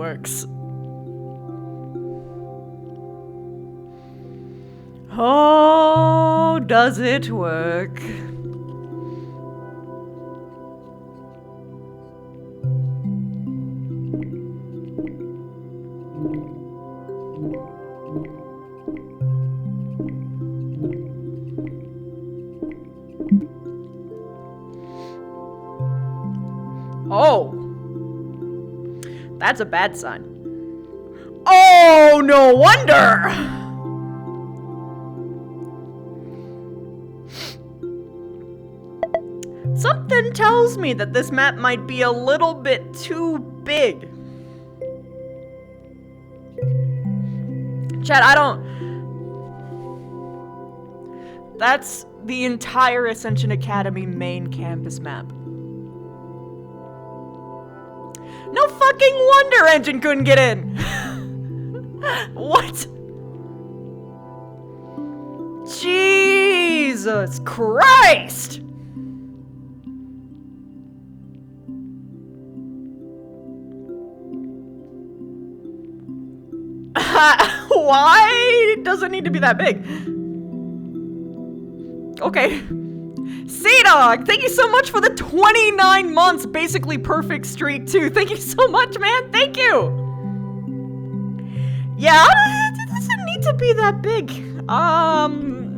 works. Oh, does it work? Oh, that's a bad sign. Oh, no wonder! Something tells me that this map might be a little bit too big. Chat, I don't... That's the entire Ascension Academy main campus map. No fucking wonder Engine couldn't get in! What? Jesus Christ! Why does it need to be that big? Okay. C-Dog, thank you so much for the 29 months, basically perfect streak too. Thank you so much, man. Thank you. Yeah, it doesn't need to be that big.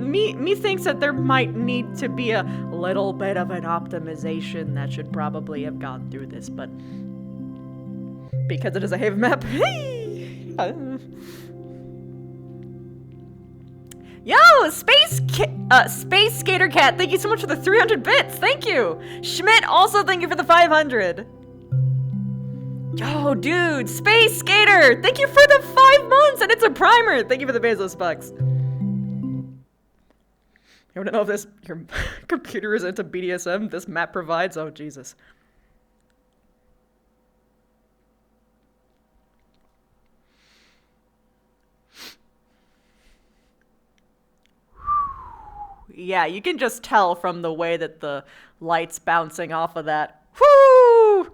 Me thinks that there might need to be a little bit of an optimization that should probably have gone through this, but because it is a Haven map, hey. Yo, Space Skater Cat, thank you so much for the 300 bits. Thank you. Schmidt, also thank you for the 500. Yo, dude, Space Skater, thank you for the 5 months, and it's a primer. Thank you for the Bezos bucks. You wanna know if your computer is into BDSM? This map provides. Oh, Jesus. Yeah, you can just tell from the way that the light's bouncing off of that. Whoo!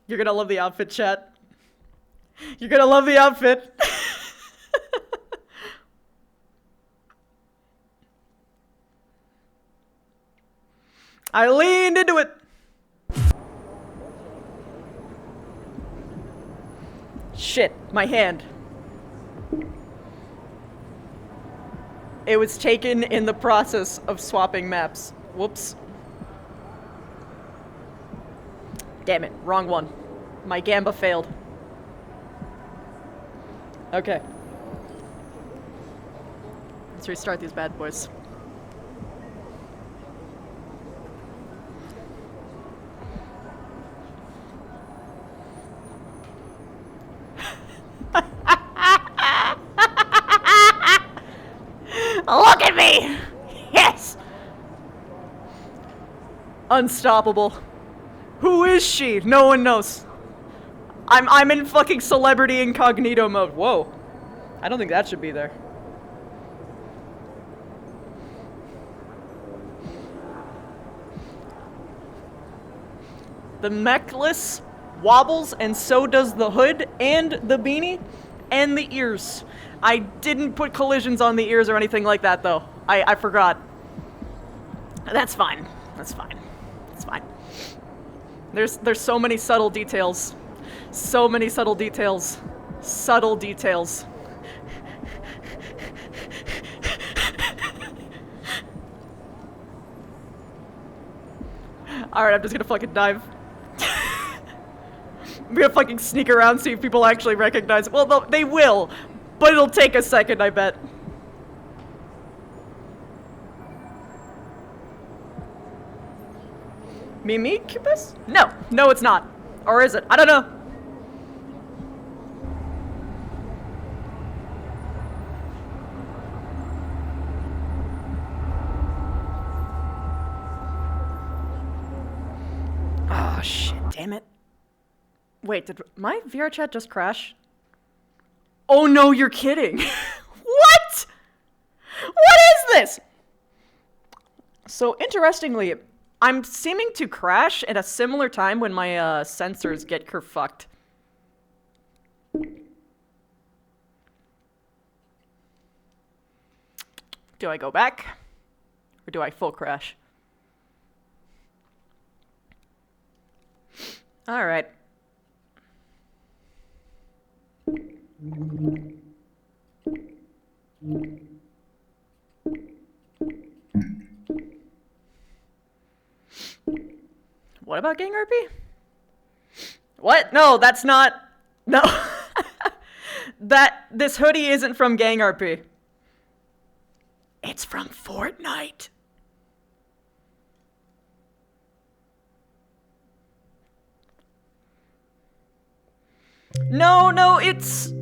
You're gonna love the outfit, chat. You're gonna love the outfit. I leaned into it. Shit, my hand. It was taken in the process of swapping maps. Whoops. Damn it, wrong one. My Gamba failed. Okay. Let's restart these bad boys. Look at me! Yes! Unstoppable. Who is she? No one knows. I'm in fucking celebrity incognito mode. Whoa. I don't think that should be there. The necklace wobbles, and so does the hood, and the beanie, and the ears. I didn't put collisions on the ears or anything like that, though. I forgot. That's fine. That's fine. It's fine. There's so many subtle details. So many subtle details. Subtle details. Alright, I'm just gonna fucking dive. I'm gonna fucking sneak around, see if people actually recognize. Well, they will, but it'll take a second, I bet. Mimikibus? No. No, it's not. Or is it? I don't know. Oh, shit. Damn it. Wait, did my VR chat just crash? Oh no, you're kidding. What? What is this! So, interestingly, I'm seeming to crash at a similar time when my sensors get kerfucked. Do I go back? Or do I full crash? Alright. What about gang RP? What? No, that's not... No. This hoodie isn't from gang RP. It's from Fortnite. No, it's...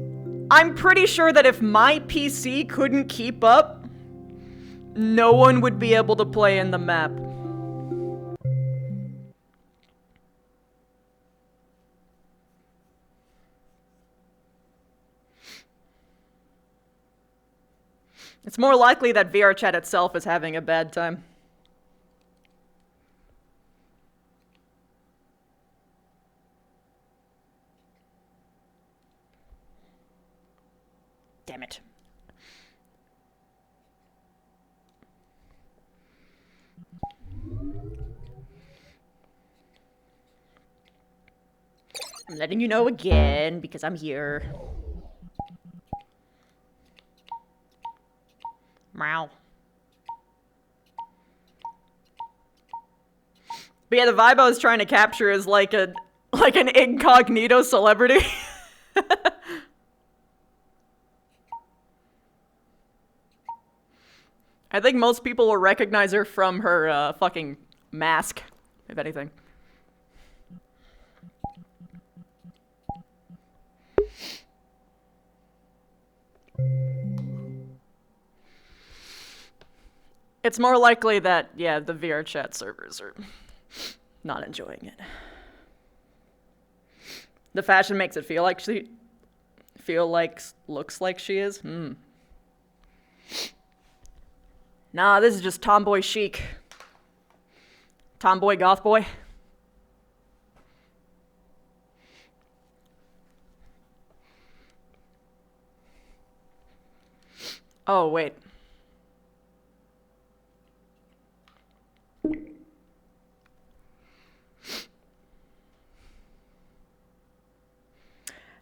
I'm pretty sure that if my PC couldn't keep up, no one would be able to play in the map. It's more likely that VRChat itself is having a bad time. Damn it. I'm letting you know again because I'm here. Meow. But yeah, the vibe I was trying to capture is like an incognito celebrity. I think most people will recognize her from her fucking mask, if anything. It's more likely that, yeah, the VRChat servers are not enjoying it. The fashion makes it feel like looks like she is. Nah, this is just tomboy chic. Tomboy goth boy. Oh, wait.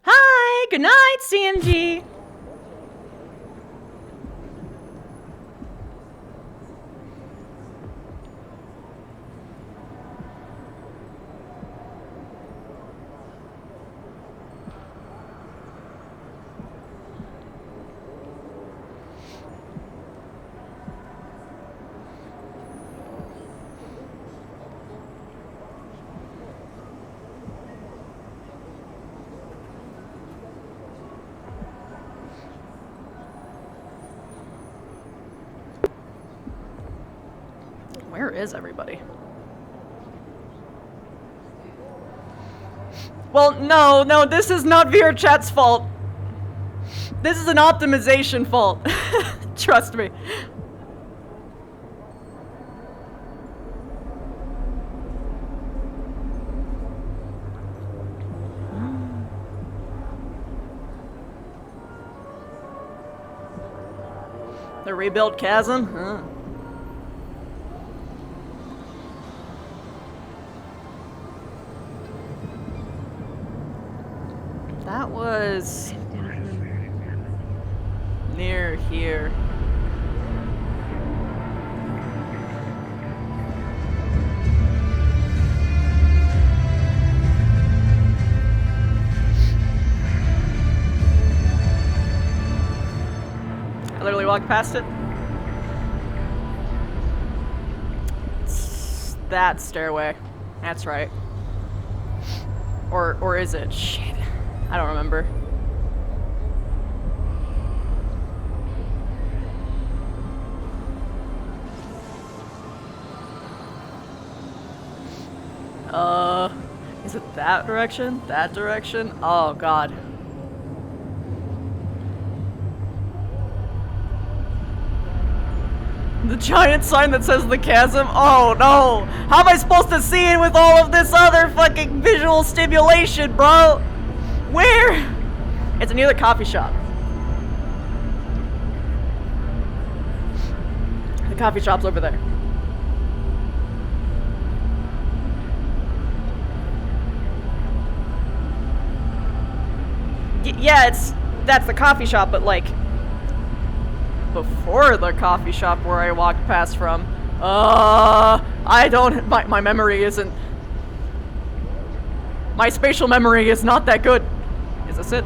Hi, good night, CMG. Where is everybody? Well, no, this is not VRChat's fault. This is an optimization fault. Trust me. The rebuilt chasm? Huh. That was near here. I literally walked past it. It's that stairway. That's right. Or is it? Shit. I don't remember. Is it that direction? That direction? Oh, God. The giant sign that says the chasm? Oh no! How am I supposed to see it with all of this other fucking visual stimulation, bro? Where? It's near the coffee shop. The coffee shop's over there. Yeah, that's the coffee shop, but like before the coffee shop where I walked past from. I don't. My memory isn't. My spatial memory is not that good. Is this it?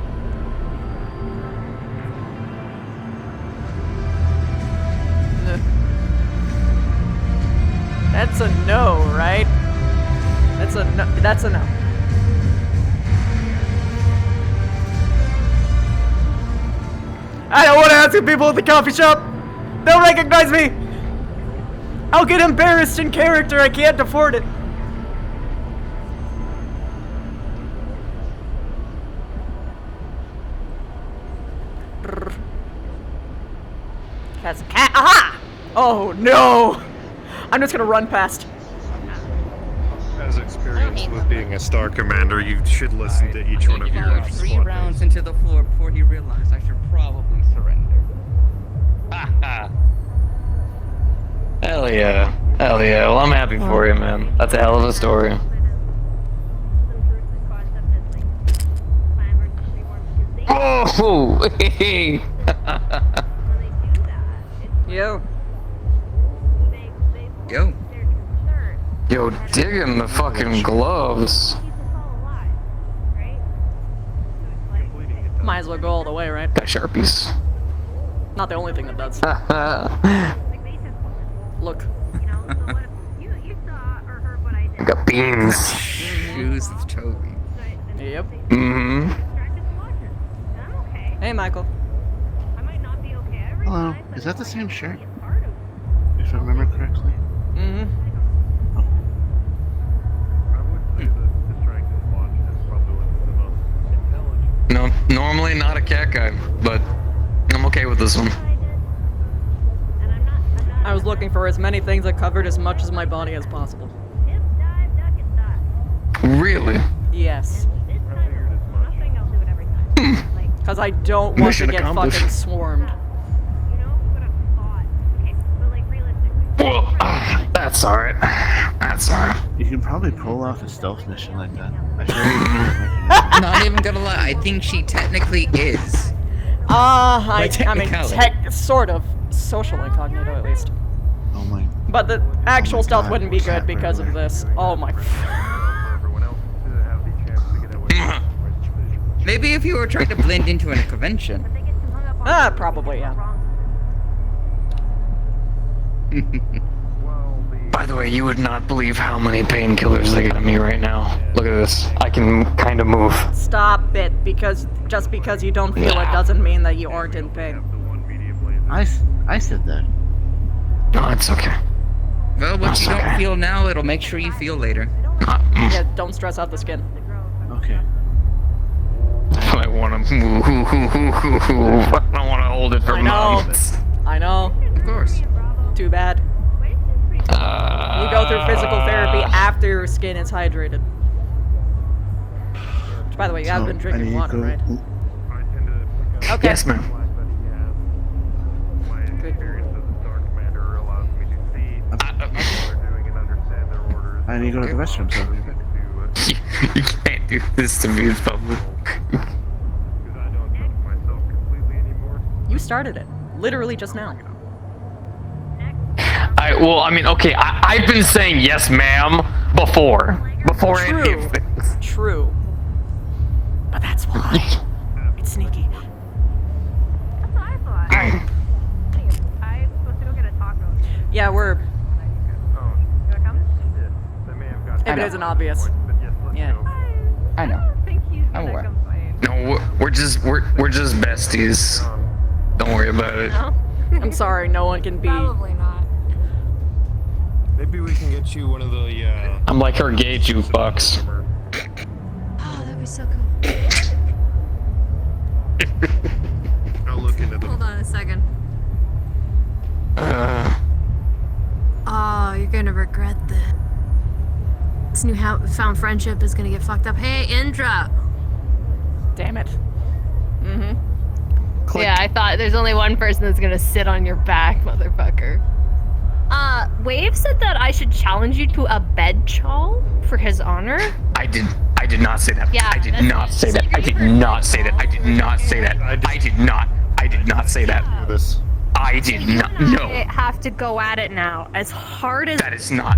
That's a no, right? That's a no. That's a no. I don't want to ask people at the coffee shop. They'll recognize me. I'll get embarrassed in character. I can't afford it. That's a cat. Aha! Oh no! I'm just gonna run past. As experienced with being a star commander, you should listen to each one of your 3 squad rounds mates. into the floor before he realized I should probably surrender. Hell yeah. Hell yeah. Well, I'm happy for you, man. That's a hell of a story. Oh! Hey! Yo. Yo. Yo, digging the fucking gloves. Might as well go all the way, right? Got Sharpies. Not the only thing that does. Look. Got beans. Shoes with Toby. Yep. Mm-hmm. Hey, Michael. Hello, is that the same shirt? If I remember correctly. Mm-hmm. I would say that the strength and launch is probably one of the most intelligent. No, normally not a cat guy, but I'm okay with this one. I was looking for as many things that covered as much as my body as possible. Really? Yes. Because I don't want Mission to get accomplished. fucking swarmed. Well, that's alright. That's alright. You can probably pull off a stealth mission like that. I feel Not even gonna lie, I think she technically is. I mean, technicality. sort of. Social incognito, at least. oh my. But the actual my stealth God, wouldn't be cat good because of burglar. this. Oh my. For everyone else to have the chance to get away with Maybe if you were trying to blend into a convention. Probably, yeah. Well, By the way, you would not believe how many painkillers they got me right now. Look at this. I can kind of move. Stop it, because just because you don't feel it doesn't mean that you aren't in pain. the one media blaze. I said that. No, it's okay. Well, what That's you don't okay. feel now, it'll make sure you feel later. Yeah, don't stress out the skin. Okay. I want to move. I don't want to hold it for I know. months. I know. Of course. Too bad. You go through physical therapy after your skin is hydrated. Which, by the way, you have been I drinking need to water, go- right? I tend to pick up Okay. Yes, ma'am. the black that he has. My experience as a star commander allows me to see what they're doing and understand their orders. I need to go to the restroom, so I'll be back. You can't do this to me in public. Because I don't trust myself completely anymore. You started it. Literally just now. Well, I mean, okay, I've been saying yes, ma'am, before any True. of this. True. But that's why. It's sneaky. Yeah, we're... Oh, shit. They may have got If it isn't obvious. but yes, let's Yeah. go. I know. I'm aware. No, we're just besties. Don't worry about it. I'm sorry, no one can be... Probably not. Maybe we can get you one of the, I'm like her gay jukebox. Oh, that'd be so cool. I'll look into the... Hold on a second. Oh, you're gonna regret this. This new found friendship is gonna get fucked up. Hey, Indra! Damn it. Mm-hmm. Yeah, I thought there's only one person that's gonna sit on your back, motherfucker. Wave said that I should challenge you to a bed chawl for his honor. I did not say that. Yeah, I did that's not it. say that. I did not say that. I did not say that. I did not say that. This. I did not. I No. have to go at it now, as hard as That is not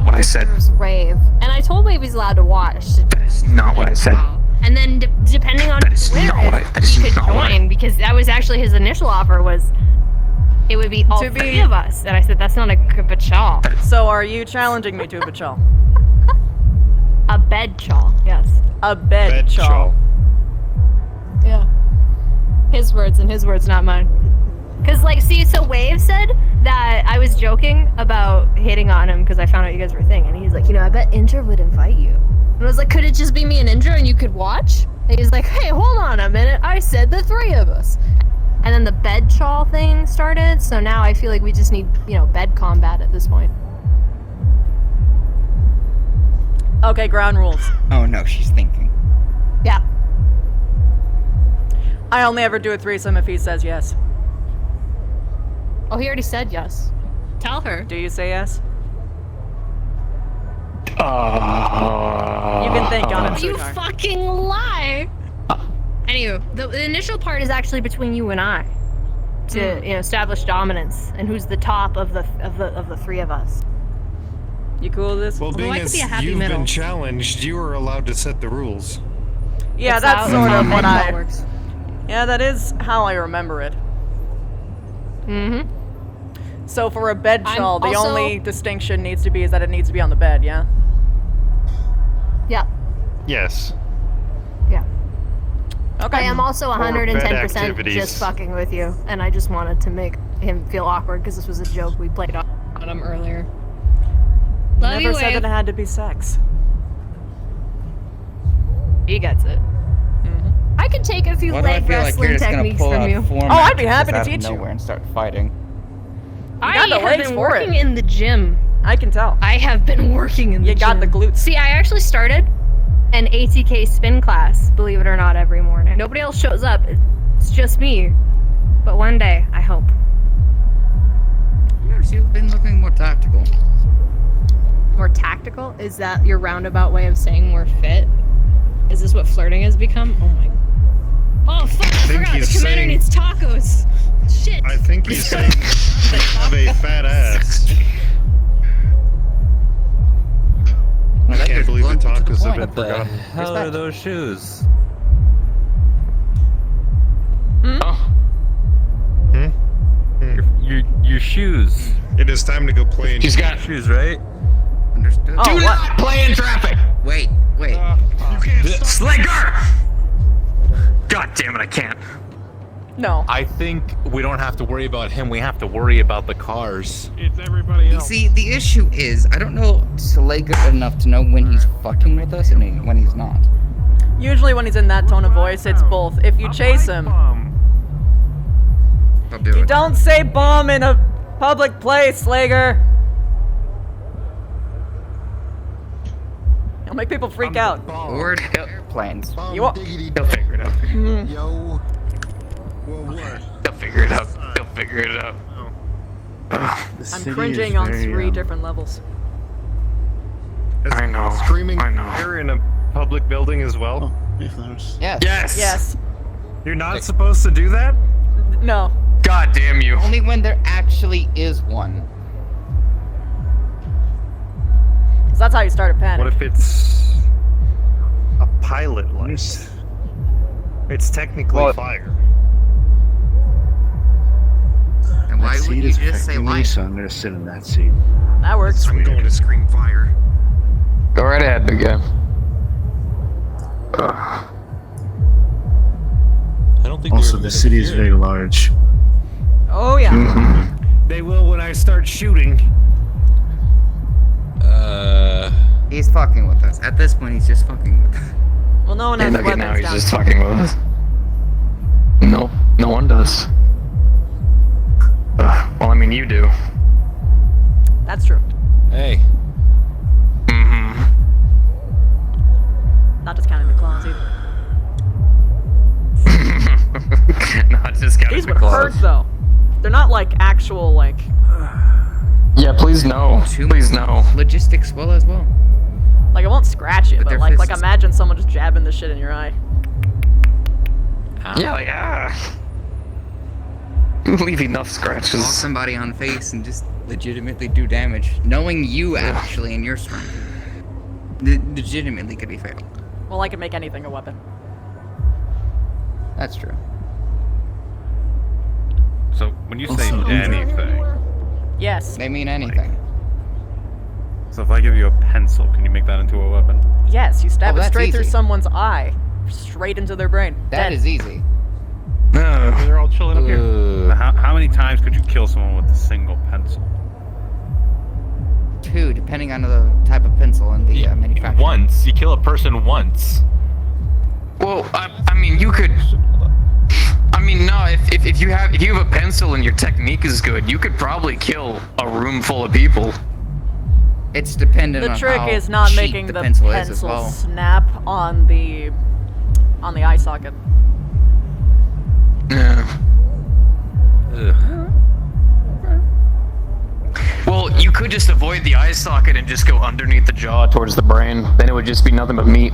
what I said. Wave. And I told Wave he's allowed to watch. That is not what I said. And then depending on That is not what I- that is he could not what I- join, because that was actually his initial offer was it would be all To be- three of us. And I said that's not a good chawl. So are you challenging me to a chawl? A bed chawl, yes. A bed chawl. Yeah. His words and his words, not mine. Cause like, see, so Wave said that I was joking about hitting on him because I found out you guys were a thing, and he's like, I bet Indra would invite you. And I was like, could it just be me and Indra and you could watch? And he's like, hey, hold on a minute, I said the three of us. And then the bed chawl thing started, so now I feel like we just need, bed combat at this point. Okay, ground rules. Oh no, she's thinking. Yeah. I only ever do a threesome if he says yes. Oh, he already said yes. Tell her. Do you say yes? You You can think on it, You sweetheart. fucking lie! Anyway, the initial part is actually between you and I. To establish dominance and who's the top of the three of us. You cool with this? Well, Although being I could as be a happy you've middle. been challenged, you are allowed to set the rules. Yeah, It's that's how sort of what bed chawl I... works. Yeah, that is how I remember it. Mm-hmm. So for a bed I'm chawl, the also- only distinction needs to be is that it needs to be on the bed, yeah? Yeah. Yes. Yeah. Okay. I am also bed 110% activities. just fucking with you, and I just wanted to make him feel awkward because this was a joke we played on him earlier. Love Never you, said Wave. that it had to be sex. He gets it. I could take a few Why do I leg feel like you're wrestling just gonna techniques pull from out you. form Oh, I'd be matches happy to out of teach you. nowhere and start fighting? I got the have legs been for it. working in the gym. I can tell. I have been working in the You gym. got the glutes. See, I actually started an ATK spin class, believe it or not, every morning. Nobody else shows up. It's just me. But one day, I hope. Yes, you've been looking more tactical. More tactical? Is that your roundabout way of saying more fit? Is this what flirting has become? Oh my... Oh fuck, I think forgot. The he's commander saying- needs tacos. Shit. I think he's saying you have a fat ass. I can't believe the tacos have been What the forgotten. Hell are those shoes? Your shoes. It is time to go play in. She's got. Shoes, right? Understood. Oh, Do what? not play in traffic. Wait. You can't stop. Slager. God damn it! I can't. No. I think we don't have to worry about him. We have to worry about the cars. It's everybody You else. see, the issue is, I don't know Slager enough to know when he's fucking with us and when he's not. Usually when he's in that tone of voice, it's both. If you chase him, I'll do you it. don't say bomb in a public place, Slager. You'll make people freak out. Board airplanes. You want? They'll figure it out. Yo. Well, what? They'll figure it out. They'll figure it out. The I'm city cringing is on very, 3 different levels. I know. Screaming I know. fire in a public building as well. Oh, hey, flowers. Yes. Yes. Yes. You're not supposed to do that? No. God damn you. Only when there actually is one. 'Cause that's how you start a panic. What if it's a pilot light? It's technically fire. And why That would seat you is just say affecting me, light? so I'm gonna sit in that seat. That works. I'm going to scream fire. Go right ahead, big guy. I don't think. Also, the city is very large. Oh yeah. They will when I start shooting. He's fucking with us. At this point, he's just fucking with us. Well, no one has And look at weapons now, he's down just here. fucking with us. Nope, no one does. Well, I mean, you do. That's true. Hey. Mm-hmm. Not discounting the claws either. Not just counting These the would hurt claws. though. They're not like actual like. Yeah, please no. Please no. Logistics well as well. Like it won't scratch you, But but their like fists- imagine someone just jabbing the shit in your eye. Yeah, like leave enough Call scratches. somebody on face and just legitimately do damage, knowing you actually in your strength. Legitimately could be fatal. Well, I can make anything a weapon. That's true. So when you say anything, Yes. They mean anything. so if I give you a pencil, can you make that into a weapon? Yes, you stab Oh, it that's straight through easy. someone's eye, straight into their brain. That Dead. is easy. No. They're all chilling up here. How many times could you kill someone with a single pencil? 2, depending on the type of pencil and the manufacturer. Once. You kill a person once. Well, I mean, you could. I mean, no. If you have a pencil and your technique is good, you could probably kill a room full of people. It's dependent The on trick how is not cheap making the the pencil is as well. snap on the eye socket. Yeah. Well, you could just avoid the eye socket and just go underneath the jaw towards the brain. Then it would just be nothing but meat.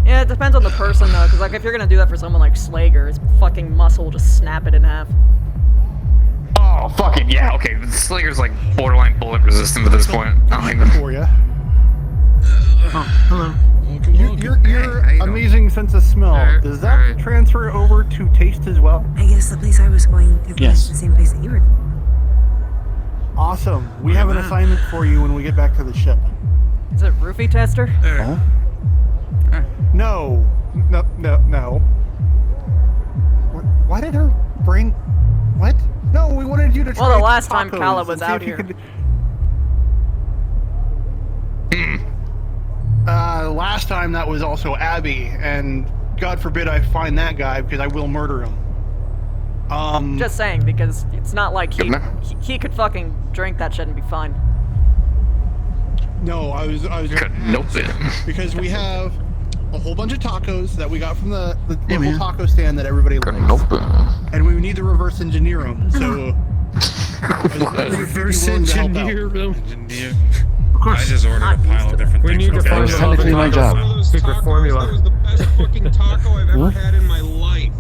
Yeah, it depends on the person though, because like if you're gonna do that for someone like Slager, his fucking muscle will just snap it in half. Oh, fuck it, yeah, okay. The Slager's like borderline bullet resistant at this point. I don't even. For ya. Hello. Your How you doing? amazing sense of smell, does that Alright. transfer over to taste as well? I guess the place I was going to Yes. was the same place that you were. Awesome. We have an assignment for you when we get back to the ship. Is it roofie tester? Huh? No. Why did her bring... What? No, we wanted you to try Well, the last time tacos Kala and was see out if you here. could- last time that was also Abby, and God forbid I find that guy because I will murder him. Just saying, because it's not like Good man. he could fucking drink that shit and be fine. No, I was Could nope it. because we have a whole bunch of tacos that we got from the local yeah. taco stand that everybody Could likes, nope it. and we need to reverse engineer them. So reverse engineer them. Of course. I just ordered a pile of different things. need to find That's technically my job. Secret formula. That was the best fucking taco I've ever had in my life.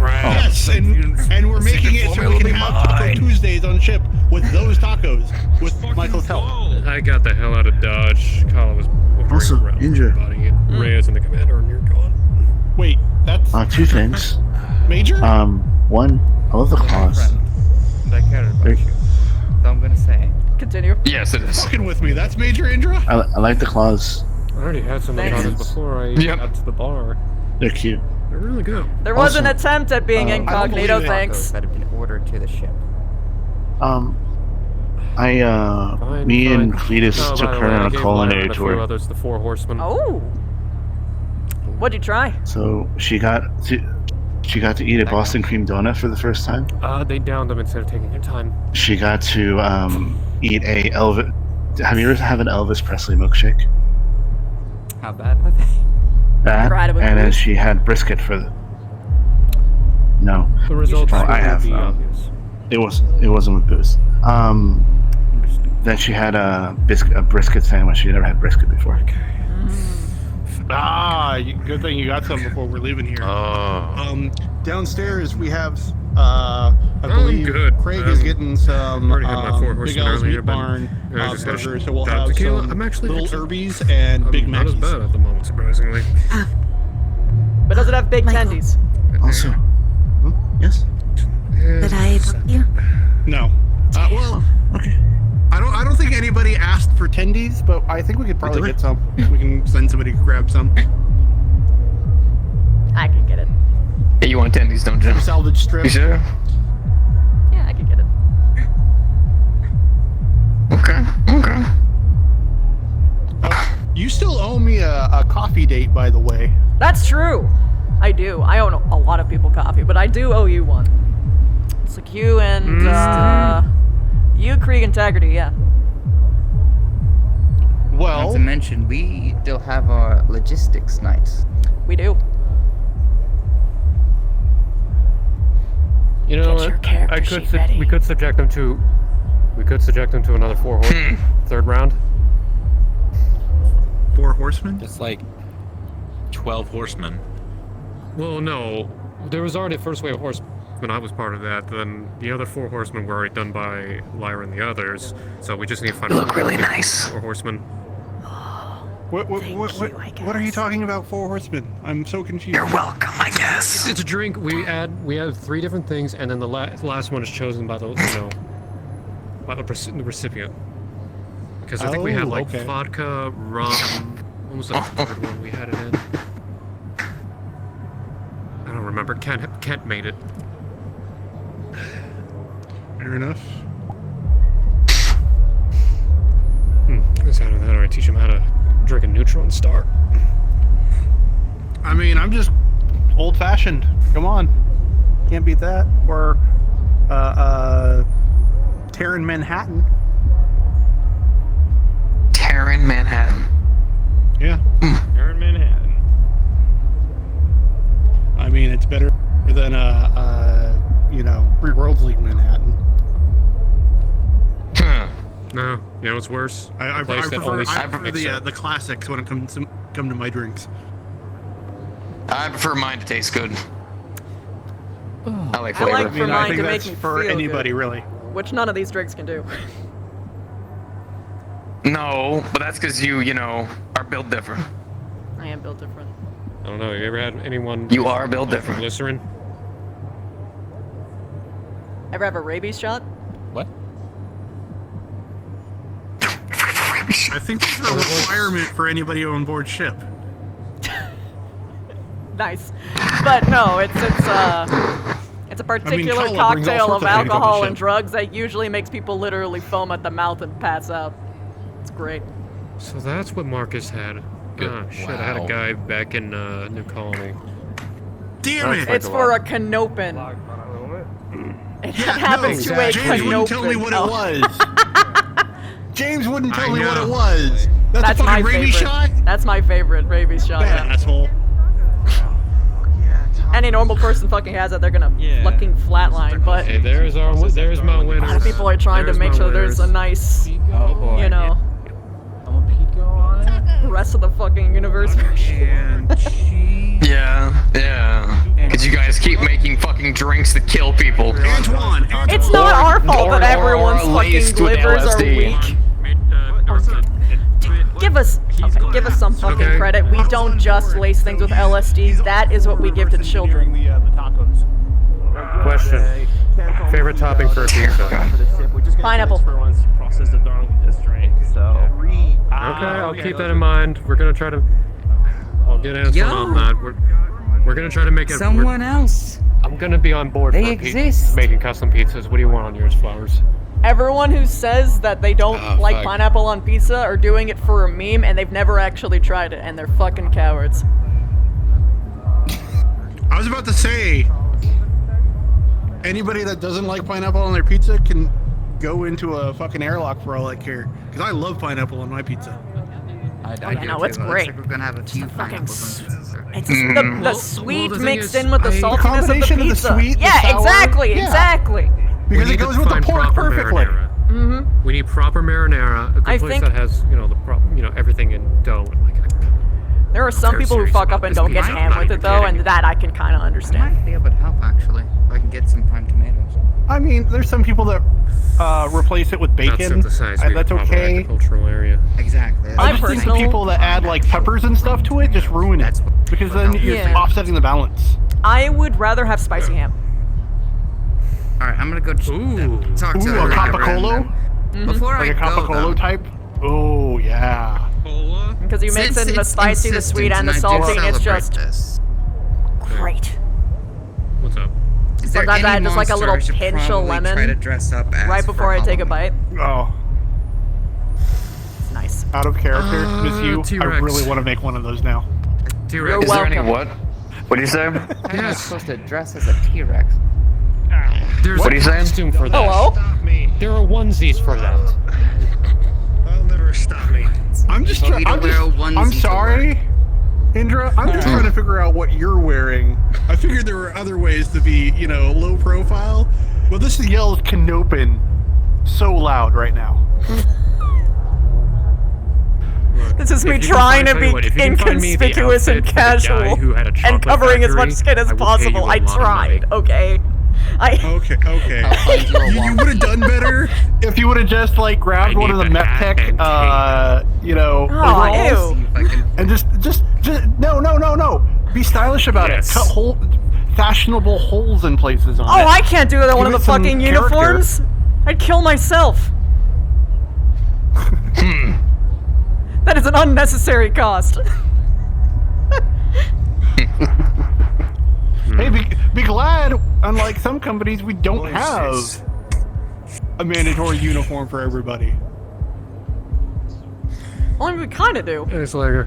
Yes, and we're making it so we can have Taco Tuesdays on ship with those tacos with Michael's help. I got the hell out of Dodge. Kala was Also, around Indra. body and Reyes and the commander, and you're gone. Wait, that's 2 things. Major? One, I love the claws. I cared about Very- you. So I'm gonna say. Continue. Yes, it is. Fucking with me. That's Major Indra? I like the claws. I already had some Thanks. of those before I Yep. got to the bar. They're cute. They're really good. There was an Also, attempt at being I don't incognito, believe it. thanks. That have been ordered to the ship. Me and Cletus Oh, took by the her way, I on a gave culinary Lionel and a few tour. others, the 4 horsemen. Oh. What'd you try? So she got to eat a Boston cream donut for the first time. They downed them instead of taking their time. She got to eat a Elvis. Have you ever had an Elvis Presley milkshake? How bad are they? That, Never had it with and then booze? she had brisket for the. No, The results try. will I have, be obvious. obvious. it wasn't with booze. Then she had a brisket sandwich. She never had brisket before. Good thing you got some before we're leaving here. Oh. Downstairs we have, I believe good. Craig is getting some already had my 4 Big horsemen L's earlier, Meat but Barn I just had burgers, so we'll Dom have tequila. some I'm actually little actually- Herbies and Big Not as Macs. bad at the moment, surprisingly. But does it have big Michael. tendies? Also, yes. Did I help you? No. Well, Okay. I don't think anybody asked for tendies, but I think we could probably get some. We can send somebody to grab some. I can get it. Hey, you want tendies, don't you? Salvage strip. You sure? Yeah, I can get it. Okay. You still owe me a coffee date, by the way. That's true. I do. I owe a lot of people coffee, but I do owe you one. It's like you and, you, Krieg, and Taggarty, yeah. Well, Not to mention, we still have our logistics nights. We do. You know, Get your character sheet ready. we could subject them to another 4 horse third round. 4 horsemen? It's like 12 horsemen. Well, no, there was already a first wave of horsemen. I was part of that. Then the other 4 horsemen were already done by Lyra and the others. So we just need to find. Look really nice. 4 horsemen. What are you talking about, 4 horsemen? I'm so confused. You're welcome, I guess. It's a drink. We have 3 different things, and then the last one is chosen by the by the recipient. Because I think we had like vodka, rum. What was the third one we had it in? I don't remember. Kent made it. Fair enough. Is that how do I teach him how to drink a neutron star? I mean, I'm just old-fashioned. Come on, can't beat that. Or Terran Manhattan. Terran Manhattan. Yeah. Terran Manhattan. I mean, it's better than Free Worlds League Manhattan. No, you know what's worse? I prefer the classics when it comes to my drinks. I prefer mine to taste good. I like I flavor. like for mine to make that's me for feel anybody, good, really. which none of these drinks can do. No, but that's because you are built different. I am built different. I don't know. You ever had anyone? You are built different. Glycerin? Ever have a rabies shot? What? I think this is a requirement for anybody on board ship. Nice, but no, it's a particular Kala brings all cocktail sorts of of things on the alcohol and ship. drugs that usually makes people literally foam at the mouth and pass out. It's great. So that's what Marcus had. Good. Oh shit! I had a Wow. guy back in New Colony. Damn it! It's for a canopin. It happens to a James canopin. wouldn't tell me what it Oh, was. James wouldn't tell me what know. it was. That's a my fucking rabies favorite. shot? That's my favorite rabies shot. Bad Yeah. asshole. Any normal person fucking has it, they're gonna fucking flatline. But Hey, there's my a lot winners. of people are trying to make sure there's a nice, Oh boy. you know, the rest of the fucking universe version. Yeah. Because you guys keep making fucking drinks that kill people. Antoine. It's not our fault that or everyone's laced fucking with livers are LSD. weak. Give us some fucking credit. We don't just lace things with LSD. That is what we give to children. Question. Favorite topping for a pizza? Pineapple. Okay, I'll keep that in mind. We're gonna try to. I'll get Antoine on that. We're gonna try to make it. Someone else. I'm gonna be on board They for exist. making custom pizzas. What do you want on yours, Flowers? Everyone who says that they don't like pineapple on pizza are doing it for a meme, and they've never actually tried it, and they're fucking cowards. I was about to say, anybody that doesn't like pineapple on their pizza can go into a fucking airlock for all I care. Because I love pineapple on my pizza. I yeah, no, it's too. great. Looks like we're gonna have a few pineapples on pizza. It's the sweet the thing mixed is, in with the the saltiness of the combination of the pizza. sweet, the Yeah, sour, exactly, yeah. exactly. Because We it need goes to with the find pork proper perfectly. marinara. We need proper marinara. A good I place think- that has, everything in dough. There are some They're people who serious fuck about up and this don't get pizza. ham I'm with not it though, kidding. and that I can kind of I understand. might be able to help actually. If I can get some prime tomatoes. I mean, there's some people that replace it with Not bacon. synthesized. That's okay. Agricultural area. Exactly. My I just think the personal- people that add like peppers and stuff to it just ruin it. Because then you're Yeah. offsetting the balance. I would rather have spicy ham. All right, I'm gonna go Ooh. talk to Ooh, the a driver Capicolo? and then- Before Like a I go, Capicolo though, type? Oh, yeah. Because you mix since in the it's spicy, the sweet, and the insistent salty, I and it's celebrate just this, great. What's up? is there Sometimes I any add just like a monster little I should pinch of probably lemon try to dress up as Right for before I take a Halloween? bite. Oh, It's nice. out of character, Miss You. I T-Rex. really want to make one of those now. You're T-Rex. Is there any welcome. what? What do you say? How am I supposed to dress as a T-Rex? There's What are a you saying? costume for that. Hello? Stop me. There are onesies for that. I'll never stop me. I'm just Well, trying. we don't wear a onesie I'm to sorry, Indra. I'm just trying to figure out what you're wearing. I figured there were other ways to be, low profile. But this yells canopin so loud right now. This is me If you can trying to find- be tell you what, if you can find me the inconspicuous and outfit for the guy casual who had a and chocolate covering as much factory, skin as I will pay possible. you a I lot of money. tried, okay? Okay. I'll find you a You would have done better if you would have just grabbed I one of the need the hat MepTech, and overalls, ew. See if I can. and just no. Be stylish about Yes. it. Cut fashionable holes in places on it. Oh, I can't do that one of Give the it some fucking character. uniforms. I'd kill myself. That is an unnecessary cost. Hey, be glad. Unlike some companies, we don't have a mandatory uniform for everybody. Only we kind of do. Hey, Slager.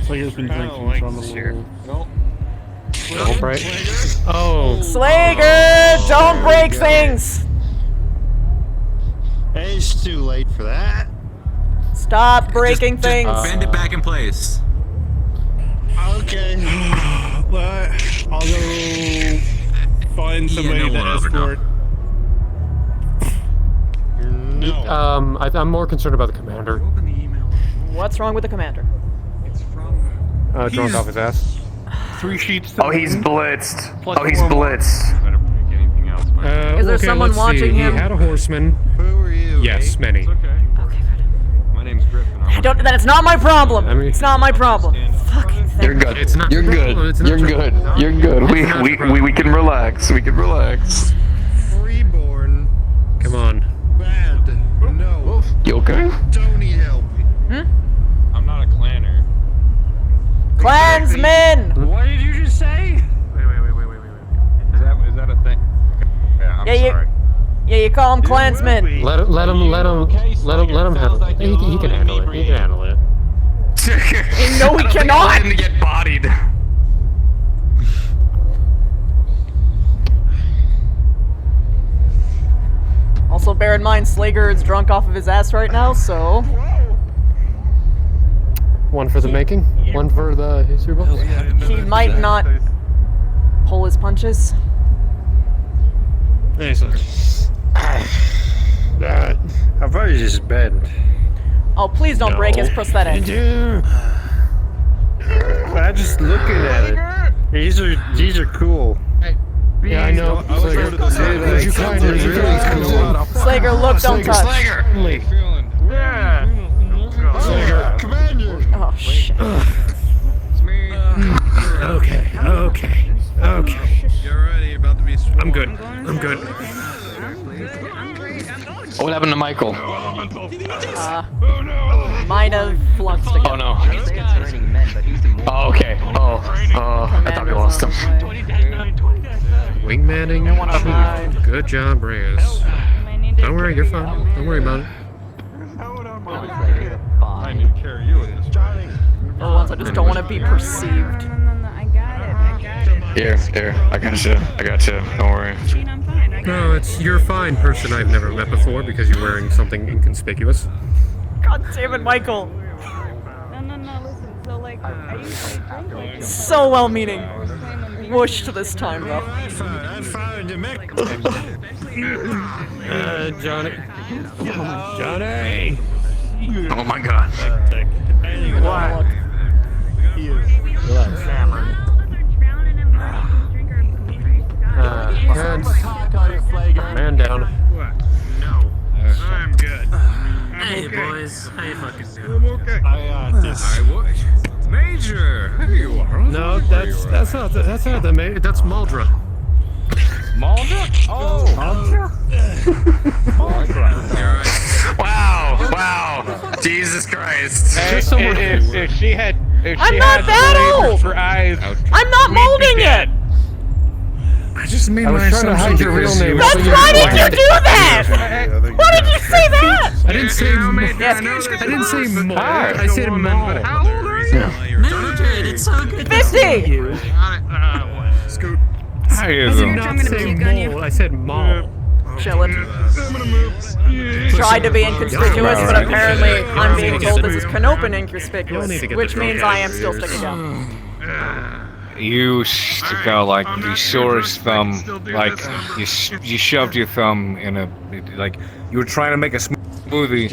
Slager's been drinking from a little. Don't break. Oh. Slager, don't break things. It's too late for that. Stop breaking things. Bend it back in place. Okay. I'll go find somebody no to one over escort. No. I'm more concerned about the commander. Open the email. What's wrong with the commander? It's from. Drunk He's- off his ass. 3 sheets. Oh, he's blitzed. Plus Oh, he's 4 more. blitzed. Better pick anything else. Is there Okay, someone let's watching see. him? He had a horseman. Who are you? Yes, many. It's okay. Okay, good. My name's Griffin. That is not my problem. I mean- It's not my problem. Fucking thing. You're good. It's not You're your good. problem, it's not You're your good. problem. You're good. It's not your problem. We can relax. We can relax. Freeborn. Come on. Bad. No. You okay? Don't need help. I'm not a clanner. Klansmen! What did you just say? Wait. Is that a thing? Yeah, I'm sorry. Yeah, you call them Klansmen. Let him handle it. He can handle it. He can handle it. No, he I don't think I cannot. want him to get bodied. Also, bear in mind, Slager is drunk off of his ass right now, so... One for the making. One for the history book. He might not pull his punches. Hey, Slager. I'll probably just bend. Oh, please don't break his prosthetic. I'm just looking at it. These are cool. Yeah, I know. Slager. Would you kind of really cool? Slager, look, don't touch. Slager. Yeah. Slager. Commander. Oh, shit. It's me. Okay. You're already about to be sworn. I'm good. What happened to Michael? Might have fluxed again. Oh no. Oh, okay. I thought we lost him. Wingmanning. achieved. Good job, Reyes. Don't worry, you're fine. Don't worry about it. I need to carry you in this. For once, I just don't want to be perceived. I got it. Here. I gotcha. Don't worry. I'm fine. No, you're fine, person I've never met before because you're wearing something inconspicuous. God damn it, Michael. No, listen. So, like, I usually drink like So well-meaning. Whoosh to this time, though. I found him. Johnny. Johnny! Oh my god. What? Man down. I'm good. Hey, boys. How you fucking doing? I'm okay. I would. Major, here you are. No, that's not that's Maldra. Maldra? Oh. Wow. Jesus Christ. If she had I'm not that old! her eyes, I'm not molding it! I just made I was trying to hide your real name. That's why did you do that? Why did you say that? I didn't say I didn't say more. I said mall. How old are you? Mildred, it's so good. 50! Scoot. How you I did doing? not say mole. I said mall. Chillin'. Tried to be inconspicuous, but apparently I'm being told this is Canopen inconspicuous, which means I am still sticking out. You stick out like the sorest thumb, like you shoved your thumb in a, like you were trying to make a smoothie,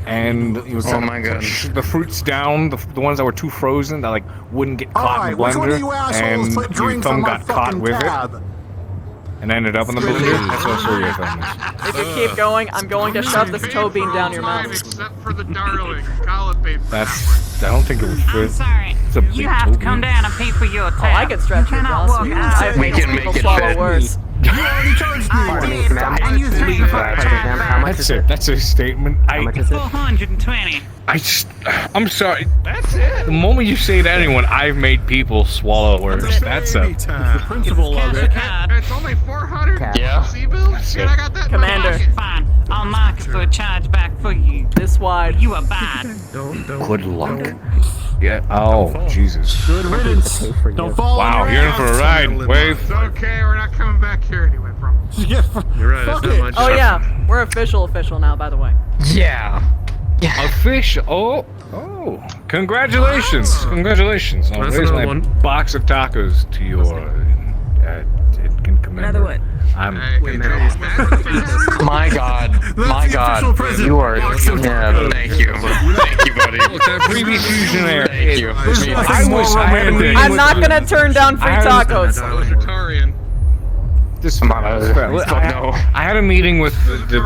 and you were trying to push the fruits down, the ones that were too frozen that like wouldn't get caught in the blender, and your thumb got caught with it. And ended up in the blender. That's how sure your thumb is. If you keep going, I'm going to shove this toe bean down your mouth. Except for the darling. Call it baby. That's. I don't think it was fit. Sorry. It's a You have to come down and pay for your tab. Oh, I can stretch your jaws. I've made people swallow worse. You already charged me. I used it for That's a statement. How much is it? 420. I'm sorry. That's it. The moment you say to anyone, I've made people swallow words. That's a. The principle of it. It's only 400. Yeah. That's it. I got that. Commander. Fine. I'll mark it for a charge back for you. This wide. You are bad. Good luck. Yeah. Oh, Jesus. Good riddance. Don't fall. Wow, you're in for a ride. Wave. It's okay. We're not coming back here anyway, promise. Yeah. You're right. It's not much. Oh yeah, we're official now, by the way. Yeah. Official. Oh. Congratulations. Congratulations. I'll That's raise another my one. box of tacos to your. Another one. I'm. My God. My God. You are. Yeah. Thank you. Thank you, buddy. Freebie fusionaire. Thank you. I had a meeting I'm with not gonna turn down free tacos. I had a meeting with the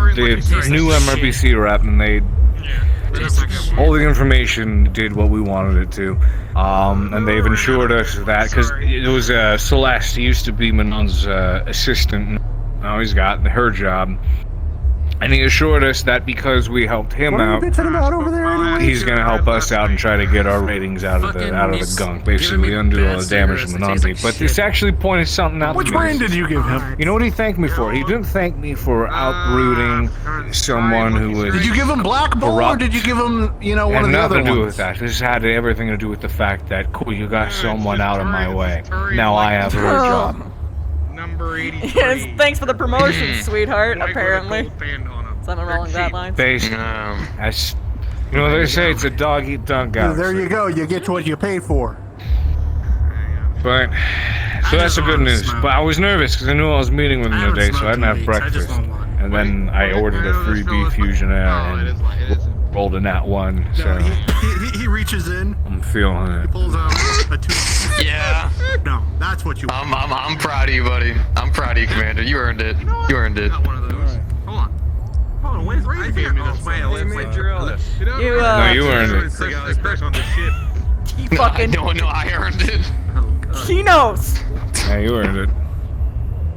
new MRBC rep, and they all the information did what we wanted it to, and they've assured us that because it was Celeste. He used to be Manon's assistant. Now he's got her job. And he assured us that because we helped him out, he's gonna help us out and try to get our ratings out of the gunk. Basically, undo all the damage to Manon did. But this actually pointed something out. Which brand did you give him? You know what he thanked me for? He didn't thank me for outrooting someone who was. Did you give him Black Bull or did you give him, one of the other ones? Had nothing to do with that. This had everything to do with the fact that, cool, you got someone out of my way. Now I have her job. Number 83. Yes, thanks for the promotion, sweetheart, apparently. Something wrong with that line? Based, that's, you know, they say it's a dog-eat-dog galaxy. There you go. You get what you paid for. But, so that's the good news. But I was nervous because I knew I was meeting with him today, so I didn't have breakfast. And then I ordered a 3B Fusionaire and rolled a nat 1, so. He reaches in. I'm feeling it. He pulls out a 2. Yeah. No, that's what you want. I'm proud of you, buddy. I'm proud of you, Commander. You earned it. You earned it. Hold on, where's Ray gave me this mail? You earned it. He fucking. No, I earned it. He knows. Yeah, you earned it.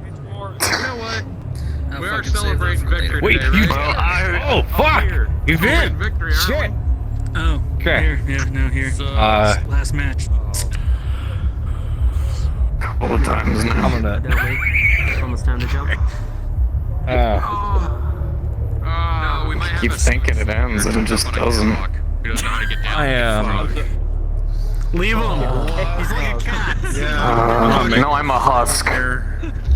You know what? We are celebrating victory Wait, today, you. right? Oh, fuck! You did! Victory, aren't Shit! we? Oh. Okay. Here. Last match. Couple of times now. I'm gonna. Almost time to jump. We might have Keep thinking it ends and it just doesn't. I am. Leave him. He's like a cat. No, I'm a husk.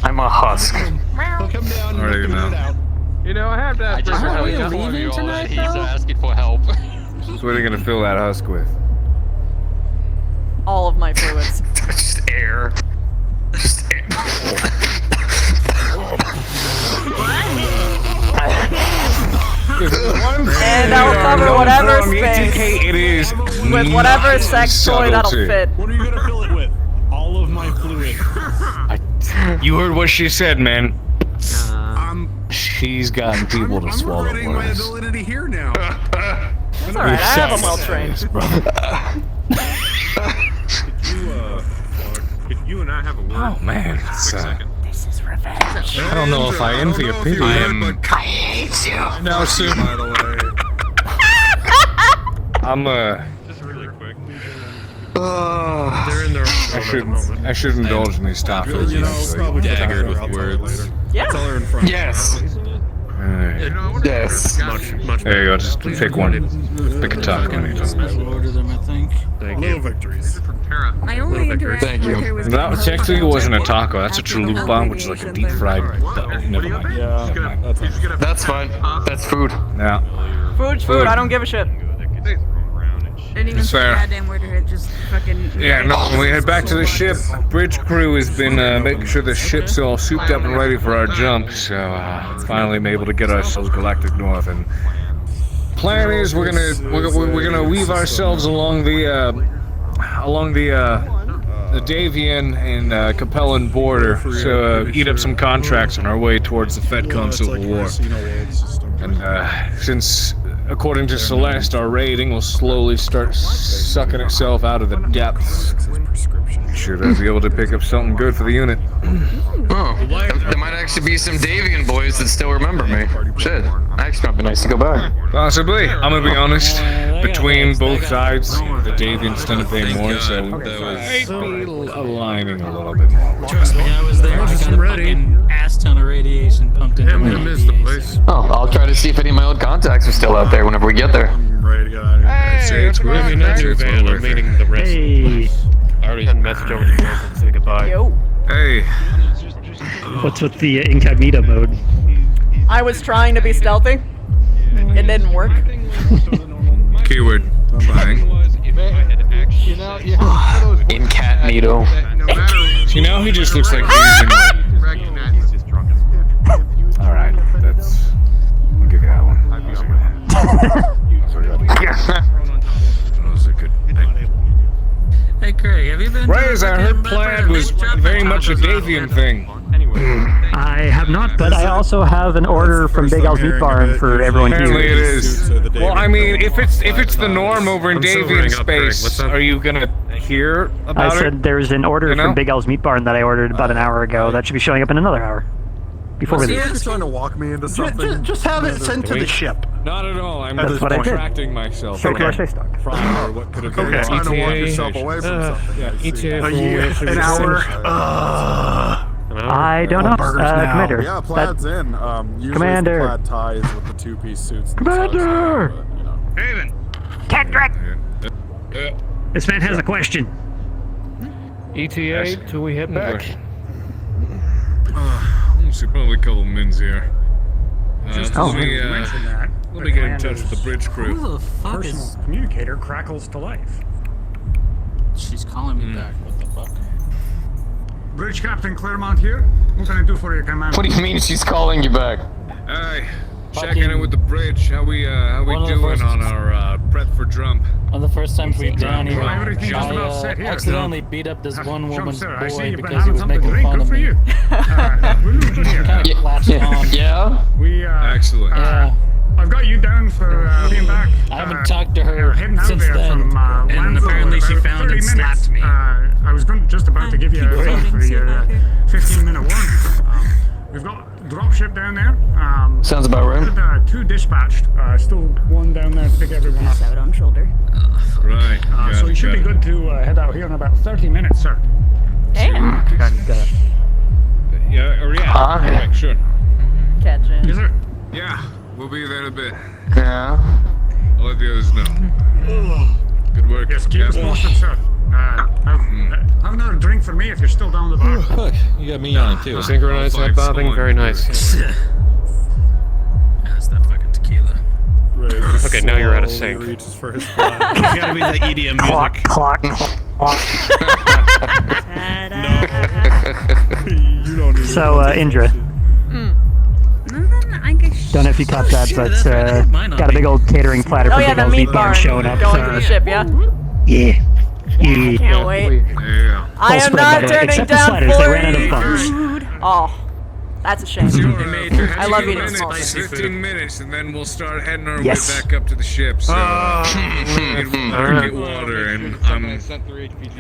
I'm a husk. He'll come down and Already get know. it out. You know, I have to ask for help. Are we leaving tonight, He's though? asking for help. So what are you gonna fill that husk with? All of my fluids. Just air. Just air. And I'll cover whatever space it is with whatever sex toy that'll fit. What are you gonna fill it with? All of my fluid. You heard what she said, man. I'm She's gotten people to swallow regretting my words. ability here now. It's alright, I have them well trained. Could you and I have a word? Oh man, it's, This is revenge. I don't know if I envy a pity. I hate you. Now soon. By the way. I'm Just really quick. They're in their own I should indulge in these topics. daggered with words. Yeah. Tell her in front. Yes. Alright. Yes. Much There you go. Just take one. Pick a taco. Order them, I think. Little victories. My only interaction with her was That was actually wasn't a taco. That's a chalupa, which is like a deep fried. Never mind. Yeah, That's fine. That's food. Yeah. Food's food. I don't give a shit. Didn't even It's say a fair. goddamn word to her, just fucking. Yeah, no, when we head back to the ship, bridge crew has been making sure the ship's all souped up and ready for our jump, so finally I'm able to get ourselves galactic north. And plan is we're gonna weave ourselves along the Davian and Capellan border, so eat up some contracts on our way towards the FedCon Civil War. And since, according to Celeste, our rating will slowly start sucking itself out of the depths, should be able to pick up something good for the unit. Oh, there might actually be some Davian boys that still remember me. Shit, actually might be nice to go back. Possibly. I'm gonna be honest. Between both sides, the Davians tend to pay more, so that was aligning a little bit more. Trust me, I was there. I got a fucking ass ton of radiation pumped into I'm me. gonna miss the place. Oh, I'll try to see if any of my old contacts are still out there whenever we get there. I'm ready to get out of here. It's worth it. Not too bad. I'm meeting the rest. Hey, I already had a message over to Joseph and say goodbye. Yo. Hey. what's with the incognito mode? I was trying to be stealthy. It didn't work. Keyword. Fine. Incognito. See, now he just looks like he's in... Alright, that's... I'll give you that one. Those are good. Hey Craig, have you been? Reyes, I heard plaid was very much a Davian thing. I have not, but I also have an order from Big Al's Meat Barn for everyone here. Apparently it is. Well, I mean, if it's the norm over in Davian space, are you gonna hear about I said there's an order from Big Al's Meat Barn that I ordered about an hour ago. That should be showing up in another hour. Before we leave. Just trying to walk me into something. Just have it sent to the ship. Not at all. I'm That's what I did. contracting myself. So can I say stock? What could have been? Trying to walk yourself away from something. Yeah, A year, an hour. I don't know. Commander. Yeah, plaid's in. Usually Commander. it's the plaid ties with the two-piece suits. Commander! Haven. Kendrick! This man has a question. ETA till we head back. Let's see, probably a couple mins here. Just let me get in touch with the bridge crew. Who the fuck Personal is? communicator crackles to life. She's calling me back. What the fuck? Bridge Captain Claremont here. What can I do for you, Commander? What do you mean she's calling you back? Hey, checking in with the bridge. How we doing on our prep for jump? On the first time we've down here, everything's just I about set here. accidentally beat up this one woman's sir, I see boy you've been because he having was something making to drink. fun Good of for me. you. We're losing here. Kind of latched on. Yeah? We, Excellent. Yeah. I've got you down for being back. I haven't talked to her heading out since there then. from, And Lansdale apparently in she about found 30 and slapped me. I was just about to give you a call for the 15-minute warning. We've got dropship down there. Sounds about right. Had, 2 dispatched. Still one down there to pick everyone up. Out on shoulder. Right. So you should be good to head out here in about 30 minutes, sir. Damn. Yeah, correct, sure. Catch it. Yes, sir. Yeah, we'll be there in a bit. Yeah. I'll let the others know. Good work. Yes, keep us posted, sir. Have another drink for me if you're still down the bar. Look, you got me on too. Synchronized that bobbing, very nice. That's that fucking tequila. Okay, now you're out of sync. Reaches for his flag. It's gotta be the EDM music. Clock. You don't need So, Indra. Don't know if you caught that, but got a big old catering platter Oh from yeah, Big the Al's meat Meat Barn barn showing up. going to the ship, yeah? Yeah. I can't wait. Yeah. I am spread, not by the way, turning except the down sliders, they ran out of food. Oh, that's a shame. I love eating small things. 15 minutes, and then we'll start heading our Yes. way back up to the ship. So we'll get water, and I'm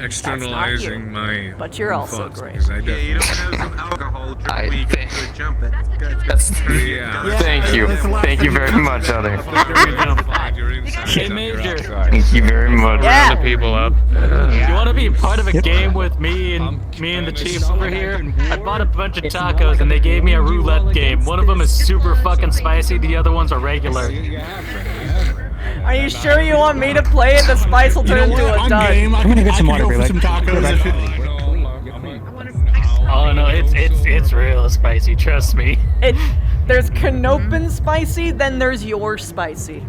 externalizing my. But you're also great. Because I Yeah, you definitely. don't have some alcohol Thank you. Thank you very much, other. Hey, Major. Thank you very much. Yeah. The people up. You want to be part of a game with me and the chief over here? I bought a bunch of tacos and they gave me a roulette game. One of them is super fucking spicy. The other ones are regular. Are you sure you want me to play it? The spice will turn into a dud. I'm gonna get some water, for some tacos. Oh no, it's real spicy. Trust me. There's Canopin spicy, then there's your spicy.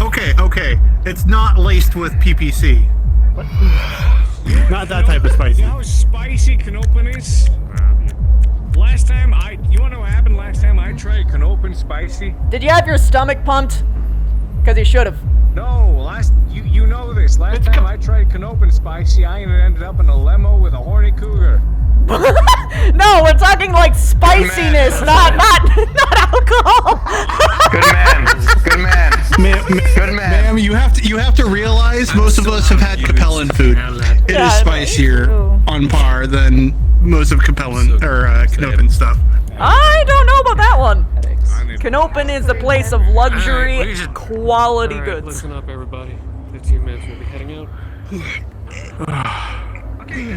Okay. It's not laced with PPC. Not that type of spicy. How spicy Canopin is? You wanna know what happened last time I tried Canopin spicy? Did you have your stomach pumped? Because you should have. No, you know this. Last time I tried Canopin spicy, I ended up in a limo with a horny cougar. No, we're talking like spiciness, not alcohol. Good man. Good man. Ma'am, you have to realize most of us have had Capellan food. It is spicier on par than most of Capellan or Canopin stuff. I don't know about that one. Canopin is the place of luxury, quality goods. Listen up, everybody. The 2 minutes will be heading out.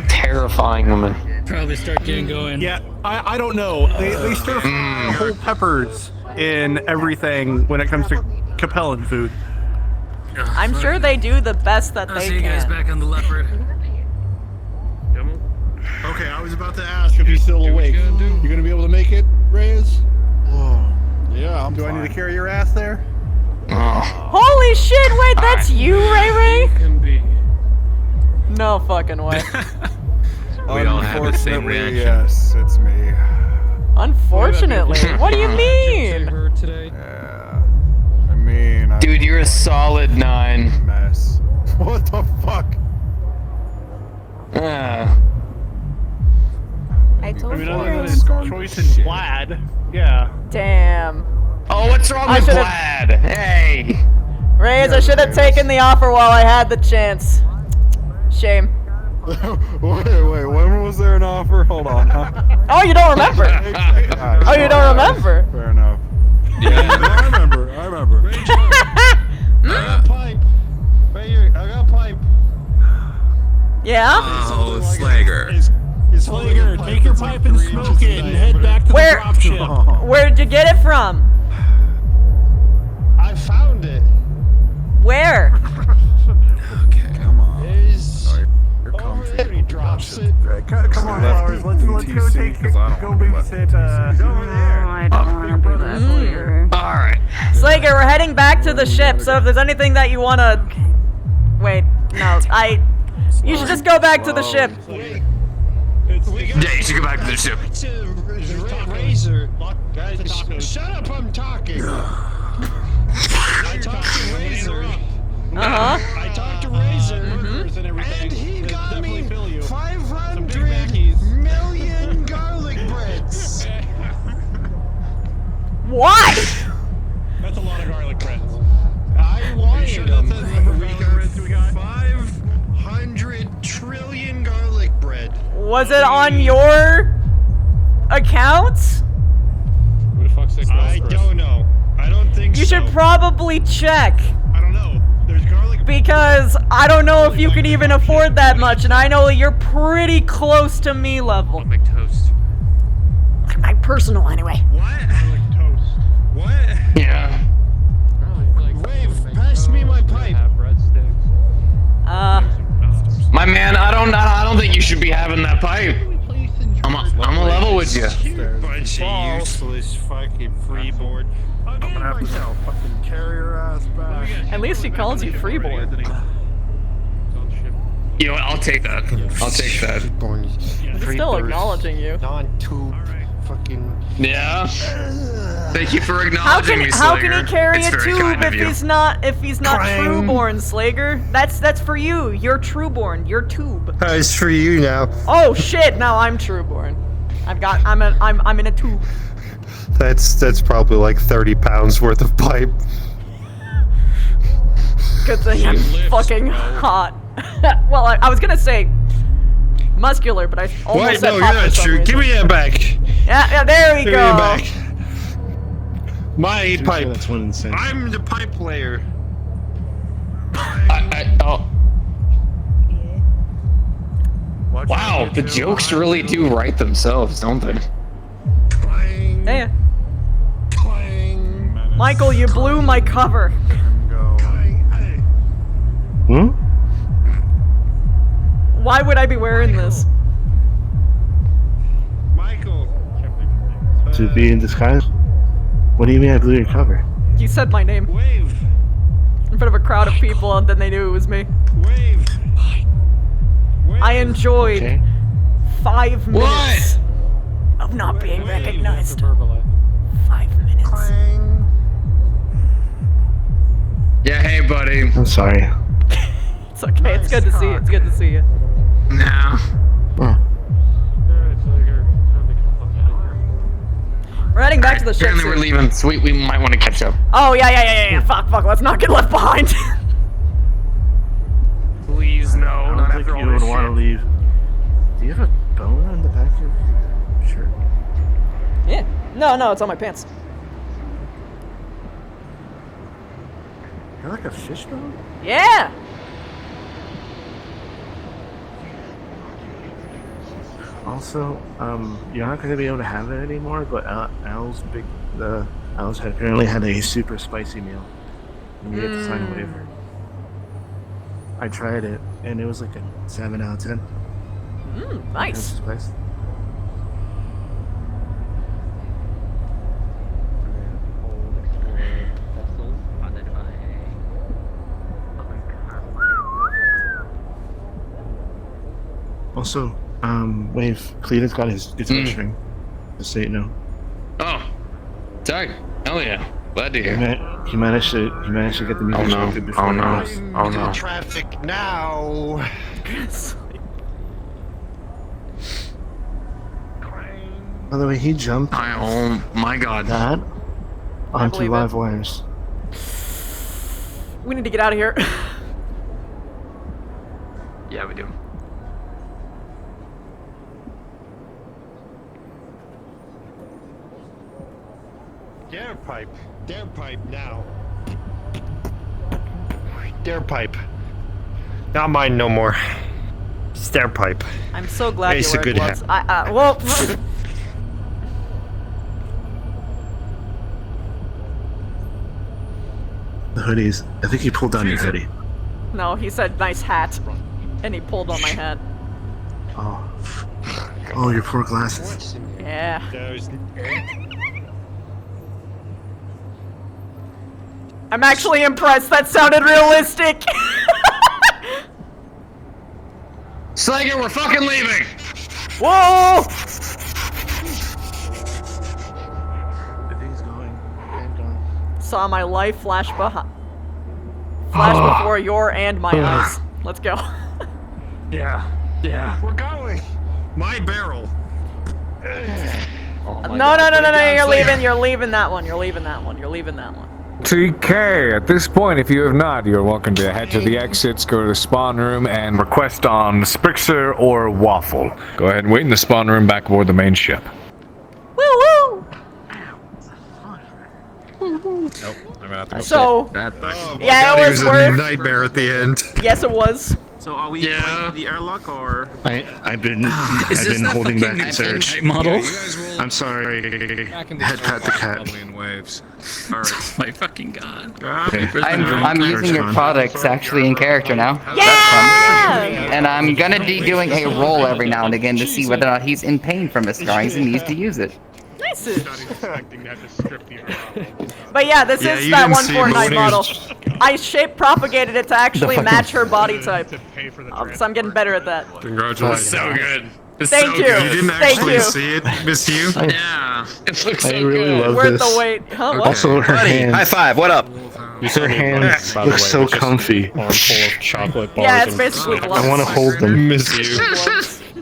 Terrifying woman. Probably start getting going. Yeah, I don't know. They stir fry whole peppers in everything when it comes to Capellan food. I'm sure they do the best that I'll they see you guys can. back on the leopard. Okay, I was about to ask if he's still awake. You gonna be able to make it, Reyes? Yeah, Do I need to carry your ass there? Holy shit, wait, that's you, Ray Ray? Can be. No fucking way. We all have the same reaction. Yes, it's me. Unfortunately. What do you mean? Yeah. I mean, Dude, you're a solid 9. Mess. What the fuck? I told you. Other than his choice in plaid. Yeah. Damn. Oh, what's wrong with plaid? Hey. Reyes, I should have taken the offer while I had the chance. Shame. wait, when was there an offer? Hold on, huh? Oh, you don't remember? Oh, you don't remember? Fair enough. Yeah. I remember. I got pipe. I got pipe. Yeah? Oh, Slager. Slager, take your pipe and smoke it and head back to the dropship. Where'd you get it from? I found it. Where? Okay, come on. You're comfy. He drops it. Come on, Flowers. Let's go babysit. Over there. I don't want to do that here. Alright. Slager, we're heading back to the ship, so if there's anything that you wanna... Wait, no, you should just go back to the ship. Yeah, you should go back to the ship. Razor. Shut up, I'm talking. I talked to Razor. I talked to Razor, and he got me 500 million garlic breads. Why? That's a lot of garlic bread. I wanted them. 500 trillion garlic bread. Was it on your account? Who the fuck's that? I don't know. I don't think You should probably check. I don't know. There's garlic. Because I don't know if you could even afford that much, and I know you're pretty close to me level. Make toast. My personal, anyway. What? Garlic toast. What? Yeah. Wave, pass me my pipe. My man, I don't think you should be having that pipe. I'm a level with you. Bunch of useless fucking freeboard. I'm gonna have to fucking carry your ass back. At least he calls you freeboard. You know what? I'll take that. I'll take that. He's still acknowledging you. Non-tube fucking. Yeah. Thank you for acknowledging me, Slager. How can he carry It's a very tube kind of if you. he's not Trueborn, Slager? That's for you. You're Trueborn. You're tube. It's for you now. Oh shit! Now I'm Trueborn. I'm in a tube. That's probably like 30 pounds worth of pipe. Good thing I'm fucking hot. Well, I was gonna say muscular, but I almost Wait, said no, pop you're for not some true. reason. Give me that back. Yeah, there we Give go. me that back. My pipe. That's one insane. I'm the pipe player. Wow, the jokes really do write themselves, don't they? Hey. Michael, you blew my cover. Hmm? Why would I be wearing this? Michael. To be in disguise? What do you mean I blew your cover? You said my name. Wave. In front of a crowd of people, and then they knew it was me. Wave. I enjoyed Okay. 5 minutes of not being recognized. 5 minutes. Yeah, hey, buddy. I'm sorry. It's okay. It's good to see you. It's good to see you. No. We're heading back to the ship Apparently we're soon. leaving. Sweet, we might want to catch up. Oh yeah. Fuck. Let's not get left behind. Please, no. I don't Not think after all you would this want to shit. leave. Do you have a bone on the back of your shirt? Yeah. No, it's on my pants. You're like a fishbone? Yeah. Also, you're not going to be able to have it anymore, but Al's apparently had a super spicy meal. And you get to sign a waiver. I tried it, and it was like a 7 out of 10. Nice. Spice. Also, Wave, Cletus got his guitar string. Just so you know. Oh. Tight. Hell yeah. Glad to hear. He managed to get the music started before it goes. Oh no. Traffic now. By the way, he jumped Oh my god. that onto believe it. live wires. We need to get out of here. Yeah, we do. Dare pipe now. Dare pipe. Not mine no more. Stair pipe. I'm so glad It's you a wear good gloves. hat. Well. The hoodies. I think he pulled down your hoodie. No, he said nice hat, and he pulled on my hat. Oh. Oh, your poor glasses. Yeah. I'm actually impressed. That sounded realistic. Slager, we're fucking leaving! Whoa! I think he's going. And gone. Saw my life flash before your and my eyes. Let's go. Yeah. We're going. My barrel. No, you're leaving that one. You're leaving that one. TK, at this point, if you have not, you're welcome to head to the exits, go to the spawn room, and request on Sprixer or Waffle. Go ahead and wait in the spawn room back aboard the main ship. Woo! Nope. I'm gonna have to go So, put that back. yeah, it was a worth. nightmare at the end. Yes, it was. So are we playing the airlock or? I've been holding back the surge. model? I'm sorry. Head pat the cat. In waves. Oh my fucking god. I'm using your products actually in character now. Yeah! That's fun. And I'm gonna be doing a roll every now and again to see whether or not he's in pain from his scars and needs to use it. Nice. But yeah, this is that 149 model. I shape propagated it to actually match her body type. So I'm getting better at that. Congratulations. So good. It's Thank so you. good. You didn't Thank actually you. see it, Miss You? Yeah. It looks so I really good. love Worth this. the wait. Huh? What? Also, her hands. High five, what up? Her hands look so comfy. Armful of chocolate bars. Yeah, it's and- basically I gloves. want to hold them. Miss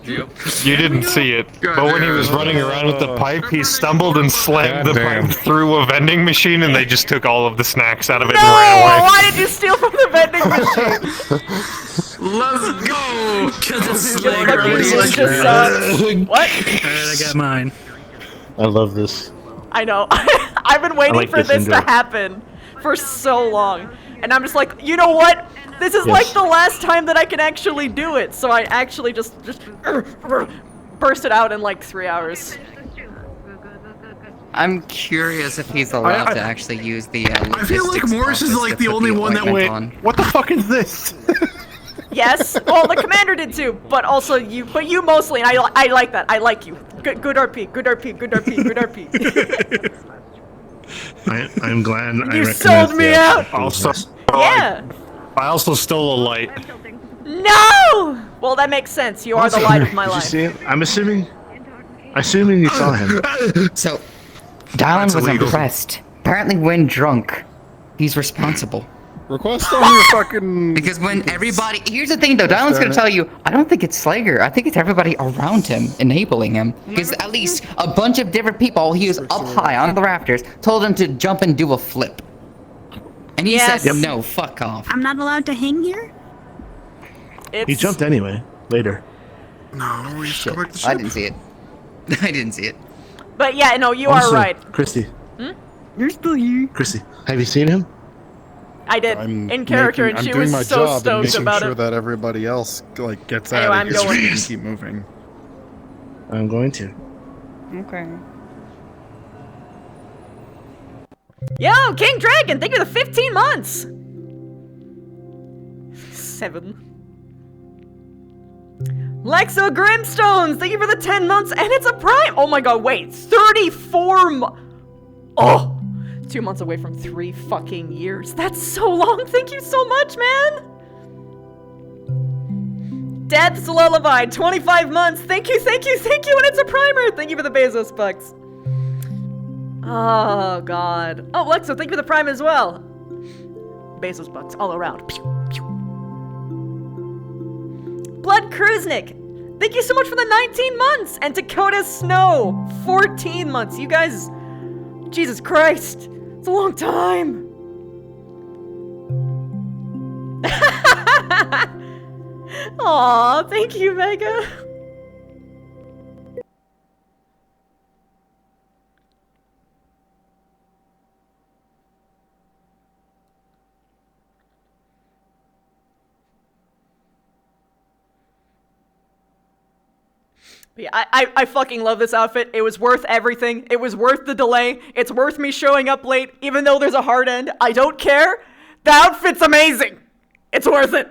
You. You didn't see it, but when he was running around with the pipe, he stumbled and slammed the pipe through a vending machine, and they just took all of the snacks out of it No! and ran away. Why did you steal from the vending machine? Let's go! What? Alright, I got mine. I love this. I know. I've been waiting like for this to Indra. happen for so long. And I'm just like, you know what? This is like the last time that I can actually do it. So I actually just burst it out in like 3 hours. I'm curious if he's allowed to actually use the. I feel like Morris is like the only one that went. What the fuck is this? Yes. Well, the commander did too, but also you. But you mostly, and I like that. I like you. Good RP. Good RP. Good RP. Good RP. I'm glad I You recognize sold me the out. Also, Yeah. I also stole a light. No. Well, that makes sense. You are the light of my Did you life. see him? I'm assuming you saw him. So, Dylan That's was illegal. impressed. Apparently, when drunk, he's responsible. Request on your fucking. Because when everybody, here's the thing though, Dylan's gonna tell you, I don't think it's Slager. I think it's everybody around him enabling him. Because at least a bunch of different people, he was up high on the rafters, told him to jump and do a flip, and he said, "No, fuck off." I'm not allowed to hang here? He jumped anyway. Later. No, we Shit, I didn't see it. I didn't see it. But yeah, no, you Also, are right. Christy. You're still here. Christy, have you seen him? I did in character, and she was so stoked about it. that everybody else like gets Anyway, out I'm of here so going. we can keep moving. I'm going to. Okay. Yo, King Dragon, thank you for the 15 months. 7. Lexo Grimstones, thank you for the 10 months, and it's a prime. Oh my god, wait, 34 Oh, 2 months away from 3 fucking years. That's so long. Thank you so much, man. Death's Lullaby, 25 months. Thank you, thank you, thank you, and it's a primer. Thank you for the Bezos bucks. Oh, God. Oh, Lexo, thank you for the prime as well. Bezos bucks all around. Pew, pew. Blood Kruznik, thank you so much for the 19 months. And Dakota Snow, 14 months. You guys, Jesus Christ, it's a long time. Aw, thank you, Mega. Yeah, I fucking love this outfit. It was worth everything. It was worth the delay. It's worth me showing up late, even though there's a hard end. I don't care. The outfit's amazing. It's worth it.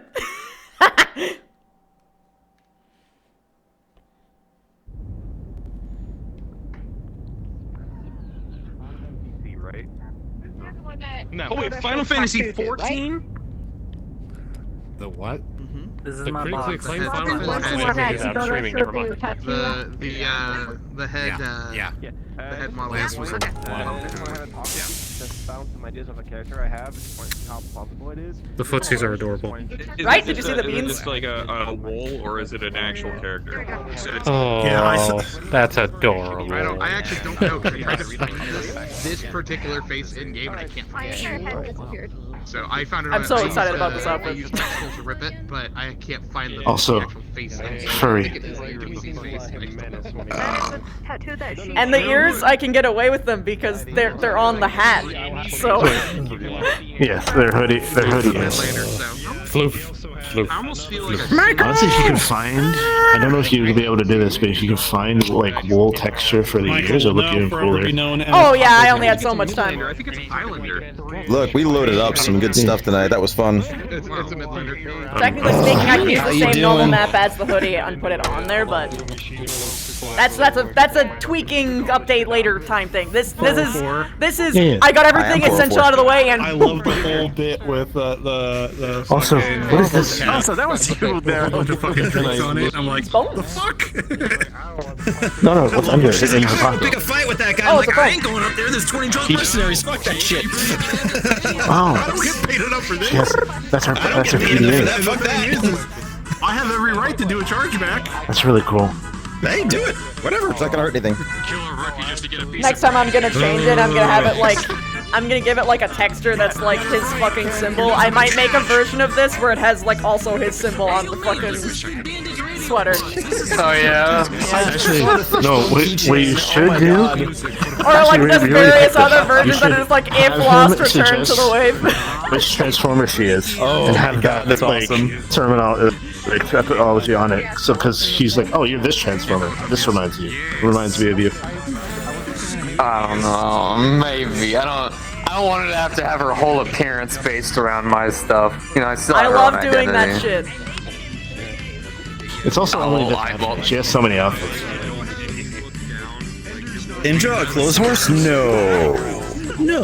Right? No. Oh wait, Final Fantasy 14? The what? This is The my critically box. acclaimed The Final head- Fantasy without streaming, never mind. The head the head model was Just bounce some ideas of a character I have, just point how plausible it is. The footsies are adorable. Right? Did you see the Is beans? it just like a wall, or is it an actual character? Oh, that's adorable. I actually don't know because I tried to find this particular face in game and I can't find it. So I found it. I'm so excited about this outfit. I used Pixel to rip it, but I can't find the Also, actual face. furry. And the ears, I can get away with them because they're on the hat. So Yes, they're hoodie. They're hoodie. Floof. Floof. I almost feel like Honestly, if you can find, I don't know if you'll be able to do this, but if you can find like wool texture for the ears, it'll look even cooler. Oh yeah, I only had so much time. I think it's Highlander. Look, we loaded up some good stuff tonight. That was fun. Technically speaking, I can use the same normal map as the hoodie and put it on there, but that's a tweaking update later time thing. This is Yeah. I got everything essential out of the way and I love the whole bit with the Also, what is this? Also, that was cool there. A bunch of fucking drinks on it. I'm like, the fuck? No, what's under it? In her pocket. Pick a fight with that guy. Oh, I'm it's like, a I fight. ain't going up there. There's 20 drunk mercenaries. Fuck that shit. Oh, I don't get paid enough for this. yes, that's her. That's her PDA. Fuck that. I have every right to do a chargeback. That's really cool. Hey, do it. Whatever. It's not gonna hurt anything. next time I'm gonna change it. I'm gonna have it like I'm gonna give it like a texture that's like his fucking symbol. I might make a version of this where it has like also his symbol on the fucking sweater. Oh yeah. Actually, no. What you should do? Or like there's various other versions that is like if lost return to the wave. Which transformer she is, Oh, and have that like awesome. terminology on it. So because she's like, oh, you're this transformer. This reminds me of you. I don't know. Maybe. I don't want to have her whole appearance based around my stuff. You know, I still. I have her love own doing that identity. shit. It's also only this outfit. She has so many outfits. Indra, a clothes horse? No. No.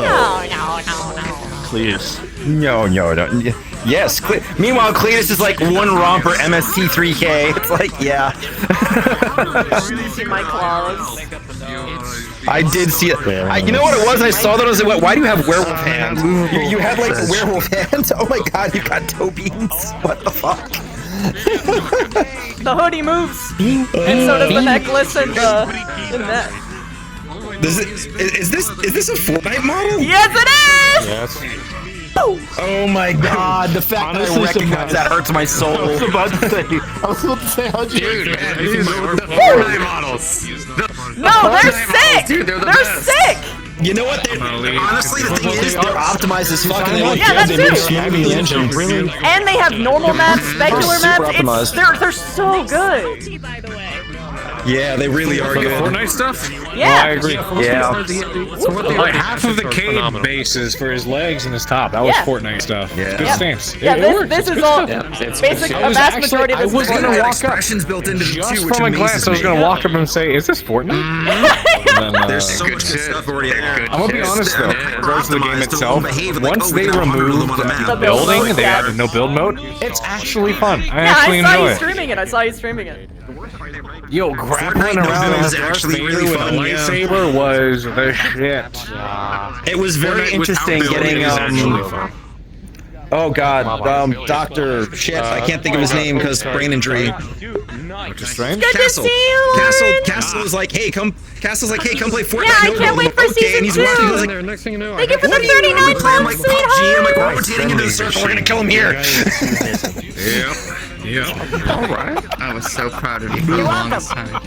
Please. No. Yes. Meanwhile, Cletus is like one romper MST3K. It's like, yeah. See my claws. I did see it. You know what it was? I saw that. I was like, why do you have werewolf hands? You had like werewolf hands? Oh my god, you got toe beans. What the fuck? The hoodie moves, and so does the necklace and the net. Is this a Fortnite model? Yes, it is! Yes. Oh my god, the fact that I recognize that hurts my soul. I was about to say, how'd you? Dude, man, these are the Fortnite models. No, they're sick! Dude, they're sick! You know what? Honestly, the thing is, they're optimized as fuck. And they look Yeah, good. that's They true. the engine. Really? And they have normal maps, specular super maps. optimized. They're so good. Yeah, they really are For the good. Fortnite stuff? Yeah. I agree. Yeah. Like half of the cave bases for his legs and his top. That was Yeah. Fortnite stuff. Yeah. Good stance. Yeah, It works. this It's is good all stuff. basic. A vast majority of this I was is gonna Fortnite. walk up Expressions built into them just too, which from a glance. amazes I was gonna me. walk up and say, "Is this Fortnite?" And then, There's so much good stuff already there. I'm gonna be honest though, in regards to the game itself, once they got 100 of removed them on the map. the build building, mode, they yeah. added no build mode. It's actually fun. I Yeah, actually I saw enjoy you it. streaming it. I saw you streaming it. Yo, grappling Fortnite around build is with Darth actually Vader really with fun, a yeah. lightsaber was the shit. It was very interesting getting oh god, Doctor shit, I can't think of his name because brain injury. Which is strange. Good to see you, Lauren. Castle was like, hey, come play Fortnite. Yeah, I No can't Build. wait for Okay, season and he's 2. walking, he was like, Next thing you know, Thank you for the we 39 play him like months, PUBG, I'm like, we're sweetheart. rotating into the circle, we're gonna kill him here. Yep. Alright. I was so proud of you for the longest time.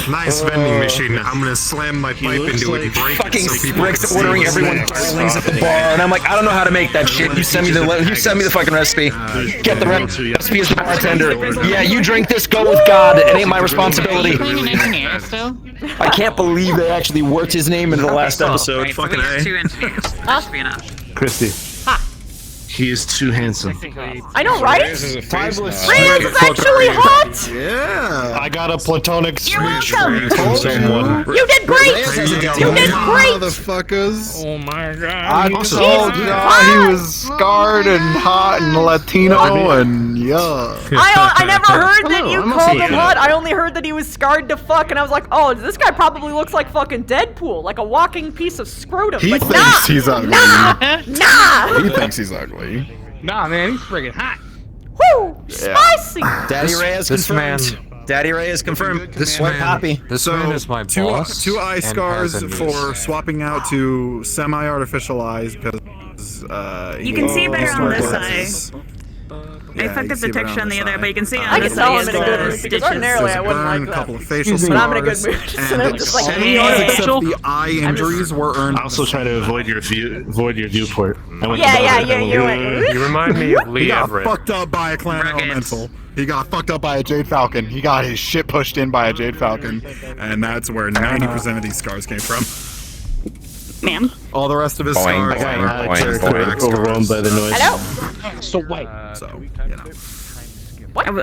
Nice vending machine. I'm gonna slam my pipe into it and break Fucking it so people can Spricks see ordering what's everyone next. darlings at the bar, and I'm like, I don't know how to make that shit. You send me the fucking recipe. Get the recipe as the bartender. Yeah, you drink this. Go with God. It ain't my responsibility. I can't believe they actually worked his name into the last episode. Fucking A. Christy. He is too handsome. I know, right? Reyes is a face now. Reyes is actually hot. Yeah. I got a platonic You're speech welcome. from someone. You did great. You did great. Motherfuckers. Oh my god. I told y'all he was scarred and hot and Latino and yeah. I never heard that you I'm called okay. him hot. I only heard that he was scarred to fuck, and I was like, oh, this guy probably looks like fucking Deadpool, like a walking piece of scrotum. He But thinks nah, he's ugly. nah. He thinks he's ugly. Nah, man, he's friggin' hot. Woo, spicy. Daddy Ray is confirmed. Daddy Ray is confirmed. This What man, copy? this man is my boss. Two eye and scars has a niece. for swapping out to semi-artificial eyes because You can see better on this glasses. I fucked up the texture on the other, but you can see on I can this tell side I'm in a good mood because ordinarily I wouldn't like A that. couple of facial But I'm in a good scars, mood. So and I'm just like, except the eye injuries were earned. Also trying to avoid your viewport. Yeah, you went. You remind me of He Lee got Everett. fucked up by a clan elemental. He got fucked up by a Jade Falcon. He got his shit pushed in by a Jade Falcon, and that's where 90% of these scars came from. Ma'am. All the rest of his Boing, scars boing, are boing, character Overwhelmed by the noise. Hello. So you know.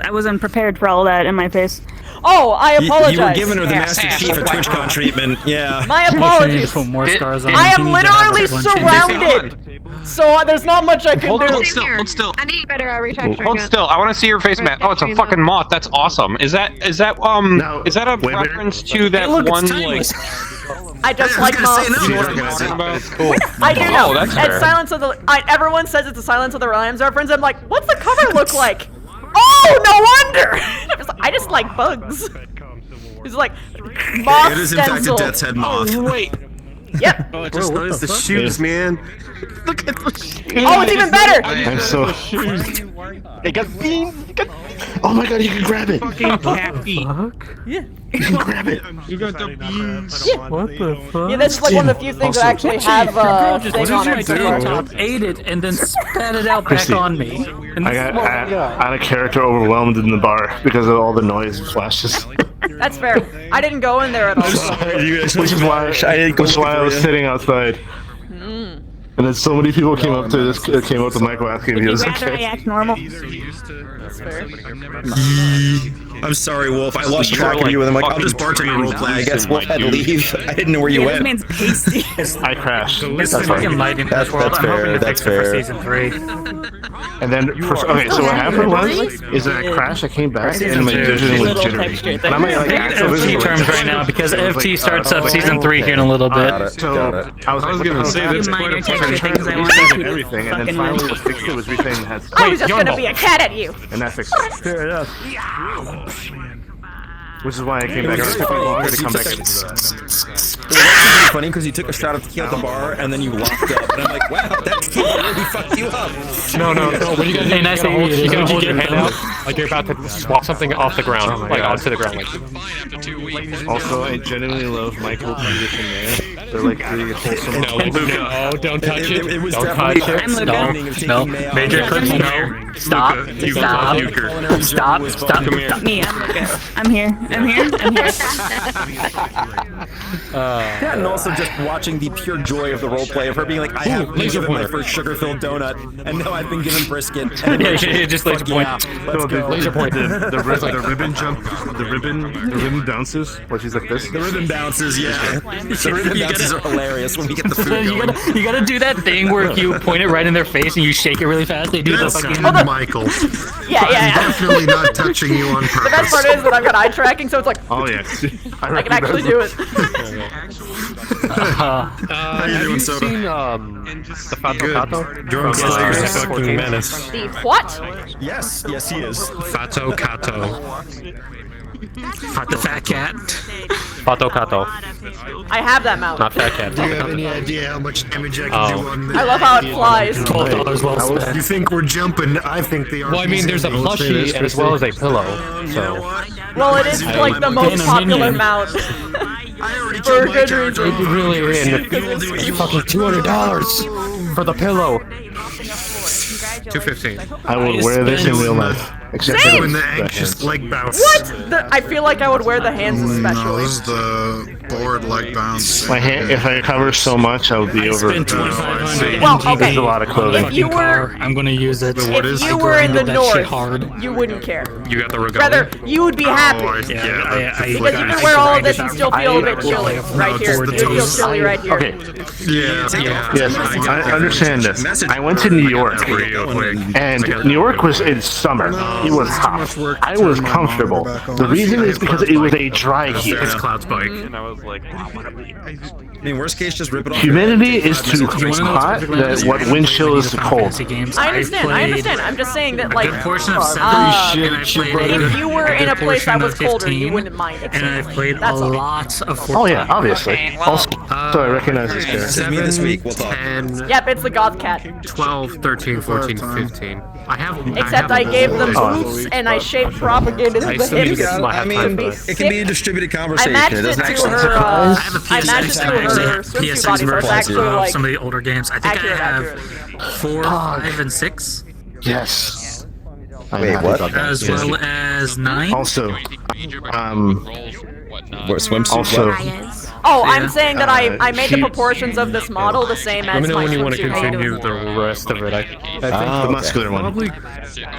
I wasn't prepared for all that in my face. Oh, I apologize. You were giving her the Master Chief of TwitchCon treatment. Yeah. My apologies. Put more scars on I him. am He needs to have literally that one surrounded. So there's not much I can do. Hold still. I need better retexturing. Hold still. I want to see your face, Matt. Oh, it's a fucking moth. That's awesome. Is that a reference to that one like? I just like moths. You know what I'm talking about? Cool. I do know. Oh, that's And fair. Silence of the everyone says it's a Silence of the Lambs reference. I'm like, what's the cover look like? Oh, no wonder. I just like bugs. It's like moth It is in fact a stencil. death's head moth. Oh, wait. Yep. Oh, I just noticed the shoes, man. Look at the shoes. Oh, it's even better. I'm so. It got beans. Oh my god, you can grab it. Fucking happy. Yeah. You can grab it. You got the beans. Yeah. What the fuck? Yeah, that's like one of the few things that actually have thing on it. Top ate it and then spat it out Christy, back on me. And I got out of character overwhelmed in the bar because of all the noise and flashes. That's fair. I didn't go in there at all. Which is why I was sitting outside. And then so many people came up to Michael asking if he was okay. I act normal. That's fair. I'm sorry, Wolf. I lost track of you, and I'm like, I'll just bartend and roleplay. I guess Wolf had to leave. I didn't know where you went. This man's pasty. I crashed. It's fucking light in this world. I'm hoping to fix it for season 3. And then, okay, so what happened was, is that I crashed, I came back, and my vision was jittery. And I'm like, FT terms right now, because FT starts up season 3 here in a little bit. So, I was gonna say that's quite a things I want to do. Everything, and then finally what fixed it was everything has. I was just gonna be a cat at you. And that fixed it. Fair enough. Which is why I came back. It took me longer to come back into the... It was actually funny because you took a shot of tequila at the bar and then you locked up. And I'm like, wow, that tequila really fucked you up. No. When you gotta, you gotta hold your hand out like you're about to swap something off the ground, like onto the ground. Like. Also, I genuinely love Michael, Judith, and Maya. They're like really wholesome. No, don't touch it. It was Don't definitely touch it. No. Major Eclipse, no. Stop. Me, I'm here. I'm here. Yeah, and also just watching the pure joy of the roleplay of her being like, I have been given my first sugar-filled donut, and now I've been given brisket. And just laser point. Laser point. The ribbon jump, the ribbon bounces, where she's like this. The ribbon bounces, yeah. The ribbon bounces are hilarious when we get the food going. You gotta do that thing where you point it right in their face and you shake it really fast. They do the fucking... Michael. Yeah. I'm definitely not touching you on purpose. The best part is that I've got eye tracking, so it's like, oh yeah, I can actually do it. How you doing, Soda? Seen the Fato Kato? Drunk Slayer's a fucking menace. The what? Yes, he is. Fato Kato. The fat cat. Fato Kato. I have that mount. Not fat cat. Do you have any idea how much damage I can do on this? I love how it flies. $12 well spent. You think we're jumping? I think they are. Well, I mean, there's a plushie as well as a pillow. So. Well, it is like the most popular mount. For a good reason. It really is. It's fucking $200 for the pillow. $215. I would wear this in real life. Except Same. Doing the anxious leg bounce. What? I feel like I would wear the hands especially. this is the board leg bounce. My hand, if I cover so much, I would be over. Well, okay. There's a lot of clothing. If you were, I'm gonna use it. if you were in the north, you wouldn't care. You got the regalia? Rather, you would be happy. I Because you can wear all of this and still feel a bit chilly right here. You feel chilly right here. Okay. Yeah. Yes, I understand this. I went to New York, and New York was in summer. It was hot. I was comfortable. The reason is because it was a dry heat. It's Cloud's bike. And I was like, I mean, worst case, just rip it off. Humidity is too hot. That what wind chill is too cold. I understand. I'm just saying that, like, A portion of 7 and I played if you were in a place that was colder, 15, you wouldn't mind it. and I played That's a all. lot of 14. Oh yeah, obviously. Also, so I recognize this character. Send me this week, we'll talk. 10, Yep, it's the goth cat. 12, 13, 14, 15. Except I gave them boots and I shaped propagated the hips. I mean, it can be a distributed I conversation. matched It it doesn't to actually her. I have a I matched it PS6 to her swimsuit PS6 body, so it's actually version of like some of the older games. I think accurate, I have 4, 5, and 6. Yes. Wait, what? As well as 9. Also, swimsuit. also, Oh, I'm saying that I made the proportions of this model the same let as me know my when you want to swimsuit model. continue the rest of it. I think the muscular one.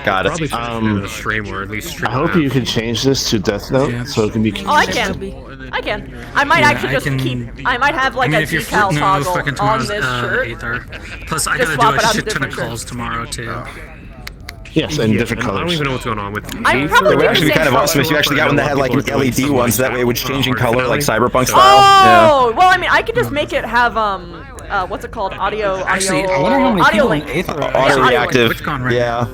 Got it. Probably do the stream or at least stream. I hope you can change this to Death Note so it can be. Oh, I can. I might actually just keep. I might have like a decal toggle on this shirt. Plus, I Just gotta swap do it a out to shit ton of different calls tomorrow too. Yes, and different I don't colors. even know what's going on with. I'm probably It would doing actually the be kind same of awesome if you color. actually got one that had like an LED one, so that way it would change in color like Cyberpunk style. Oh, well, I mean, I could just make it have what's it called? Audio Actually, I wonder how many audio people link. in Aether are- Auto audio reactive. Which con right Yeah.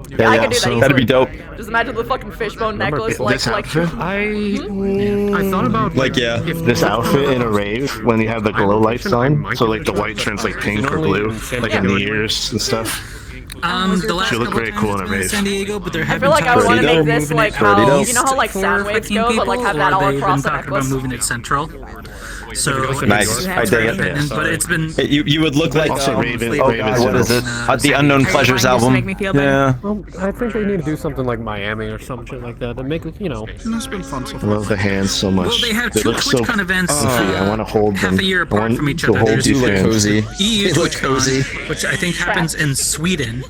Yeah, I could do that easily. That'd be dope. Just imagine the fucking fishbone necklace, this outfit? I thought about this outfit in a rave when you have the glow lights on, so like the white turns like pink or blue, like in the ears and stuff. The last Should look couple very cool in a times in rave. San Diego, but there I have feel been like I want to make times this moving like it how, east you know how like for sound waves go, but like have people, that all or they've across been the talking about necklace. moving it central. So Nice. I dig it. But it's been You would look like Also, Raven- oh Raven god, what is it? The Unknown Pleasures album. Yeah. Well, I think they need to do something like Miami or something like that. And make it, you know. It's been fun so I far. love the hands so much. Well, they have They two look so TwitchCon events comfy. I want to hold them. half a year I want apart from each to other. hold There's these EU hands. EU They look cozy. TwitchCon, which I think happens in Sweden,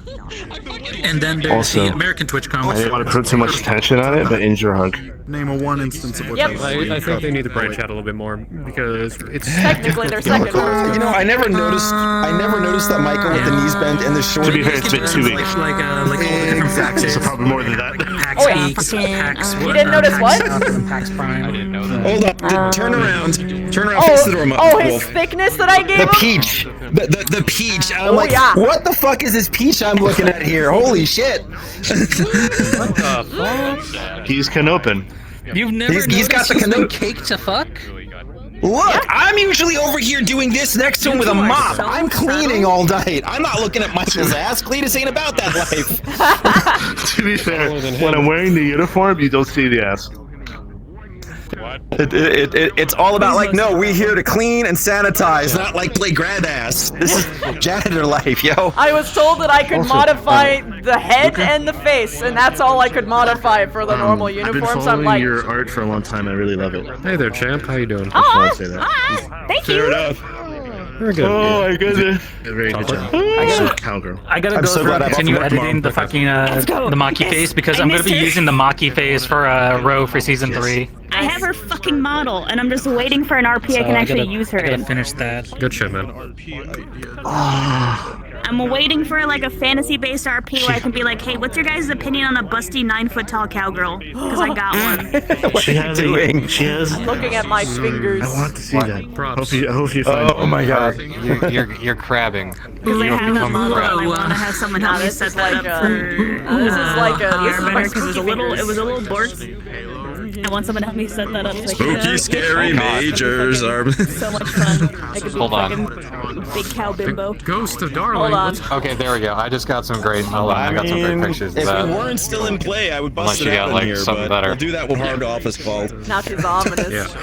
and then there's Also, the American TwitchCon. I didn't want to put too much attention on it, but Indra hug. Name a one instance of what Yep. I think they need to branch out a little bit more because it's Technically, they're second. You know, I never noticed that Michael with the knees bent and the short. To be fair, it's been 2 weeks. Like all the different Exactly. So probably more than that. PAX Oh, yeah. Geeks, PAX. You didn't notice what? PAX Prime. I didn't know that. Hold up. Turn around. Turn around. Face the door, Oh, his Wolf. thickness that I gave The him? peach. The peach. I'm Oh, like, yeah. what the fuck is this peach I'm looking at here? Holy shit. what the fuck? He's Canopin. You've never He's got the noticed canoe cake to fuck? Look, I'm usually over here doing this next to him with a mop. I'm cleaning all night. I'm not looking at Michael's ass. Cletus ain't about that life. To be fair, when I'm wearing the uniform, you don't see the ass. It's all about like, no, we're here to clean and sanitize, not like play grad ass. This is janitor life, yo. I was told that I could Also, modify the head and the face, and that's all I could modify for the normal I've been uniform. So I'm following like, your art for a long time. I really love it. Hey there, champ. How you doing? oh, say that. thank Fair you. enough. Very good. Oh my goodness. Very good job. Cowgirl. I gotta I'm go so through glad and I continue bought the editing the fucking go. the Maki phase because I I'm gonna be missed her. using the Maki phase for Row for season 3. I have her fucking model, and I'm just waiting for an RP I can actually use her I gotta in. finish that. Good shit, man. I'm waiting for like a fantasy-based RP where I can be like, hey, what's your guys' opinion on a busty 9-foot-tall cowgirl? Because I got one. What are you doing? She has. Looking at my fingers. I want to see that. Props. I hope you find. Oh my god. You're crabbing. Because I have a model, and I want to have someone help me set that up for this is like a this is my because it was a little bork. I want someone to help me set that up. So I can Spooky, scary majors are. so much fun. I could be Hold on. fucking big cow bimbo. Ghost of Darling. Hold on. What's- Okay, there we go. I just got some great. Hold on, I got some great pictures of If that. we weren't still in play, I would bust Unless you it got, out in like, here, something but better. we'll do that when Hard Office calls. Now she's ominous.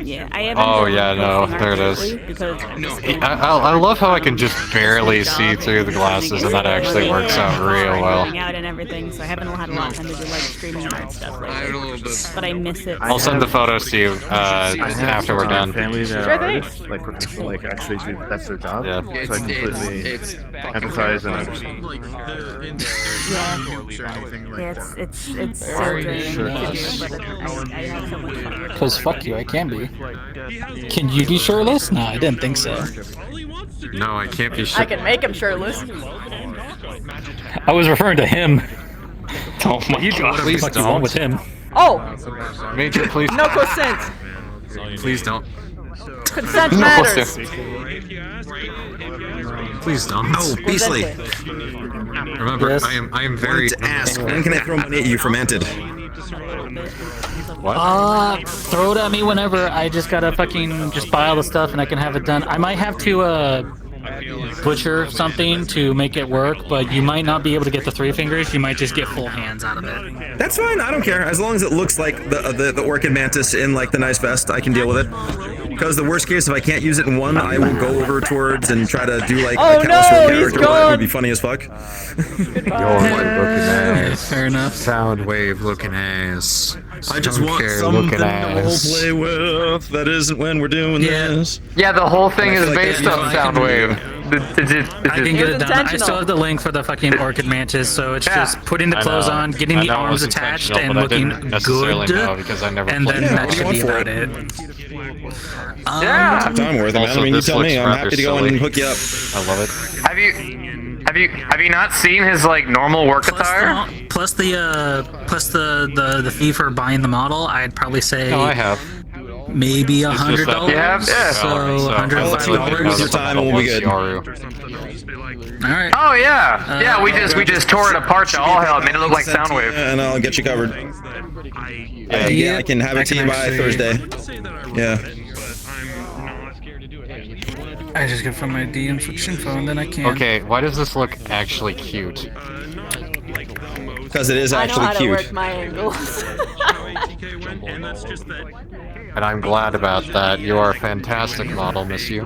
Yeah, I haven't. Oh been yeah, no, posting there it is. lately Because I love how I can just barely see through the glasses, and that actually works out real well. out and everything, so I haven't had a lot of time to do like streaming and art stuff lately. But I miss it. I'll send the photos to you after we're done. Family that Sure are thing. artists, like actually do that's their job. Yeah. So I completely empathize and understand. Yeah, it's so draining to do, but I have so much fun. Because fuck you, I can be. Can you be shirtless? No, I didn't think so. No, I can't be I sure. can make him shirtless. I was referring to him. Oh my You god. please fuck you want with him. Oh, Major, please. no consent. Please don't. Consent matters. Please don't. Oh, Beastly. Remember, Yes. I am very. To ask, when can I throw money at you for Mented? Throw it at me whenever. I just gotta fucking just buy all the stuff and I can have it done. I might have to butcher something to make it work, but you might not be able to get the 3 fingers. You might just get full hands out of it. That's fine. I don't care. As long as it looks like the Orchid Mantis in like the nice vest, I can deal with it. Because the worst case, if I can't use it in one, I will go over towards and try to do like Oh, a no, Callister he's character. That would gone. be funny as fuck. Looking ass. Fair enough. Sound wave looking ass. I just want something to play with. That isn't when we're doing this. Yeah, the whole thing is Like based that, on yeah, I can- Soundwave. I can get it done. I still have the link for the fucking Orchid Mantis, so it's just putting the I clothes know. on, getting I the know it arms was attached, intentional, and but I looking didn't necessarily good. know because I never And played then it. that should be for about it. Yeah. Time worth it, man. Also, I mean, you this tell me. looks I'm rather happy to go silly. and hook you up. I love it. Have you not seen his like normal work attire? Plus the fee for buying the model, I'd probably say. No, I have. maybe $100. Yeah. So $105. Use your time and we'll be good. All right. Oh yeah, yeah. We just tore it apart to all hell. It made it look like Soundwave. And I'll get you covered. Yeah, I can have it to you by Thursday. Yeah. I just get from my DM switch info and then I can. Okay, why does this look actually cute? Because it is actually I know how cute. to work my angles. And I'm glad about that. You are a fantastic model, miss you.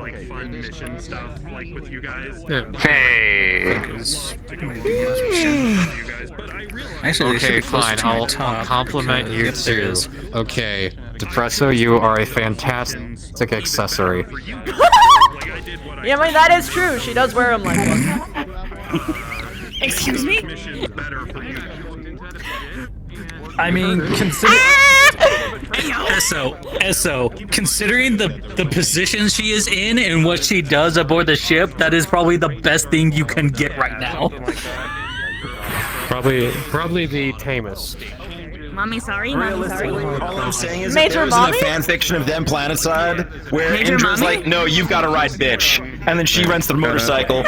Hey. Actually, Okay, fine. I'll compliment you too. Okay, Depresso, you are a fantastic accessory. Yeah, I mean, that is true. She does wear them like one. Excuse me? I mean, considering the position she is in and what she does aboard the ship, that is probably the best thing you can get right now. Probably the tamest. Mommy, sorry. Mommy, sorry. All I'm saying is Major if there mommy? isn't a fan fiction of them planetside where Major Indra's mommy? like, no, you've got to ride bitch. And then she rents the motorcycle.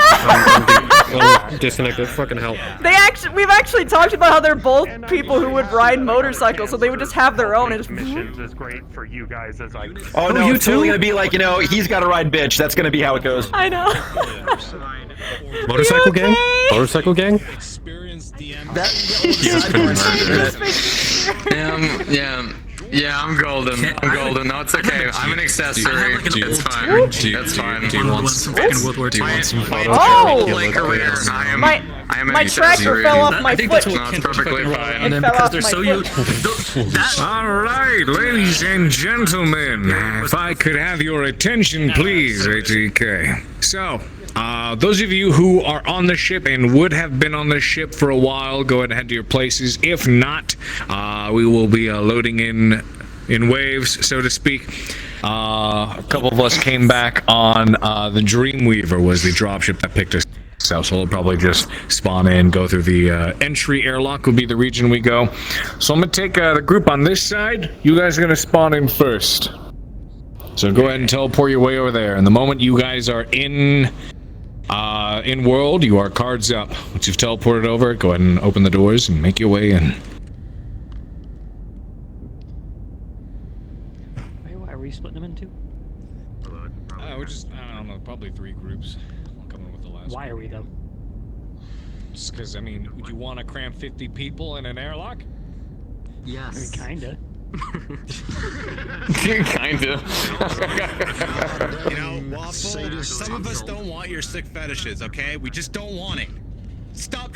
Disconnected. Fucking hell. We've actually talked about how they're both people who would ride motorcycles, so they would just have their own and just. Missions is great for you guys as I. Oh no, it's totally gonna be like, you know, he's got to ride bitch. That's gonna be how it goes. I know. Motorcycle gang? Motorcycle gang? Yeah, I'm golden. I'm golden. No, it's okay. I'm an accessory. It's fine. That's fine. Do you want some fucking World War II? Oh! career. I am My tractor fell off my foot. That's perfectly fine. And then fell because off they're my so foot. used. Alright, ladies and gentlemen, if I could have your attention, please, ATK. So, those of you who are on the ship and would have been on the ship for a while, go ahead and head to your places. If not, we will be loading in waves, so to speak. A couple of us came back on the Dreamweaver was the dropship that picked us up, so we'll probably just spawn in, go through the entry airlock would be the region we go. So I'm gonna take the group on this side. You guys are gonna spawn in first. So go ahead and teleport your way over there. And the moment you guys are in world, you are cards up. Once you've teleported over, go ahead and open the doors and make your way in. Why are we splitting them in two? We're just, I don't know, probably 3 groups. I'm coming with the last Why are we though? Just because, I mean, would you want to cram 50 people in an airlock? Yes. I mean, kinda. Kinda. You know, Waffle, some of us don't want your sick fetishes, okay? We just don't want it. Stop.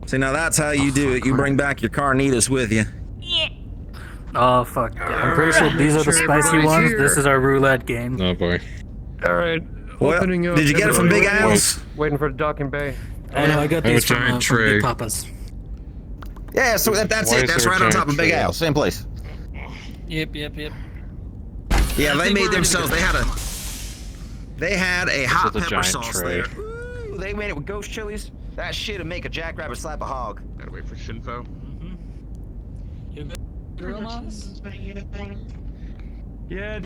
See, now that's how you do it. You bring back your carnitas with you. Oh fuck! Yeah. I'm pretty sure these are the spicy ones. This is our roulette game. Oh boy. Alright. Well, Opening up. did you get it from Big Al's? Waiting for the docking bay. Oh no, I got these from tray. Big Papa's. Yeah, so that's it. That's right on top of Big Al's. Same place. Yep. Yeah, they made themselves. They had a hot This is a pepper giant sauce tray. there. Ooh, they made it with ghost chilies. That shit'd make a jackrabbit slap a hog. Gotta wait for Shinfo. Yeah.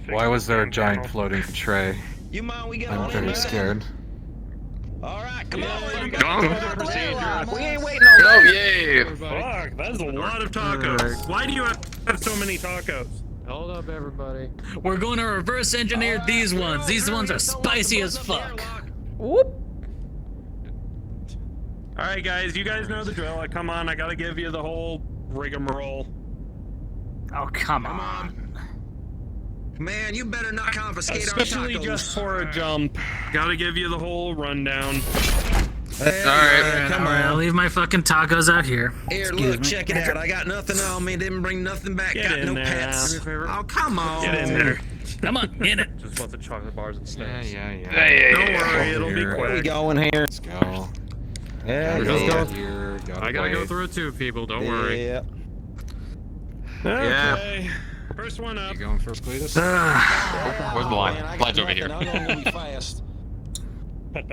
Why was there a giant floating tray? You mind we get I'm on very in, scared. Alright, come on. We ain't waiting on Oh, that. yay. Fuck, that's a lot of tacos. Why do you have so many tacos? Hold up, everybody. We're going to reverse engineer these ones. These ones are spicy as fuck. Whoop. Alright guys, you guys know the drill. Come on, I gotta give you the whole rigmarole. Oh, come on. Man, you better not confiscate our Especially tacos. just for a jump. Gotta give you the whole rundown. Alright, come I'll on. leave my fucking tacos out here. Here, look, check it out. I got nothing on me. Didn't bring nothing back. Get got in no there. pets. Oh, come on. Get in there. Come on, in it. Just want the chocolate bars and snacks. Yeah. Don't worry, it'll be Where we quick. going here? Let's go. Yeah, I gotta go through it too, people. Don't worry. Yeah. Okay. First one up. You going first, Cletus? Where's the line? Line's over here. I'm gonna be fast. Pet.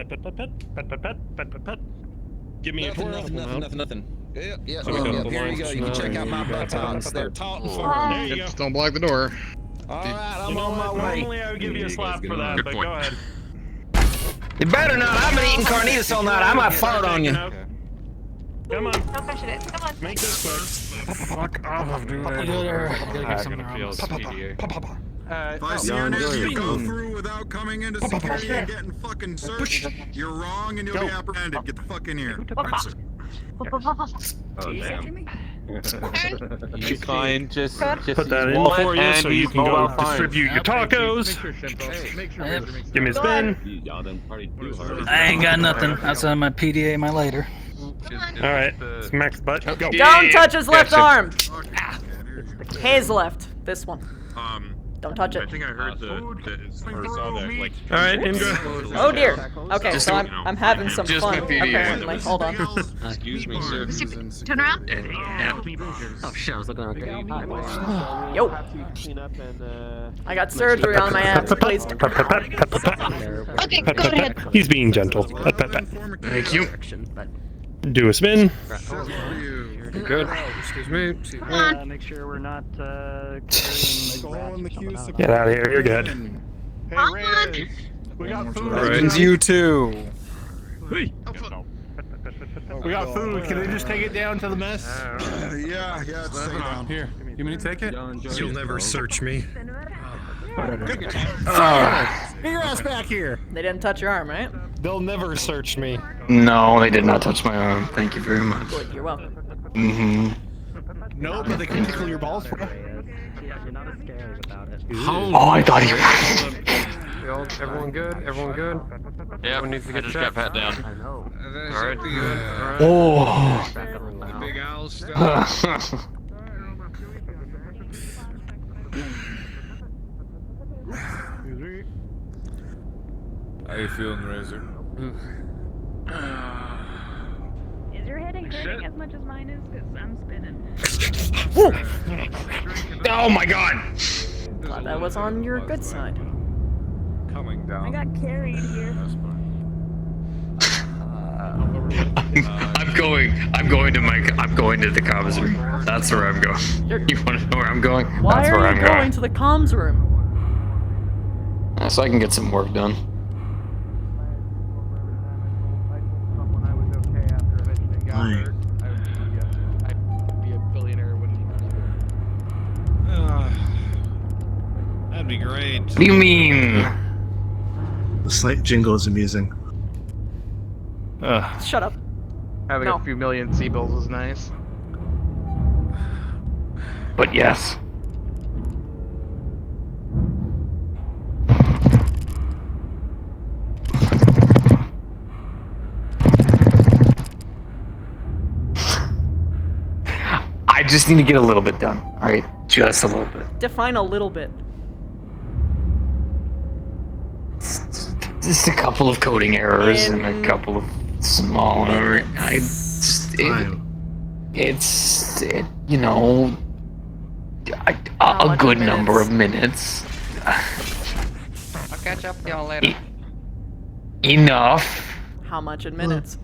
Give me a twirl. Nothing. Yeah, So we got the here you go. lines You can check out my buttocks. They're taut and firm. There you go. Just don't block the door. All right, I'm on my way. Normally I would give you a slap for that, but go ahead. You better not. I've been eating carnitas all night. I might fart on you. Come on. Don't question it. Come on. Make this quick. Fuck off, dude. Gotta get something around. If I see an issue go through without coming into security and getting fucking searched, you're wrong and you'll be apprehended. Get the fuck in here. Right, sir. Oh, damn. He's fine, just put that in for you so you can go distribute your tacos. Give me a spin. I ain't got nothing outside of my PDA and my lighter. Alright, smack the butt. Go. Don't touch his left arm. His left. This one. Don't touch it. I think I heard or saw that, like... Alright, Indra. Oh dear. Okay, Just so so I'm, you know, I'm having some just fun, my PDA. apparently. Hold on. Excuse me, sir. Turn around. Oh shit, I was looking right there. Yo. I got surgery on my ass, please. Okay, go ahead. He's being gentle. Thank you. Do a spin. Good. Excuse me. Come on. Make sure we're not Get out of here. You're good. Come on. We got food. Right. You too. We got food. Can they just take it down to the mess? Yeah, it's stay down. Here, you mean to take it? You'll never search me. Get your ass back here. They didn't touch your arm, right? They'll never search me. No, they did not touch my arm. Thank you very much. Good, you're welcome. No, but they can tickle your balls for it. You're not as scary about it. Oh, I thought he was. Everyone good? Everyone good? Yeah, Everyone needs to I get just checked. got pat down. I know. Alright. Oh. Big owl stuff. How you feeling, Razor? Is your headache hurting as much as mine is? Because I'm spinning. Oh my god. Glad that was on your good side. Coming down. I got carried here. I'm going to the comms room. That's where I'm going. You want to know where I'm going? Why That's where are I'm you going to the comms room? So I can get some work done. That'd be great. What do you mean? The slight jingle is amusing. Shut up. Having No. a few million C-bills is nice. But yes. I just need to get a little bit done. Alright? Just a little bit. Define a little bit. Just a couple of coding errors and a couple of smaller. It's you know, a good number of minutes. I'll catch up with y'all later. Enough. How much in minutes?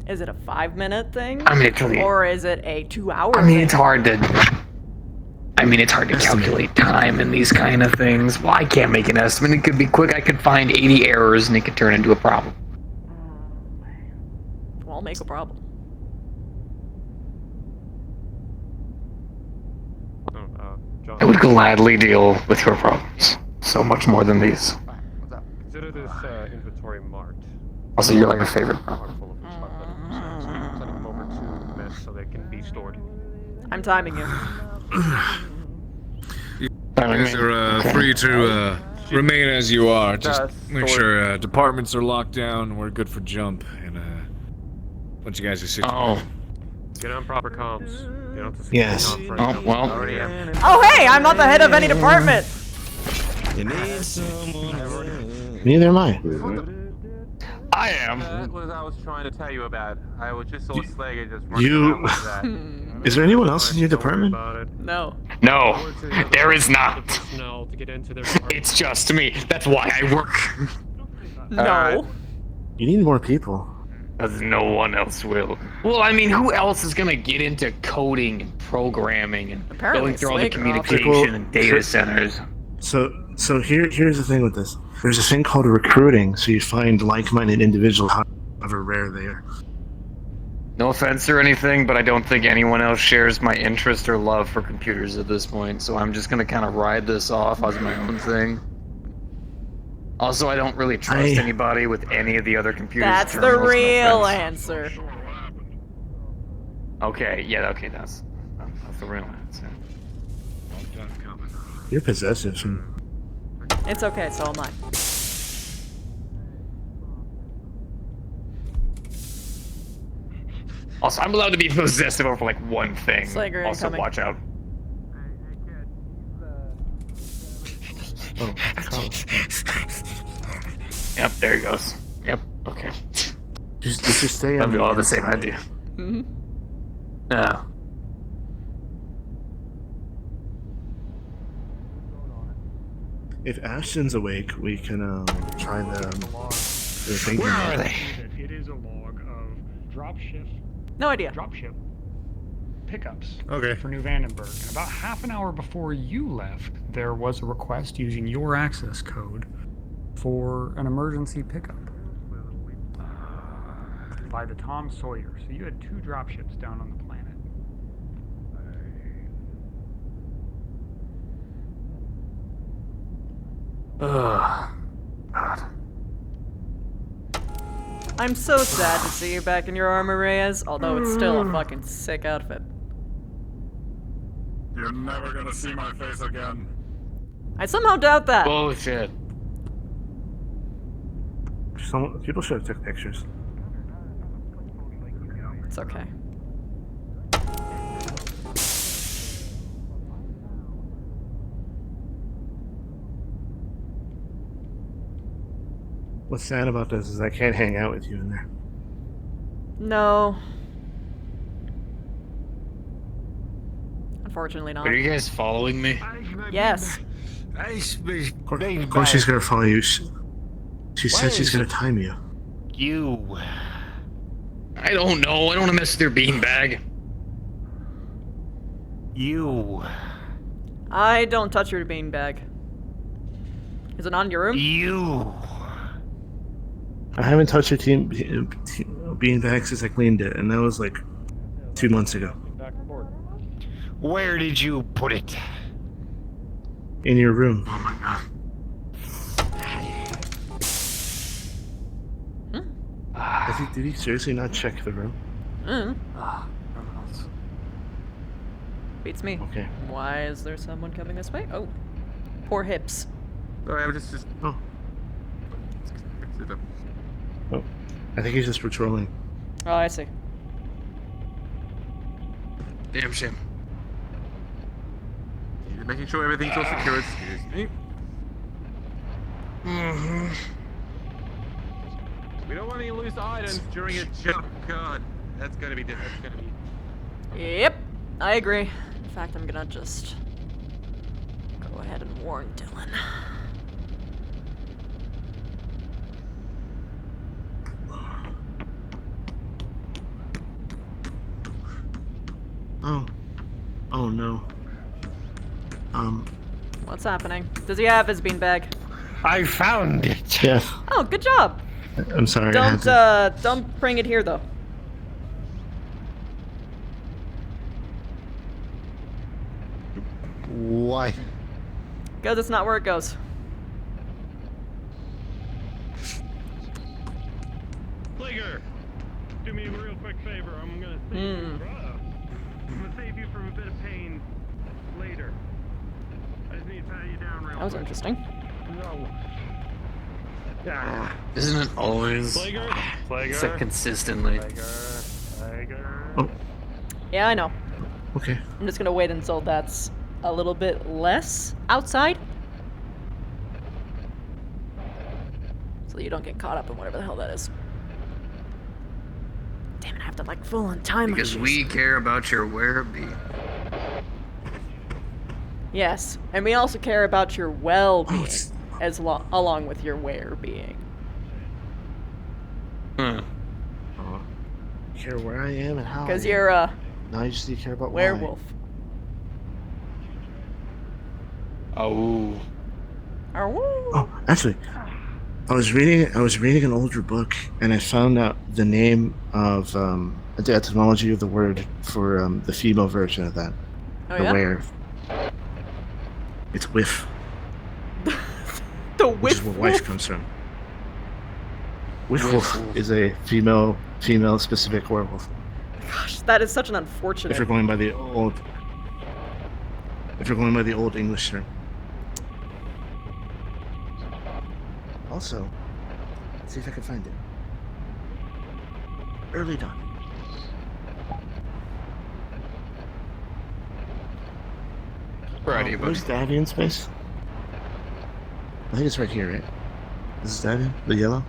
Is it a 5-minute thing? I mean, it's really- Or is it a 2-hour I mean, thing? it's hard to calculate time in these kind of things. Well, I can't make an estimate. It could be quick. I could find 80 errors and it could turn into a problem. Well, I'll make a problem. I would gladly deal with your problems. So much more than these. Consider this inventory marked. Also, you're like a favorite problem. Send them over to the mess so they can be stored. I'm timing you. You guys are free to remain as you are. Just make sure departments are locked down. We're good for jump. And once you guys are situated. Get on proper comms. Get on to Yes. conference. Oh, well. Already am. Oh, hey! I'm not the head of any department! Neither am I. I am. That was I was trying to tell you about. I was just so slaggy just You. running around like that. Is there anyone else in your department? No. No, there is not. No, to get into their It's just me. That's why I work. No. You need more people. Because no one else will. Well, I mean, who else is gonna get into coding and programming and Apparently going through all the Slaker offers- communication and data centers? So here's the thing with this. There's a thing called recruiting, so you find like-minded individuals, however rare they are. No offense or anything, but I don't think anyone else shares my interest or love for computers at this point, so I'm just gonna kind of ride this off as my own thing. Also, I don't really trust anybody with any of the other computers. That's the terminals, no real offense. answer. Okay, yeah, okay, that's the real answer. You're possessive. It's okay, so am I. Also, I'm allowed to be possessive over like one thing. Slager Also, incoming. watch out. Oh, Yep, there he goes. Yep, okay. Just stay That'd on be the all the same inside. idea. Mm-hmm. No. If Ashton's awake, we can try the thing. Where are they? It is a log of dropship. No idea. Dropship pickups. Okay. For New Vandenberg. And about half an hour before you left, there was a request using your access code for an emergency pickup by the Tom Sawyer. So you had 2 dropships down on the planet. Ugh. God. I'm so sad to see you back in your armor, Reyes, although it's still a fucking sick outfit. You're never gonna see my face again. I somehow doubt that. Bullshit. People should have took pictures. It's okay. What's sad about this is I can't hang out with you in there. No. Unfortunately not. Are you guys following me? Yes. Of course she's gonna follow you. She said she's gonna time you. You. I don't know. I don't want to mess with your beanbag. You. I don't touch your beanbag. Is it not in your room? You. I haven't touched your beanbag since I cleaned it, and that was like 2 months ago. Where did you put it? In your room. Oh my god. Did he seriously not check the room? Beats me. Okay. Why is there someone coming this way? Oh. Poor hips. Sorry, I'm just... Oh. Fix it up. Oh. I think he's just patrolling. Oh, I see. Damn shame. You're making sure everything's all secure. Excuse me. We don't want any loose items during a jump. God, that's gonna be. Yep, I agree. In fact, I'm gonna just go ahead and warn Dylan. Oh. Oh no. What's happening? Does he have his beanbag? I found it. Yeah. Oh, good job. I'm sorry. I had to... Don't bring it here though. Why? Because it's not where it goes. Slager, do me a real quick favor. I'm gonna save you from a bit of pain later. I just need to pat you down real That was quick. interesting. No. Isn't it always? Except consistently. Oh. Yeah, I know. Okay. I'm just gonna wait until that's a little bit less outside. So you don't get caught up in whatever the hell that is. Damn it, I have to like full on time my Because shoes. we care about your well-being. Yes, and we also care about your well-being along with your where-being. Hmm. care where I am and how. Because I am. you're a Now you just need to care about werewolf. Oh. Oh, actually, I was reading an older book, and I found out the name of the etymology of the word for the female version of that. Oh, the yeah? where. It's whiff. The which is where wife comes from. Whiff wolf is a female specific werewolf. Gosh, that is such an unfortunate. If you're going by the old English term. Also, let's see if I can find it. Early dawn. Righty, buddy. Where's Davy in space? I think it's right here, right? This is Davy? The yellow?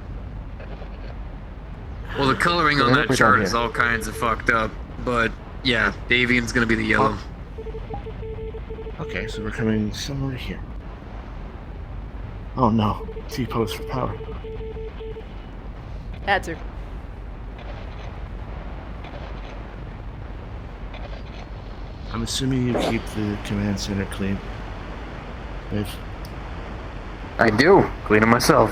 Well, the coloring on that chart is all kinds of fucked up, but yeah, Davian's gonna be the yellow. Okay, so we're coming somewhere here. Oh no, T-pose for power. Had to. I'm assuming you keep the command center clean. Dave? I do. Clean it myself.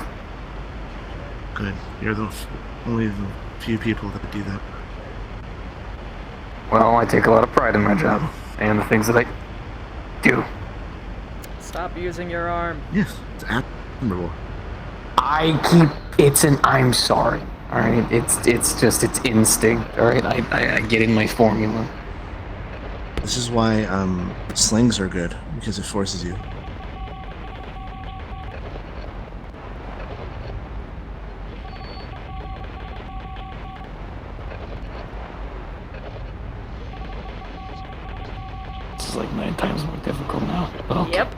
Good. You're only the few people that do that. Well, I take a lot of pride in my job and the things that I do. Stop using your arm. Yes, it's admirable. I'm sorry. Alright, it's instinct. Alright, I get in my formula. This is why slings are good, because it forces you. This is like 9 times more difficult now. Okay. Yep.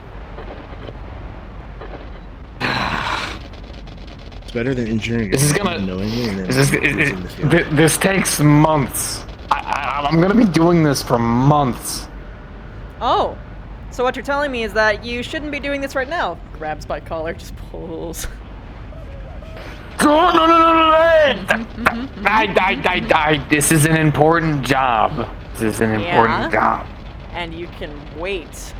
It's better than injuring This is yourself gonna. unknowingly and then This takes months. I'm gonna be doing this for months. Oh, so what you're telling me is that you shouldn't be doing this right now. Grabs by collar, just pulls. No. This is an important job. This is an important job. And you can wait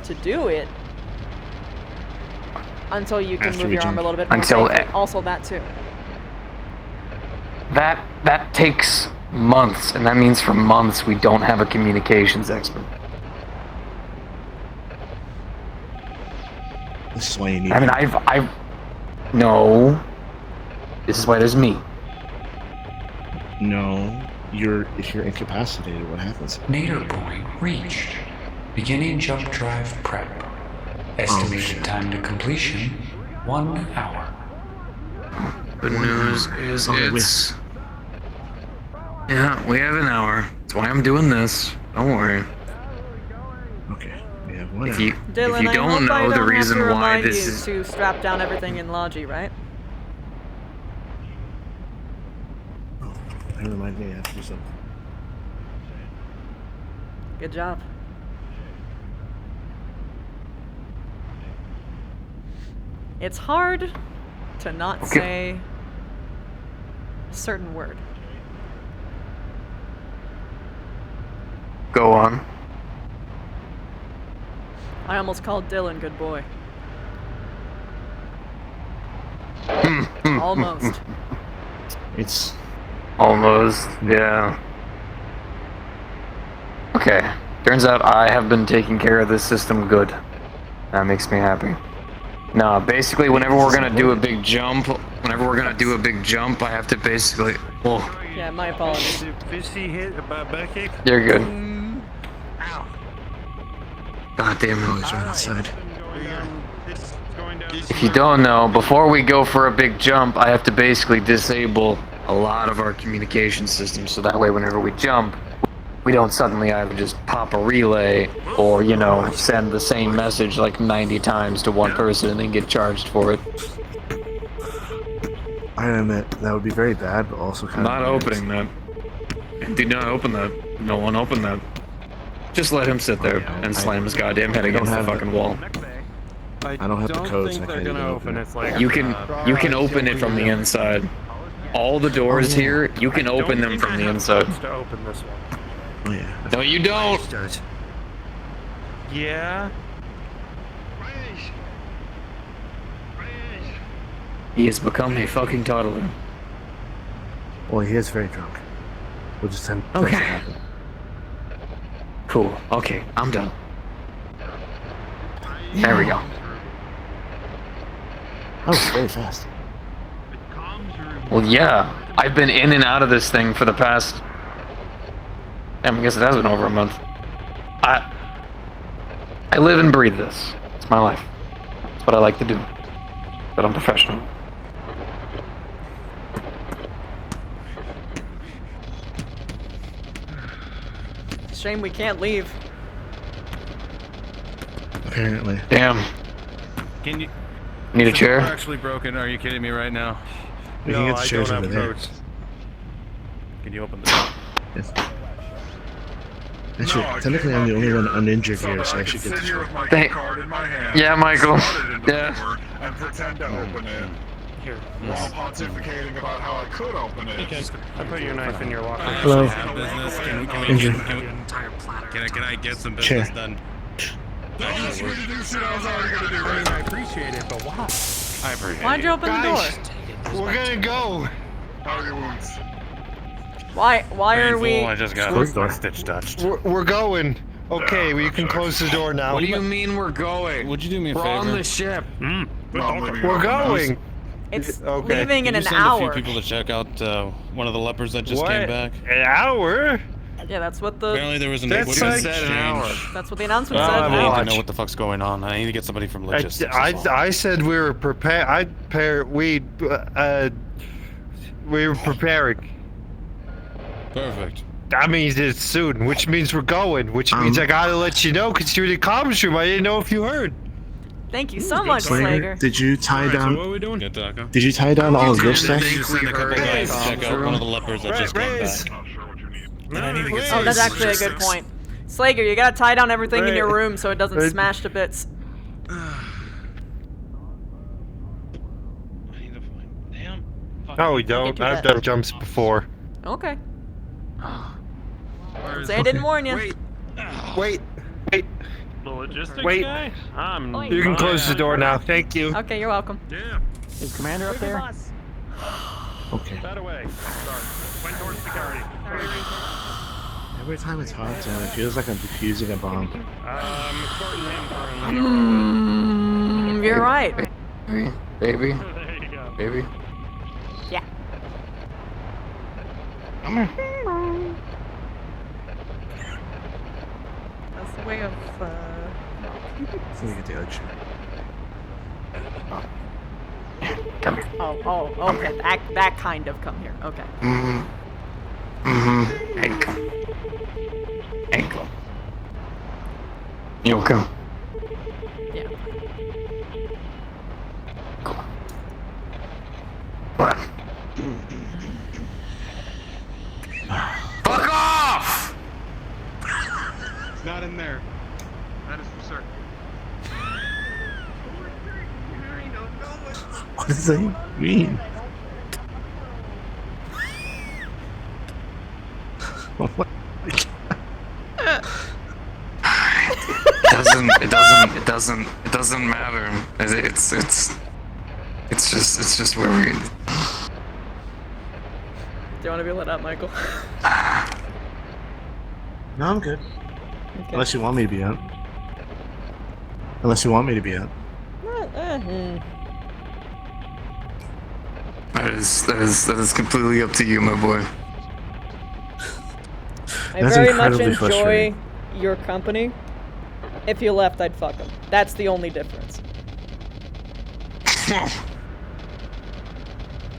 to do it until you can move your arm a little bit more. Until also that too. That takes months, and that means for months we don't have a communications expert. This is why you need. I mean, no. This is why there's me. No, if you're incapacitated, what happens? Nadir point reached. Beginning jump drive prep. Estimated time to completion, 1 hour. Good news is it's... Yeah, we have an hour. That's why I'm doing this. Don't worry. Okay, we have 1 hour. Dylan, if you don't know the reason why this is... to strap down everything in Logi, right? Remind me after something. Good job. It's hard to not say a certain word. Go on. I almost called Dylan good boy. Almost. It's... Almost, yeah. Okay. Turns out I have been taking care of this system good. That makes me happy. No, basically whenever we're gonna do a big jump, I have to basically... Oh. Yeah, my apologies. Fishy hit about back kick. You're good. Ow. God damn it, he's right outside. If you don't know, before we go for a big jump, I have to basically disable a lot of our communication systems, so that way whenever we jump, we don't suddenly either just pop a relay or, you know, send the same message like 90 times to one person and then get charged for it. I admit, that would be very bad, but also kind Not of... opening that. Do not open that. No one open that. Just let him sit there and slam his goddamn head against the fucking wall. I don't have the codes. I can't even open it. You can open it from the inside. all the doors here, you can open them from the inside. To open this one. Oh yeah. No, you don't. Yeah. He has become a fucking toddler. Well, he is very drunk. We'll just send. Okay. Cool. Okay, I'm done. There we go. Oh, very fast. Well, yeah. I've been in and out of this thing for the past... I guess it has been over a month. I live and breathe this. It's my life. It's what I like to do. But I'm professional. Shame we can't leave. Apparently. Damn. Can you... Need a chair? We're actually broken. Are you kidding me right now? We can get the chairs over there. Can you open the door? Yes. Actually, technically I'm the only one uninjured here, so I should get the chair. Yeah, Michael. Yeah. And pretend to open it. Here. While pontificating about how I could open it. I put your knife in your locker. Hello. Injured. Can I get some Chair. business done? Don't ask me to do shit I was already gonna do. I appreciate it, but why? I appreciate it. Why'd you open the door? We're gonna go. How are your wounds? Why are we... I just got stitch touched. We're going. Okay, well, you can close the door now. What do you mean we're going? Would you do me a We're favor? on the ship. We're going. It's Okay. leaving in Can an you send hour. a few people to check out one of the lepers that just What? came back? An hour? Yeah, that's what the... Apparently there was an That's exchange. like- Said an hour. That's what the announcement Oh, said. I I need to watch. know what the fuck's going on. I need to get somebody from logistics. I said we were prepared. We were preparing. Perfect. That means it's soon, which means we're going, which means I gotta let you know because you're in the comms room. I didn't know if you heard. Thank you so much, Slager, Slager. did you tie So down? what are we doing? Get Taco. Did you tie down all of this stuff? Send a couple guys to check out one of the lepers that just came back. And I need to get Oh, that's actually a good point. Slager, you gotta tie down everything in your Right. room so it doesn't Right. smash to bits. No, we don't. I've done jumps before. Okay. Say I didn't warn you. Wait. The logistics Wait. guy? You can close the door now. Thank you. Okay, you're welcome. Yeah. Is Commander up there? Okay. That away. Sorry. Went towards security. Every time it's hot, it feels like I'm defusing a bomb. Escorting him for You're right. Baby. There you go. Baby. Yeah. That's the way of, Let me get the other chair. Come here. Oh, okay. That kind of come here. Okay. Ankle. Ankle. You okay? Yeah. Cool. What? Fuck off! Not in there. That is for certain. What does that mean? What? It doesn't matter. It's just where we. Do you want to be let out, Michael? No, I'm good. Okay. Unless you want me to be out. Unless you want me to be out. That is completely up to you, my boy. I That's very much incredibly enjoy frustrating. your company. If you left, I'd fuck him. That's the only difference.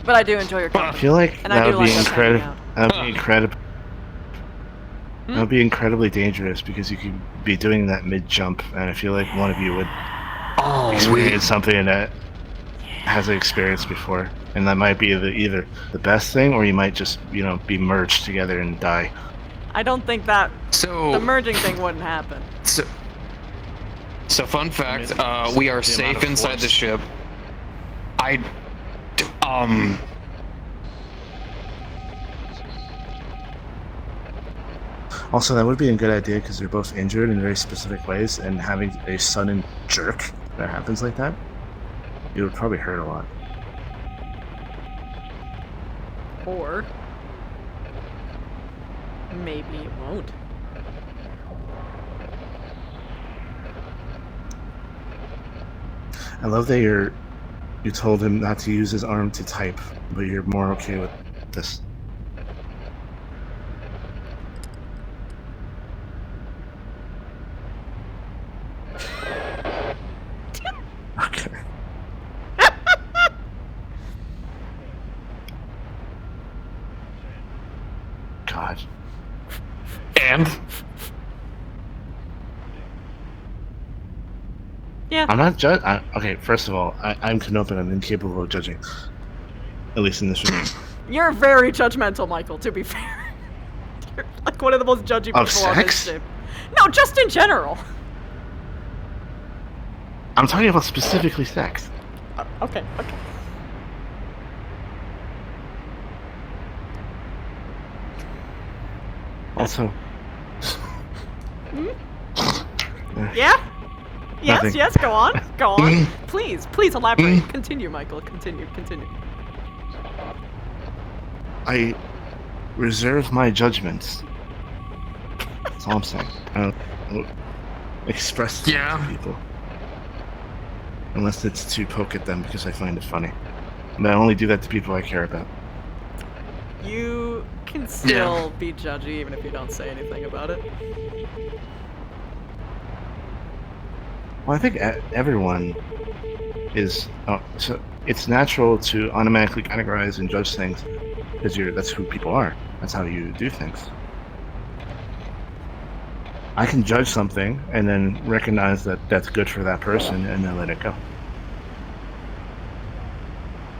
But I do enjoy your company. I feel like and I that do would be like us hanging incredible. out. That would be incredible. That would be incredibly dangerous because you could be doing that mid jump, and I feel like one of you would experience something that hasn't experienced before, and that might be either the best thing, or you might just be merged together and die. I don't think that So the merging thing wouldn't happen. So fun fact, we are safe inside the ship. Also, that would be a good idea because they're both injured in very specific ways, and having a sudden jerk that happens like that, it would probably hurt a lot. Or maybe it won't. I love that you told him not to use his arm to type, but you're more okay with this. Okay. God. And? Yeah. I'm not judging. Okay, first of all, I'm Canopin. I'm incapable of judging. At least in this room. You're very judgmental, Michael, to be fair. You're like one of the most judgy people Of on this sex? ship. No, just in general. I'm talking about specifically sex. Okay. Also. Yeah? Nothing. Yes, go on. Go on. Please elaborate. Continue, Michael. Continue. I reserve my judgments. That's all I'm saying. I don't express to people. Unless it's to poke at them because I find it funny. And I only do that to people I care about. You can still be judgy even if you don't say anything about it. Well, I think everyone is. So it's natural to automatically categorize and judge things because that's who people are. That's how you do things. I can judge something and then recognize that that's good for that person and then let it go.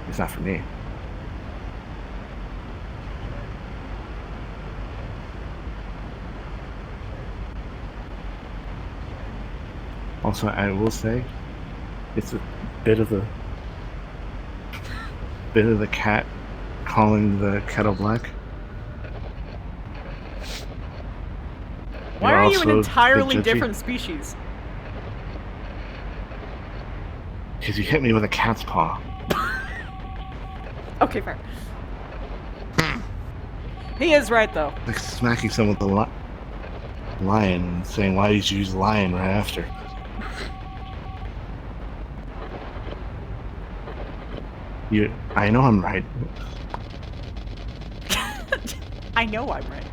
It's not for me. Also, I will say, it's a bit of the cat calling the kettle black. Why You're are you an also entirely a bit judgy. different species? Because you hit me with a cat's paw. Okay, fair. He is right, though. Like smacking someone with a lion and saying, why did you use lion right after? I know I'm right. I know I'm right.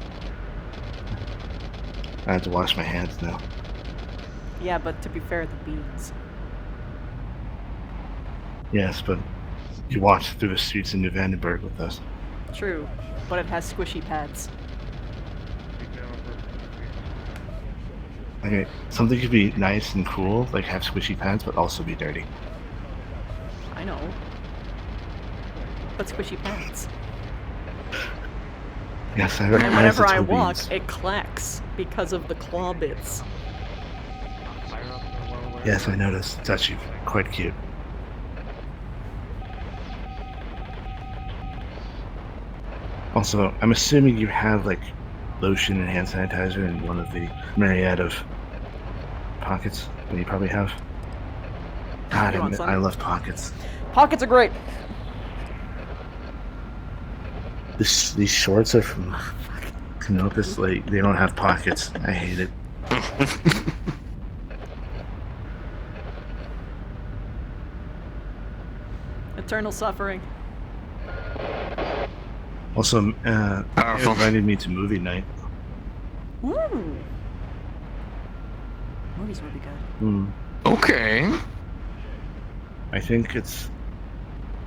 I have to wash my hands now. Yeah, but to be fair, the beans. Yes, but you walked through the streets in New Vandenberg with us. True, but it has squishy pads. Okay, something could be nice and cool, like have squishy pads, but also be dirty. I know. But squishy pads. Yes, I And recognize whenever the I toe walk, beans. it clacks because of the claw bits. Yes, I noticed. It's actually quite cute. Also, I'm assuming you have like lotion and hand sanitizer in one of the myriad of pockets that you probably have. God, You want some? I love pockets. Pockets are great. These shorts are from Canopus. Like they don't have pockets. I hate it. Eternal suffering. Also, you invited me to movie night. Ooh. Movies would be good. Okay. I think it's.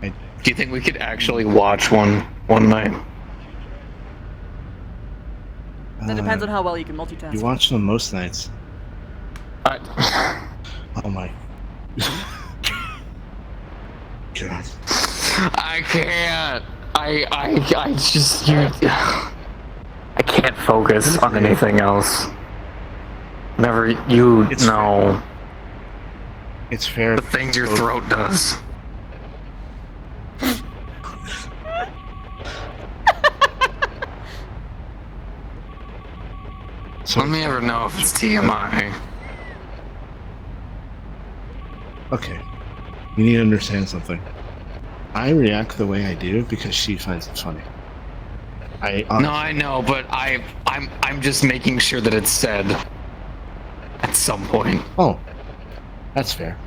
Do you think we could actually watch one night? That depends on how well you can multitask. You watch them most nights. Oh my. God. I can't. I just I can't focus on anything else. Never you know. It's fair. The things your throat does. Let me ever know if it's TMI. Okay. You need to understand something. I react the way I do because she finds it funny. No, I know, but I'm just making sure that it's said at some point. Oh, that's fair.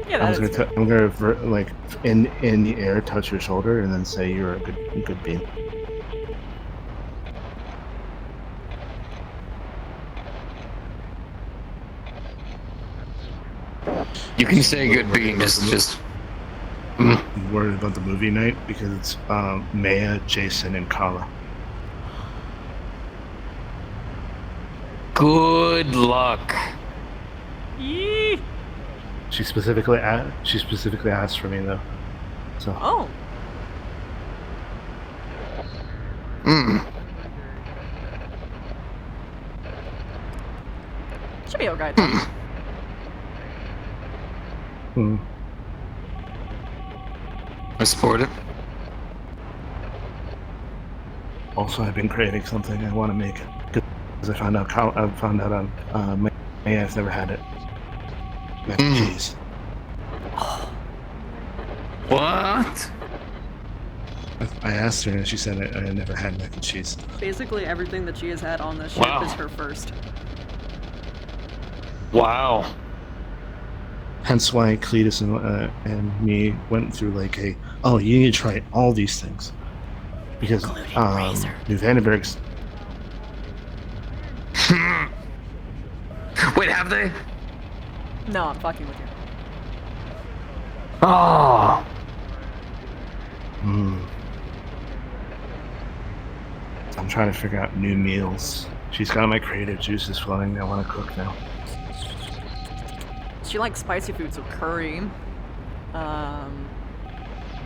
Yeah, I'm gonna like in the air touch your shoulder and then say you're a good bean. You can say good bean, just. I'm worried about the movie night because it's Maya, Jason, and Kala. Good luck. Yee. She specifically asked for me though. So. Oh. Should be okay. I support it. Also, I've been creating something I want to make because I found out Maya's never had it. Mac and cheese. What? I asked her and she said I never had mac and cheese. Basically, everything that she has had on this ship is her first. Wow. Hence why Cletus and me went through like you need to try all these things. Because New Vandenberg's... Wait, have they? No, I'm fucking with you. Oh. I'm trying to figure out new meals. She's got my creative juices flowing. I want to cook now. She likes spicy food, so curry.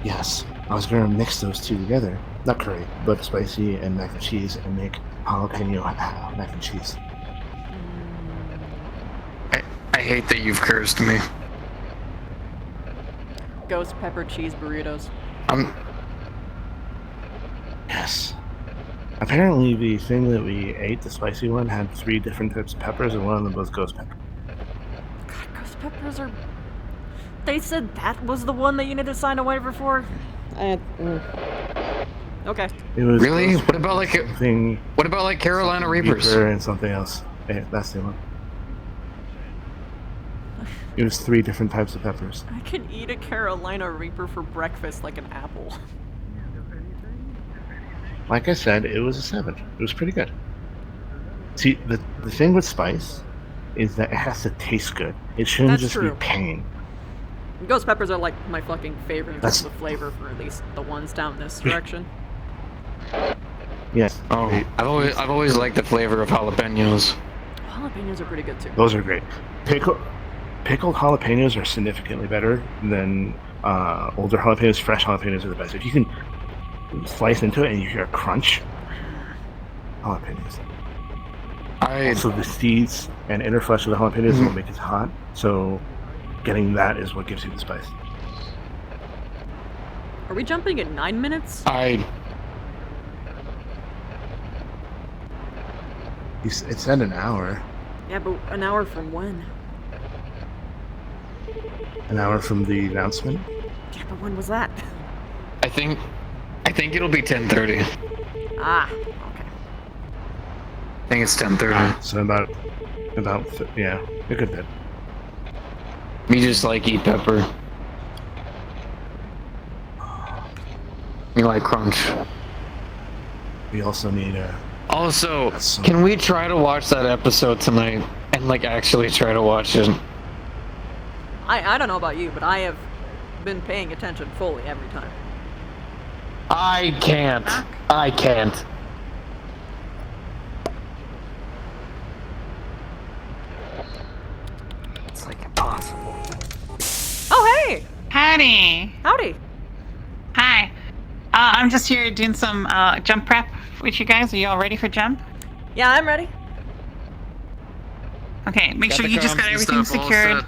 Yes, I was gonna mix those two together. Not curry, but spicy and mac and cheese, and make jalapeno mac and cheese. I hate that you've cursed me. Ghost pepper cheese burritos. Yes. Apparently, the thing that we ate, the spicy one, had 3 different types of peppers, and one of them was ghost pepper. God, ghost peppers are... They said that was the one that you need to sign a waiver for? Okay. It was really? What about like thing? What about like Carolina Reapers? And something else. Yeah, that's the one. It was 3 different types of peppers. I can eat a Carolina Reaper for breakfast like an apple. Like I said, it was a 7. It was pretty good. See, the thing with spice is that it has to taste good. It shouldn't just be pain. Ghost peppers are like my fucking favorite in terms of flavor, for at least the ones down this direction. Yes. Oh, I've always liked the flavor of jalapenos. Jalapenos are pretty good too. Those are great. Pickled jalapenos are significantly better than older jalapenos. Fresh jalapenos are the best. If you can slice into it and you hear a crunch, jalapenos. Also, the seeds and inner flesh of the jalapenos will make it hot. So, getting that is what gives you the spice. Are we jumping at 9 minutes? It said an hour. Yeah, but an hour from when? An hour from the announcement? Yeah, but when was that? I think it'll be 10:30. Ah, okay. I think it's 10:30. So about yeah, a good bit. Me just like eat pepper. You like crunch. We also need a... Also, can we try to watch that episode tonight and like actually try to watch it? I don't know about you, but I have been paying attention fully every time. I can't. I can't. It's like impossible. Oh, hey! Howdy. Howdy. Hi. I'm just here doing some jump prep with you guys. Are you all ready for jump? Yeah, I'm ready. Okay, make sure you just got everything secured.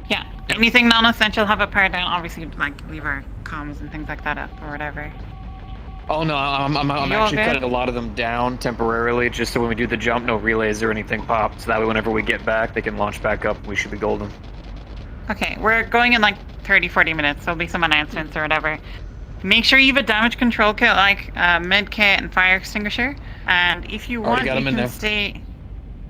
Yeah. Anything non-essential, have a power down. Obviously, like leave our comms and things like that up or whatever. Oh no, I'm You all actually good? cutting a lot of them down temporarily, just so when we do the jump, no relays or anything pop. So that way, whenever we get back, they can launch back up. We should be golden. Okay, we're going in like 30-40 minutes. There'll be some announcements or whatever. Make sure you have a damage control kit, like med kit and fire extinguisher. And if you want, Already got 'em in there.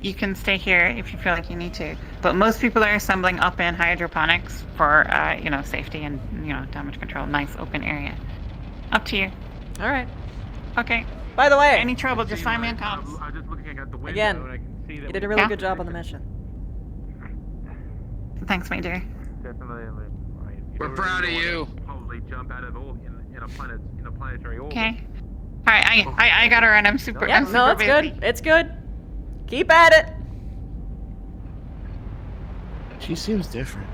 You can stay here if you feel like you need to. But most people are assembling up in hydroponics for, you know, safety and, you know, damage control. Nice open area. Up to you. All right. Okay. By the way, Any trouble, just find me on comms. I'm just looking at the window again, and I can see that you did a really good job on the mission. Thanks, my dear. Definitely. We're proud of you. Probably jump out of in a planetary orbit. Okay. All right, I got her, and I'm super. Yeah, I'm no, super it's busy. good. It's good. Keep at it. She seems different.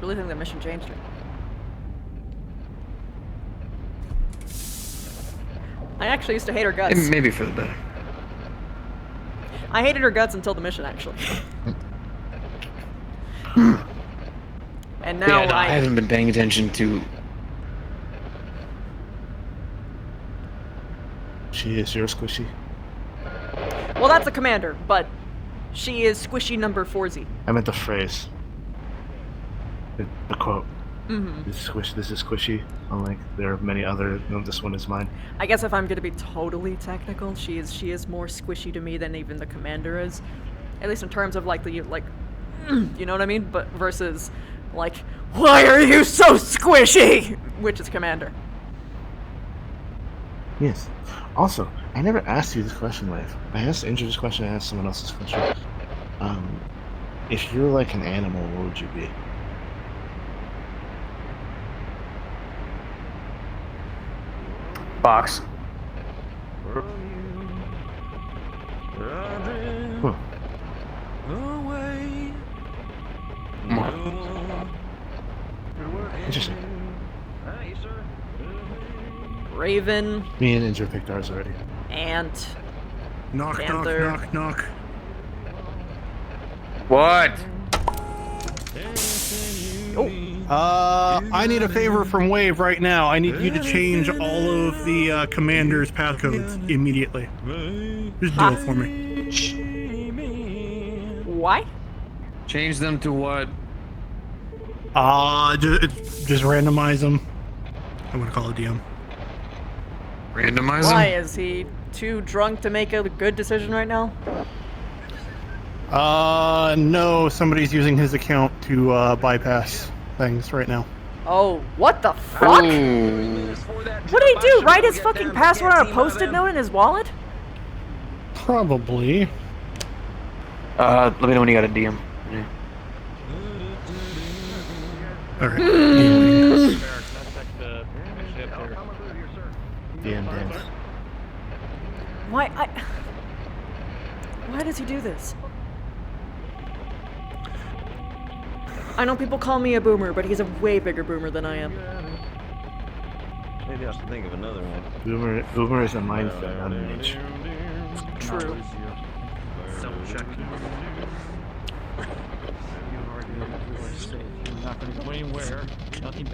Really think that mission changed her. I actually used to hate her guts. Maybe for the better. I hated her guts until the mission, actually. And now Yeah, no, I haven't been paying attention to. She is your squishy. Well, that's a commander, but she is squishy number 4Z. I meant the phrase. The quote. Mhm. This is squishy. Unlike there are many other. No, this one is mine. I guess if I'm gonna be totally technical, she is more squishy to me than even the commander is. At least in terms of like you know what I mean? But versus like, why are you so squishy? Which is commander. Yes. Also, I never asked you this question, Life. I asked Indra this question. I asked someone else's question. If you're like an animal, what would you be? Box. Huh. Interesting. Raven. Me and Indra picked ours already. Ant. Knock, Panther. knock, knock, knock. What? I need a favor from Wave right now. I need you to change all of the commander's path codes immediately. Just do it for me. Why? Change them to what? Just randomize them. I'm gonna call it DM. Randomize Why is he too drunk to make a good decision right now? No, somebody's using his account to bypass things right now. Oh, what the fuck? What did he do? Write his fucking password on a post-it note in his wallet? Probably. Let me know when you got a DM. Yeah. Alright. DM. Why does he do this? I know people call me a boomer, but he's a way bigger boomer than I am. Maybe I should think of another one. Boomer is a mindset, not an age. True.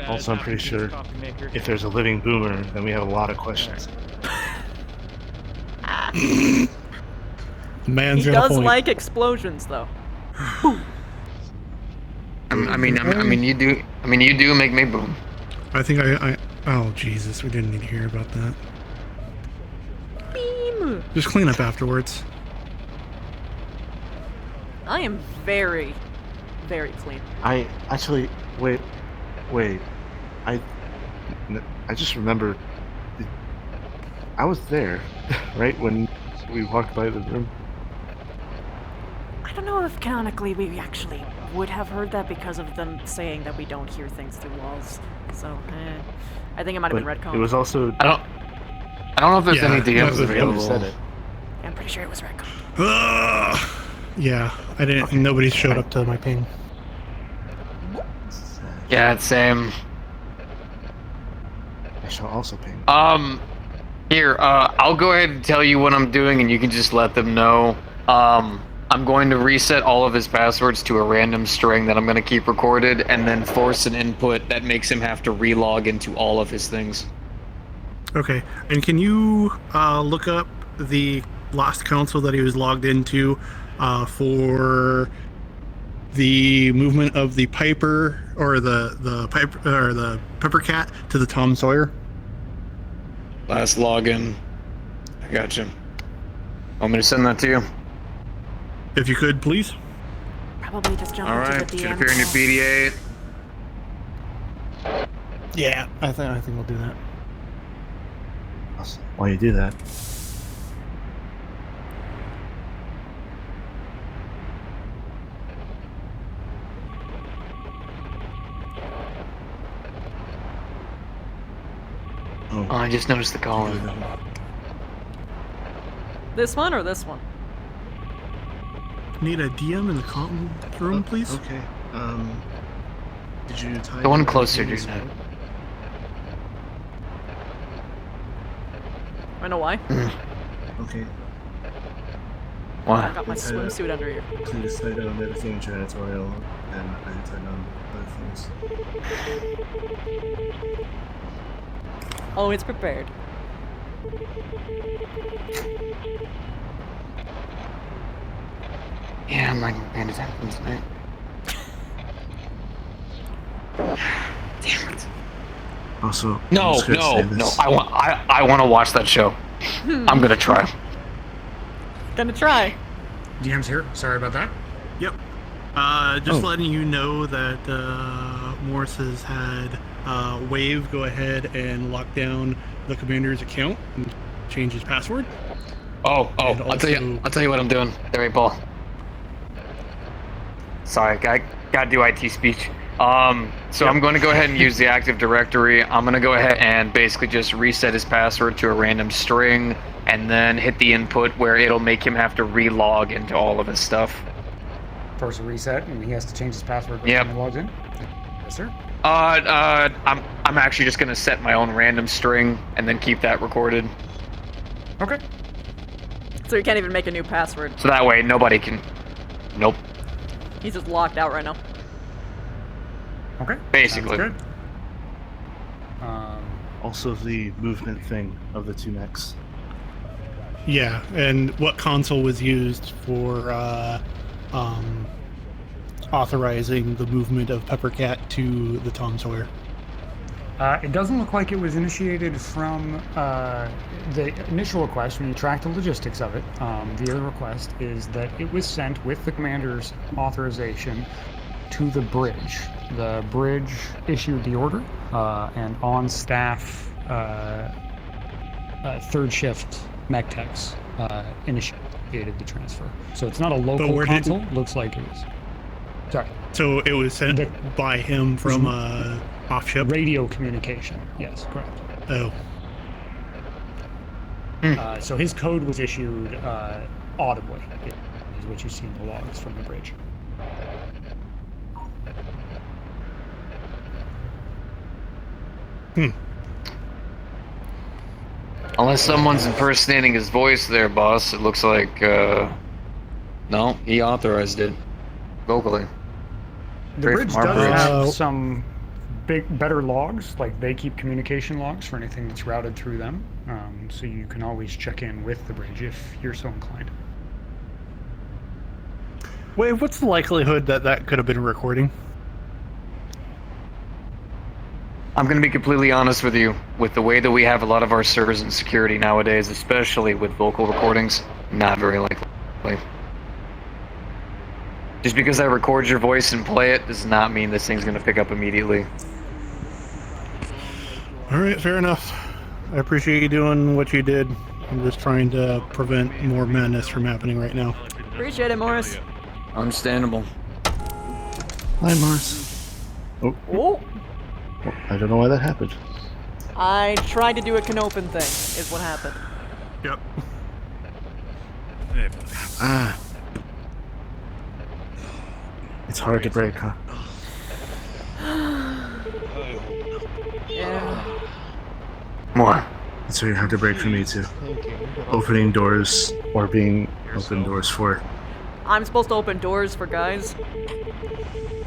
Also, I'm pretty sure if there's a living boomer, then we have a lot of questions. Man's He got a does point. like explosions, though. I mean, you do. I mean, you do make me boom. I think I. Oh Jesus, we didn't need to hear about that. Beam. Just clean up afterwards. I am very, very clean. I actually wait. I just remembered. I was there, right when we walked by the room. I don't know if canonically we actually would have heard that because of them saying that we don't hear things through walls. So, I think it might have been Redcon. It was also. I don't know if there's any DMs available. Said it. I'm pretty sure it was Redcon. Yeah, I didn't. Nobody showed up to my ping. Yeah, it's same. I shall also ping. Here, I'll go ahead and tell you what I'm doing, and you can just let them know. I'm going to reset all of his passwords to a random string that I'm going to keep recorded, and then force an input that makes him have to relog into all of his things. Okay, and can you look up the last console that he was logged into for the movement of the Piper or the Piper or the Pepper Cat to the Tom Sawyer? Last login. I got you. Want me to send that to you? If you could, please. Probably just jump All into right, the should DM. appear in your PDA. Yeah, I think we'll do that. While you do that, Oh, I just noticed the column. This one or this one? Need a DM in the common room, please? Okay. Did you tie The one your closer, thing dude. as well? I know why. Okay. Why? I got my swimsuit under here. So you just tied down everything janitorial, and I tied down other things. Oh, it's prepared. Yeah, I'm like paying attention tonight. Damn it. Also, No, I'm just gonna say no, this. no. I want to watch that show. I'm gonna try. Gonna try. DM's here. Sorry about that. Yep. Just letting you know that Morris has had Wave go ahead and lock down the commander's account and change his password. Oh, I'll tell you what I'm doing. There, right, Paul. Sorry, I gotta do IT speech. So I'm going to go ahead and use the Active Directory. I'm going to go ahead and basically just reset his password to a random string, and then hit the input where it'll make him have to relog into all of his stuff. Force a reset, and he has to change his password when Yep. he logs in. Yes, sir. I'm actually just going to set my own random string and then keep that recorded. Okay. So you can't even make a new password. So that way nobody can. Nope. He's just locked out right now. Okay. Basically. Sounds good. Also, the movement thing of the two mechs. Yeah, and what console was used for authorizing the movement of Peppercat to the Tom Sawyer? It doesn't look like it was initiated from the initial request when you track the logistics of it. The other request is that it was sent with the commander's authorization to the bridge. The bridge issued the order, and on staff third shift mech techs initiated the transfer. So it's not a local console. Looks like it is. Sorry. So it was sent by him from off ship? Radio communication. Yes, correct. Oh. So his code was issued audibly, is what you see in the logs from the bridge. Unless someone's impersonating his voice there, boss, it looks like, no, he authorized it. Vocally. The Straight bridge from our does bridge. have some better logs, like they keep communication logs for anything that's routed through them, so you can always check in with the bridge if you're so inclined. Wait, what's the likelihood that that could have been a recording? I'm going to be completely honest with you. With the way that we have a lot of our servers in security nowadays, especially with vocal recordings, not very likely. Just because I record your voice and play it does not mean this thing's going to pick up immediately. All right, fair enough. I appreciate you doing what you did. I'm just trying to prevent more madness from happening right now. Appreciate it, Morris. Understandable. Hi, Mars. Oh. I don't know why that happened. I tried to do a Canopin thing, is what happened. Yep. Ah. It's hard to break, huh? Yeah. More. It's very hard to break for me too. Opening doors or being open doors for. I'm supposed to open doors for guys.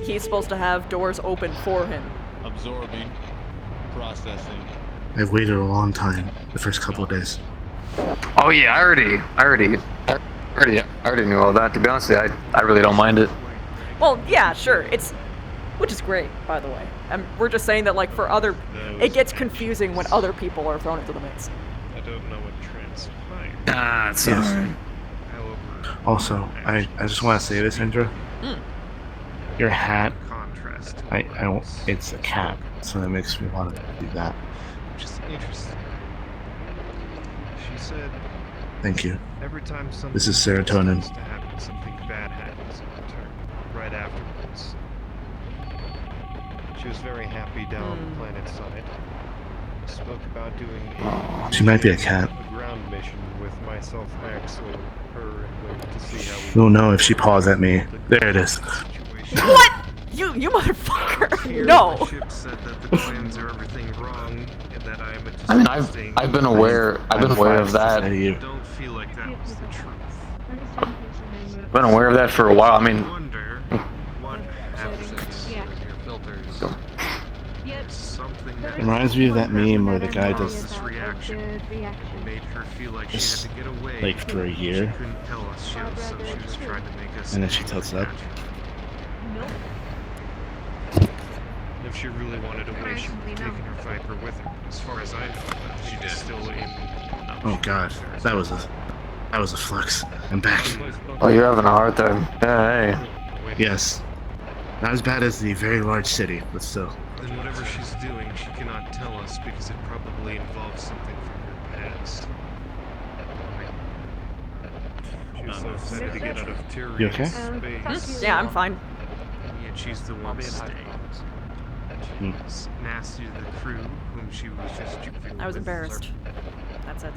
He's supposed to have doors open for him. Absorbing, processing. I've waited a long time, the first couple of days. Oh yeah, I already knew all that. To be honest with you, I really don't mind it. Well, yeah, sure. Which is great, by the way. We're just saying that, like, for other, it gets confusing when other people are thrown into the mix. I don't know what transpired. Ah, it's alright. Also, I just want to say this, Indra. Your hat, it's a cap, so that makes me want to do that. Which is interesting. She said. Thank you. Every time something This is serotonin. to happen, something bad happens in return. Right afterwards. She was very happy down on the planet side. Spoke about doing She might be a cat. a ground mission with myself, Max, or her, and wait to see how we You'll know if she paws at me. There it is. What? You motherfucker! No! My ship said that the plans are everything wrong, and that I am a I mean, I've been aware of that. don't feel like that was the truth. I've been aware of that for a while. I mean, What happens with your filters? Something that Reminds me of that meme where the guy does this reaction made her feel like she had to get away. like for a year, She couldn't tell us she was trying to make us. and then she tells up. If she really wanted away, she would have taken her Viper with her. As far as I know, she did. Still in. Oh god, that was a flex. I'm back. oh, you're having a hard time. Yeah, hey. Yes. Not as bad as the very large city, but still. Then whatever she's doing, she cannot tell us because it probably involves something from her past. She was so excited to get out of Tyrion You okay? space. Yeah, I'm fine. And yet she's the one staying. And she's nasty to the crew, whom she was just joking I was with. embarrassed. That's it.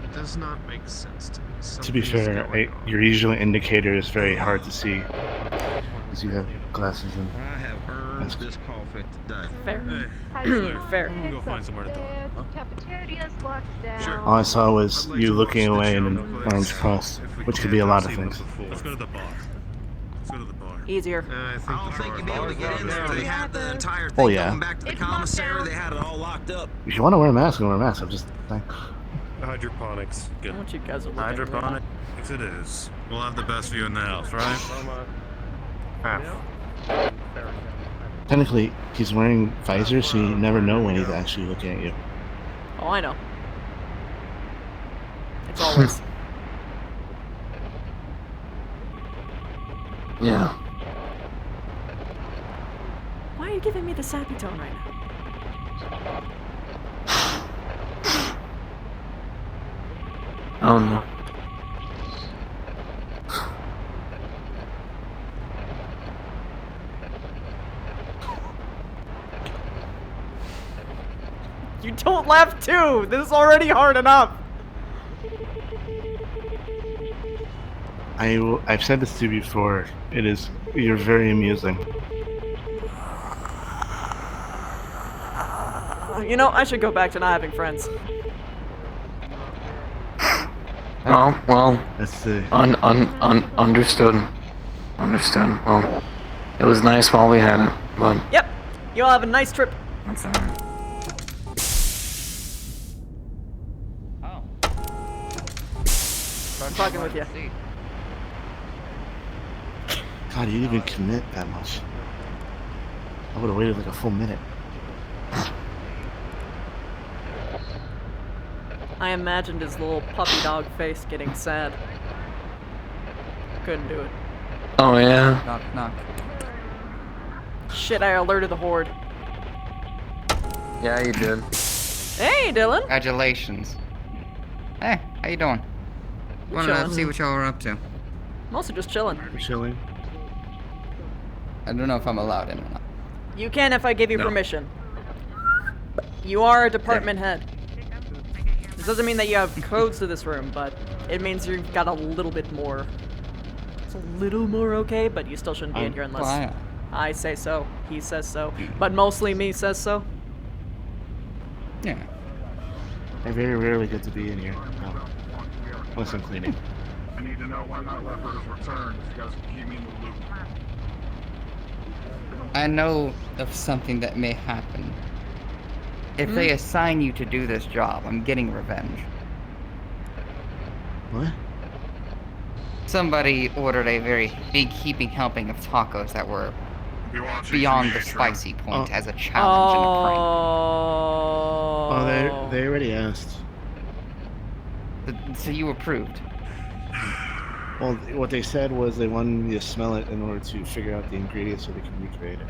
It does not make sense to me. To be fair, your usual indicator is very hard to see because you have glasses and. I have earned this coffee today. Fair. Fair. Fair. Go find somewhere to talk. Cafeteria's locked down. All I saw was you looking away and then arms crossed, which could be a lot of things. Let's go to the bar. Let's go to the bar. Easier. I don't think you'd be able to get in there. They had the entire Oh, thing yeah. going back to the commissary. They had it all locked up. If you want to wear a mask, wear a mask. I'm just like, Hydroponics. Good. What you guys are looking at. Hydroponics it is. We'll have the best view in the house, right? technically, he's wearing visor, so you never know when he's actually looking at you. Oh, I know. It's always. Yeah. Why are you giving me the sappy tone right now? Oh no. You don't laugh too! This is already hard enough! I've said this to you before. You're very amusing. You know, I should go back to not having friends. Oh, well. That's the... Understood. Understood. Well, it was nice while we had it, but... Yep. You all have a nice trip. That's alright. I'm talking with you. God, you didn't even commit that much. I would have waited like a full minute. I imagined his little puppy dog face getting sad. Couldn't do it. Oh, yeah? Knock, knock. Shit, I alerted the horde. Yeah, you did. Hey, Dylan! Congratulations. Hey, how you doing? Wanted to see what y'all are up to. Mostly just chilling. We're chilling. I don't know if I'm allowed in or not. You can if I give you permission. You are a department head. This doesn't mean that you have codes to this room, but it means you've got a little bit more. It's a little more okay, but you still shouldn't be in here unless I say so, he says so, but mostly me says so. Yeah. I very rarely get to be in here. Unless I'm cleaning. I need to know when that leopard is returned. You guys can keep me in the loop. I know of something that may happen. If they assign you to do this job, I'm getting revenge. What? Somebody ordered a very big heaping helping of tacos that were beyond the spicy point as a challenge and a prank. Oh, they already asked. So you approved? Well, what they said was they wanted me to smell it in order to figure out the ingredients so they can recreate it.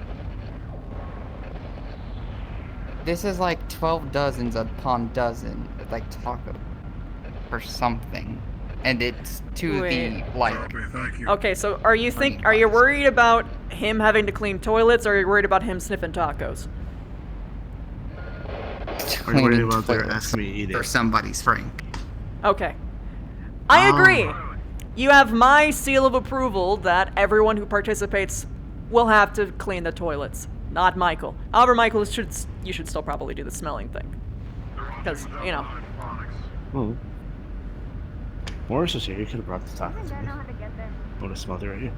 This is like 12 dozens upon dozen, like taco or something, and it's to the like. Okay, so are you worried about him having to clean toilets, or are you worried about him sniffing tacos? Are you worried about their asking me eating? Or somebody's spring. Okay. I agree. You have my seal of approval that everyone who participates will have to clean the toilets, not Michael. However, Michael, you should still probably do the smelling thing. Because, you know. Morris was here, he could have brought the tacos. I would have smelled it right here.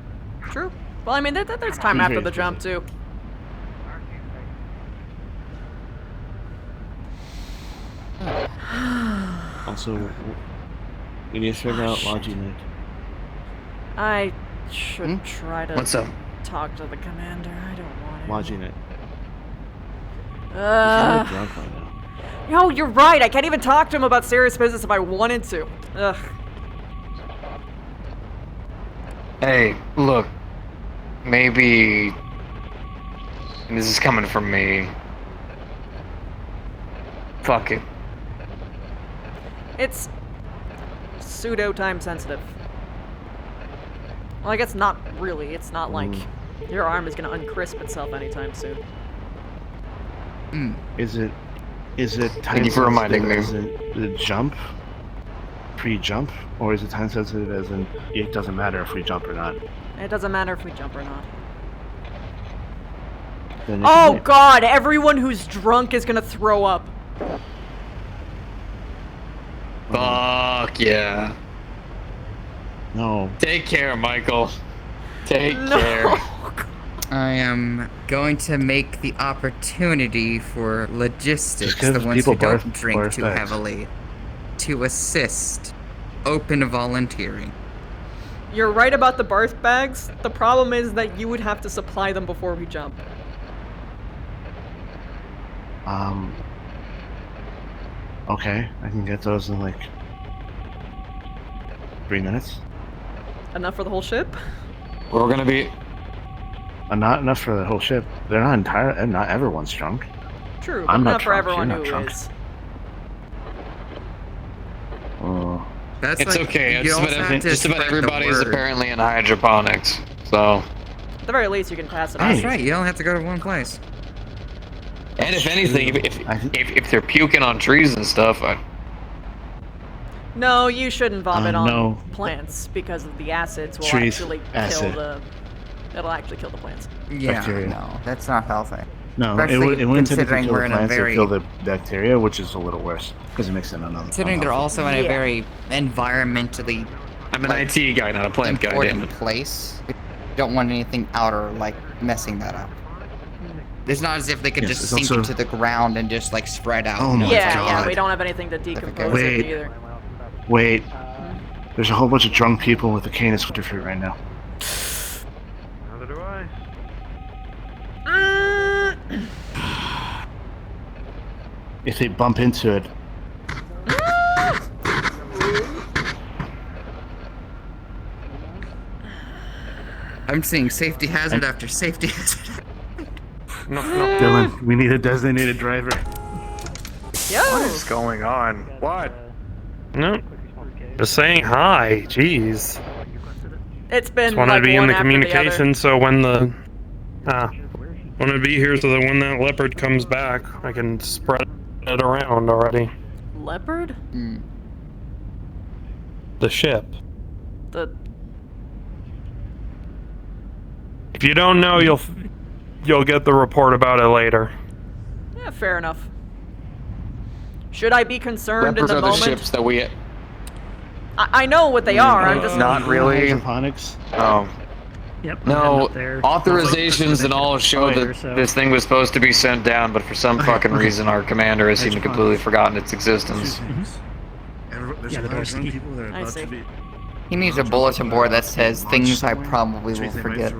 True. Well, I mean, there's time after the jump, too. Also, we need to figure out Logi Nick. I should try to What's up? talk to the commander. I don't want to. Logi Nick. He's kind of drunk right now. No, you're right. I can't even talk to him about serious business if I wanted to. Ugh. Hey, look. Maybe... And this is coming from me. Fuck it. It's pseudo time sensitive. Well, I guess not really. It's not like your arm is gonna uncrisp itself anytime soon. Is it time Thank you for reminding me. as in the jump? Pre-jump? Or is it time sensitive as in it doesn't matter if we jump or not? It doesn't matter if we jump or not. Then Oh god, everyone who's drunk is gonna throw up. Fuck yeah. No. Take care, Michael. Take care. I am going to make the opportunity for logistics, Just give the ones people who don't birth drink too bags. heavily, to assist. Open volunteering. You're right about the barf bags. The problem is that you would have to supply them before we jump. Okay, I can get those in like 3 minutes. Enough for the whole ship? We're gonna be... Not enough for the whole ship. They're not entire. Not everyone's drunk. True, but I'm not not for drunk. everyone You're who not drunk. is. That's It's like, okay. you also have to Just about spread the everybody is word. apparently in hydroponics, so... At the very least, you can pass it on. That's right, you don't have to go to one place. And if anything, if they're puking on trees and stuff, No, you shouldn't vomit on no. plants because of the acids will Trees, actually acid. kill the. It'll actually kill the plants. Yeah, Bacteria. no, that's not healthy. No, it Especially wouldn't typically considering kill we're the in a plants. It very- kill the bacteria, which is a little worse because it makes it another. Considering they're also in a very environmentally I'm an IT guy, not a plant guy, damn important it. place. We don't want anything out or like messing that up. It's not as if they could Yes, just it's sink also- into the ground and just like spread out. Oh my yeah, God. we don't have anything to decompose Wait. it either. Wait, there's a whole bunch of drunk people with the Canis winter fruit right now. Neither do I. If they bump into it, I'm seeing safety hazard after safety hazard. Dylan, we need a designated driver. What is going on? What? No. Just saying hi. Jeez. It's been Just wanted like to be in one the after communication so when the... want to be here so that when that leopard comes back, I can spread it around already. Leopard? The ship. The. If you don't know, you'll get the report about it later. Yeah, fair enough. Should I be concerned Leopards in are the the moment? ships that we... I know what they are. I'm just not really. Hydroponics. Oh. Yep. No, authorizations and all show that this thing was supposed to be sent down, but for some fucking reason our commander has seemed to completely forgotten its existence. There's a lot of drunk people that are about to be. He needs a bulletin board that says things I probably will forget.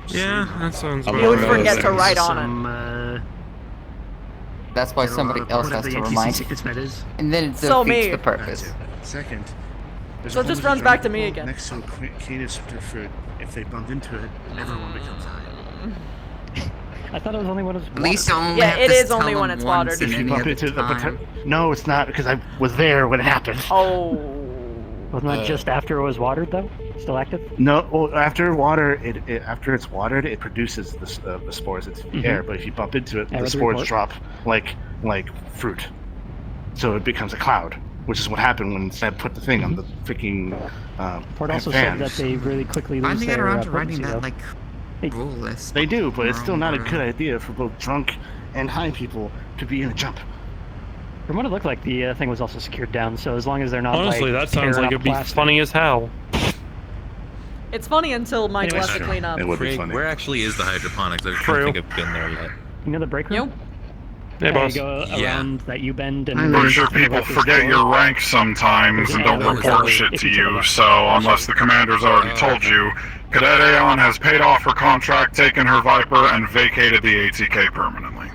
Yeah, that sounds You would forget to write on it. That's why somebody else has to remind you. And then it So defeats me. the purpose. Second. So it just runs back to me again. Next to a canister fruit, if they bump into it, everyone becomes high. I thought it was only when it was At least only Yeah, have it to is tell only them when it's once watered. in If you any bump other into the time. no, it's not because I was there when it happened. Oh. Wasn't that just after it was watered though? Still active? No, well, after water, after it's watered, it produces the spores. It's the air, but if you bump into it, the spores drop like fruit, so it becomes a cloud, which is what happened when Seb put the thing on the freaking Report also fans. said that they really quickly lose Finally their get around to writing potency, that though. rule list. They do, but it's still not a good idea for both drunk and high people to be in a jump. From what it looked like, the thing was also secured down, so as long as they're not Honestly, like, that sounds tearing like up it'd be plastic. funny as hell. It's funny until Mike has to clean up. It would be Craig, funny. where actually is the hydroponics? I don't True. think I've been there yet. You know the break room? Hey, boss. You go Yeah. around that U-bend and... I'm sure people forget your rank sometimes and don't report shit to you, so unless the commander's already told you, Cadet Aeon has paid off her contract, taken her Viper, and vacated the ATK permanently.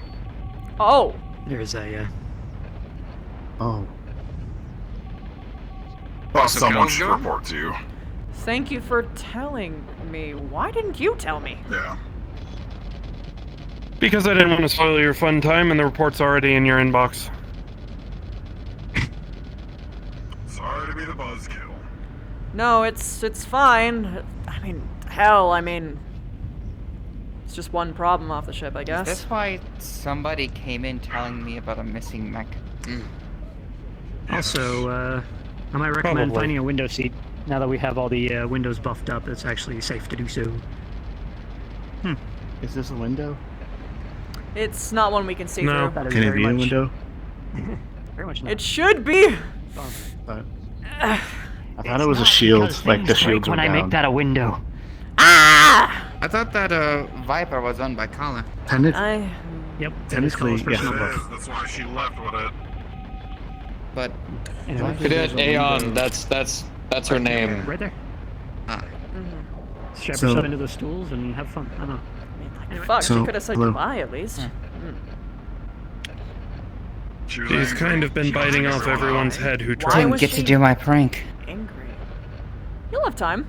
Oh. There's a, Oh. Plus, someone should report to you. Thank you for telling me. Why didn't you tell me? Yeah. Because I didn't want to spoil your fun time, and the report's already in your inbox. Sorry to be the buzzkill. No, it's fine. I mean, hell, it's just one problem off the ship, I guess. That's why somebody came in telling me about a missing mech. Also, I might recommend Probably. finding a window seat. Now that we have all the windows buffed up, it's actually safe to do so. Is this a window? It's not one we can see No. through. That is Can it very be a much, window? very much not. It should be. But I thought it was a shield, like the shields were when I down. make that a window. I thought that Viper was owned by Colin. Yep. Technically, It is, that's why she left with it. But Anyway. Cadet Aeon, that's her name. Right there. Strap So- yourself into those stools and have fun. I don't know. Anyway. Fuck, So, she could have said hello. goodbye at least. He's kind of been biting off everyone's head who Why tried. didn't was get to she do my prank. angry? You'll have time.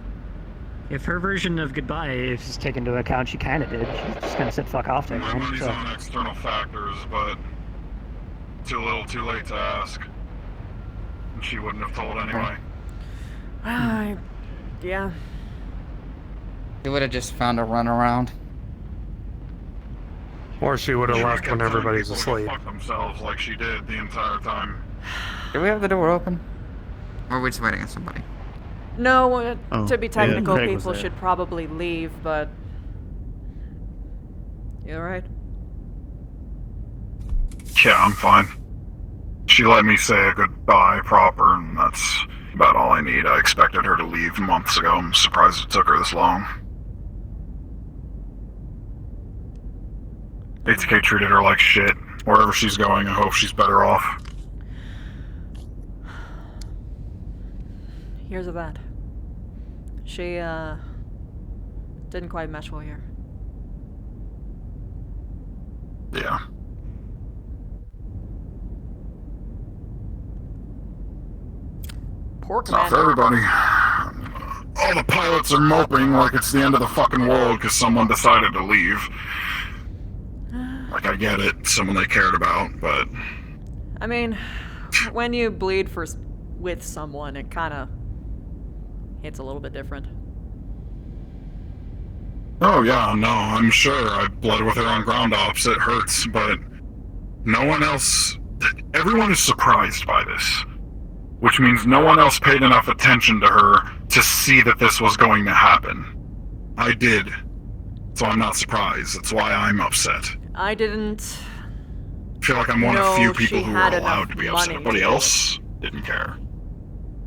If her version of goodbye is taken into account, she kind of did. She just kind of said fuck off to My everyone. money's So. on external factors, but too little, too late to ask. And she wouldn't have told anyway. Yeah. He would have just found a runaround. Or she would have She left kept when telling everybody's people to asleep. fuck themselves like she did the entire time. Do we have the door open? Or are we just waiting on somebody? No, Oh, to be yeah, technical, Craig was people there. should probably leave, but... You alright? Yeah, I'm fine. She let me say a goodbye proper, and that's about all I need. I expected her to leave months ago. I'm surprised it took her this long. ATK treated her like shit. Wherever she's going, I hope she's better off. Here's of that. She, didn't quite mesh well here. Yeah. Poor Not for commander. everybody. All the pilots are moping like it's the end of the fucking world because someone decided to leave. Like, I get it, someone they cared about, but... I mean, when you bleed with someone, it kind of hits a little bit different. Oh yeah, no, I'm sure I bled with her on ground ops, it hurts, but no one else... Everyone is surprised by this. Which means no one else paid enough attention to her to see that this was going to happen. I did. So I'm not surprised. That's why I'm upset. I didn't... I feel like I'm one of No, the few people she who were had allowed enough to be upset. money Everybody to- else didn't care.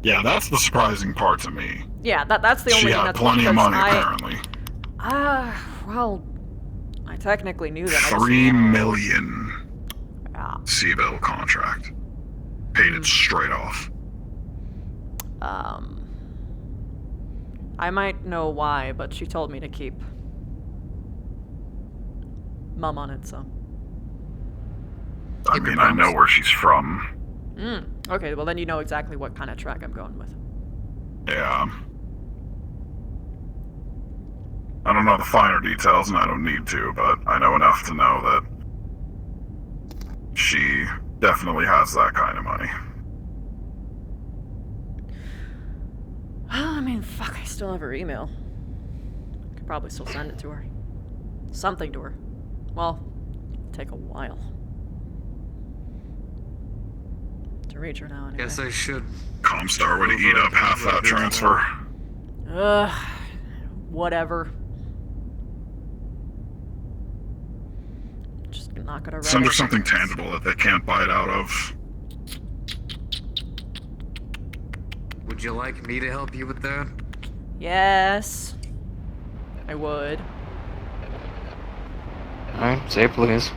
Yeah, that's the surprising part to me. Yeah, that's the only She thing had that's plenty of because money, apparently. Well, I technically knew that. I just- $3 million C-bill contract. Paid it straight off. I might know why, but she told me to keep mum on it, so. I mean, I know where she's from. Okay, well then you know exactly what kind of track I'm going with. Yeah. I don't know the finer details, and I don't need to, but I know enough to know that she definitely has that kind of money. I mean, fuck, I still have her email. Could probably still send it to her. Something to her. Well, it'll take a while. To reach her now, anyway. Guess I should. Comstar would eat up half that transfer. Whatever. Just not gonna Send her something tangible that they can't bite out of. Would you like me to help you with that? Yes. I would. Alright, say please.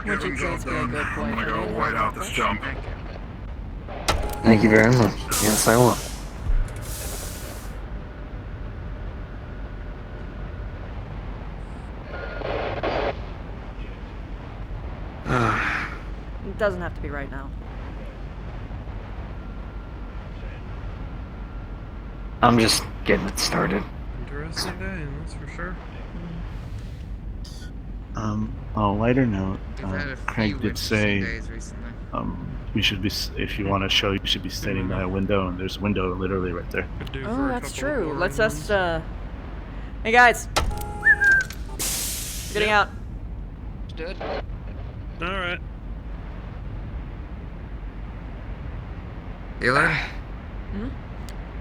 Would you please be a good boy? I'm gonna go white out this jump. Thank you very much. Yes, I will. It doesn't have to be right now. I'm just getting it started. Interesting day, that's for sure. On a lighter note, Craig did say, days recently. we should be, if you want to show, you should be standing by a window, and there's a window literally right there. Oh, that's true. Let's just, Hey guys! Getting out. Stood. Alright. Healer?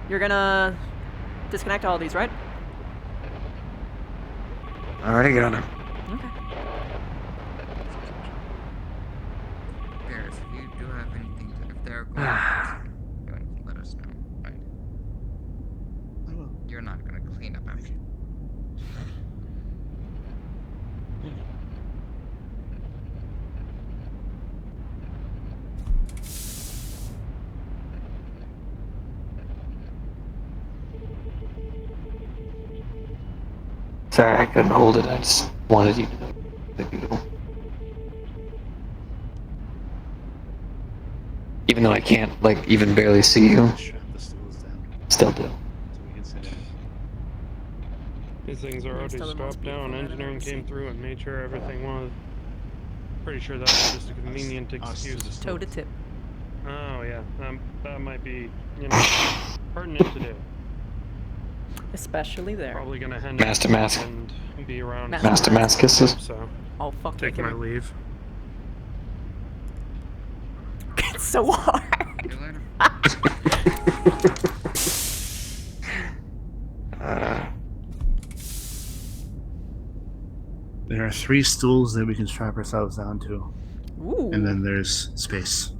You're gonna disconnect all these, right? Already got him. Okay. Paris, if you do have anything to, if they're going to do anything, let us know. Right? You're not gonna clean up after. Sorry, I couldn't hold it. I just wanted you to know. They're beautiful. Even though I can't, like, even barely see you. Still do. These things are already strapped down. Engineering came through and made sure everything was. Pretty sure that was just a convenient excuse. Toe to tip. Oh yeah, that might be, you know, pertinent to do. Especially there. Probably gonna hand Master Mask. and be around. Master Mask kisses. So. Oh fuck. Take my leave. It's so hard. There are 3 stools that we can strap ourselves onto. Ooh. And then there's space.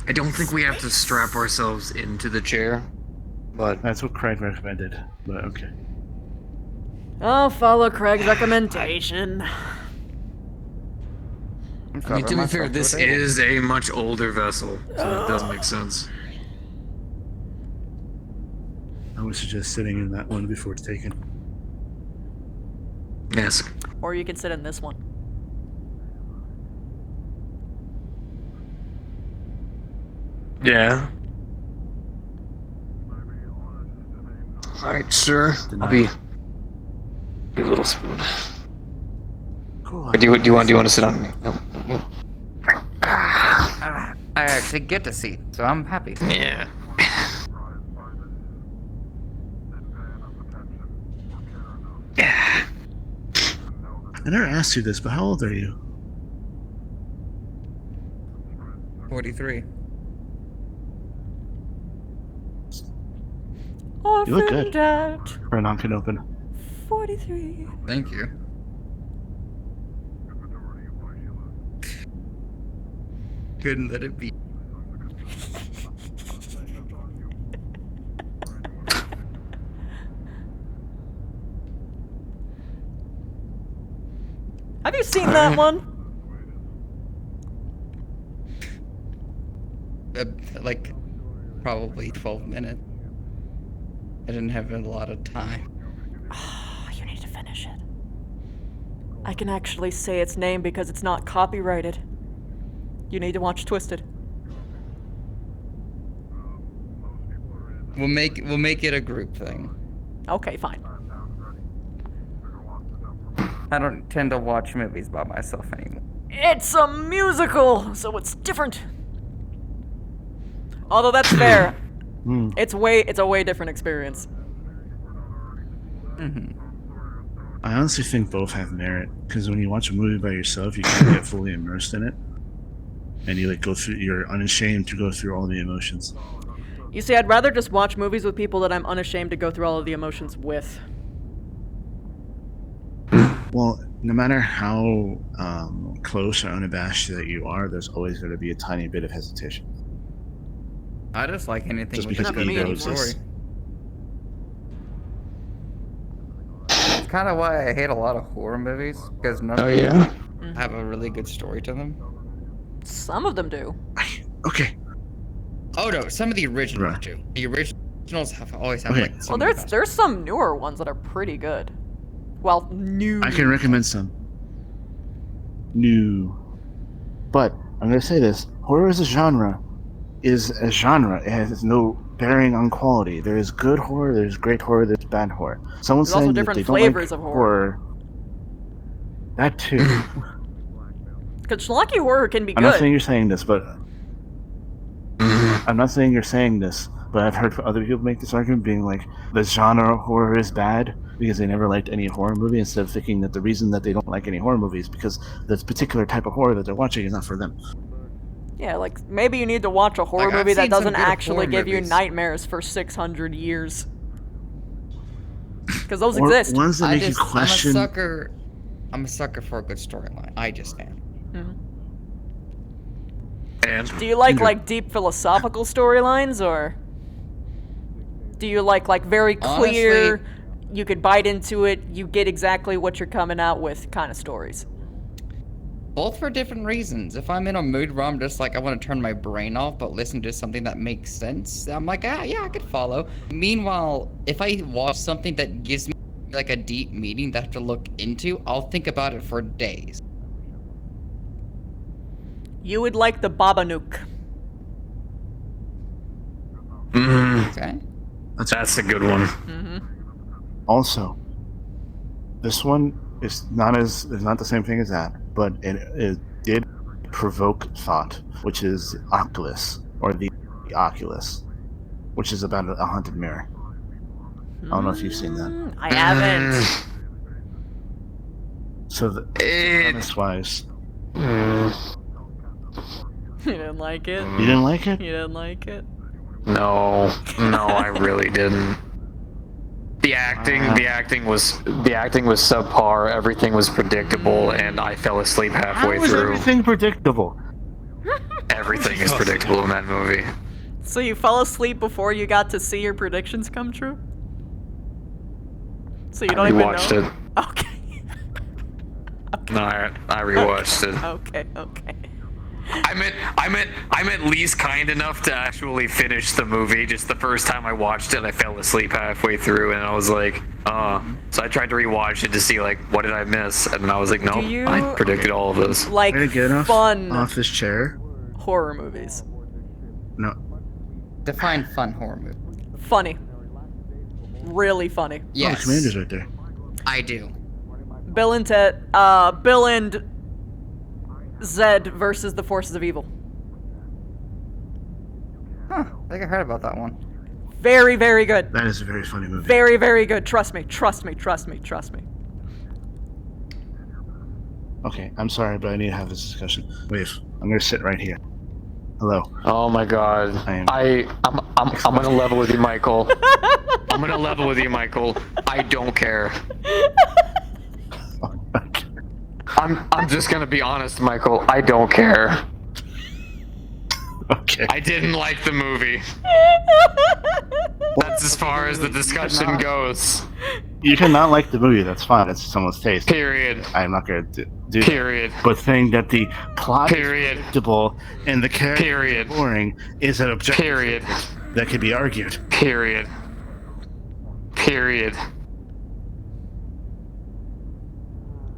I don't think we have to strap ourselves into the chair, but that's what Craig recommended. But okay. I'll follow Craig's recommendation. I mean, to be fair, this is a much older vessel, so it does make sense. I would suggest sitting in that one before it's taken. Yes. Or you can sit in this one. Yeah. Alright, sir. I'll be a little spoon. Cool. Or do you want to sit on me? No. I actually get a seat, so I'm happy. Yeah. I never asked you this, but how old are you? 43. You look good. For a non-open. 43. Thank you. Couldn't let it be. Have you seen that one? Like, probably 12 minutes. I didn't have a lot of time. You need to finish it. I can actually say its name because it's not copyrighted. You need to watch Twisted. We'll make it a group thing. Okay, fine. I don't tend to watch movies by myself anymore. It's a musical, so it's different. Although that's fair. It's a way different experience. I honestly think both have merit, because when you watch a movie by yourself, you can get fully immersed in it, and you like go through. You're unashamed to go through all the emotions. You see, I'd rather just watch movies with people that I'm unashamed to go through all of the emotions with. Well, no matter how close or unabashed that you are, there's always going to be a tiny bit of hesitation. I just like anything Just with because a good ego story. exists. It's kind of why I hate a lot of horror movies, because none of them have a really good story to them. Some of them do. Okay. Oh no, some of the originals do. The originals have always have like. Well, there's some newer ones that are pretty good. Well, new. I can recommend some. New. But I'm going to say this: horror as a genre is a genre. It has no bearing on quality. There is good horror, there's great horror, there's bad horror. Someone's There's also saying that different they don't flavors like of horror. That too. Because schlocky horror can be I'm not good. saying you're saying this, but I'm not saying you're saying this, but I've heard other people make this argument, being like the genre of horror is bad because they never liked any horror movie, instead of thinking that the reason that they don't like any horror movies is because this particular type of horror that they're watching is not for them. Yeah, like maybe you need to watch a horror Like, I've movie that seen some doesn't good actually horror give you movies. nightmares for 600 years. Because those Or exist. ones that make you question. I'm a sucker for a good storyline. I just am. And Do you like deep philosophical storylines, or do you like very clear, Honestly, you could bite into it, you get exactly what you're coming out with kind of stories? both for different reasons. If I'm in a mood where I'm just like, I want to turn my brain off, but listen to something that makes sense, I'm like, yeah, I could follow. Meanwhile, if I watch something that gives me like a deep meaning that I have to look into, I'll think about it for days. You would like the Babadook. Okay. That's a good one. Also, this one is not the same thing as that, but it did provoke thought, which is Oculus, or the Oculus, which is about a haunted mirror. I don't know if you've seen that. I haven't. So, premise-wise, You didn't like it? You didn't like it? You didn't like it? No, I really didn't. The acting was subpar. Everything was predictable, and I fell asleep halfway How is through. everything predictable? Everything is predictable in that movie. So you fell asleep before you got to see your predictions come true? So you don't even know? Rewatched it. Okay. No, I rewatched it. Okay. I'm at least kind enough to actually finish the movie. Just the first time I watched it, I fell asleep halfway through, and I was like, So I tried to rewatch it to see like what did I miss, and then I was like, nope, I predicted all of this. Like fun off this chair? horror movies. No. Define fun horror movie. Funny. Really funny. Yes. Oh, the Commander's right there. I do. Bill and Zed versus the Forces of Evil. Huh. I think I heard about that one. Very, very good. That is a very funny movie. Very, very good. Trust me. Okay, I'm sorry, but I need to have this discussion. Wait, I'm gonna sit right here. Hello. Oh my god. I'm gonna level with you, Michael. I'm gonna level with you, Michael. I don't care. I'm just gonna be honest, Michael. I don't care. Okay. I didn't like the movie. That's as far as the discussion goes. You cannot like the movie. That's fine. It's someone's taste. Period. I'm not going to do Period. that. But saying that the plot Period. is predictable and the characters Period. are boring is an objective Period. that could be argued. Period. Period.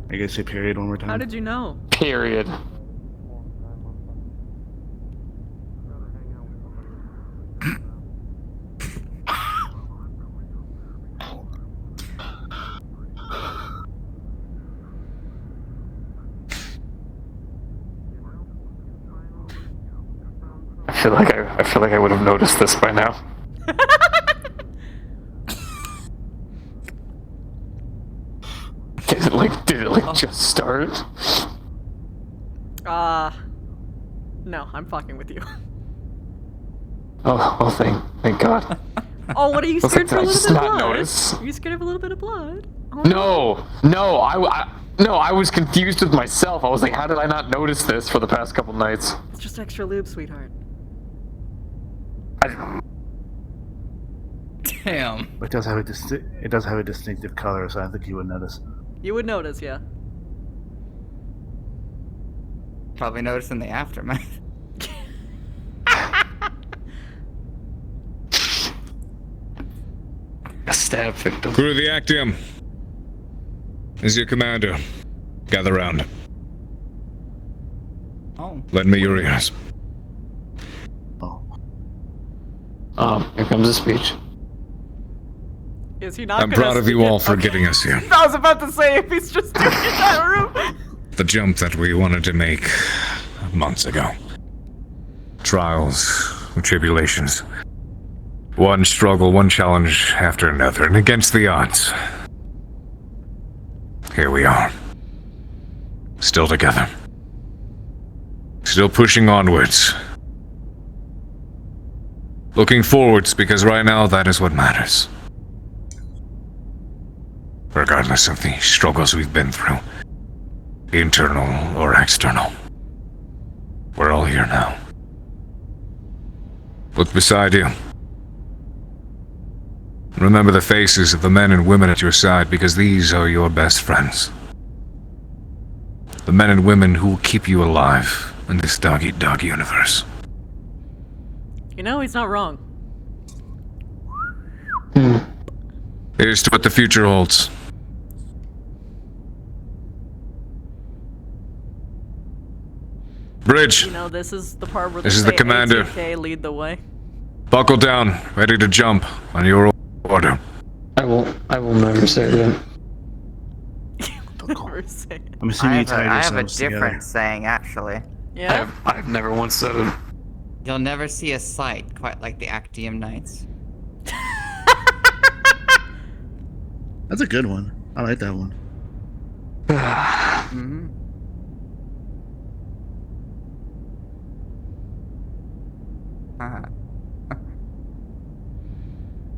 Are you going to say period one more time? How did you know? Period. I feel like I would have noticed this by now. Did it just start? No, I'm fucking with you. Oh, thank God. Oh, what are you scared for a little bit of blood? Notice. Are you scared of a little bit of blood? No, I was confused with myself. I was like, how did I not notice this for the past couple nights? It's just extra lube, sweetheart. Damn. It does have a distinctive color, so I think you would notice. You would notice, yeah. Probably notice in the aftermath. A stab victim. Crew of the Actium. This is your commander. Gather round. Oh. Lend me your ears. Here comes a speech. Is he not I'm proud of you all for getting us here. I was about to say, if he's just doing it in that room. The jump that we wanted to make months ago. Trials, tribulations. One struggle, one challenge after another, and against the odds. Here we are. Still together. Still pushing onwards. Looking forwards, because right now that is what matters. Regardless of the struggles we've been through, internal or external, we're all here now. Look beside you. Remember the faces of the men and women at your side, because these are your best friends. The men and women who will keep you alive in this dog-eat-dog universe. You know, he's not wrong. Here's to what the future holds. Bridge. You know, this is the part where This they is the say commander. ATK lead the way. Buckle down, ready to jump on your order. I will never say that. I'm assuming you tied I have a yourselves together. different saying, actually. Yeah? I've never once said it. You'll never see a sight quite like the Actium Knights. That's a good one. I like that one. Mm-hmm.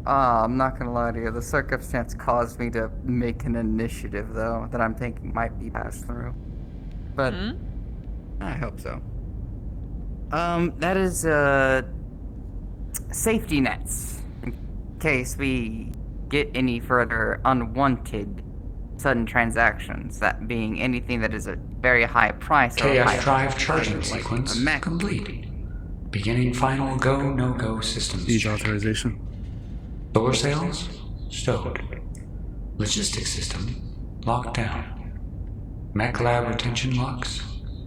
I'm not gonna lie to you. The circumstance caused me to make an initiative, though, that I'm thinking might be passed through. But I hope so. That is safety nets in case we get any further unwanted sudden transactions. That being anything that is a very high price. or KF high drive charging like sequence a mech. complete. Beginning final go no go systems. Siege authorization. Door sales stowed. Logistics system locked down. Mech lab retention locks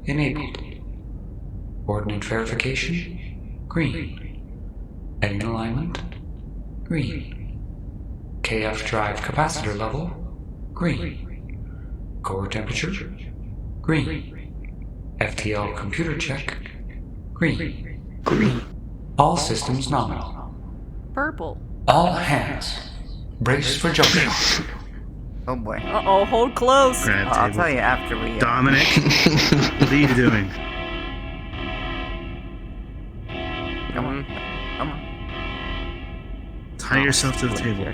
enabled. Coordinate verification green. Heading alignment green. KF drive capacitor level green. Core temperature green. FTL computer check green. Green. All systems nominal. Purple. All hands brace for jumping. Oh boy. Uh-oh, hold close. I'll tell you after we... Dominic, what are you doing? Come on. Come on. Tie yourself to the table.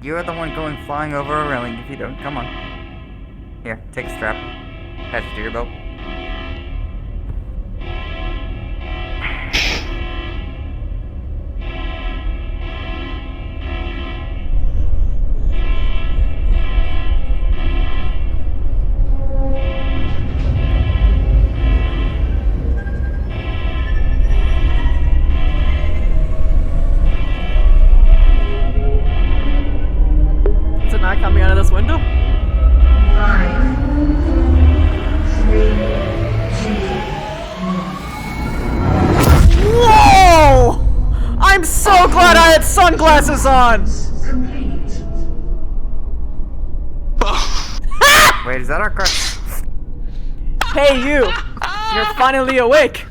You're the one going flying over a railing if you don't. Come on. Here, take a strap. Attach it to your belt. sunglasses on! Wait, is that our car? Hey, you! You're finally awake!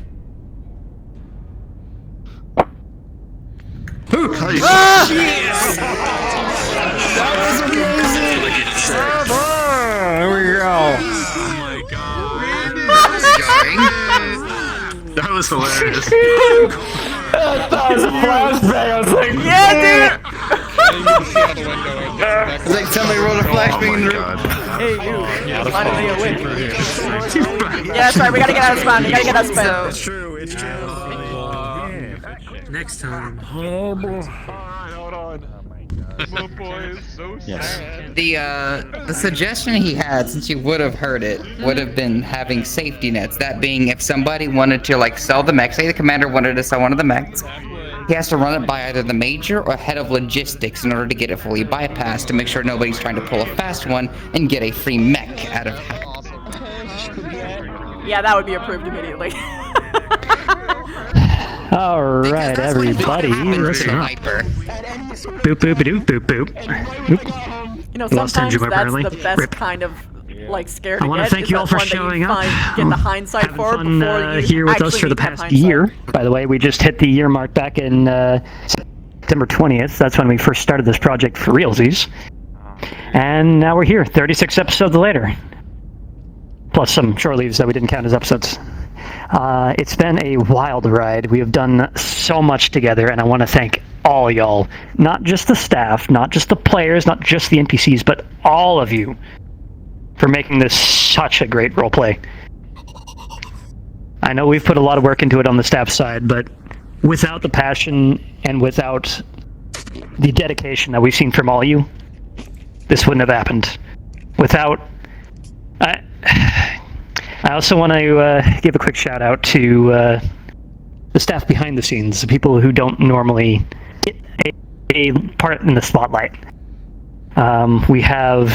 Ah! That was amazing! There we go. Oh my god. That was hilarious. That was a flashbang. I was like, yeah, dude! It's like somebody rolled a flashbang in the room. Hey, you! You're finally awake. Yeah, that's right. We gotta get out of spawn. We gotta get out of spawn. It's true. It's true. Next time. Oh boy. Hold on. My boy is so sad. The suggestion he had, since you would have heard it, would have been having safety nets. That being, if somebody wanted to like sell the mech, say the commander wanted to sell one of the mechs, he has to run it by either the major or head of logistics in order to get it fully bypassed to make sure nobody's trying to pull a fast one and get a free mech out of hack. Yeah, that would be approved immediately. Alright, everybody. Listen up. Boop, boop, doop, boop, boop. Oop. You know, Lost sometimes Jim that's early. the best Rip. kind of like scare to I want get. to thank is you all that for one that showing you up. get the hindsight Having for fun before you here with us actually for the need that past hindsight. year. By the way, we just hit the year mark back in September 20th. That's when we first started this project for realsies. And now we're here, 36 episodes later. Plus some shore leaves that we didn't count as episodes. It's been a wild ride. We have done so much together, and I want to thank all y'all. Not just the staff, not just the players, not just the NPCs, but all of you for making this such a great roleplay. I know we've put a lot of work into it on the staff side, but without the passion and without the dedication that we've seen from all of you, this wouldn't have happened. Without... I also want to give a quick shout out to the staff behind the scenes, the people who don't normally get a part in the spotlight. We have,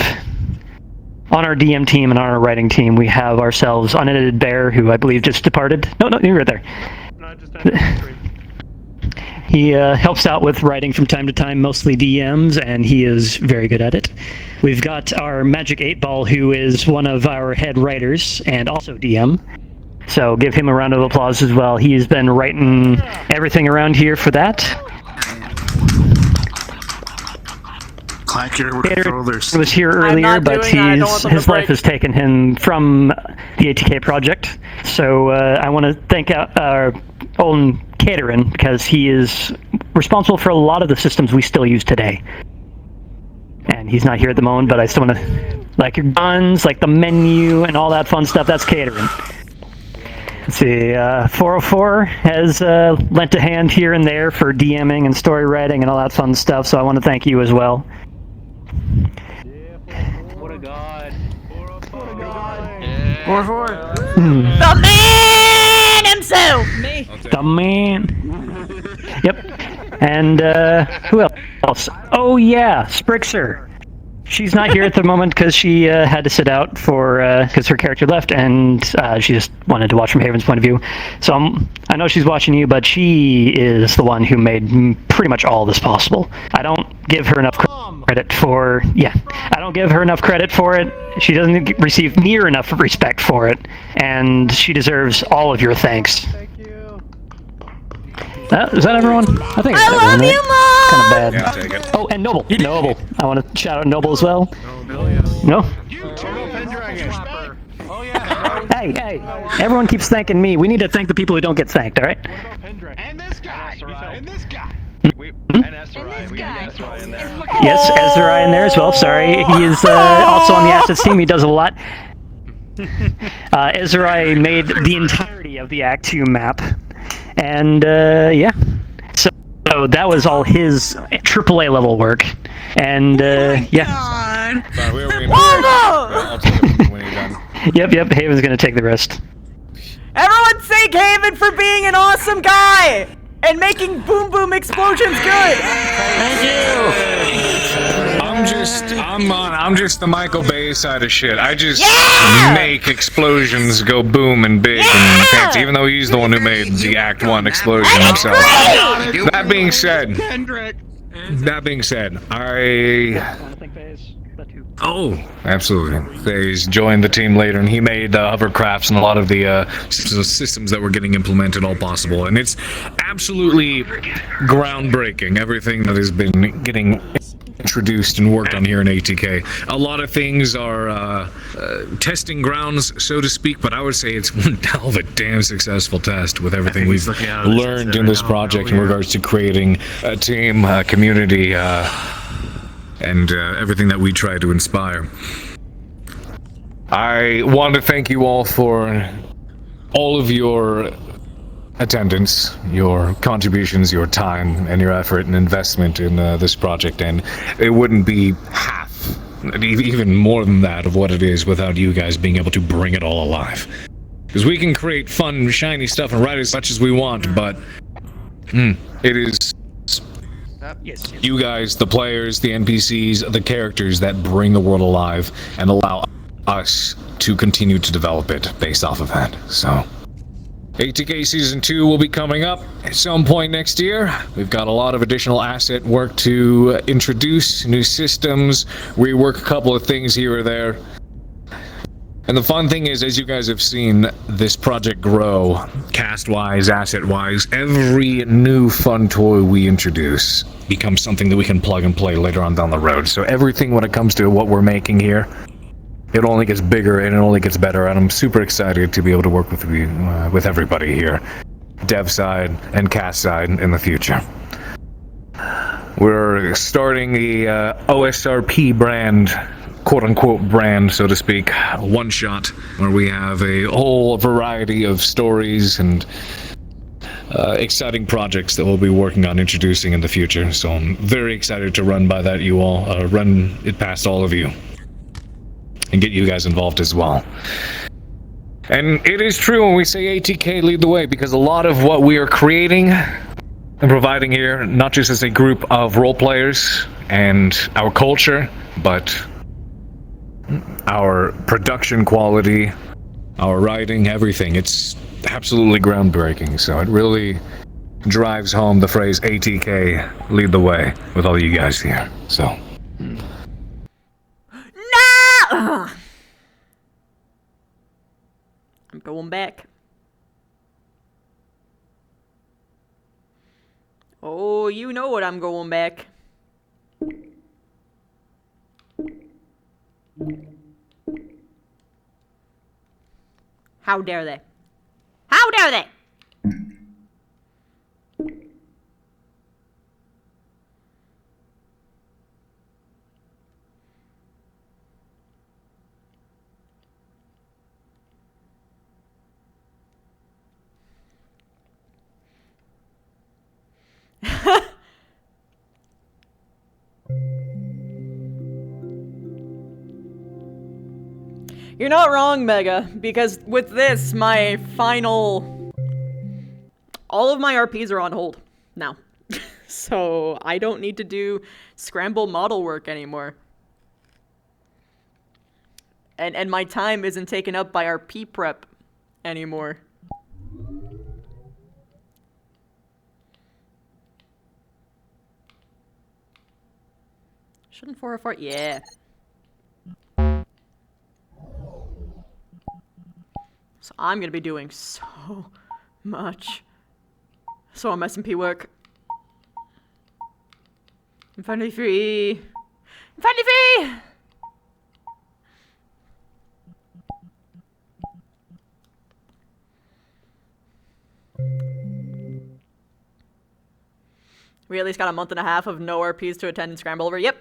on our DM team and on our writing team, we have ourselves Unedited Bear, who I believe just departed. No, you're right there. He helps out with writing from time to time, mostly DMs, and he is very good at it. We've got our Magic 8-Ball, who is one of our head writers and also DM. So give him a round of applause as well. He's been writing everything around here for that. Clack your controllers. He was here earlier, but his life has taken him from the ATK project. So I want to thank our own Caterin, because he is responsible for a lot of the systems we still use today. And he's not here at the moment, but I still want to, like your guns, like the menu, and all that fun stuff, that's Caterin. Let's see, 404 has lent a hand here and there for DMing and story writing and all that fun stuff, so I want to thank you as well. What a god. The man himself! Me! The man. Yep. And who else? Oh yeah, Sprixer. She's not here at the moment because she had to sit out for because her character left, and she just wanted to watch from Haven's point of view. So I know she's watching you, but she is the one who made pretty much all this possible. I don't give her enough credit for I don't give her enough credit for it. She doesn't receive near enough respect for it, and she deserves all of your thanks. Is that everyone? I think it's everyone. You, Mom! Kind of bad. Yeah, I'll take it. Oh, and Noble. Noble. I want to shout out Noble as well. No? Hey. Everyone keeps thanking me. We need to thank the people who don't get thanked, alright? And this guy. And this guy. Yes, Ezra in there as well. Sorry. He is also on the assets team. He does a lot. Ezra made the entirety of the Act 2 map. And, yeah. So that was all his AAA level work. And, yeah. Sorry, I'll take it when you're done. Yep, Haven's gonna take the rest. Everyone thank Haven for being an awesome guy! And making boom boom explosions good! Thank you! I'm just the Michael Bay side of shit. I just make explosions go boom and big and fancy, even though he's the one who made the Act 1 explosion himself. That being said, that being said, Oh, absolutely. He's joined the team later, and he made hovercrafts and a lot of the systems that were getting implemented all possible. And it's absolutely groundbreaking, everything that has been getting introduced and worked on here in ATK. A lot of things are testing grounds, so to speak, but I would say it's one hell of a damn successful test with everything we've learned in this project in regards to creating a team, a community, and everything that we try to inspire. I want to thank you all for all of your attendance, your contributions, your time, and your effort and investment in this project, and it wouldn't be half, even more than that, of what it is without you guys being able to bring it all alive. Because we can create fun, shiny stuff and write as much as we want, but it is you guys, the players, the NPCs, the characters that bring the world alive and allow us to continue to develop it based off of that. So, ATK Season 2 will be coming up at some point next year. We've got a lot of additional asset work to introduce, new systems, rework a couple of things here or there. And the fun thing is, as you guys have seen this project grow, cast-wise, asset-wise, every new fun toy we introduce becomes something that we can plug and play later on down the road. So everything when it comes to what we're making here, it only gets bigger and it only gets better, and I'm super excited to be able to work with you, with everybody here, dev side and cast side in the future. We're starting the OSRP brand, quote-unquote brand, so to speak, one shot, where we have a whole variety of stories and exciting projects that we'll be working on introducing in the future. So I'm very excited to run by that, you all, run it past all of you, and get you guys involved as well. And it is true when we say ATK lead the way, because a lot of what we are creating and providing here, not just as a group of role players and our culture, but our production quality, our writing, everything. It's absolutely groundbreaking. So it really drives home the phrase ATK lead the way with all you guys here. So. I'm going back. Oh, you know what, I'm going back. How dare they? How dare they? You're not wrong, Mega, because with this, my final... all of my RPs are on hold now. So I don't need to do scramble model work anymore. And my time isn't taken up by RP prep anymore. Shouldn't 404? Yeah. So I'm gonna be doing so much SMP work. I'm finally free. I'm finally free! We at least got a month and a half of no RPs to attend and scramble over. Yep.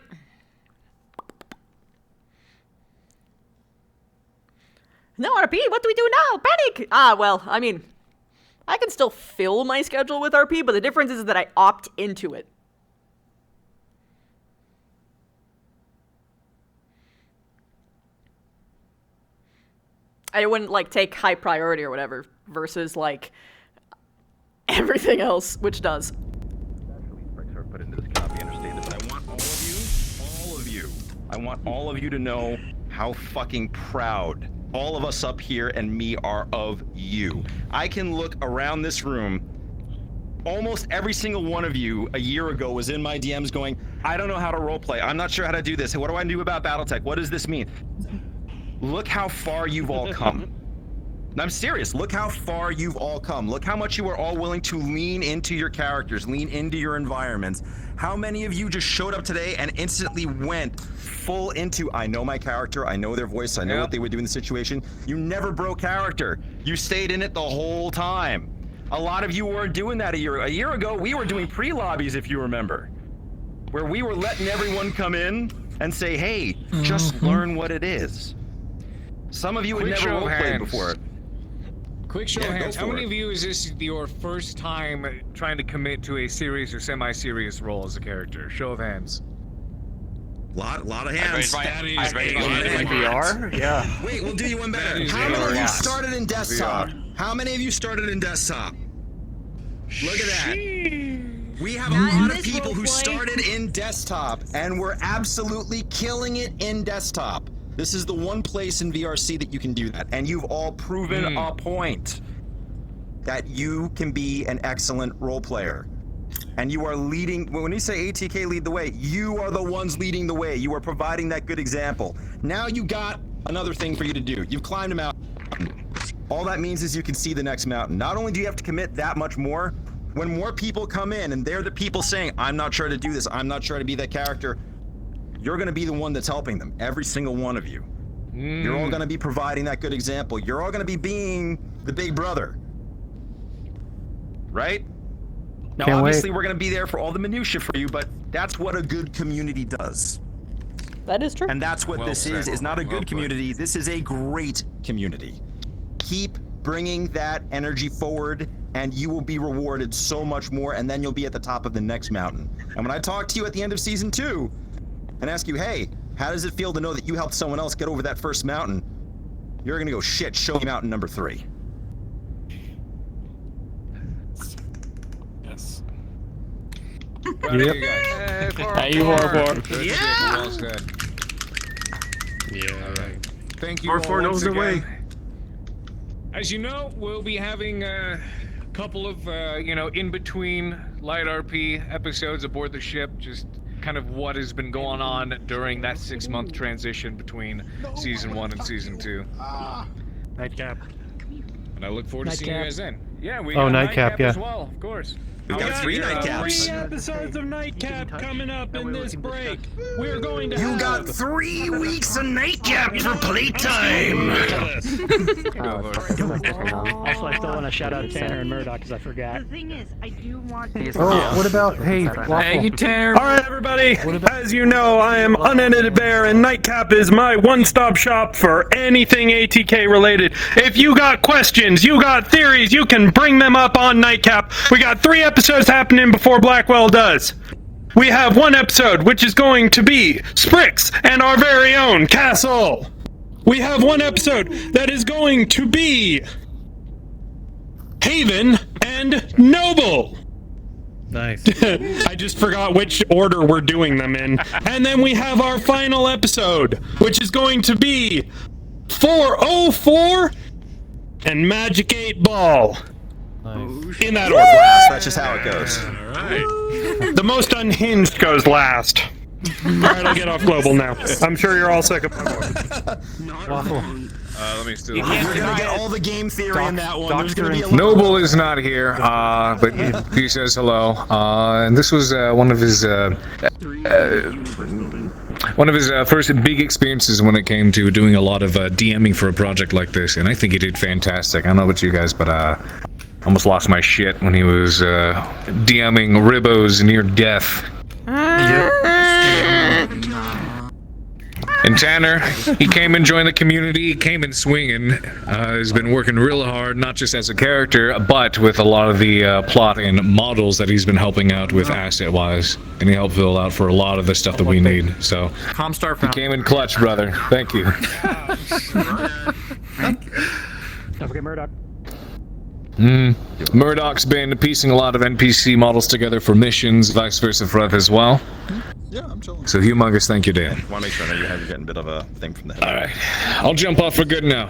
No RP, what do we do now? Panic! Ah, well, I mean, I can still fill my schedule with RP, but the difference is that I opt into it. I wouldn't, like, take high priority or whatever, versus, like, everything else, which does. Put into this copy, understand it, but I want all of you, I want all of you to know how fucking proud all of us up here and me are of you. I can look around this room Almost every single one of you a year ago was in my DMs going, I don't know how to roleplay. I'm not sure how to do this. What do I do about BattleTech? What does this mean? Look how far you've all come. And I'm serious. Look how far you've all come. Look how much you are all willing to lean into your characters, lean into your environments. How many of you just showed up today and instantly went full into, I know my character, I know their voice, I know what they would do in the situation. You never broke character. You stayed in it the whole time. A lot of you weren't doing that a year ago. We were doing pre-lobbies, if you remember, where we were letting everyone come in and say, hey, just learn what it is. Some of you had never roleplayed before. Quick show of hands. How many of you is this your first time trying to commit to a serious or semi-serious role as a character? Show of hands. Lot of hands. VR? Yeah. Wait, we'll do you one better. How many of you started in desktop? How many of you started in desktop? Look at that. We have a lot of people who started in desktop and were absolutely killing it in desktop. This is the one place in VRC that you can do that, and you've all proven a point that you can be an excellent role player. And you are leading, when you say ATK lead the way, you are the ones leading the way. You are providing that good example. Now you got another thing for you to do. You've climbed a mountain. All that means is you can see the next mountain. Not only do you have to commit that much more, when more people come in and they're the people saying, I'm not sure to do this, I'm not sure to be that character, you're gonna be the one that's helping them, every single one of you. You're all gonna be providing that good example. You're all gonna be being the big brother. Right? Now, obviously, we're gonna be there for all the minutia for you, but that's what a good community does. That is true. And that's what this is not a good community, this is a great community. Keep bringing that energy forward, and you will be rewarded so much more, and then you'll be at the top of the next mountain. And when I talk to you at the end of season 2, and ask you, hey, how does it feel to know that you helped someone else get over that first mountain? You're gonna go, shit, show me mountain number 3. Yes. Yep. You are for. Yeah. Well said. Yeah. All right. Thank you. R4 knows the way. As you know, we'll be having a couple of, in between Light RP episodes aboard the ship, just kind of what has been going on during that 6-month transition between season 1 and season 2. Nightcap. And I look forward to seeing you guys then. Yeah, we Oh, got Nightcap, as yeah. well, of course. We got 3 nightcaps. 3 episodes of Nightcap coming up in this break. We're going to You got 3 weeks of Nightcap for playtime. Also, I still want to shout out Tanner and Murdoch because I forgot. The thing is, I do want Oh, what about, hey, Thank you, Tanner. All right, everybody. As you know, I am Unedited Bear, and Nightcap is my one-stop shop for anything ATK related. If you got questions, you got theories, you can bring them up on Nightcap. We got 3 episodes happening before Blackwell does. We have 1 episode, which is going to be Sprix and our very own Castle. We have 1 episode that is going to be Haven and Noble. Nice. I just forgot which order we're doing them in. And then we have our final episode, which is going to be 404 and Magic 8 Ball. Nice. In that order. That's just how it goes. Alright. The most unhinged goes last. Alright, I'll get off global now. I'm sure you're all sick of my voice. Waffle. Let me still. You're gonna get all the game theory in that one. There's gonna be a Noble is not here, but he says hello. And this was one of his first big experiences when it came to doing a lot of DMing for a project like this, and I think he did fantastic. I don't know about you guys, but I almost lost my shit when he was DMing Ribos near death. And Tanner, he came and joined the community, he came in swinging, has been working real hard, not just as a character, but with a lot of the plot and models that he's been helping out with asset-wise. And he helped fill out for a lot of the stuff that we need, so... Comstar he came in clutch, brother. Thank you. Don't forget Murdoch. Murdoch's been piecing a lot of NPC models together for missions, vice versa for us as well. Yeah, I'm chilling. So humongous thank you, Dan. I want to make sure I know you're getting a bit of a thing from the head. Alright, I'll jump off for good now.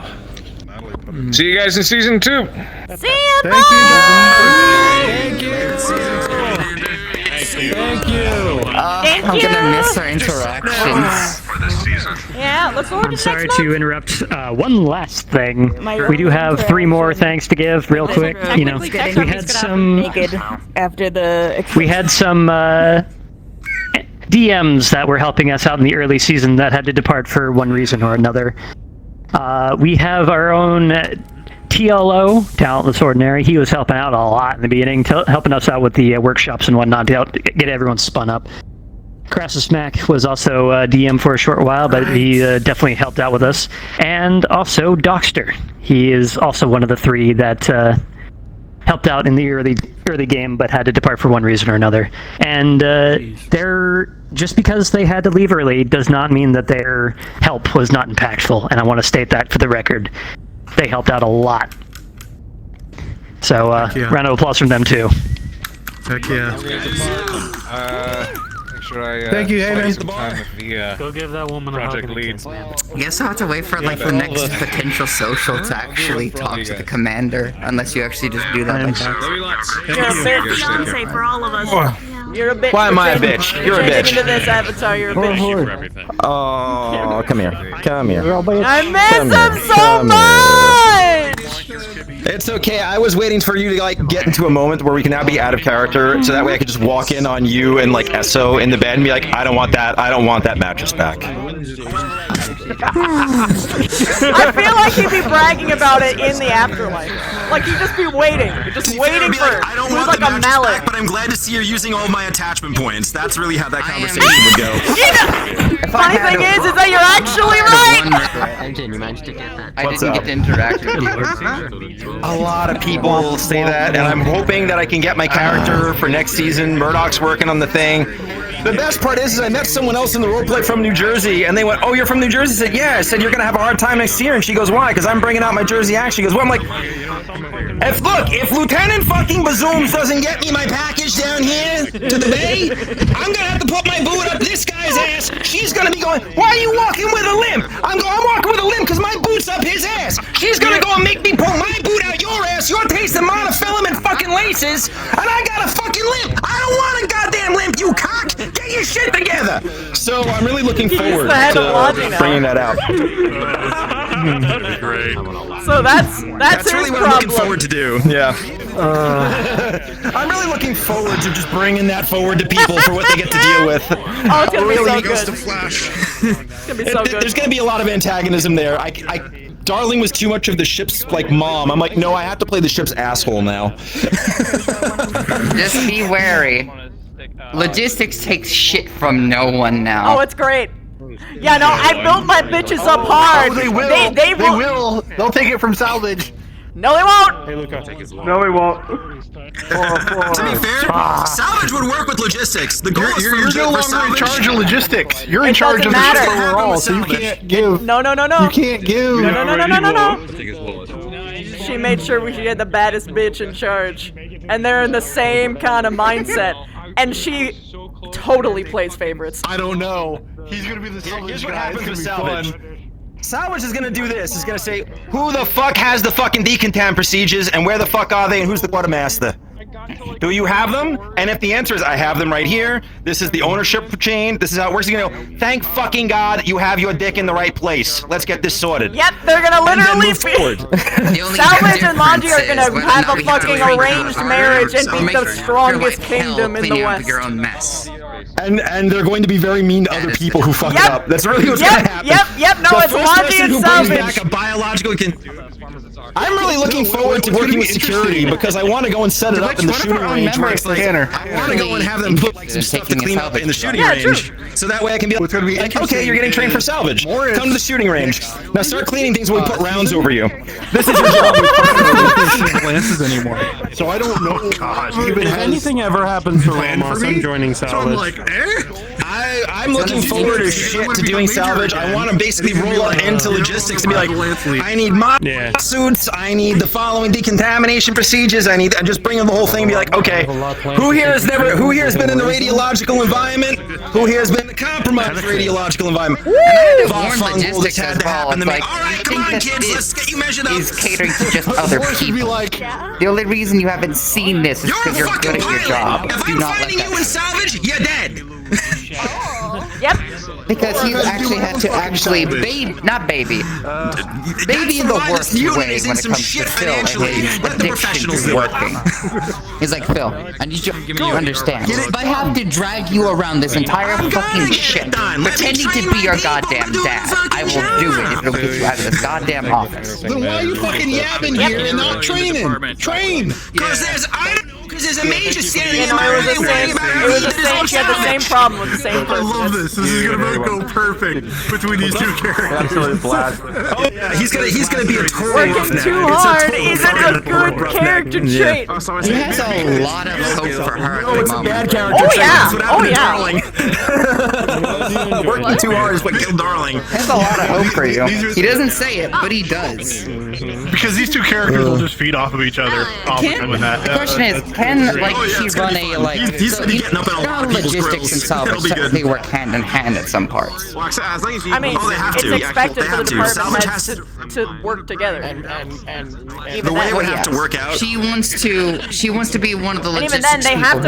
See you guys in season 2. See ya, Thank you. Thank you. I'm gonna miss our interactions. Yeah, look forward to I'm sorry next to interrupt. One last thing. We do have 3 more thanks to give, real quick. You know, we had some naked after the. we had some DMs that were helping us out in the early season that had to depart for one reason or another. We have our own TLO, Talentless Ordinary. He was helping out a lot in the beginning, helping us out with the workshops and whatnot to help get everyone spun up. Crassus Mac was also DM for a short while, but he definitely helped out with us. And also Dockster. He is also one of the 3 that helped out in the early game, but had to depart for one reason or another. And they're just because they had to leave early does not mean that their help was not impactful. And I want to state that for the record. They helped out a lot. So round of applause from them too. Heck yeah. Make sure I, Thank you, Hayden. spend time with the, Go give that woman a hug project and a lead. kiss, man. I guess I'll have to wait for like the next potential social to actually talk to the commander, unless you actually just do that like that. You're a bit fiance for all of us. You're a bitch. Why am I a You're bitch? You're a changing bitch. into this avatar, you're a bitch. Oh, come here. Come here. I miss Come him here. so Come much! It's okay. I was waiting for you to like get into a moment where we can now be out of character, so that way I could just walk in on you and like Esso in the bed and be like, I don't want that. I don't want that mattress back. I feel like he'd be bragging about it in the afterlife. Like he'd just be waiting. Just waiting for it. I don't It was want like the a mattress mallet. back, but I'm glad to see you're using all of my attachment points. That's really how that conversation would go. Funny thing is that you're actually right! Engine, you managed to get that. I What's didn't up? get to interact with you. A lot of people say that, and I'm hoping that I can get my character for next season. Murdoch's working on the thing. The best part is I met someone else in the roleplay from New Jersey, and they went, "Oh, you're from New Jersey?" I said, "Yeah." I said, "You're gonna have a hard time next year," and she goes, "Why?" Because I'm bringing out my Jersey accent. She goes, "Well," I'm like, if Lieutenant fucking Bazooms doesn't get me my package down here to the bay, I'm gonna have to put my boot up this guy's ass. She's gonna be going, "Why are you walking with a limp?" I'm walking with a limp because my boot's up his ass. She's gonna go and make me pull my boot out your ass. You're tasting monofilament fucking laces, and I got a fucking limp. I don't want a goddamn limp, you cock. Get your shit together. So I'm really looking forward to bringing that out. That'd be great. So that's really his what I'm looking problem. forward to do. Yeah. I'm really looking forward to just bringing that forward to people for what they get to deal with. Oh, it's gonna be so Really good. to Flash. It's gonna be so good. There's gonna be a lot of antagonism there. Darling was too much of the ship's like mom. I'm like, no, I have to play the ship's asshole now. Just be wary. Logistics takes shit from no one now. Oh, it's great. Yeah, no, I built my bitches up hard. Oh, they will. They will. They'll take it from salvage. No, they won't. Hey, Luca. No, we won't. To be fair, salvage would work with logistics. The goal is You're no longer in charge of logistics. You're in It charge of doesn't the ship matter. overall, so you can't give. No. You can't give. No. She made sure we should get the baddest bitch in charge, and they're in the same kind of mindset. And she totally plays favorites. I don't know. He's gonna be the salvage Here's what guy. happens It's with gonna be salvage. fun. Salvage is gonna do this. Is gonna say, who the fuck has the fucking decontam procedures, and where the fuck are they, and who's the quartermaster? Do you have them? And if the answer is, I have them right here, this is the ownership chain, this is how it works, you're gonna go, thank fucking God you have your dick in the right place. Let's get this sorted. Yep, they're gonna literally move forward. Salvage and Manji are gonna have a fucking arranged marriage and be the strongest kingdom in the West. Your own mess. And they're going to be very mean to other people who fuck it up. That's really what's gonna happen. Yep, no, The it's first Manji person and who brings Salvage. back a biological I'm really looking forward to working with security because I want to go and set it up in the shooting range where it's like, I want to go and have them put like some stuff to clean up in the shooting range, so that way I can be like, okay, you're getting trained for salvage. Come to the shooting range. Now start cleaning things when we put rounds over you. This is your job. Glances anymore. So I don't know. If anything ever happens to Ramos, I'm joining salvage. I'm looking forward as shit to doing salvage. I want to basically roll up into logistics and be like, I need mod suits, I need the following decontamination procedures, I just bring in the whole thing and be like, okay, who here has been in the radiological environment? Who here has been in the compromised radiological environment. And I had to Bob warn Fung will logistics just had as to well. happen It's to me. like, All right, I come think on, that kids, let's get you measured up. is catering to just other people. The only reason you haven't seen this is because you're good at your job. If Do I'm not let finding you in that. salvage, you're dead. Yep. Because he's actually had to actually baby in the worst way when it comes to Phil and his addiction to working. He's like, Phil, I need you to understand. If I have to drag you around this entire fucking shit, pretending to be your goddamn dad, I will do it if it'll get you out of this goddamn office. Then why are you fucking yapping here and not training? Train! Because there's a major standing in my way. It was the same. She had the same problem with the same person. I love this. This is gonna go perfect between these two characters. Oh yeah, he's gonna be a total Working roughneck. too hard isn't a good character trait. He has a lot of hope for her. No, it's a bad character Oh trait. yeah. That's what Oh happened to yeah. Darling. Working too hard is what killed Darling. He has a lot of hope for you. He doesn't say it, but he does. Because these two characters will just feed off of each other. The question is, can he run a logistics and salvage? They work hand in hand at some parts. I mean, it's expected for the department heads to work together. The way it would have to work out. She wants to be one of the And logistics. even then, they have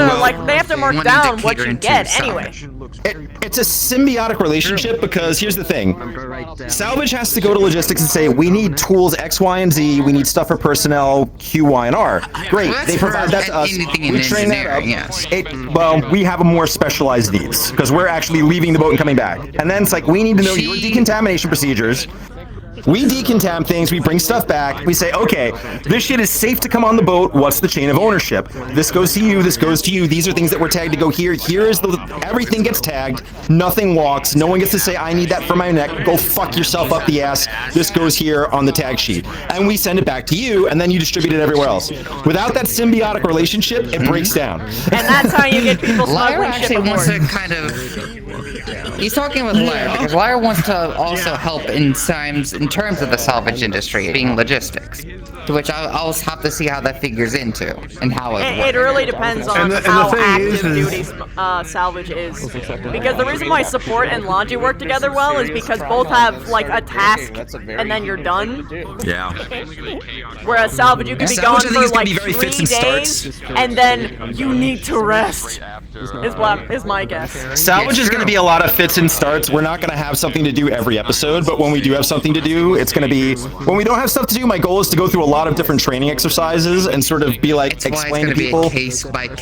to mark wanting down to what cater you into get salvage. anyway. It's a symbiotic relationship because here's the thing. Salvage has to go to logistics and say, we need tools X, Y, and Z. We need stuff for personnel Q, Y, and R. Great. They provide that to us. We train that up. Yes. Well, we have a more specialized needs because we're actually leaving the boat and coming back. And then it's like, we need to know your decontamination procedures. We decontam things, we bring stuff back, we say, okay, this shit is safe to come on the boat, what's the chain of ownership? This goes to you, this goes to you, these are things that were tagged to go here, everything gets tagged, nothing walks, no one gets to say, I need that for my neck, go fuck yourself up the ass, this goes here on the tag sheet. And we send it back to you, and then you distribute it everywhere else. Without that symbiotic relationship, it breaks down. And that's how you get people Lyra smuggling shit actually wants aboard. to kind of. He's talking with Lyra because Lyra wants to also help in terms of the salvage industry being logistics. To which I'll have to see how that figures into and how it works. It really depends on how active duty salvage is. Because the reason why support and laundry work together well is because both have like a task and then you're done. Yeah. Whereas salvage, you can be gone Salvage, I think, for is gonna like be very 3 fits and days, starts. and then you need to rest. Is my guess. Salvage is going to be a lot of fits and starts. We're not going to have something to do every episode, but when we do have something to do, it's going to be... When we don't have stuff to do, my goal is to go through a lot of different training exercises and sort of be like, explain to people,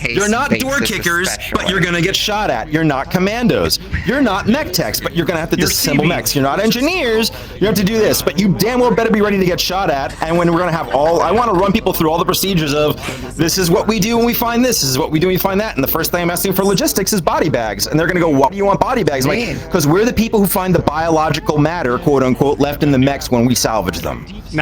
you're not door kickers, but you're going to get shot at. You're not commandos. You're not mech techs, but you're going to have to disassemble mechs. You're not engineers. You have to do this, but you damn well better be ready to get shot at. And when we're going to have I want to run people through all the procedures of, this is what we do when we find this is what we do when we find that. And the first thing I'm asking for logistics is body bags. And they're going to go, why do you want body bags? I'm like, because we're the people who find the biological matter, quote unquote, left in the mechs when we salvage them. And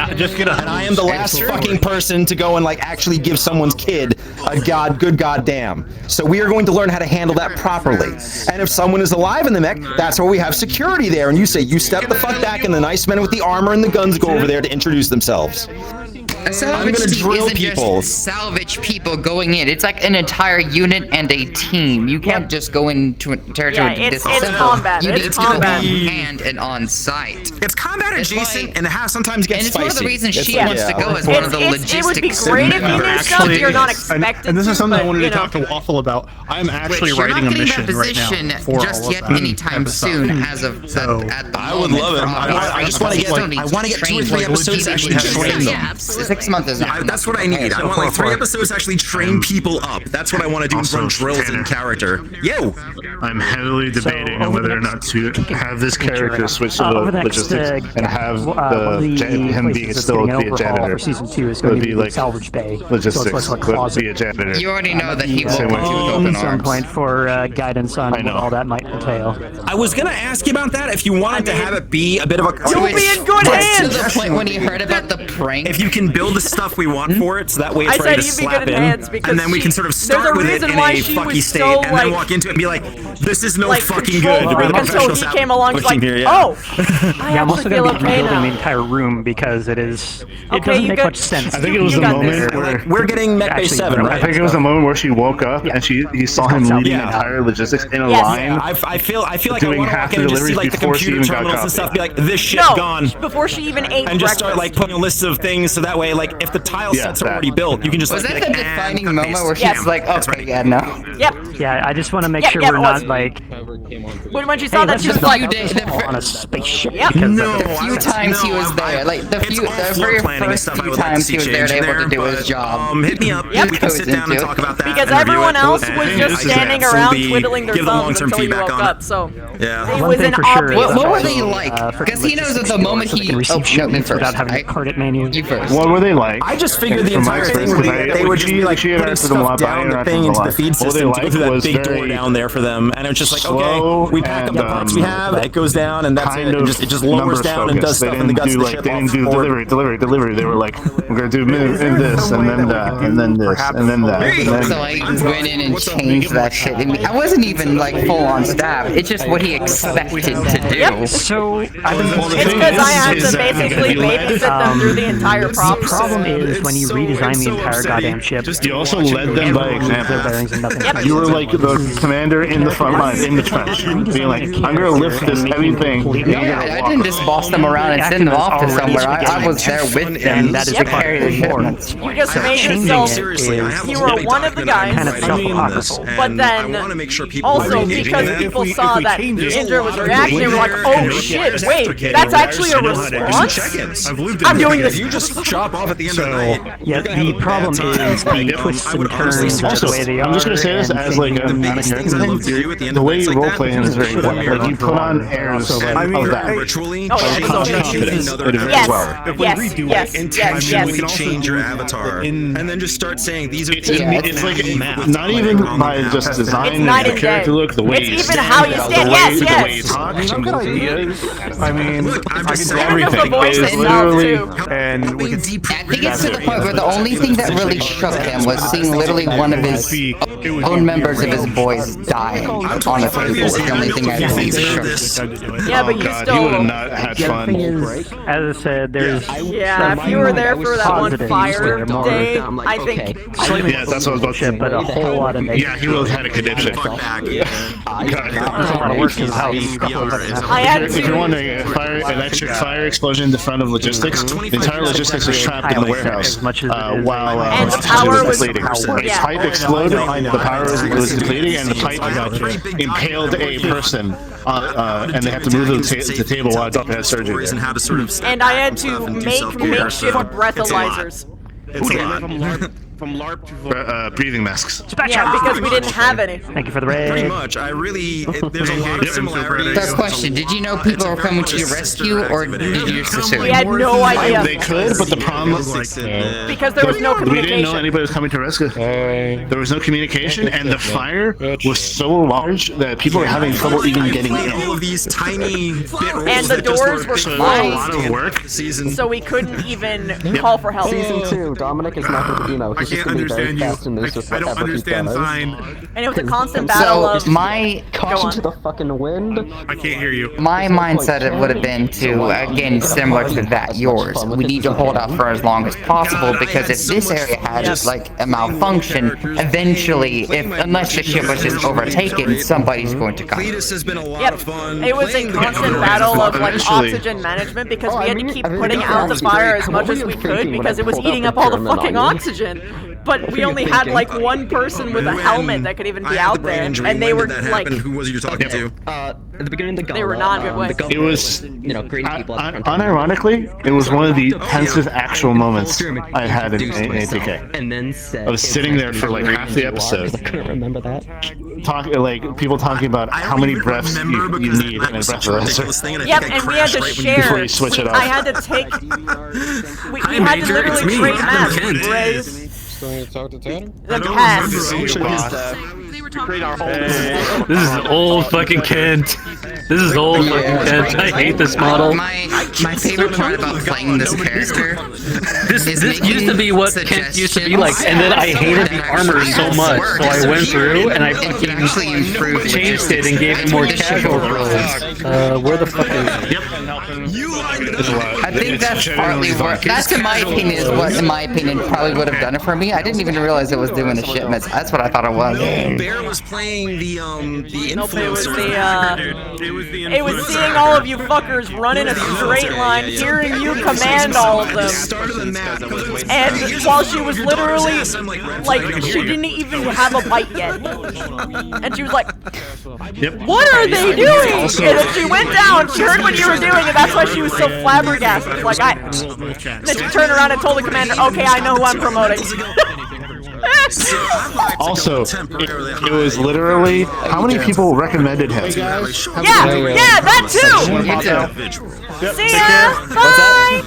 I am the last fucking person to go and like actually give someone's kid a good goddamn. So we are going to learn how to handle that properly. And if someone is alive in the mech, that's where we have security there. And you say, you step the fuck back, and the nice men with the armor and the guns go over there to introduce themselves. I'm gonna drill people. Just salvage people going in. It's like an entire unit and a team. You can't just go into a territory to it's combat. You It's need combat. to be hand and on site. It's combat adjacent, and it sometimes gets and it's spicy. one of the reasons It's she like, wants to go as one of the logistics. It would be great if you knew stuff that you're not expected and this is something to, I wanted but, to talk to Waffle about. I'm actually You're writing not a getting mission that right position now for just all yet of that anytime soon. As of at the I would love it. I just want to get 2 or 3 episodes to actually train them. 6 months is not. That's what I need. I want like 3 episodes to actually train people up. That's what I want to do. Run drills in character. Yo! I'm heavily debating on whether or not to have this character switch to the logistics and have him being still be a janitor. For season 2 is going to be like salvage bay. logistics, so it's like a but closet. be a janitor. You already know that he will Same way. with open At some arms. point for guidance on what all that might entail. I was gonna ask you about that. If you wanted to have it be a bit of a... You'll be in good hands! To the point when he heard about the prank. If you can build the stuff we want for it, so that way it's I ready to said you'd be slap good in hands because and then we can sort of start with it in a fucky state, and then walk into it and be like, this is no fucking good. Until he came along, he's like, here, oh, I I'm also actually feel going to be okay rebuilding the now. entire room because it is. It Okay, doesn't you make got- much sense. I think it was the moment where we're getting Met Bay 7, right? I think it was the moment where she woke up and he saw him leading entire logistics in a line. I feel like I doing want to half walk in and the just see like deliveries the before she computer even got terminals and coffee. stuff, be like, this shit's No, gone. before she even ate And just breakfast. start like putting a list of things so that way, like, if the tile sets are already built, you can just Was like, that be the like, defining and moment where paste. she's like, okay, yeah, no? Yep. Yeah, I just want to make Yeah, sure yeah, we're it not was. like When she saw that, let's she was just like, on a spaceship. Yep. because No, The few times he was there, like the very first few times he was there able to do his job. Hit me up. Yep. We can sit down and talk about that. because and review everyone it. else And was just I standing can around absolutely twiddling their give the thumbs long-term until you feedback woke on up. it. So Yeah. it One was thing an for sure obvious. is What were that, they like? Because he knows that the moment so they he... can Oh, receive no, me shipments without first. having a credit menu. You first. What were they like? I just figured the From my entire thing experience, would be because that they would just be like she had putting answered them a stuff lot, but I down the interacted thing with into them the a feed lot. What they system to go through that was big door very down there for them, and it's just like, slow okay, we pack up the and, parts we have, it goes down, and that's kind it. of It just lowers down and does They stuff in the didn't guts do of the like ship. they didn't do delivery. They were like, we're gonna do this and then that and then this and then that. And then So I went in and changed that shit. I mean, I wasn't even like full on staff. It's just what he expected to do. Yep. So I've been. It's because I have to basically babysit them through the entire The process. problem is when you redesign the entire goddamn ship. You also led them by example. Bearings and nothing. You were like the commander in the front line, in the trench, being like, I'm gonna lift this heavy thing. Yeah, I didn't just boss them around and send them off to somewhere. I was there with them that is to carry the shipments. You just made yourself. You were one of the guys. But then, also because people saw that Indra was reacting, they were like, "Oh shit! Wait, that's actually a response." I'm doing this. You just chop off at the end of the night. Yeah, the problem is the twists and turns of the way they are. I'm just gonna say this as like a thing. The way you roleplay him is very important. Like you put on airs of that. Ritually, Yes, intentionally change your avatar, and then just start saying these are. It's like not even by just design, the character look, the way it's even how you stand. Yes, the way he yes. talks, some good ideas. I mean, I can do I don't know if the everything. voice Is itself, literally, too. and we can. I think it's to the point where the only thing that really shook him was seeing literally one of his own members of his boys die on the table. It's the only thing I believe shook. Yeah, but you God, still. you would have not had fun. As I said, there's. Yeah, if you were there for that one fire day, I think. Yeah, that's what I was about to say. But a whole lot of Yeah, he would have had a condition. There's a lot of work in how you I had If you're wondering, an electric fire explosion in the front of logistics, the entire logistics was trapped in the warehouse while And the power was depleting. The yeah. pipe exploded, the power was depleting, and the pipe impaled a person, and they had to move the table while a doctor had surgery. And I had to make makeshift breathalyzers. From LARP to breathing masks. Yeah, because we didn't have any. Thank you for the raid. Pretty much. I really. There's a lot of similarities. So question, did you know people were coming to your rescue, or did you just assume? We had no idea. They could, but the problem Because there was no we didn't know communication. anybody was coming to rescue. There was no communication, and the fire was so large that people were having trouble even getting in. All of these tiny bit rolls And the that just doors were So a lot closed, of work. so we couldn't even call for help. Season 2, Dominic is not going to, you know, I he's just can't going to be very understand you. fast and loose with I don't whatever he understand does. sign. And it was a constant battle of. My Caution to the fucking wind. I can't hear you. My mindset it would have been to, again, similar to that, yours. We need to hold out for as long as possible, because if this area has, like, a malfunction, eventually, unless the ship was just overtaken, somebody's going to come. Cletus has been a lot Yep. of fun. It was a constant battle of like oxygen management because we had to keep putting out the fire as much as we could because it was eating up all the fucking oxygen. But we only had like one person with a helmet that could even be out there, and they were like. Who was you talking to? At the beginning of the gala, They were not good way. It was, you know, greeting people at the front. unironically, it was one of the tensest actual moments I had in ATK. And then said, I was sitting there for like half the episode. I couldn't remember that. People talking about how many breaths you need in a breathalyzer. Yep, and we had to share. Before you switch it off. I had to take. We had to literally trade masks. Raise. Still need to talk to Tanner? The cat. This is old fucking Kent. This is old fucking Kent. I hate this model. My favorite part about playing this character. This used to be what Kent used to be like, and then I hated the armor so much, so I went through and I changed it and gave him more casual roles. Where the fuck is it? I think that's partly what. That's in my opinion is what, in my opinion, probably would have done it for me. I didn't even realize it was doing the shipments. That's what I thought it was. Bear was playing the influencer. It was seeing all of you fuckers run in a straight line, hearing you command all of them. And while she was literally, like, she didn't even have a bite yet. And she was like, what are they doing? And then she went down, she heard what you were doing, and that's why she was so flabbergasted. Like, then she turned around and told the commander, okay, I know who I'm promoting. Also, it was literally how many people recommended him? Yeah, that too. You too. See ya. Bye.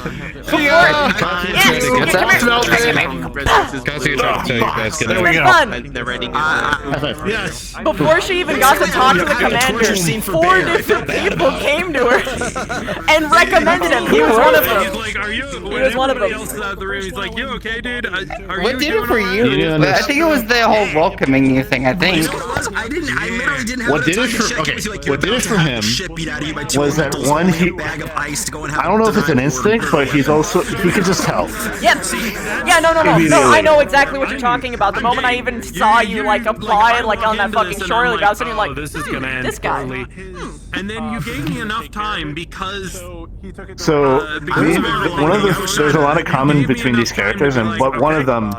Yes. Before she even got to talk to the commander, 4 different people came to her and recommended him. He was one of them. He's like, are you? He was one of them. He's like, you okay, dude? What did it for you? I think it was the whole welcoming you thing. I think. What did it for him was that one, I don't know if it's an instinct, but he could just tell. Yep. Yeah, no, I know exactly what you're talking about. The moment I even saw you, like, apply, like, on that fucking shore, like, I was sitting like, this guy. And then you gave me enough time because... there's a lot of common between these characters, but one of them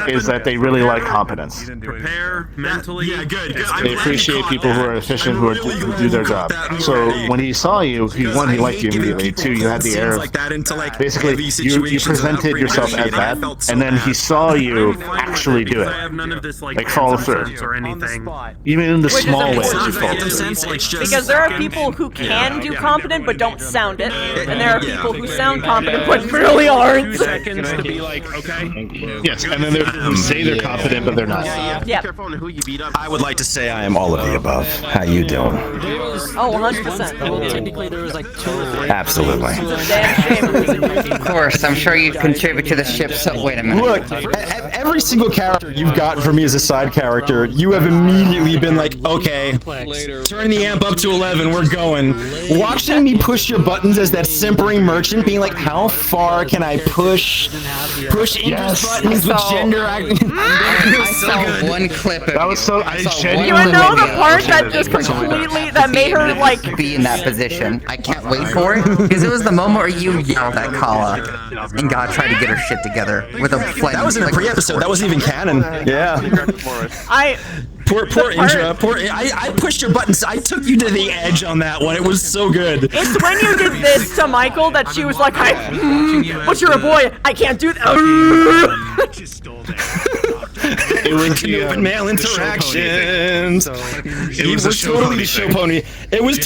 is that they really like competence. Prepare mentally. Yeah, good. They appreciate people who are efficient, who do their job. So when he saw you, he liked you immediately. 2, you had the air of, basically, you presented yourself as that, and then he saw you actually do it, like follow through. Even in the small ways you follow through. Because there are people who can do competent but don't sound it, and there are people who sound competent but really aren't. Seconds to be like, okay. Yes, and then there who say they're competent but they're not. Yeah. I would like to say I am all of the above. How you doing? Oh, 100%. Well, technically there was like 2 or 3. Absolutely. Of course, I'm sure you contribute to the ship. So wait a minute. Look, every single character you've gotten for me as a side character, you have immediately been like, okay, turn the amp up to 11, we're going. Watching me push your buttons as that simpering merchant, being like, how far can I push Indra's buttons with gender? I saw one clip of that was so. You know the part that just completely that made her like be in that position. I can't wait for it because it was the moment where you yelled at Kala and God tried to get her shit together with a flame. That was in a pre-episode. That wasn't even canon. Yeah. Poor Indra. I pushed your buttons. I took you to the edge on that one. It was so good. It's when you did this to Michael that she was like, but you're a boy. I can't do that. It was the open male interactions. It was totally the show pony. It was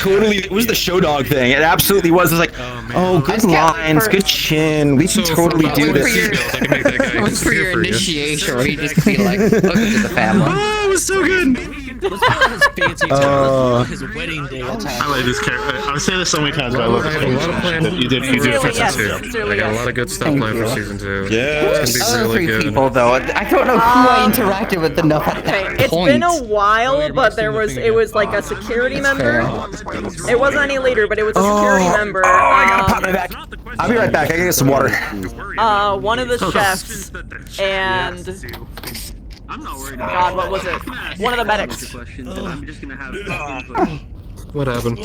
the show dog thing. It absolutely was. It was like, oh, good lines, good chin. We can totally do this. It was for your initiation, where you just be like, look at the family. Oh, it was so good. It was part of his fancy time, his wedding day. I like this character. I've said this so many times, but I love this character. A lot of plans. You did for season 2. I got a lot of good stuff planned for season 2. Yeah, it's gonna be really good. People though, I don't know who I interacted with enough at that It's been a while, but it was like a security member. It wasn't any leader, but it was a security member. I gotta pop my back. I'll be right back. I gotta get some water. One of the chefs and God, what was it? One of the medics. What happened?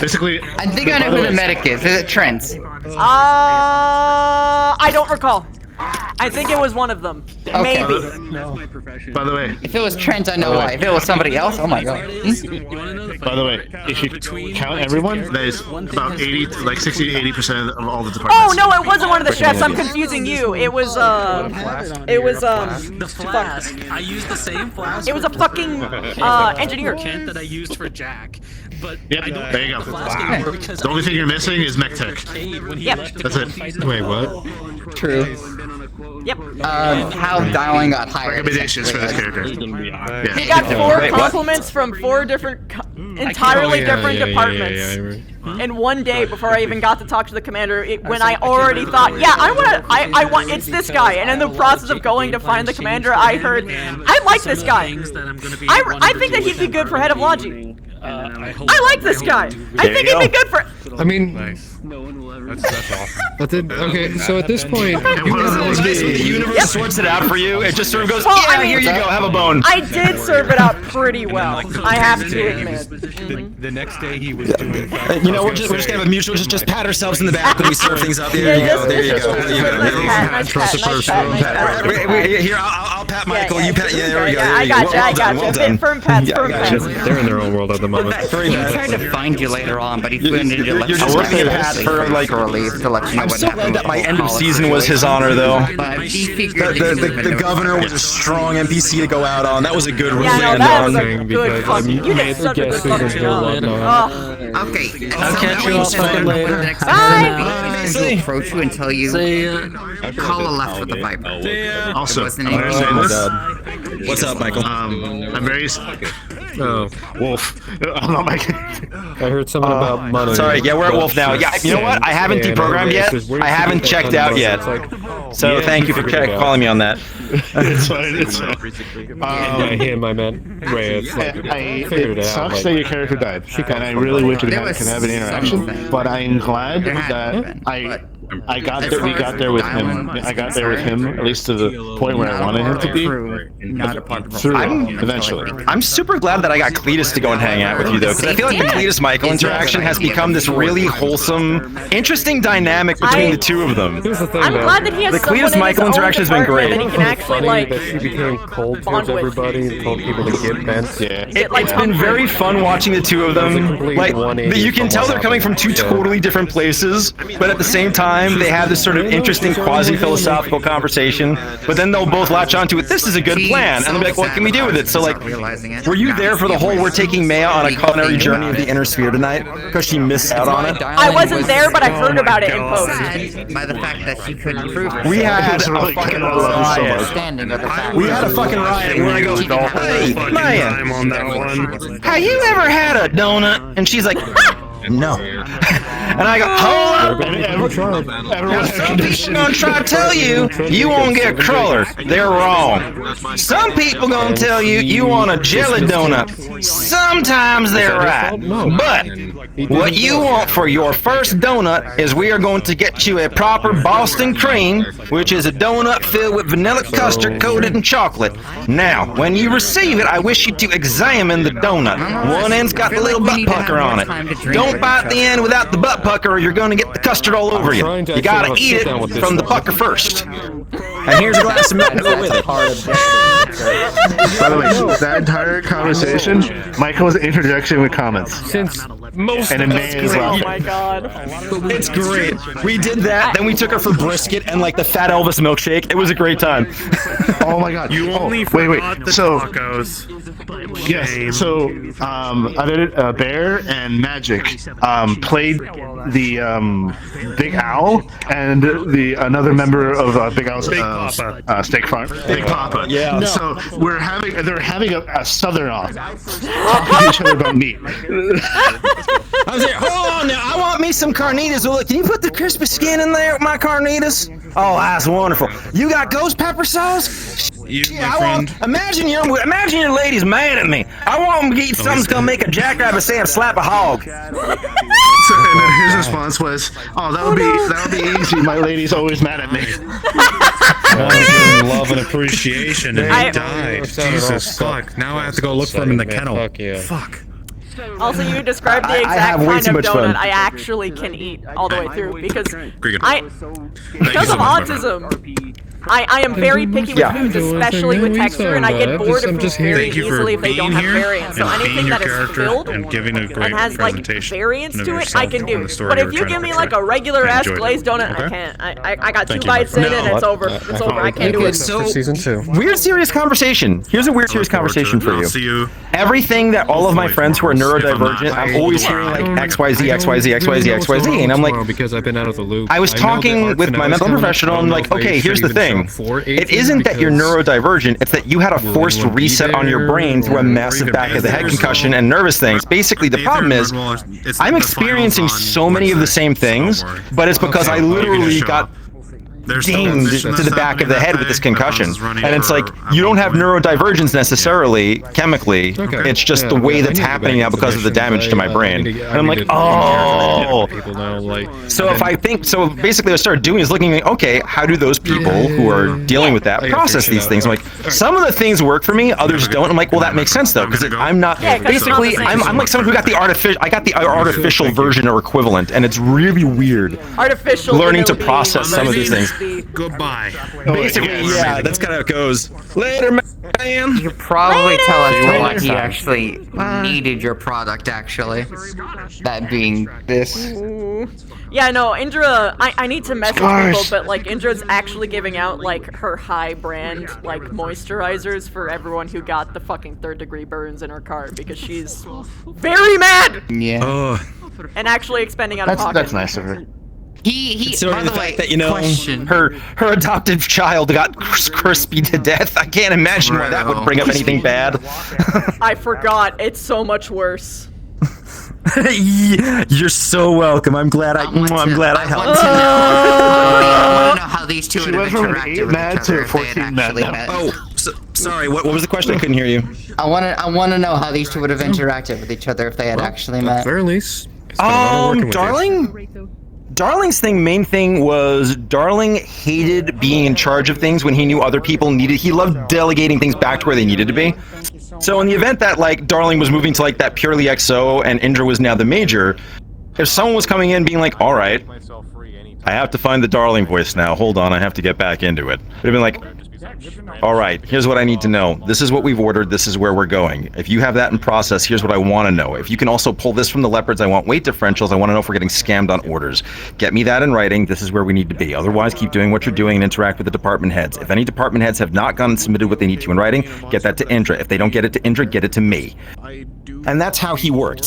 Basically, I think I know who the medic is. Is it Trent? I don't recall. I think it was one of them. Okay. Maybe. By the way, if it was Trent, I know why. If it was somebody else, oh my god. By the way, if you count everyone, that is about 60 to 80% of all the departments. Oh no, it wasn't one of the chefs. I'm confusing you. It was the flask. I used the same flask. It was a fucking engineer. Kent that I used for Jack. But yep, there you go. The only thing you're missing is mech tech. Yep. That's it. Wait, what? True. Yep. How dialing got higher. Recommendations for this character. He got 4 compliments from 4 different, entirely different departments in one day before I even got to talk to the commander. When I already thought, yeah, I want, it's this guy. And in the process of going to find the commander, I heard, I like this guy. I think that he'd be good for head of logic. I like this guy. I think he'd be good for. I mean, That's awesome. But then, okay, so at this point, the universe sorts it out for you. It just sort of goes, Well, yeah, I mean, here you go, have a bone. I did serve it out pretty well. I have to admit. The next day he was doing. You know, we're just gonna have a mutual, just pat ourselves in the back when we serve things out. There you go. There you go. Here, I'll pat Michael. You pat. Yeah, there we go. I got you. I got you. Firm pats. Firm pats. They're in their own world at the moment. He tried to find you later on, but he couldn't. You're just giving a pat for like relief to let you know I'm what so happened. glad that my end of season was his honor, though. The governor was a strong NPC to go out on. That was a good rule Yeah, no, to that was end a on. good fucking. You did such a good fucking job. Okay, I'll catch you all fucking later. I'm going to approach you and tell you, call a left with the Viper. Also, what's up, Michael? I'm very. Oh, Wolf. I'm not my character. I heard something about money. Sorry, yeah, we're at Wolf now. Yeah, you know what? I haven't deprogrammed yet. I haven't checked out yet. So thank you for calling me on that. It's fine. It's fine. Him, I meant Ray. It's like, It sucks that your character died, and I really wish we can have an interaction. But I'm glad that I got there. We got there with him. I got there with him, at least to the point where I wanted him to be. Eventually. I'm super glad that I got Cletus to go and hang out with you, though, because I feel like the Cletus-Michael interaction has become this really wholesome, interesting dynamic between the two of them. Here's the thing, I'm glad that he has the someone in his Cletus-Michael own interaction has been great. department that he can actually funny like. that she became cold towards everybody and told people to get bent. Yeah. It's been very fun watching the two of them. Like, you can tell they're coming from two totally different places, but at the same time, they have this sort of interesting quasi-philosophical conversation, but then they'll both latch onto it. This is a good plan, and they'll be like, what can we do with it? So, like, were you there for the whole we're taking Maya on a culinary journey of the inner sphere tonight? Because she missed out on it? I wasn't there, but I heard about it in post. By the fact that she couldn't prove it. We had a fucking riot. We had a fucking riot where I go, hey, Maya, have you ever had a donut? And she's like, no. And I go, hold up. Some people gonna try to tell you you won't get cruller. They're wrong. Some people gonna tell you you want a jelly donut. Sometimes they're right. But what you want for your first donut is we are going to get you a proper Boston cream, which is a donut filled with vanilla custard coated in chocolate. Now, when you receive it, I wish you to examine the donut. One end's got the little butt pucker on it. Don't bite the end without the butt pucker or you're going to get the custard all over you. You gotta eat it from the pucker first. And here's a glass of milk to go with it. By the way, that entire conversation, Michael was interjection with comments. Since most and a man as well. Oh my god. It's great. We did that, then we took her for brisket and like the Fat Elvis milkshake. It was a great time. Oh my god. You only forgot the tacos. Yes. So, Bear and Magic played the Big Owl and the another member of Big Owl's steak farm. Big Papa. Yeah. No. So they're having a southern off, talking to each other about meat. I was like, hold on now, I want me some carnitas. Well, look, can you put the crispy skin in there with my carnitas? Oh, that's wonderful. You got ghost pepper sauce? Imagine your lady's mad at me. I want them to eat something that's gonna make a jackrabbit say and slap a hog. So, and then his response was, "Oh, that'll be easy. My lady's always mad at me." Love and appreciation, and he died. Jesus fuck! Now I have to go look for him in the kennel. Fuck. Also, you described the exact kind of donut I actually can eat all the way through because because of autism. I am very picky with foods, especially with texture, and I get bored of foods very easily if they don't have variants. So anything that is filled and has like variants to it, I can do. But if you give me like a regular ass glazed donut, I can't. I got 2 bites in and it's over. It's over. I can't do it. So, season 2. Weird serious conversation. Here's a weird serious conversation for you. Everything that all of my friends who are neurodivergent. I'm always hearing like XYZ, XYZ, XYZ, XYZ, and I'm like, because I've been out of the loop. I was talking with my mental professional, and I'm like, okay, here's the thing. It isn't that you're neurodivergent, it's that you had a forced reset on your brain through a massive back of the head concussion and nervous things. Basically, the problem is, I'm experiencing so many of the same things, but it's because I literally got dinged to the back of the head with this concussion. And it's like, you don't have neurodivergence necessarily, chemically, it's just the way that's happening now because of the damage to my brain. And I'm like, oh! So if I think, so basically what I started doing is looking at, okay, how do those people who are dealing with that process these things? I'm like, some of the things work for me, others don't. I'm like, well, that makes sense though, because I'm not, basically, I'm like someone who got the artificial version or equivalent, and it's really weird. Artificial learning to process some of these things. Goodbye. Basically, yeah, that's kind of how it goes. Later, man. You probably tell us how much he actually needed your product, actually. That being this. Yeah, no, Indra, I need to message people, but like Indra's actually giving out like her high brand like moisturizers for everyone who got the fucking 3rd-degree burns in her car because she's very mad. Yeah. And actually expending out of pocket. That's nice of her. So by the fact that, you know, her adopted child got crispy to death, I can't imagine why that would bring up anything bad. I forgot. It's so much worse. You're so welcome. I'm glad I helped. I want to know how these two would have interacted with each other if they had actually met. Oh, sorry. What was the question? I couldn't hear you. I want to know how these two would have interacted with each other if they had actually met. At the very least. Darling's main thing was Darling hated being in charge of things when he knew other people needed. He loved delegating things back to where they needed to be. So in the event that like Darling was moving to like that purely XO and Indra was now the major, if someone was coming in being like, all right, I have to find the Darling voice now. Hold on, I have to get back into it. It'd been like, all right, here's what I need to know. This is what we've ordered. This is where we're going. If you have that in process, here's what I want to know. If you can also pull this from the leopards, I want weight differentials. I want to know if we're getting scammed on orders. Get me that in writing. This is where we need to be. Otherwise, keep doing what you're doing and interact with the department heads. If any department heads have not gone and submitted what they need to in writing, get that to Indra. If they don't get it to Indra, get it to me. And that's how he worked.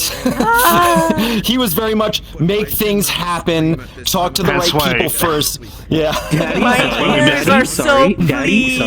He was very much make things happen, talk to the right people first. Yeah. My ears are so pleased.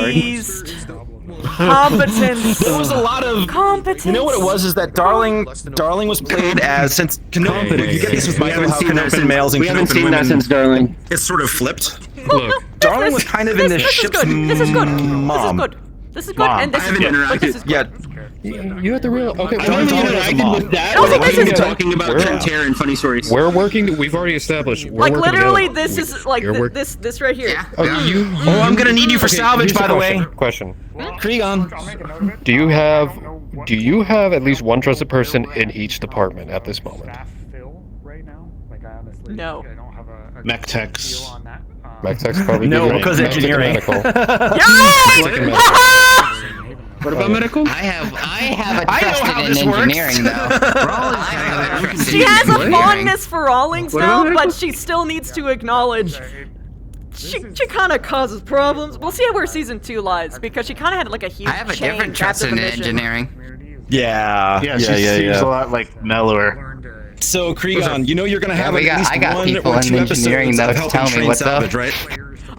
Competence. There was a lot of competence. You know what it was? Is that Darling was played as you get this with Michael how can open males and we haven't seen that since Darling. It's sort of flipped. Look, Darling was kind of in the ship's mom. This is good. This is good. And this is good. Like, this is good. Yeah. You have to realize. Okay, I haven't interacted with that. We're talking about Pantera and funny stories. We're working. We've already established. We're like working literally, together. this is like this right here. Oh, I'm gonna need you for salvage, by the way. Question. Kregon. Do you have at least one trusted person in each department at this moment? No. Mech techs. Mech techs probably. No, because engineering. What about medical? I have a trusted in engineering though. She has a fondness for Rawlings now, but she still needs to acknowledge she kind of causes problems. We'll see where season 2 lies because she kind of had like a huge. I have a different trusted in engineering. Yeah. She seems a lot like mellower. So Kregon, you know you're gonna have at least I got one people or two in engineering episodes that of tell helping me train what's up. salvage, right?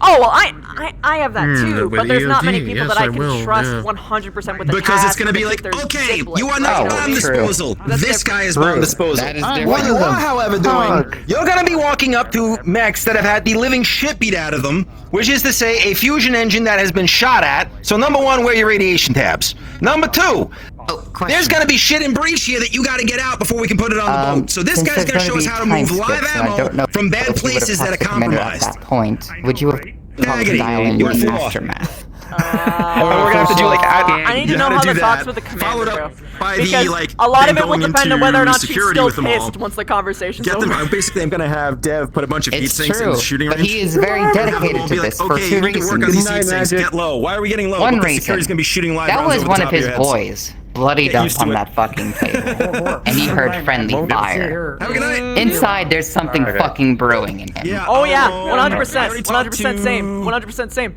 Oh well, I have that too, but there's not many EOD, people yes, that I I can will, trust yeah. 100% with the Because task it's gonna be like, okay, you are not bomb disposal. This guy is bomb disposal. That is What different. you are, however, doing, you're gonna be walking up to mechs that have had the living shit beat out of them, which is to say, a fusion engine that has been shot at. So number one, wear your radiation tabs. Number two, there's gonna be shit in breach here that you gotta get out before we can put it on the boat. So this guy's gonna show us how to move live ammo from bad places that are compromised. At that point, would you have talked to dial in the aftermath? We're gonna have to do like I need to know how the talks with the commander go. Because a lot of it will depend on whether or not she's still pissed once the conversation's over. Basically, I'm gonna have Dev put a bunch of heat sinks in the shooting range. But he is very dedicated to this for two reasons. Get low. Why are we getting low? One because reason. Security's gonna be shooting live That rounds was over one the of top his your heads. boys. Bloodied up on that fucking table. And he heard friendly fire. Inside, there's something fucking brewing in him. Oh yeah, 100%. 100% same. 100% same.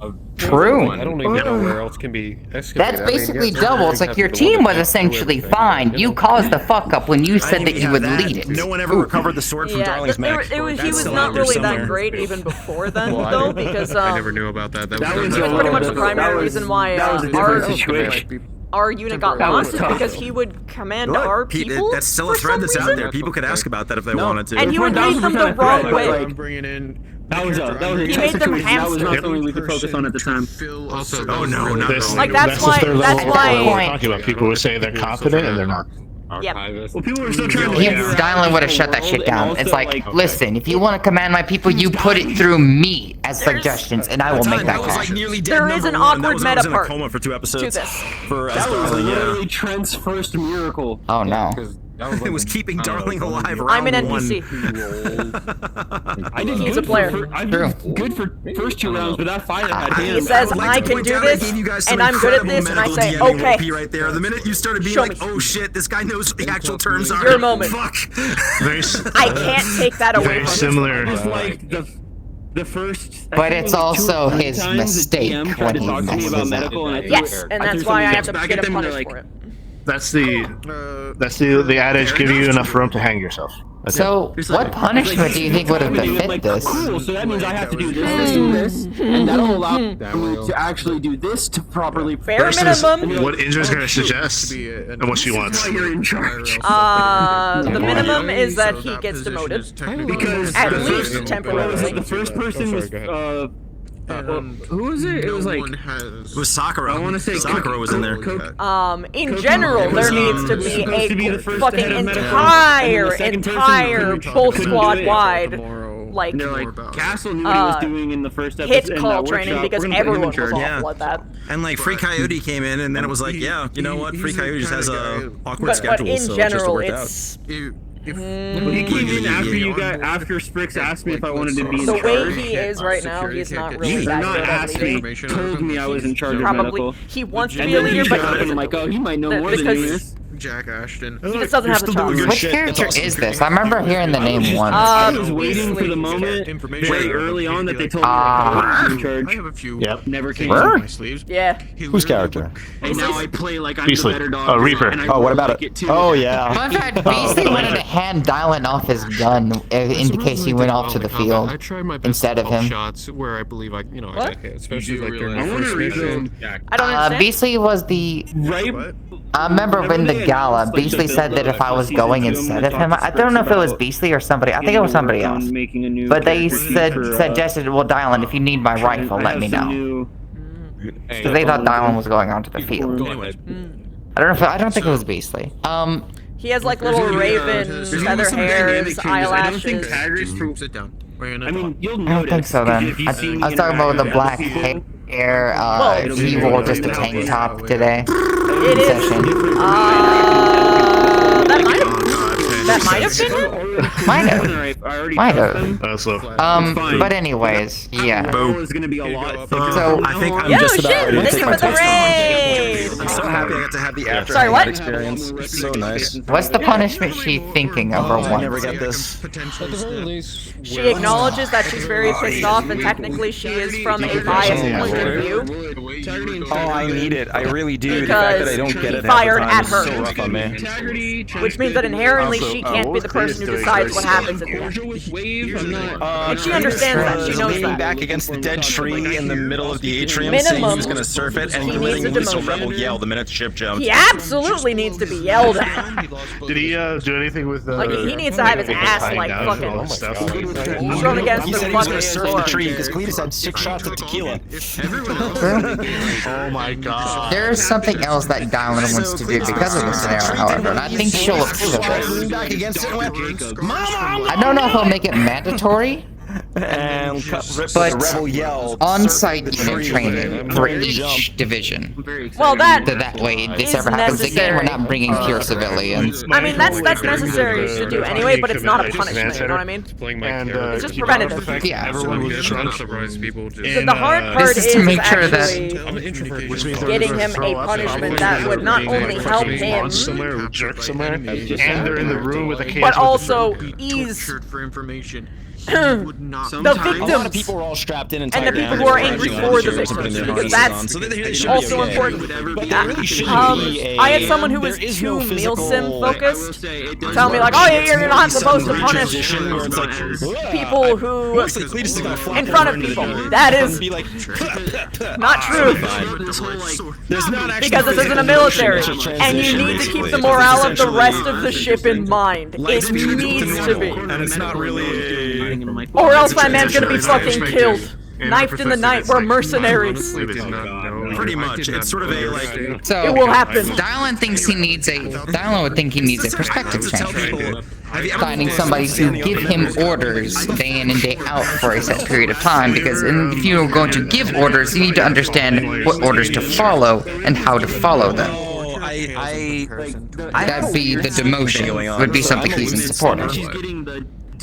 True. I don't even know where else can be excavated. That's basically double. It's like your team was essentially fine. You caused the fuck up when you said that you would lead it. No one ever recovered the sword from Darling's mech. He was not really that great even before then, though, because I never knew about that. That was pretty much the primary reason why our unit got lost is because he would command our people. That's still a thread that's out there. People could ask about that if they wanted to. And he would lead them the wrong way. I'm bringing in That was a He test made them situation. That was not hamster. something we could focus on at the time. Also, oh no, not This, Like, that's why- the that's level why- we're talking about. People who say they're confident and they're not. Yep. Well, people were still trying to Dylan would have shut that shit down. It's like, listen, if you want to command my people, you put it through me as suggestions, and I will make that happen. There is an awkward meta part coma for 2 episodes. to this. That was literally Trent's first miracle. Oh no. It was keeping Darling alive around I'm an NPC. I did He's good a player. I did good for first 2 rounds, but that fight I had him. He says, I can do this, and I'm good at this, and I say, okay. Right there. The minute you started being Show like, me. oh shit, this guy knows what the actual terms are. Your moment. Fuck. I can't take that away Very from similar. It was like the first. But it's also his mistake when he messes up. Yes, and that's why I have to get him punished for it. That's the adage: give you enough room to hang yourself. That's So, what punishment do you think would have befit this? Cool, so that means I have to do this, and that'll allow me to actually do this to properly. Bare minimum. What Indra's gonna suggest and what she wants. You're in charge. The minimum is that he gets demoted. Because At the least first- temporarily. The first person was who was it? It was like It was Sakura. I want to say Sakura was in there. In general, there needs to be a fucking entire full squad wide, like, they're like Castle knew what he was doing in the first episode. hit call training because everyone was awful at that. And like Free Coyote came in, and then it was like, yeah, you know what? Free Coyote just has a awkward But schedule, in so general, it just it's. He came in after Sprix asked me if I wanted to be in The charge. way he is right now, he's not really that not good at asked me, leading. told me I was in charge of Probably medical. he wants to And be a then he leader, but showed up he and I'm like, oh, he might know more than me. Jack Ashton. He just doesn't have the chops. Which character is this? I remember hearing the name once. I was waiting for the moment very early on that they told me I was in charge. I have a few. Yep. Never came. in my sleeves. Yeah. Whose character? And now I play like I'm Beastly. the better dog. Oh, Reaper. and I Oh, what really about like it? too. Oh yeah. Fun fact, Beastly wanted to hand Dylan off his gun in case he went off to the field I tried my best instead of him. shots where I believe I, you know, What? especially like during I the want first to mission. I don't understand. Beastly was the. Right? I remember in the gala, Beastly said that if I was going instead of him, I don't know if it was Beastly or somebody. I think it was somebody else. But they suggested, well, Dylan, if you need my rifle, let me know. Because they thought Dylan was going onto the field. I don't think it was Beastly. He has like little raven feather hairs, eyelashes. Sit down. I mean, you'll I don't think so then. I was talking about the black hair. He wore just a tank top today. It is. That might have been it. Might have. But anyways, yeah. So I think I'm Yo, just about shit, ready to this take is my for the test raid. I'm so happy I got to have the after Sorry, what? experience. It's so nice. What's the punishment she thinking of her I never one? get this. She acknowledges that she's very pissed off, and technically she is from a biased point of view. Oh, I need it. I really do. The fact that I don't get it Fired half at the time her. is so rough on me. Which means that inherently she can't be the person who decides what happens at the end. And she understands that. She knows leaning that. back against the dead tree in the middle of the atrium, saying he Minimum, was going to surf it, and he the needs a little demotion. rebel yell the minute the ship jumped. He absolutely needs to be yelled at. Did he do anything with Like, he needs to have his ass, like, fucking thrown against He the said he was going fucking to surf the floor. tree because Cletus had 6 shots of tequila. Oh my god. There's something else that Dylan wants to do because of the scenario, however, and I think she'll approve of this. Back against it, went, I don't know if he'll make it mandatory, and but the rebel yelled, on-site unit training for each division. Well, that way, if this is ever happens again, we're necessary. not bringing pure civilians. I mean, that's necessary to do anyway, but it's not a punishment, you know what I mean? It's just preventative. Yeah. Everyone was drunk. So the hard part This is to make sure actually that getting him a punishment that would not only help him, somewhere or jerk somewhere, and they're in the room with a cage. but also ease the a lot of victims people were all strapped in and the people who are angry for the victims, because that's also important. I had someone who was too meal sim focused tell me like, oh yeah, you're not supposed to punish people who in front of people. That is not true, because this isn't a military, and you need to keep the morale of the rest of the ship in mind. It needs to be. And it's not really Or else my man's gonna be fucking killed. Knifed in the night, we're mercenaries. Pretty much. It's sort of a like. So it will happen. Dylan would think he needs a perspective change. Finding somebody to give him orders day in and day out for a set period of time, because if you're going to give orders, you need to understand what orders to follow and how to follow them. That'd be the demotion. Would be something he's in support of.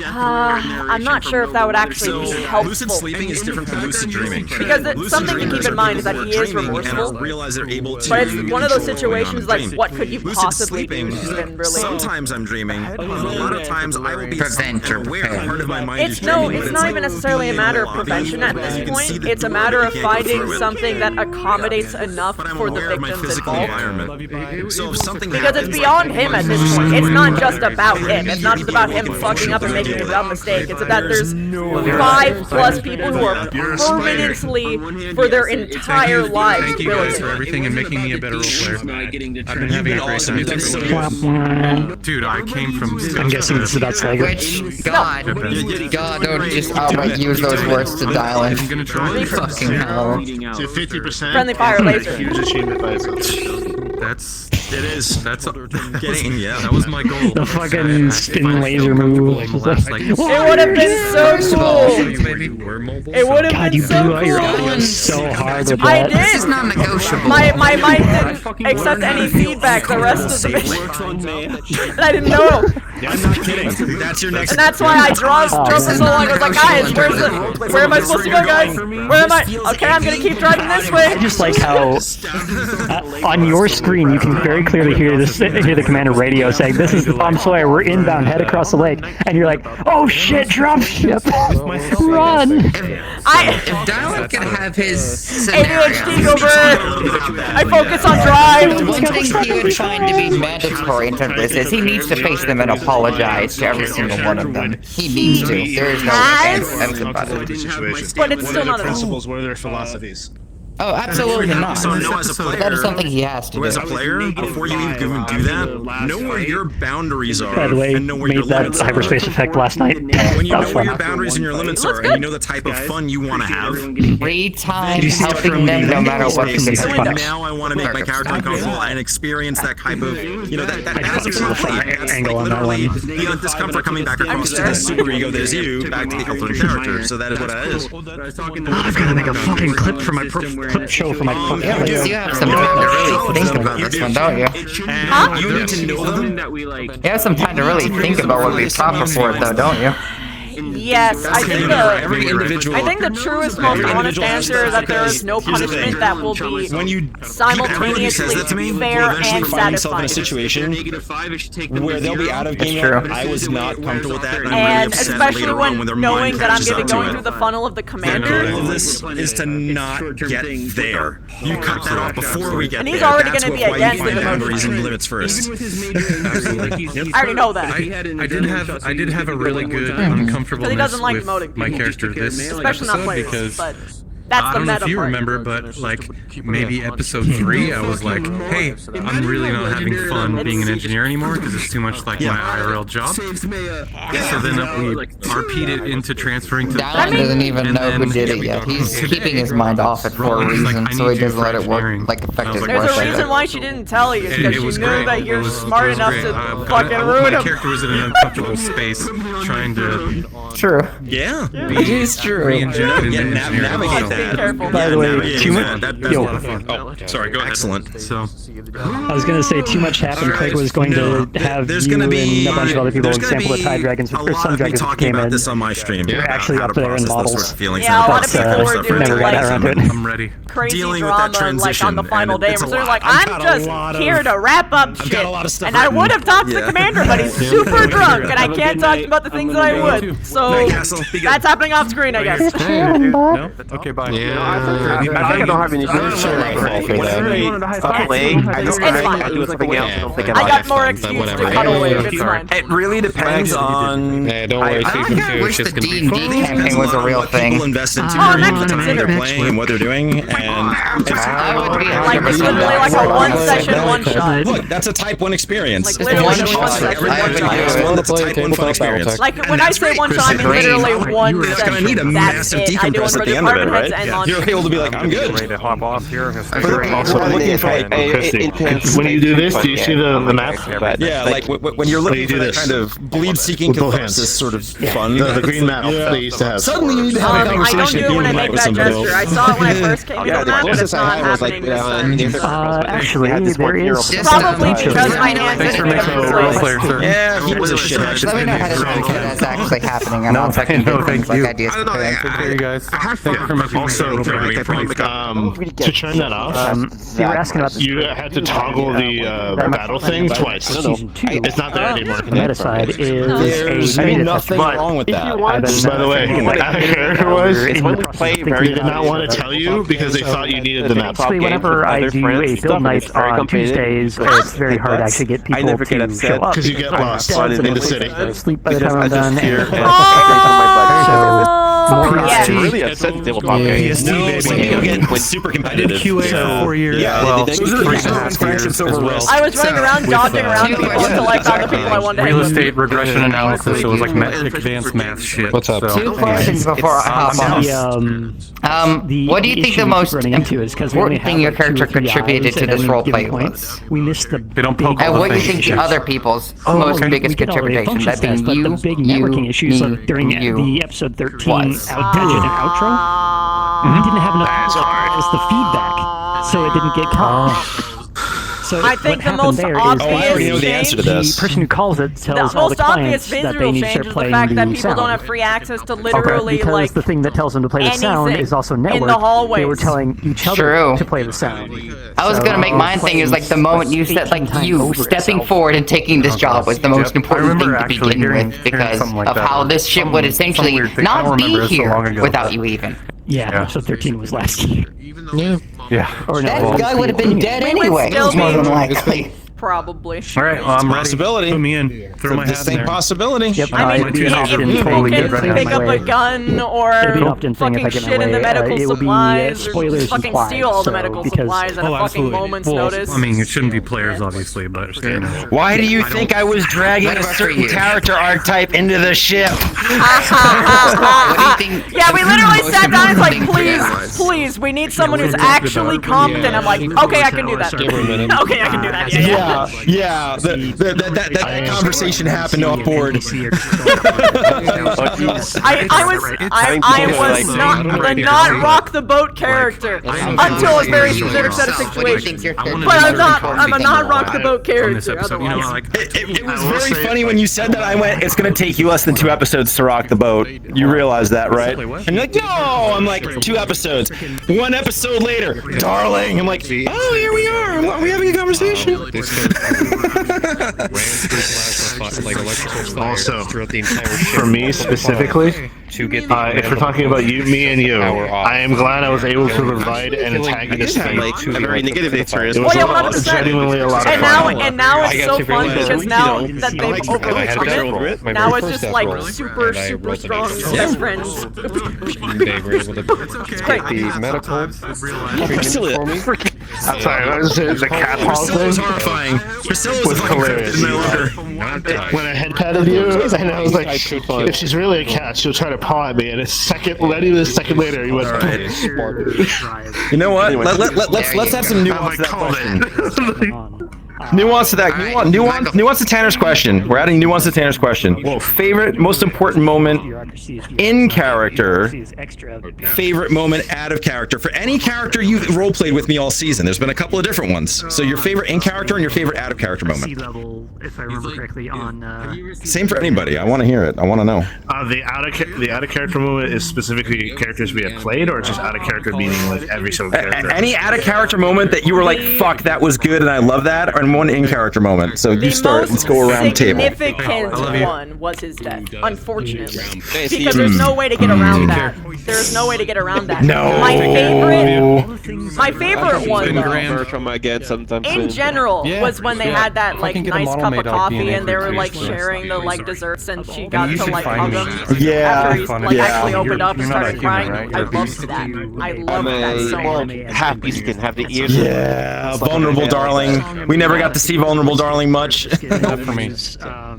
I'm not sure if that would actually be helpful. Lucid sleeping is different from lucid dreaming. Because something to keep in mind is that he is remorseful. But it's one of those situations like, what could you possibly do even really? Sometimes I'm dreaming. A lot of times I will be prevent or aware part of my mind is no, dreaming. it's not even necessarily a matter of prevention at this point. It's a matter of finding something that accommodates enough for the victims involved. So if something because it's beyond him at this point. It's not just about him. It's not just about him fucking up and making a dumb mistake. It's that there's 5+ people who are permanently, for their entire lives, Thank you guys for everything and making me a better role player. I've been having a great time. Dude, I came from... I'm guessing this is about Slager. Which, God, don't just outright use those words to dial in. I'm gonna try. Fucking hell. So 50%. Friendly fire laser. It is. That's getting. Yeah, that was my goal. The fucking spin laser move. It would have been so cool. It would have God, been you so blew out your cool. audio so hard with I that. did. This is not negotiable. My mic didn't accept any feedback the rest of the mission. And I didn't know. I'm not kidding. That's your next. And that's why I drove for so long. I was like, guys, where am I supposed to go, guys? Where am I? Okay, I'm gonna keep driving this way. I just like how on your screen you can very clearly hear the commander radio saying, "This is the Tom Sawyer. We're inbound. Head across the lake." And you're like, "Oh shit! Drop ship! Run!" If Dylan can have his scenario, ADHD over. I focus on drive. one thing he would find to be mandatory in terms of this is he needs to face them and apologize to every single one of them. He needs to. There is no ifs about it. But it's still not a principles. What are their philosophies? Oh, absolutely not. So know as a player, But that is something he has to do. as a player, before you even do that, know where your boundaries are By the way, and know where your made that limits are. hyperspace effect last night. When you That know was where fun. your boundaries and your limits are, and you know the type of fun you want to have. 3 times helping them no matter what condition. Now I want to make my character uncomfortable and experience that type of, that is a angle on that one. the discomfort coming back across to the super ego that is you, back to the alternate character. So that is what that is. I've got to make a fucking clip for my clip show for my. Yeah, but you have some time to really think about this one, don't you? Huh? You need to know them. You have some time to really think about what would be proper for it, though, don't you? Yes, I think the truest, most honest answer is that there is no punishment that will be simultaneously fair and satisfying. a situation where they'll be out of game. I was not comfortable with that, And especially when knowing that I'm going to be going through the funnel of the commander. All of this is to not get there. You cut that off before we get there. And he's already That's going to be why you against find the boundaries and demotion. limits first. I already know that. I did have a really good uncomfortableness Because he doesn't like with demoting my people. character this Especially not episode players, because but that's I the don't know meta if you part. remember, but like maybe episode 3, I was like, hey, I'm really not having fun being an engineer anymore because it's too much like my IRL job. So then we RP'd it into transferring to. Dylan doesn't even know who did it yet. He's keeping his mind off it for a reason, so he doesn't let it work like effective work. There's a reason why she didn't tell you, because she knew that you're smart enough to fucking ruin My him. character was in an uncomfortable space trying to. True. Yeah. It is true. Re-inject into engineering. Navigate that. Careful. By the way, too much. That's a lot of fun. Oh, sorry, go ahead. Excellent. So, I was gonna say too much happened. Craig was going to have There's you gonna be and a bunch of other people there's gonna example the be Tide Dragons a or lot Sun of me Dragons talking came about in. this on my stream. They're actually how up to there in process those models. sorts of feelings. Yeah, a lot of But, people were doing never got like around to it. I'm ready. crazy Dealing with that drama like on the transition, final and day. it's a Where they're lot. like, I've I'm got a just lot of- here to wrap up shit. got a lot of stuff And I would have talked to the Yeah. commander, but he's super drunk, and I can't talk about the things that I would. So Castle, be good. that's happening off screen, I guess. No? Okay, bye. fine. I think I don't have any issues playing. I do something else. I don't think I got more excuse to cuddle away. It's fine. It really depends on. Don't worry, season 2 is just gonna be fun. campaign was a real thing. People invest into the time they're playing and what they're doing, and I would be Like literally like a one-session one-shot. look, that's a Type 1 experience. Like literally one Everybody session. has one. That's a Type 1 fun experience. Like when I say one shot, I mean literally one You're just session. gonna need a That's massive it. I do it decompress for at the end of it, department heads right? and on. You're able to be like, I'm good. Ready to hop off here. When you do this, do you see the map? Yeah, like when you're looking for that kind of bleed-seeking catharsis sort of fun. The green map they used to have. Suddenly you need to have a I don't conversation do it when I make that gesture. I saw it when I first came to the map, but it's not happening this time. Actually, there is Probably because my hands Thanks for didn't making get the in role place. player, sir. Yeah, he was a shit. Let me know how to know that's actually happening. I'm not fucking no, good thank things like you. ideas for playing. Take care, you guys. Thank you for making Also, to turn that off, you were asking about you had to toggle the battle thing twice. Season 2. It's not there anymore. The meta side There's is nothing wrong with that. By the way, what the character was, It's when we play very they did not want to tell you because they thought you needed the map. Basically, whenever I do a build night on Tuesdays, it's very hard to actually get people to show up. Because you get lost in the city. Sleep by the time I'm done. I'm really upset that they will talk. Super competitive. I did QA for 4 years. Yeah, well, they 3.5 years as well. I was running around, dodging around people until I found the people I wanted to Real hang with. estate regression analysis, so it was like advanced math shit. What's up? Two questions before I hop on. What do you think the most important thing your character contributed to this roleplay was? We missed the They don't poke And all what the do you think the other people's most biggest contribution, that being but you, the big networking issues during the episode 13 digit and outro, we didn't have enough as the feedback, so it didn't get caught. So I think the most obvious change, the person who calls it tells the all the most obvious clients that they visual need to change start is the playing fact that the people don't sound. have free access to literally Because like the thing that tells them to play the sound anything is also in the network. hallways. They were telling each other True. to play the sound. I was gonna make my thing is like the moment you said like you stepping forward and taking this job was the most important thing to begin with because of how this ship would essentially not be here without you even. Yeah, episode 13 was last year. Yeah. Or no, That guy would have been dead anyway. still More than be- likely. Probably. All right, well, I'm ready. Possibility. Put me in. Throw my hat in there. Possibility. Yep, I mean, it'd be an if opt-in people thing can if I get pick my up a way. gun or It'd be an opt-in thing if fucking I get my shit in the way. medical It will be supplies, or spoilers fucking implied, steal all the so, medical because- supplies at a fucking moment's notice. I mean, it shouldn't be players, obviously, but you know. Why do you think I was dragging a certain character archetype into the ship? Yeah, we literally sat down and it's like, please, we need someone who's actually competent. I'm like, okay, I can do that. Okay, I can do that. Yeah. That conversation happened off board. I was not rock the boat character until a very specific set of situations. But I'm a not rock the boat character. It was very funny when you said that. I went, it's gonna take you less than 2 episodes to rock the boat. You realize that, right? And you're like, no. I'm like, 2 episodes. 1 episode later, darling. I'm like, oh, here we are. Are we having a conversation? Also, for me specifically, if we're talking about me and you, I am glad I was able to provide an antagonist thing. A very negative experience. It was genuinely a lot of fun. And now it's so fun because now that they've overcome it, now it's just like super strong best friends. It's great. The medical Priscilla. I'm sorry, that was the cat paw thing. Was horrifying. Priscilla was hilarious. When I head patted you, and I was like, if she's really a cat, she'll try to paw at me. And a second later, he went. You know what? Let's have some nuance to that question. Nuance to that. Nuance to Tanner's question. We're adding nuance to Tanner's question. Favorite, most important moment in character. Favorite moment out of character for any character you've role played with me all season. There's been a couple of different ones. So your favorite in character and your favorite out of character moment. If I remember correctly, on Same for anybody. I want to hear it. I want to know. The out of character moment is specifically characters we have played, or just out of character meaning like every single character. Any out of character moment that you were like, "Fuck, that was good," and I love that, or and one in-character moment. So you start. Let's go around the table. The significant one was his death, unfortunately. Because there's no way to get around that. There's no way to get around that. No. My favorite one, though, in general, was when they had that like nice cup of coffee and they were like sharing the like desserts and she got to like hug him after he's like actually opened up and started crying. I loved that. I loved that so much. Happy skin, have the ears. Yeah, vulnerable darling. We never got to see vulnerable darling much. Not for me.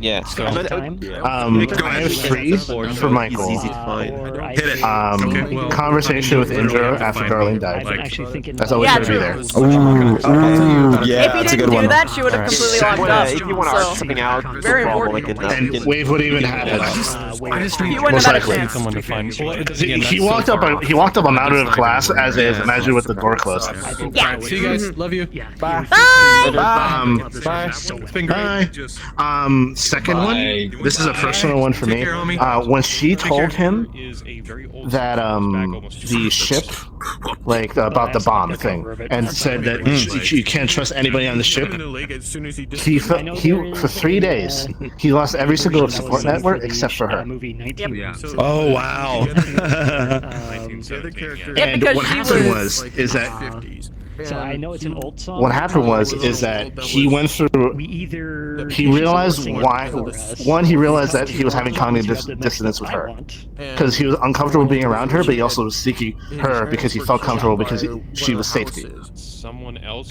Yeah. I have 3 for Michael. Easy to find. Hit it. Conversation with Indra after Darling died. That's always going to be there. Yeah, if he didn't do that, she would have completely locked up. If you want to arc something out, very important. And Wave would even have it. He wouldn't have had a chance. He walked up. He walked up. I'm out of class as is. Imagine with the door closed. Yeah. See you guys. Love you. Bye. Bye. Bye. Second one. This is a personal one for me. When she told him that the ship, like about the bomb thing, and said that you can't trust anybody on the ship. He for 3 days he lost every single support network except for her. Oh wow. And what happened was that. So I know it's an old song. What happened was that he went through. He realized why. One, he realized that he was having cognitive dissonance with her because he was uncomfortable being around her, but he also was seeking her because he felt comfortable because she was safety.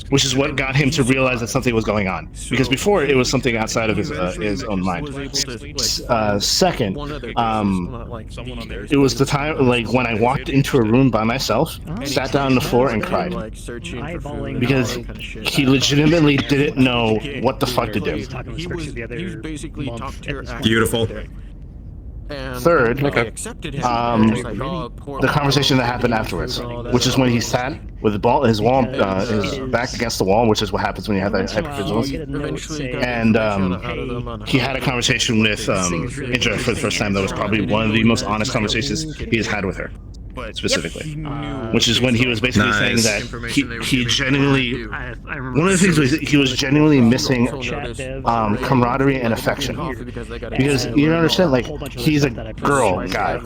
Which is what got him to realize that something was going on. Because before it was something outside of his own mind. Second, it was the time like when I walked into a room by myself, sat down on the floor and cried. Because he legitimately didn't know what the fuck to do. Beautiful. Third, the conversation that happened afterwards, which is when he sat with his back against the wall, which is what happens when you have that hypervigilance. And he had a conversation with Indra for the first time. That was probably one of the most honest conversations he has had with her. Specifically, which is when he was basically saying that he genuinely, one of the things was he was genuinely missing camaraderie and affection, because you don't understand, like he's a girl guy.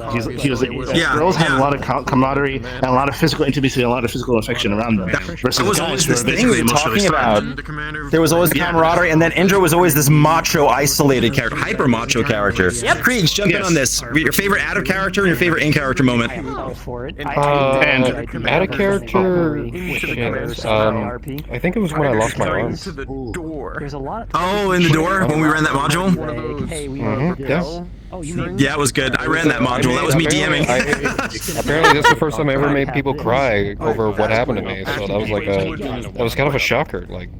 Girls have a lot of camaraderie and a lot of physical intimacy and a lot of physical affection around them. Versus That was guys always who this are thing basically we were talking about. There was always camaraderie, and then Indra was always this macho, isolated character, hyper macho character. Kriegs, jump in on this. Your favorite out of character and your favorite in character moment. for it. Add a character. I think it was when I lost my arm. There's a lot. Oh, in the door when we ran that module. Yes. Yeah, it was good. I ran that module. That was me DMing. Apparently, that's the first time I ever made people cry over what happened to me. So that was like that was kind of a shocker. Like,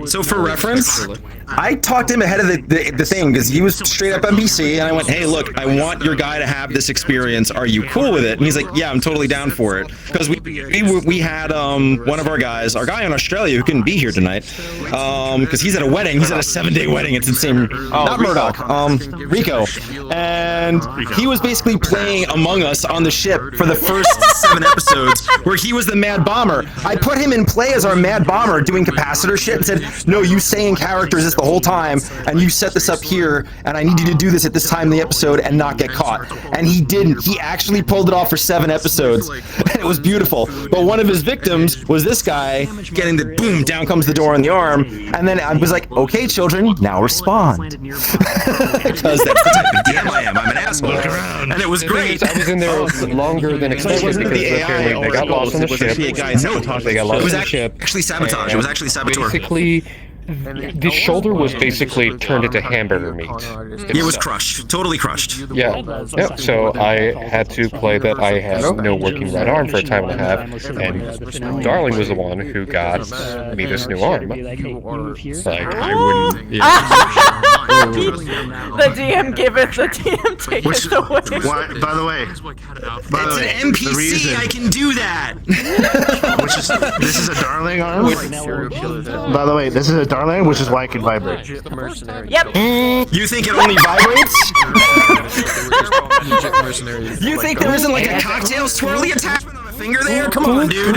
so for reference, I talked him ahead of the thing because he was straight up NPC, and I went, "Hey, look, I want your guy to have this experience. Are you cool with it?" And he's like, "Yeah, I'm totally down for it." Because we had one of our guys, our guy in Australia who couldn't be here tonight, because he's at a wedding. He's at a 7-day wedding. It's insane. Not Murdoch. Rico. And he was basically playing Among Us on the ship for the first 7 episodes, where he was the Mad Bomber. I put him in play as our Mad Bomber doing capacitor shit and said, "No, you stay in characters this the whole time, and you set this up here, and I need you to do this at this time in the episode and not get caught." And he didn't. He actually pulled it off for 7 episodes, and it was beautiful. But one of his victims was this guy getting the boom, down comes the door on the arm, and then I was like, "Okay, children, now respond." Because that's the type of DM I am. I'm an asshole. And it was great. I was in there longer than expected because apparently they got lost on the ship. They got lost on the ship. Actually sabotage. It was actually saboteur. Basically, the shoulder was basically turned into hamburger meat. It was crushed. Totally crushed. Yeah. So I had to play that I had no working right arm for a time and a half, and Darling was the one who got me this new arm. Like, I wouldn't. The DM giveth, the DM taketh away. By the way, it's an NPC. I can do that. This is a Darling arm. By the way, this is a Darling, which is why it can vibrate. Yep. You think it only vibrates? You think there isn't like a cocktail swirly attachment on a finger there? Come on, dude.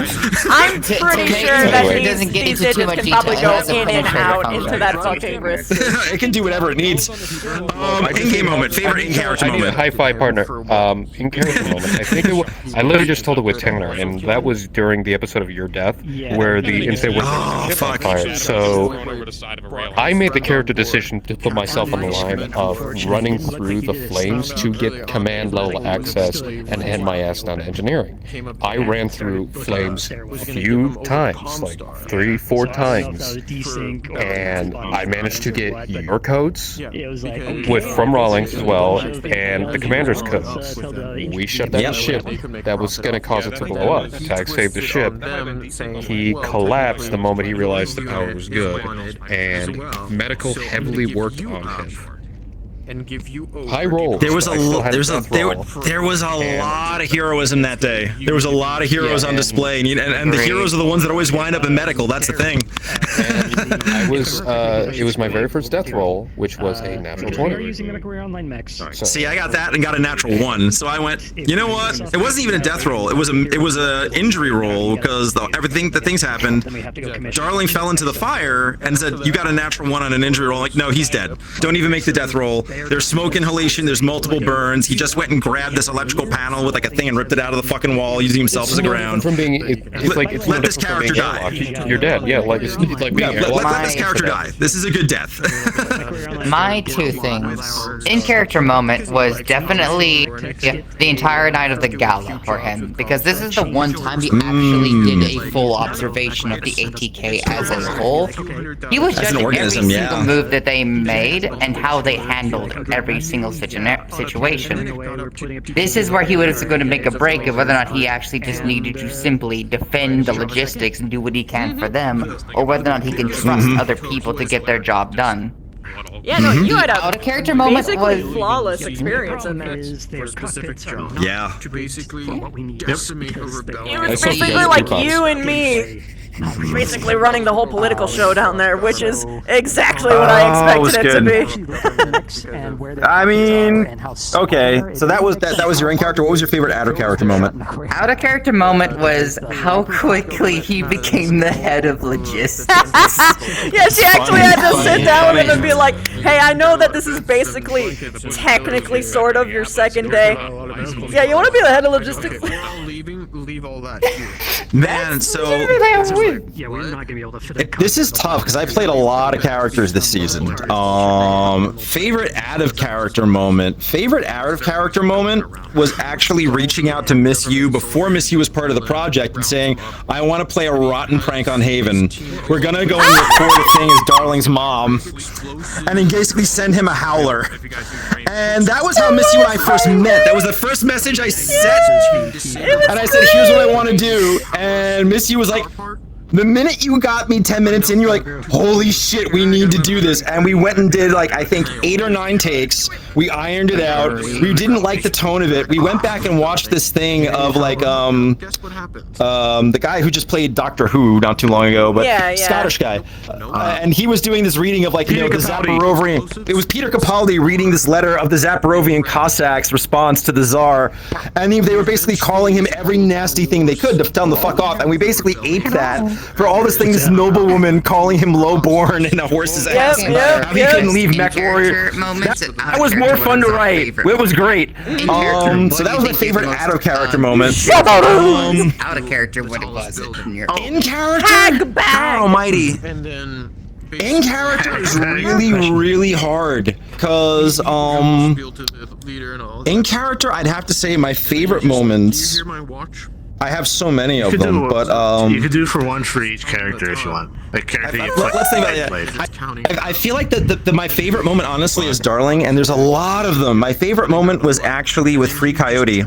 I'm pretty okay, sure so that it doesn't get these into too digits much can probably detail. go It has a in and penetrator out into function. that fucking wrist. It can do whatever it needs. In-game moment, favorite in-character I need a moment. high-five partner. In-character moment. I think I literally just told it with Tanner, and that was during the episode of Your Death, where the insane was on fire. So I made the character decision to put myself on the line of running through the flames to get command level access and hand my ass down to engineering. I ran through flames a few times, like 3-4 times, and I managed to get your codes from Rawlings as well, and the commander's codes. We shut down the ship that was going to cause it to blow up. Tag saved the ship. He collapsed the moment he realized the power was good, and medical heavily worked on him. High roll. There was a lot of heroism that day. There was a lot of heroes on display, and the heroes are the ones that always wind up in medical. That's the thing. It was my very first death roll, which was a natural 20. See, I got that and got a natural 1. So I went, you know what? It wasn't even a death roll. It was a injury roll because the things happened. Darling fell into the fire and said, "You got a natural 1 on an injury roll." Like, no, he's dead. Don't even make the death roll. There's smoke inhalation. There's multiple burns. He just went and grabbed this electrical panel with like a thing and ripped it out of the fucking wall, using himself as a ground. Let this character die. You're dead. Yeah, like it's like being let this character die. This is a good death. My 2 things. In-character moment was definitely the entire night of the gala for him, because this is the one time he actually did a full observation of the ATK as a whole. He was judging every single move that they made and how they handled every single situation. This is where he was going to make a break of whether or not he actually just needed to simply defend the logistics and do what he can for them, or whether or not he can trust other people to get their job done. Yeah, no, you had a character moment basically was flawless experience in there. Yeah. To basically decimate a rebellion. It was basically like you and me basically running the whole political show down there, which is exactly what I expected it to be. I mean, okay, so that was your in-character. What was your favorite out-of-character moment? Out-of-character moment was how quickly he became the head of logistics. Yeah, she actually had to sit down with him and be like, "Hey, I know that this is basically, technically, sort of your second day. Yeah, you want to be the head of logistics?" Leave all that. Man, so this is tough because I played a lot of characters this season. Favorite out-of-character moment. Favorite out-of-character moment was actually reaching out to Miss U before Miss U was part of the project and saying, "I want to play a rotten prank on Haven. We're gonna go and record a thing as Darling's mom," and then basically send him a howler. And that was how Miss U and I first met. That was the first message I sent, and I said, "Here's what I want to do," and Miss U was like, the minute you got me 10 minutes in, you're like, "Holy shit, we need to do this." And we went and did like, I think 8 or 9 takes. We ironed it out. We didn't like the tone of it. We went back and watched this thing of like, the guy who just played Doctor Who not too long ago, but Scottish guy. And he was doing this reading of like, the Zaporozhian. It was Peter Capaldi reading this letter of the Zaporozhian Cossacks' response to the Tsar. And they were basically calling him every nasty thing they could to tell him to fuck off. And we basically aped that. For all this thing, this noblewoman calling him lowborn in a horse's ass. How he couldn't leave Mech Warrior. That was more fun to write. It was great. So that was my favorite out-of-character moment. Out of character, what it was. In character? God almighty. In character is really, really hard. Because, in character, I'd have to say my favorite moments. I have so many of them, but you could do for one for each character if you want. Like character you play. Let's think about it. I feel like my favorite moment, honestly, is Darling, and there's a lot of them. My favorite moment was actually with Free Coyote,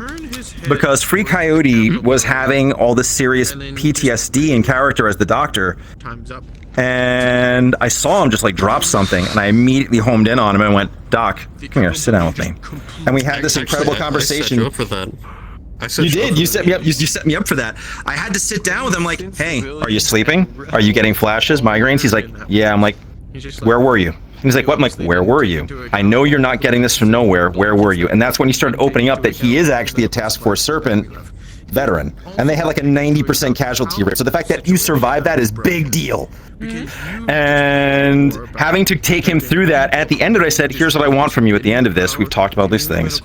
because Free Coyote was having all this serious PTSD in character as the Doctor. Time's up. And I saw him just like drop something, and I immediately homed in on him and went, "Doc, come here, sit down with me." And we had this incredible conversation. I set you up for that. You did. You set me up. You set me up for that. I had to sit down with him. Like, "Hey, are you sleeping? Are you getting flashes, migraines?" He's like, "Yeah." I'm like, "Where were you?" He's like, "What?" I'm like, "Where were you? I know you're not getting this from nowhere. Where were you?" And that's when he started opening up that he is actually a Task Force Serpent, veteran, and they had like a 90% casualty rate. So the fact that you survived that is big deal. And having to take him through that, at the end of it, I said, here's what I want from you at the end of this. We've talked about these things.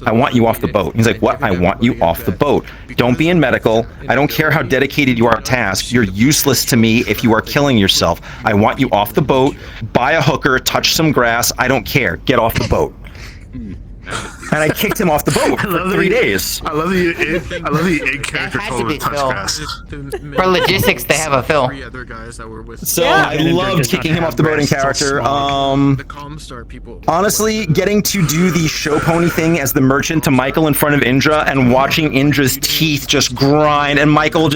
I want you off the boat. He's like, what? I want you off the boat. Don't be in medical. I don't care how dedicated you are to task. You're useless to me if you are killing yourself. I want you off the boat. Buy a hooker, touch some grass. I don't care. Get off the boat. And I kicked him off the boat for 3 days. I love the egg character told him to touch grass. For logistics, they have a Phil. So I loved kicking him off the boat in character. Honestly, getting to do the show pony thing as the merchant to Michael in front of Indra and watching Indra's teeth just grind, and Michael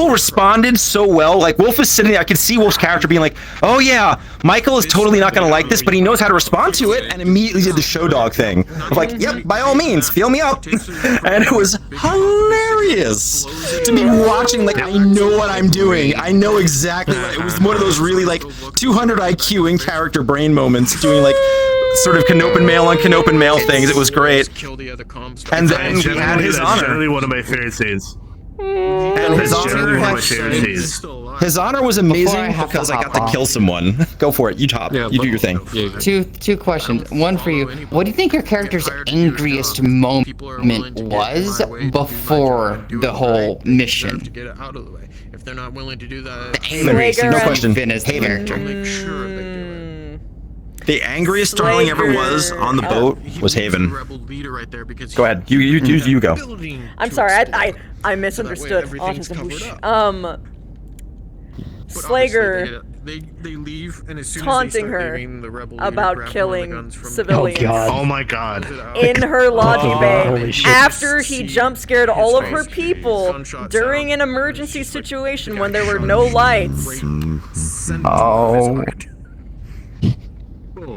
responded so well. Like Wolf is sitting there, I could see Wolf's character being like, oh yeah, Michael is totally not gonna like this, but he knows how to respond to it, and immediately did the show dog thing. Of like, yep, by all means, feel me out. And it was hilarious to be watching, like, I know what I'm doing. I know exactly what, it was one of those really, like, 200 IQ in character brain moments, doing, like, sort of Canopen mail on Canopen mail things. It was great. And then we had his honor. Generally one of my favorite scenes. And his honor was amazing because I got to kill someone. Go for it. You top. You do your thing. Two questions. One for you. What do you think your character's angriest moment was before the whole mission? If they're not willing to do that, No question. Haven. The angriest Darling ever was on the boat was Haven. Go ahead. You go. I'm sorry. I misunderstood. Autism. Slager they leave, and as soon taunting as her about killing civilians. Oh my god. In her lodging bay after he jump scared all of her people during an emergency situation when there were no lights. Oh.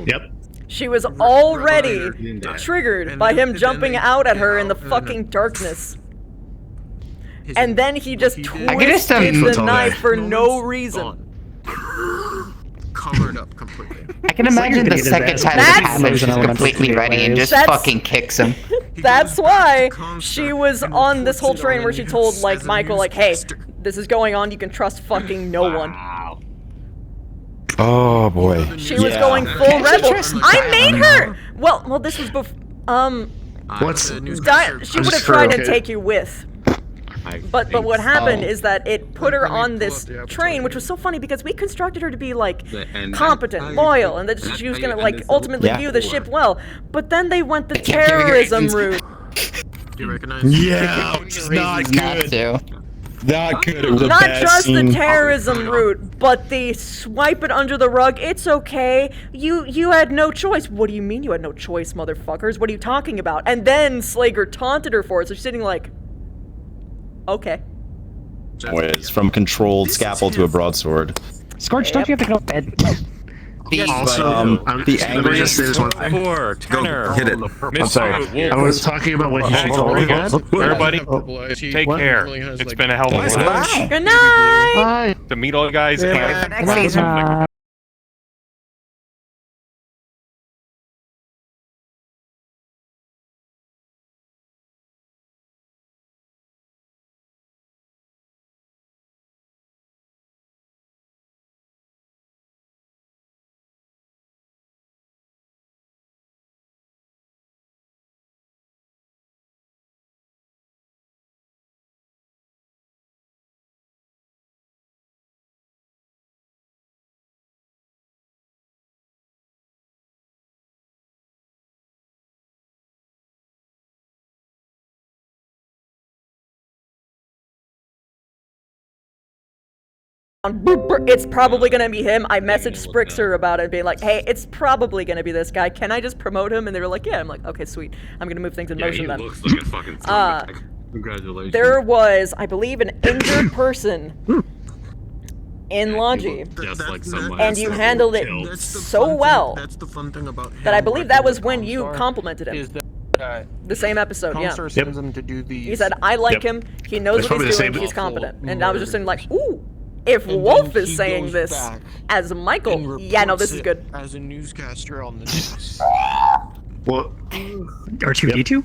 Yep. She was already triggered by him jumping out at her in the fucking darkness. And then he just twisted the knife for no reason. Covered up completely. I can imagine the second time it happens, she's completely ready and just fucking kicks him. That's why she was on this whole train where she told, like, Michael, like, hey, this is going on, you can trust fucking no one. Oh boy. She was going full rebel. I made her! Well, this was before, she would have tried to take you with. But what happened is that it put her on this train, which was so funny because we constructed her to be like competent, loyal, and that she was gonna like ultimately view the ship well. But then they went the terrorism route. Do you recognize? Yeah, it's not good. Not good. It was Not a bad just scene. the terrorism route, but the swipe it under the rug. It's okay. You had no choice. What do you mean you had no choice, motherfuckers? What are you talking about? And then Slager taunted her for it. So she's sitting like, okay. It's from controlled scalpel to a broadsword. Scorch, don't you have to go to bed? The angriest. Go hit it. I'm sorry. I was talking about what he told me. Everybody, take care. It's been a hell of a while. Good night. To meet all you guys. Next season. It's probably gonna be him. I messaged Sprixer about it, being like, hey, it's probably gonna be this guy. Can I just promote him? And they were like, yeah. I'm like, okay, sweet. I'm gonna move things in motion then. Looks like a fucking scumbag. Congratulations. There was, I believe, an injured person in Logi, and you handled it so well that I believe that was when you complimented him. The same episode, yeah. He said, I like him. He knows what he's doing. He's competent. And I was just saying, like, ooh. If Wolf is saying this as Michael, yeah, no, this is good. As a newscaster on the news. Well, R2D2?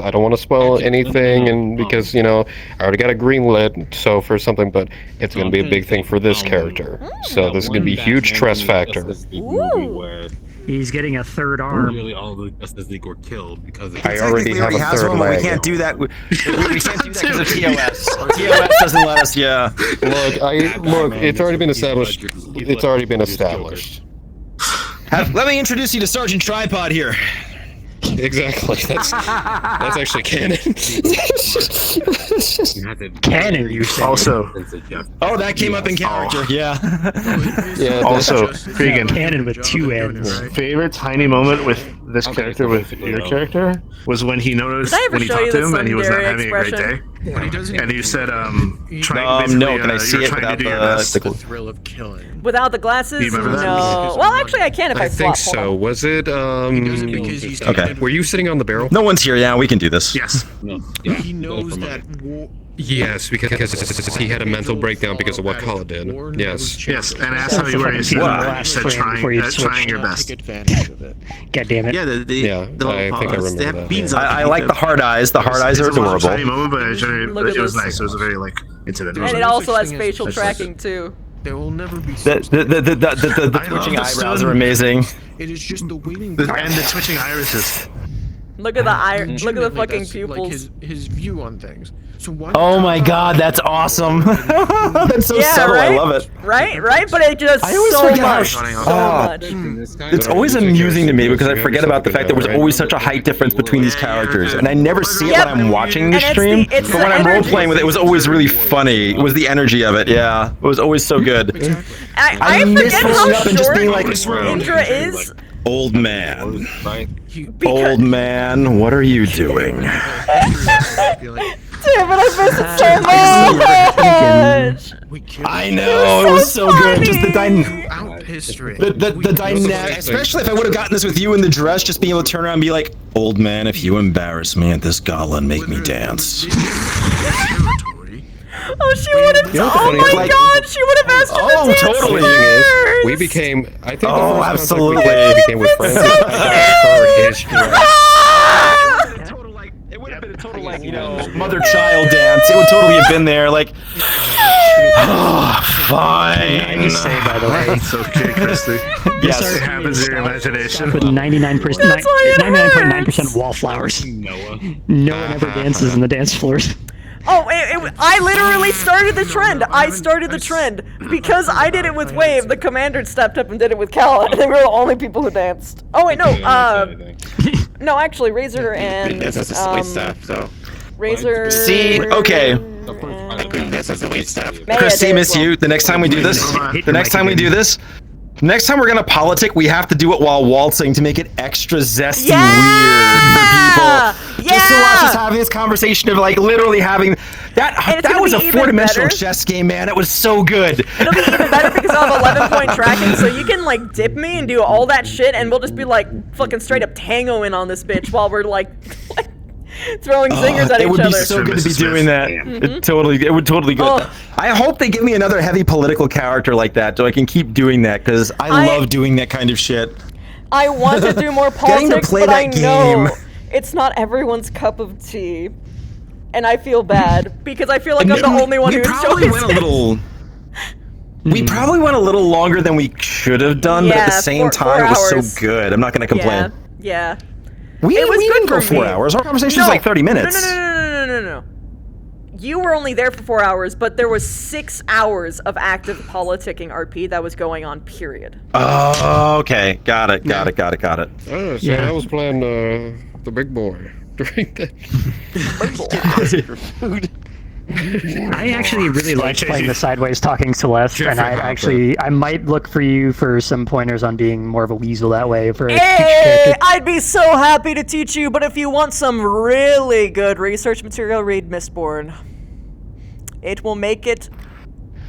I don't want to spoil anything, and because I already got a green lit, so for something, but it's going to be a big thing for this character. So this is going to be a huge stress factor. He's getting a third arm. Nearly all the Justice League were killed because I already have a third leg. We can't do that. We can't do that because of TOS. TOS doesn't let us. Yeah. Look, it's already been established. It's already been established. Let me introduce you to Sergeant Tripod here. exactly. That's actually canon. Canon, you say? Also, Oh, that came up in character. Yeah. Yeah. also, that's- Cregan, Canon with two N's. favorite tiny moment with this character, with your character, was when he noticed Did I ever when he show talked you to the him and he was not Sundari having a great day. expression? And you said, trying No, can I see you're it trying to without do your the best. Thrill of killing. Without the glasses? You remember that? No. Well, actually, I can if I, I think swap. so. Hold Was it? because he's Okay. Were you sitting on the barrel? No one's here. Yeah, we can do this. Yes. He knows that war. Yes, because he had a mental breakdown because of what Kala did. Yes. Yes, and asked how you were. You said, trying your best. Take advantage of it. God damn it. Yeah, I think I remember that. beans I like the hard eyes. The hard eyes are It's a adorable. tiny moment, but Look at it was this. nice. It was a very intimate And moment. it also has thing as facial special. tracking, too. There will never be. The twitching eyebrows are amazing. It is just the waiting. And the twitching irises. Look at the look at the fucking That's, pupils. Like his view on things. So why? Oh my god, that's awesome. That's so Yeah, subtle. right? I love it. Right? But it does I always so forget how much. It's always amusing to me because I forget about the fact there was always such a height difference between these characters, and I never see it when I'm watching the And it's stream. the- it's But the when I'm role energy. playing with it, it was always really funny. It was the energy of it. Yeah, it was always so good. I miss forget pulling how up and just short being like, Indra is. Old man. Old man, what are you doing? Damn it, I miss it so much! I know, it was so good. Just the history. the dynamic, especially if I would have gotten this with you in the dress, just being able to turn around and be like, old man, if you embarrass me at this gala and make me dance. Oh, she would have. You know what the Oh funny my is, like- god, she would have asked him to dance Totally. first. We became. I think. Oh, the first absolutely. contact we became with friends. Her is It would have been a total, like, you know, mother-child dance. It would totally have been there, like, oh, fine. I just say, by the way, It's okay, Christy. Yes. It happens in your imagination. with 99% wallflowers. No one ever dances in the dance floors. Oh, I literally started the trend. I started the trend because I did it with Wave. The commander stepped up and did it with Cal, and they were the only people who danced. Oh wait, no. No, actually, Razor and Razor. See, okay. Christy, miss you. The next time we do this, next time we're gonna politic, we have to do it while waltzing to make it extra zesty weird for people. Just to watch us have this conversation of like literally having that. That was a four-dimensional chess game, man. It was so good. It'll be even better because I'll have 11-point tracking, so you can like dip me and do all that shit, and we'll just be like fucking straight up tangoing on this bitch while we're like throwing zingers at each other. It would be so good to be doing that. It would totally go. I hope they give me another heavy political character like that, so I can keep doing that because I love doing that kind of shit. I want to do more Getting to politics, play but I that know game. it's not everyone's cup of tea, and I feel bad because I feel like I'm the only one who probably enjoys went a little. We probably went a little longer than we should have done, but at the same time, it was so good. I'm not going to complain. Yeah. We It was didn't good go for 4 me. hours. Our conversation was like 30 minutes. No. You were only there for 4 hours, but there was 6 hours of active politicking RP that was going on, period. Oh, okay. Got it. Oh, so I was playing the big boy during that. I actually really like playing the sideways talking Celeste, and I might look for you for some pointers on being more of a weasel that way for a future character. I'd be so happy to teach you, but if you want some really good research material, read Mistborn. It will make it...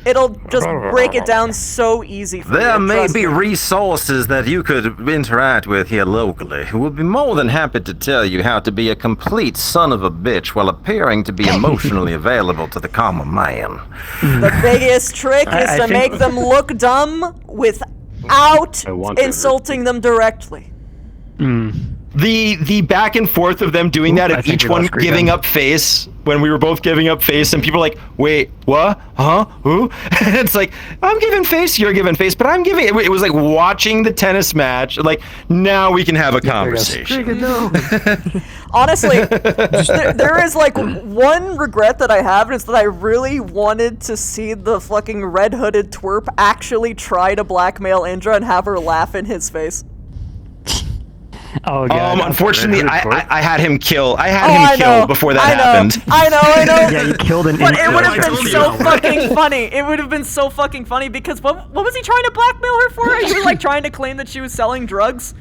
It'll just break it down so easy for you. There may trust be me. resources that you could interact with here locally who would be more than happy to tell you how to be a complete son of a bitch while appearing to be emotionally available to the common man. The biggest trick is I to think- make them look dumb without insulting them directly. The back and forth of them doing that, and each one giving up face when we were both giving up face, and people are like, "Wait, what? Huh? Who?" And it's like, "I'm giving face, you're giving face, but I'm giving." It was like watching the tennis match. Like now we can have a conversation. Honestly, there is like one regret that I have, and it's that I really wanted to see the fucking red-hooded twerp actually try to blackmail Indra and have her laugh in his face. Oh god. Unfortunately, I had him kill. I had him killed before that happened. I know. Yeah, you killed an But it insect. would have been so fucking funny. It would have been so fucking funny because what was he trying to blackmail her for? He was like trying to claim that she was selling drugs.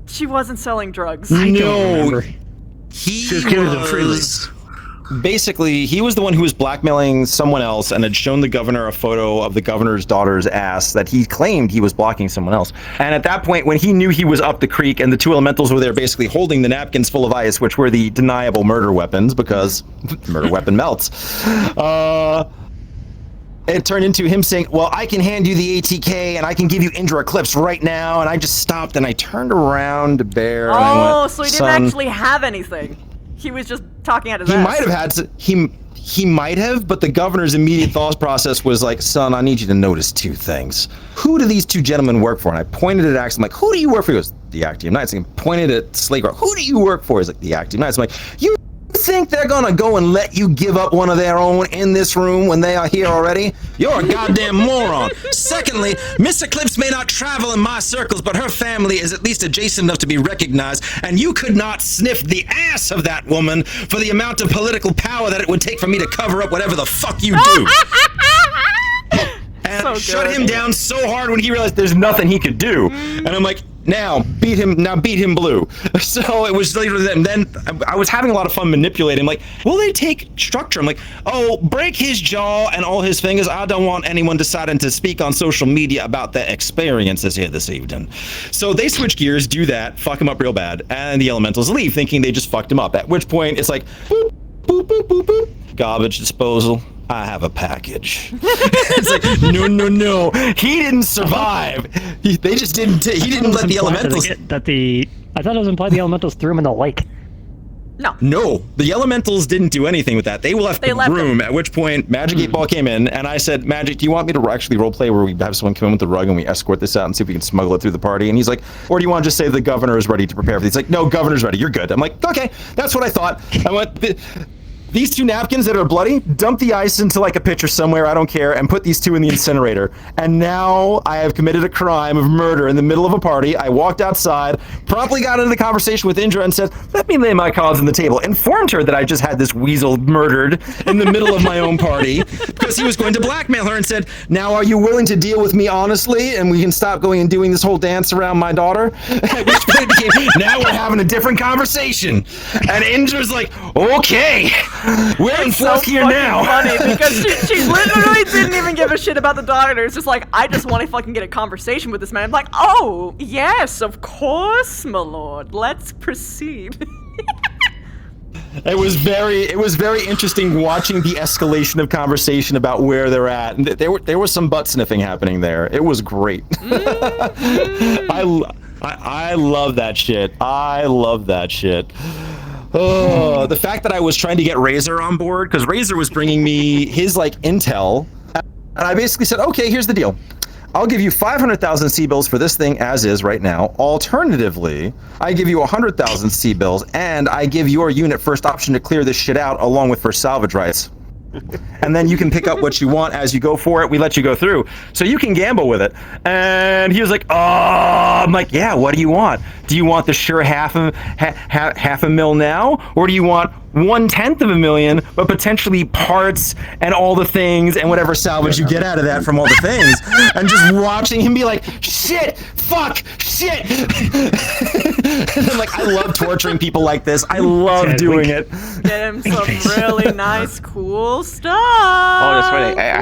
She wasn't selling drugs. No. She was giving them freely. Basically, he was the one who was blackmailing someone else and had shown the governor a photo of the governor's daughter's ass that he claimed he was blocking someone else. And at that point, when he knew he was up the creek and the two elementals were there basically holding the napkins full of ice, which were the deniable murder weapons because the murder weapon melts, it turned into him saying, well, I can hand you the ATK and I can give you Indra Eclipse right now. And I just stopped and I turned around to Bear and I went, so he didn't actually have anything. He was just talking out his ass. He might have had he might have, but the governor's immediate thought process was like, son, I need you to notice two things. Who do these two gentlemen work for? And I pointed at Axe. I'm like, who do you work for? He goes, the Actium Knights. And I pointed at Slake Rock. Who do you work for? He's like, the Actium Knights. I'm like, you think they're gonna go and let you give up one of their own in this room when they are here already? You're a goddamn moron. Secondly, Miss Eclipse may not travel in my circles, but her family is at least adjacent enough to be recognized, and you could not sniff the ass of that woman for the amount of political power that it would take for me to cover up whatever the fuck you do. And shut him down so hard when he realized there's nothing he could do. And I'm like, now beat him blue. So it was later than then. I was having a lot of fun manipulating. Like, will they take structure? I'm like, oh, break his jaw and all his fingers. I don't want anyone deciding to speak on social media about their experiences here this evening. So they switch gears, do that, fuck him up real bad, and the elementals leave thinking they just fucked him up. At which point it's like, boop, boop, boop, boop, boop. Garbage disposal. I have a package. It's like, no. He didn't survive. They just didn't. He didn't let the elementals. I thought it was implied the elementals threw him in the lake. No, the elementals didn't do anything with that. They left the room. At which point, Magic 8-Ball came in, and I said, Magic, do you want me to actually roleplay where we have someone come in with the rug and we escort this out and see if we can smuggle it through the party? And he's like, or do you want to just say the governor is ready to prepare for this? He's like, no, governor's ready. You're good. I'm like, okay, that's what I thought. I went. These two napkins that are bloody, dump the ice into like a pitcher somewhere, I don't care, and put these two in the incinerator. And now I have committed a crime of murder in the middle of a party. I walked outside, promptly got into the conversation with Indra and said, let me lay my cards on the table. Informed her that I just had this weasel murdered in the middle of my own party because he was going to blackmail her and said, now are you willing to deal with me honestly and we can stop going and doing this whole dance around my daughter? At which point it became, now we're having a different conversation. And Indra's like, okay. We're in fourth gear now. Funny because she literally didn't even give a shit about the doctor. It's just like, I just want to fucking get a conversation with this man. I'm like, oh yes, of course, my lord. Let's proceed. It was very interesting watching the escalation of conversation about where they're at. And there was some butt sniffing happening there. It was great. I love that shit. I love that shit. Oh, the fact that I was trying to get Razor on board, because Razor was bringing me his, like, intel, and I basically said, okay, here's the deal. I'll give you 500,000 C-bills for this thing as is right now. Alternatively, I give you 100,000 C-bills, and I give your unit first option to clear this shit out along with first salvage rights. And then you can pick up what you want as you go for it. We let you go through. So you can gamble with it. And he was like, oh, I'm like, yeah, what do you want? Do you want the sure half a mil now? Or do you want 1/10 of a million, but potentially parts and all the things and whatever salvage you get out of that from all the things? And just watching him be like, shit, fuck, shit. And then, like, I love torturing people like this. I love doing it. Get him some really nice, cool stuff. Oh, that's right. I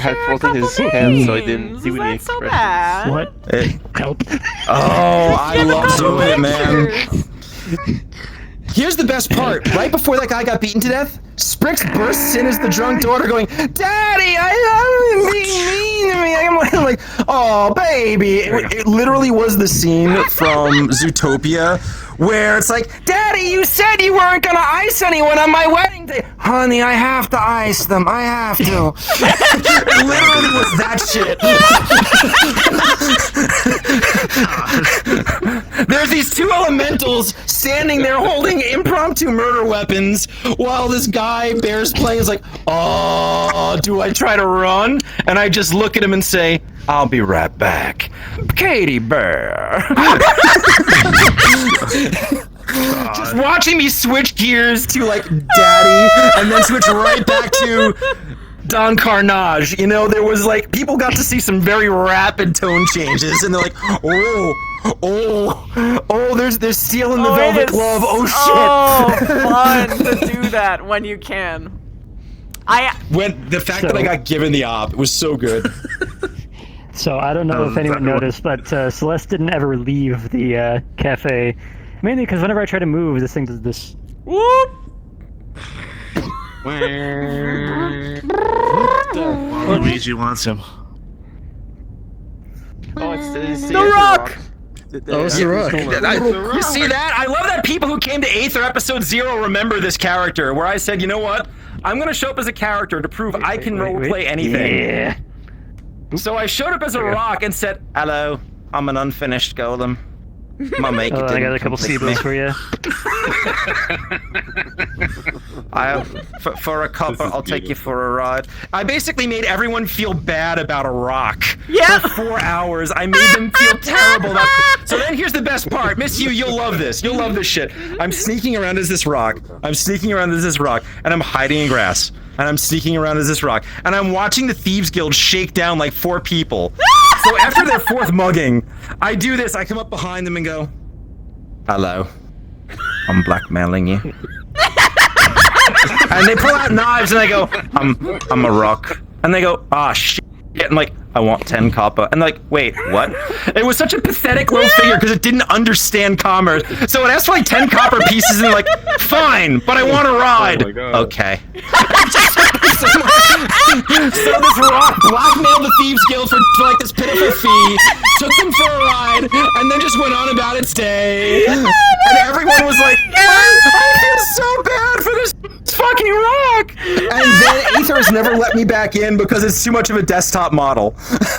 had frozen his hands, so I didn't see any so expressions. bad. What? Help. Oh, I love doing it, man. Here's the best part. Right before that guy got beaten to death, Sprix bursts in as the drunk daughter going, Daddy, I love you being mean to me. I'm like, oh, baby. It literally was the scene from Zootopia where it's like, Daddy, you said you weren't going to ice anyone on my wedding day. Honey, I have to ice them. I have to. It literally was that shit. There's these two elementals standing there holding impromptu murder weapons while this guy Bear's playing is like, oh, do I try to run? And I just look at him and say, I'll be right back. Katie Bear. Just watching me switch gears to like Daddy, and then switch right back to Don Carnage. You know, there was like people got to see some very rapid tone changes, and they're like, oh, there's steel in the velvet glove. Oh shit! Oh, fun to do that when you can. When the fact that I got given the op, it was so good. So I don't know if anyone noticed, but Celeste didn't ever leave the cafe. Mainly because whenever I try to move, this thing does this. Whoop! Luigi wants him. Oh, it's The Rock! Oh, it's The Rock. You see that? I love that people who came to Aether episode 0 remember this character, where I said, you know what? I'm gonna show up as a character to prove I can roleplay anything. Yeah. So I showed up as a rock and said, hello, I'm an unfinished golem. My mate I got a couple Seabills for you. For a copper, I'll take you for a ride. I basically made everyone feel bad about a rock. Yeah. For 4 hours, I made them feel terrible. So then here's the best part. Miss you, you'll love this. You'll love this shit. I'm sneaking around as this rock. And I'm hiding in grass. And I'm sneaking around as this rock. And I'm watching the Thieves Guild shake down like 4 people. So after their 4th mugging, I do this. I come up behind them and go, hello, I'm blackmailing you. And they pull out knives and I go, I'm a rock. And they go, ah, shit. And like, I want 10 copper. And like, wait, what? It was such a pathetic little figure because it didn't understand commerce. So it asked for like 10 copper pieces and like, fine, but I want a ride. Okay. So this rock blackmailed the Thieves Guild for like this pitiful fee, took them for a ride, and then just went on about its day. And everyone was like, I feel so bad for this fucking rock. And then Aether has never let me back in because it's too much of a desktop model. That's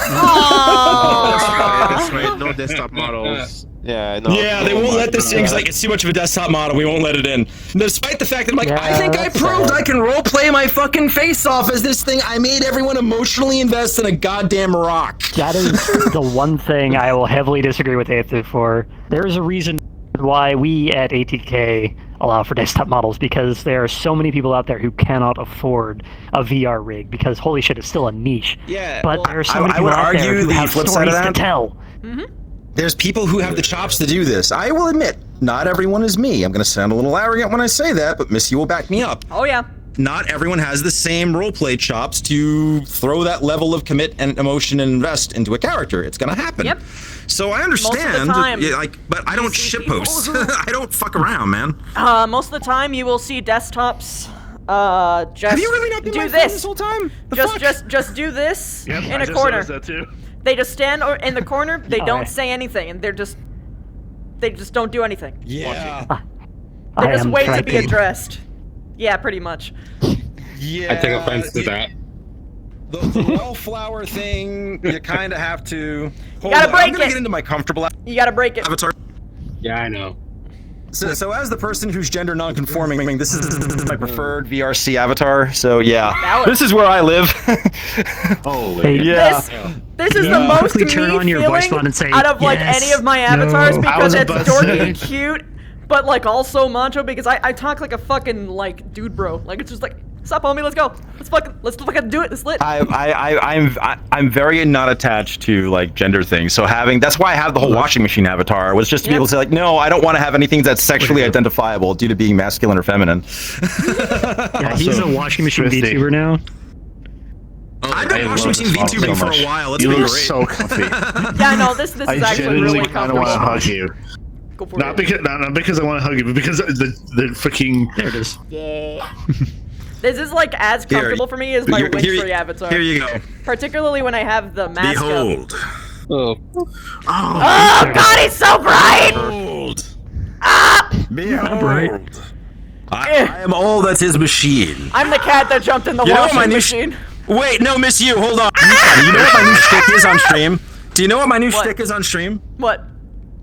right. No desktop models. Yeah, no. Yeah, they won't let this in because like it's too much of a desktop model. We won't let it in. Despite the fact that I'm like, I think I proved I can roleplay my fucking face off as this thing. I made everyone emotionally invest in a goddamn rock. That is the one thing I will heavily disagree with Aether for. There is a reason why we at ATK allow for desktop models, because there are so many people out there who cannot afford a VR rig, because holy shit, it's still a niche. Yeah, but there are so many people out there who have stories to tell. There's people who have the chops to do this. I will admit, not everyone is me. I'm going to sound a little arrogant when I say that, but Miss, you will back me up. Oh, yeah. Not everyone has the same roleplay chops to throw that level of commit and emotion and invest into a character. It's going to happen. Yep. So I understand, but I don't shitpost. I don't fuck around, man. Most of the time, you will see desktops. Just have you really not been do my friend this this whole time? Just do this Yep, in I a just corner. noticed that too. They just stand in the corner. They Oh, don't yeah. say anything, and they just don't do anything. Yeah. They just am wait to be frightened. addressed. Yeah, pretty much. Yeah. I take offense to that. The wallflower thing, you kind of have to. You gotta break I'm gonna it. get into my comfortable You gotta break it. avatar. Yeah, I know. So as the person who's gender non-conforming, this is my preferred VRC avatar. So yeah, this is where I live. Holy. Yeah. This is the most Quickly me turn on your voice feeling button and say, out of like "Yes, any of my avatars, no." because I was it's about to dorky say. and cute, but like also macho, because I talk like a fucking like dude bro. Like it's just like, sup homie, let's go. Let's fucking do it. It's lit. I'm very not attached to like gender things. So that's why I have the whole washing machine avatar, was just to be able to say like, no, I don't want to have anything that's sexually identifiable due to being masculine or feminine. Yeah, he's a washing machine VTuber now. I've been washing machine VTubing for a while. It's You been look great. so comfy. Yeah, no, this is I actually genuinely really kind of want to comfortable. hug you. Go for Not it. because I want to hug you, but because the freaking. There it is. Yeah. This is like as comfortable for me as my Winfrey avatar. Here you go. Particularly when I have the mask up. Behold. Oh. Oh god, he's so bright! Behold. Ah! Behold. I am all that is machine. I'm the cat that jumped in the You know what washing my new machine. Wait, no, Miss You, hold on. You know what my new shtick is on stream? Do you know what my new shtick is on stream? What?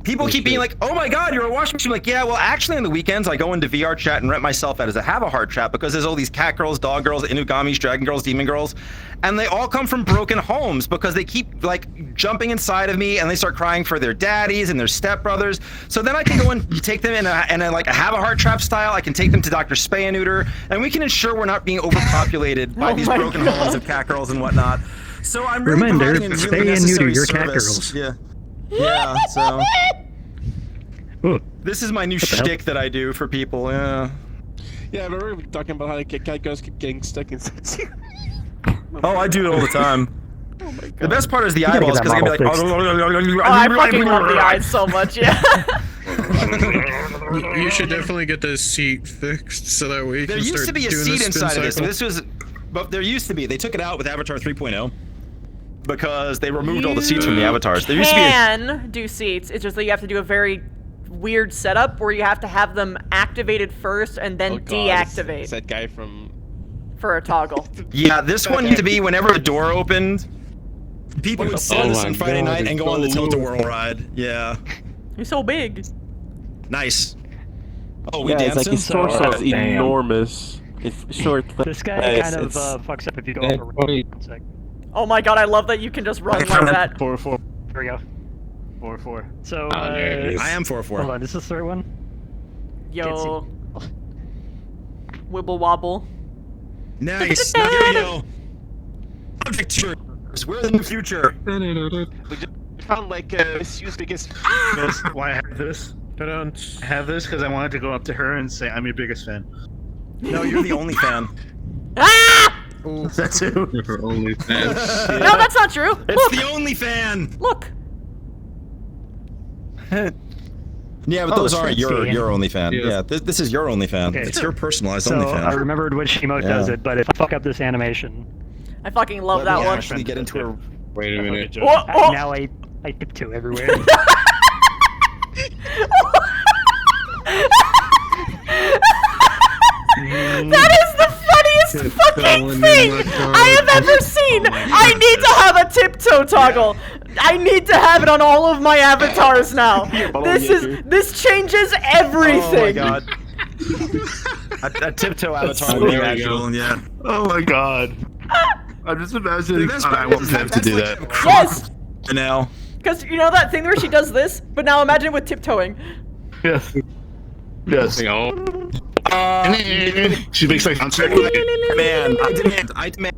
People keep being like, "Oh my God, you're a washing machine!" Like, yeah, well, actually, on the weekends, I go into VR chat and rent myself out as a have a heart chat because there's all these cat girls, dog girls, inugamis, dragon girls, demon girls, and they all come from broken homes because they keep like jumping inside of me and they start crying for their daddies and their stepbrothers. So then I can go and take them in a like a have a heart trap style. I can take them to Dr. Spay and Neuter, and we can ensure we're not being overpopulated by these broken homes of cat girls and whatnot. So I'm really Reminder, providing a really spay and neuter necessary your cat service. girls. Yeah, so Ooh. this is my new What the hell? shtick that I do for people. Yeah. Yeah, I remember we were talking about how the cat girls keep getting stuck inside you. Oh, I do it all the time. Oh my God. The best part is the You gotta eyeballs get because that they're gonna be model like, Oh, I fucking love the eyes so much, yeah. You should definitely get the seat fixed so that way you There can used start to be a doing the seat spin inside of this. So cycle. this was, but there used to be. They took it out with Avatar 3.0 because they removed all the seats from the avatars. There used to be. Can do seats. It's just that you have to do a very weird setup where you have to have them activated first and then deactivate It's that guy from. for a toggle. Yeah, this one used to be whenever the door opened, people would sit on this on Friday night and go on the Tilt-A-Whirl ride. Yeah. You're so big. Nice. Oh, we Yeah, it's dancing? like his torso's enormous. It's short. This guy kind of fucks up if you go over. One sec. Oh my god, I love that you can just run like that. 4-4. Here we go. 4-4. So, I am 4-4. Hold on, is this the right one? Yo. Wibble wobble. Nice. Now here we go. Objectives. We're in the future. We found like Missy's biggest. Why I have this? I don't have this because I wanted to go up to her and say I'm your biggest fan. No, you're the only fan. Ah! That's who. Your only fan. No, that's not true. It's Look. the only fan. Look. Yeah, but those aren't your only fan. Yes. Yeah, this is your only fan. Okay. It's your personalized So, only fan. I remembered which emote does Yeah. it, but if I fuck up this animation... I fucking love Let that me one. actually get into a. Wait a minute. Now I tiptoe everywhere. That is the funniest fucking thing I have ever seen! I need to have a tiptoe toggle! I need to have it on all of my avatars now! This changes everything! Oh my god. a tiptoe avatar so would be there we actual, yeah. Oh my god. I'm just imagining. I won't have to do that. Yes! Now. Because you know that thing where she does this, but now imagine with tiptoeing. Yes. Yes. She makes like Man, I demand.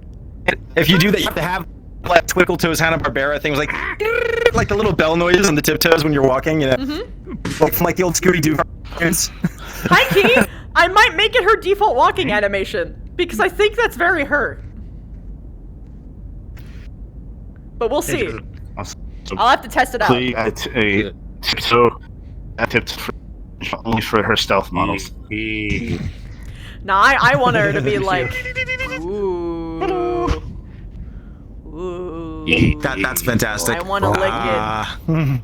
If you do that, you have to have like Twinkle Toes Hanna-Barbera things like the little bell noises on the tiptoes when you're walking, you know, like from like the old Scooby-Doo cartoons. Hi, Key! I might make it her default walking animation, because I think that's very her. But we'll see. I'll have to test it out. So, that tip's only for her stealth models. Nah, I want her to be like, ooh, ooh. That's fantastic. I want to lick it.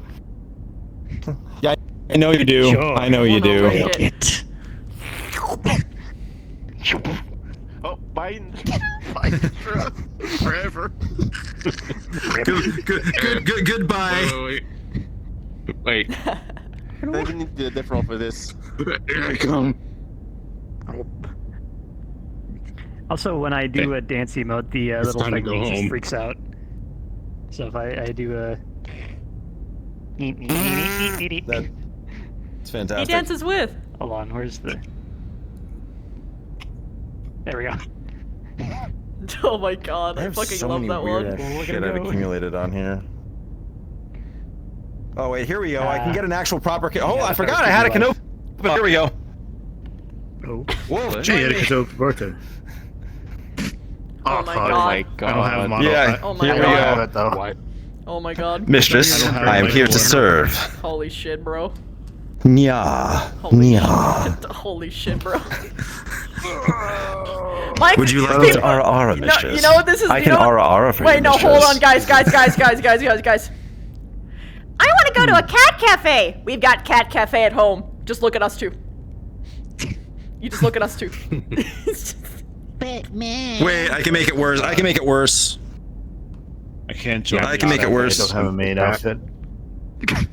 Yeah, I know you do. Sure. I know you do. Lick it. Oh, Biden. Forever. Goodbye. Wait. Then we need a different one for this. Here I come. Also, when I do a dance emote, the little time to thing go just home. freaks out. So if I do a... It's fantastic. He dances with. Hold on, where's the... There we go. Oh my god, I have fucking so love many that weird one. ass shit I've accumulated on here. Oh wait, here we go. I can get an actual proper. Oh, I forgot I had a canoe. Here we go. Oh. Whoa, Hey, Eric, birthday. Oh my fuck. god. I don't have a model. Yeah, Oh my here we god. I have go. it though. What? Oh my god. Mistress, I am here to serve. Holy shit, bro. Nya. Nya. Holy shit, bro. Mike, Would you like to ara mistress? You know what this is? I can ara for you, Wait, no, mistress. hold on, guys. I want to go to a cat cafe. We've got cat cafe at home. Just look at us two. You just look at us two. Wait, I can make it worse. I can make it worse. I can't join. I can make it worse. I don't have a maid outfit.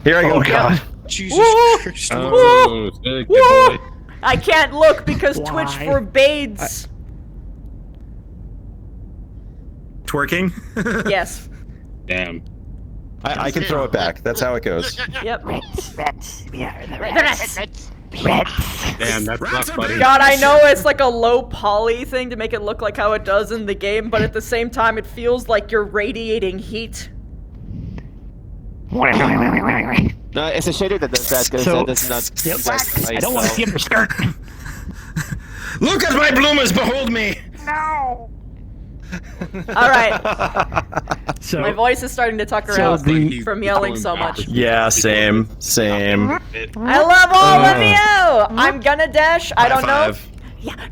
Here I go. Oh god. Jesus Christ. Oh, good boy. I can't look because Twitch forbids. Twerking? Yes. Damn. I can throw it back. That's how it goes. Yep. Rats. Yeah, the rats. Damn, that's rough, buddy. God, I know it's like a low poly thing to make it look like how it does in the game, but at the same time, it feels like you're radiating heat. No, it's a shader that does that because that does not. I don't want to see your skirt. Look at my bloomers, behold me! No! Alright. So, my voice is starting to tucker out from yelling so much. Yeah, same. I love all of you! I'm gonna dash, I don't know. Yeah,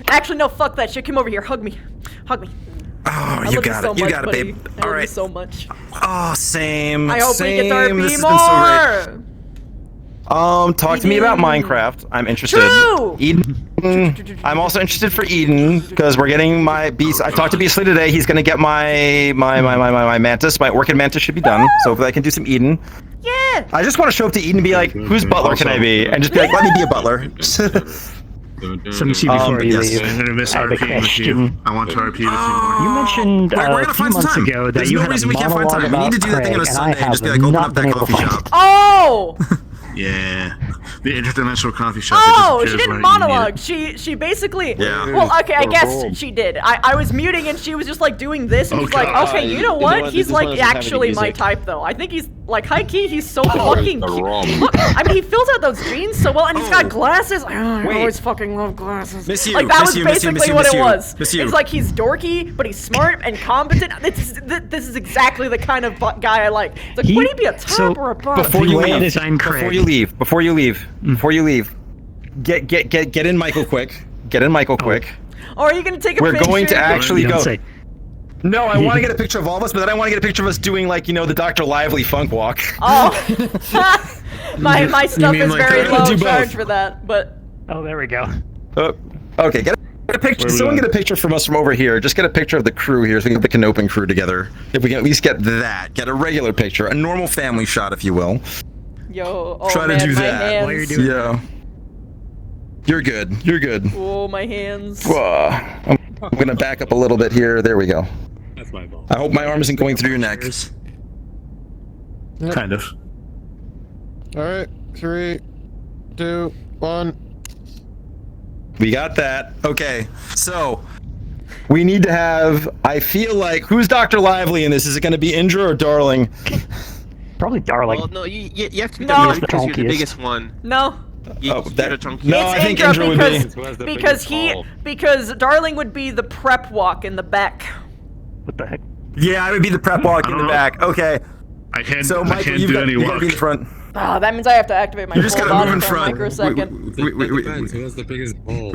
actually, no, fuck that shit. Come over here, hug me. Hug me. Oh, you got it. You got it, babe. All right. So much. Oh, same. I hope we get to RP This has more. been so great. Talk to me about Minecraft. I'm interested. True. Eden. I'm also interested for Eden because we're getting my beast. I talked to Beastly today. He's gonna get my mantis. My orchid mantis should be done. So hopefully I can do some Eden. Yeah. I just want to show up to Eden and be like, whose butler can I be? And just be like, let me be a butler. So let me see before you leave. I'm gonna miss I have a RP with you. question. I want to RP with you more. You mentioned a few months ago that There's you no had reason a we can't find monologue time. We need to about do that thing on a Craig, and I Sunday and just be have like, open not up that been able to coffee find shop. Oh! Yeah, the interdimensional coffee shop. Oh, that she just didn't appears whenever you monologue. need it. She basically. Yeah. Well, okay, I guess she did. I was muting and she was just like doing this, and he's like, okay, you know what? He's like actually my type though. I think he's like high key. He's so fucking. Look, I mean, he fills out those jeans so well, and he's got glasses. I always fucking love glasses. Miss you, like that miss was you, miss you, basically miss you, what miss it you, was. miss you. It's like he's dorky, but he's smart and competent. This is exactly the kind of guy I like. It's like, would he be a top or a bottom? Before you leave, get in Michael quick. Get in Michael quick. Or are you gonna take a picture? We're going to actually go. No, I want to get a picture of all of us, but then I want to get a picture of us doing like, the Dr. Lively funk walk. Oh. my stuff is like very that? low Do both. charge for that, but. Oh, there we go. Okay, get a picture. Someone get a picture from us from over here. Just get a picture of the crew here so we can get the Canoping crew together. If we can at least get that. Get a regular picture. A normal family shot, if you will. Yo, oh Try man, to do my that. hands. While you're doing yeah. You're good. You're good. Oh, my hands. I'm gonna back up a little bit here. There we go. That's my fault. I hope my arm isn't going through your neck. Kind of. All right, 3, 2, 1. We got that. Okay, so we need to have. I feel like who's Dr. Lively in this? Is it going to be Indra or Darling? Probably Darling. Well, no, you have to be No. the because you're the biggest one. No. No, It's I think Indra would be. because Darling would be the prep walk in the back. What the heck? Yeah, I would be the prep walk in the back. Okay. I can't. So Michael, I can't you've do got, any you gotta work. be in front. Oh, that means I have to activate my You just full gotta move body in for a front. microsecond. Who has the biggest balls?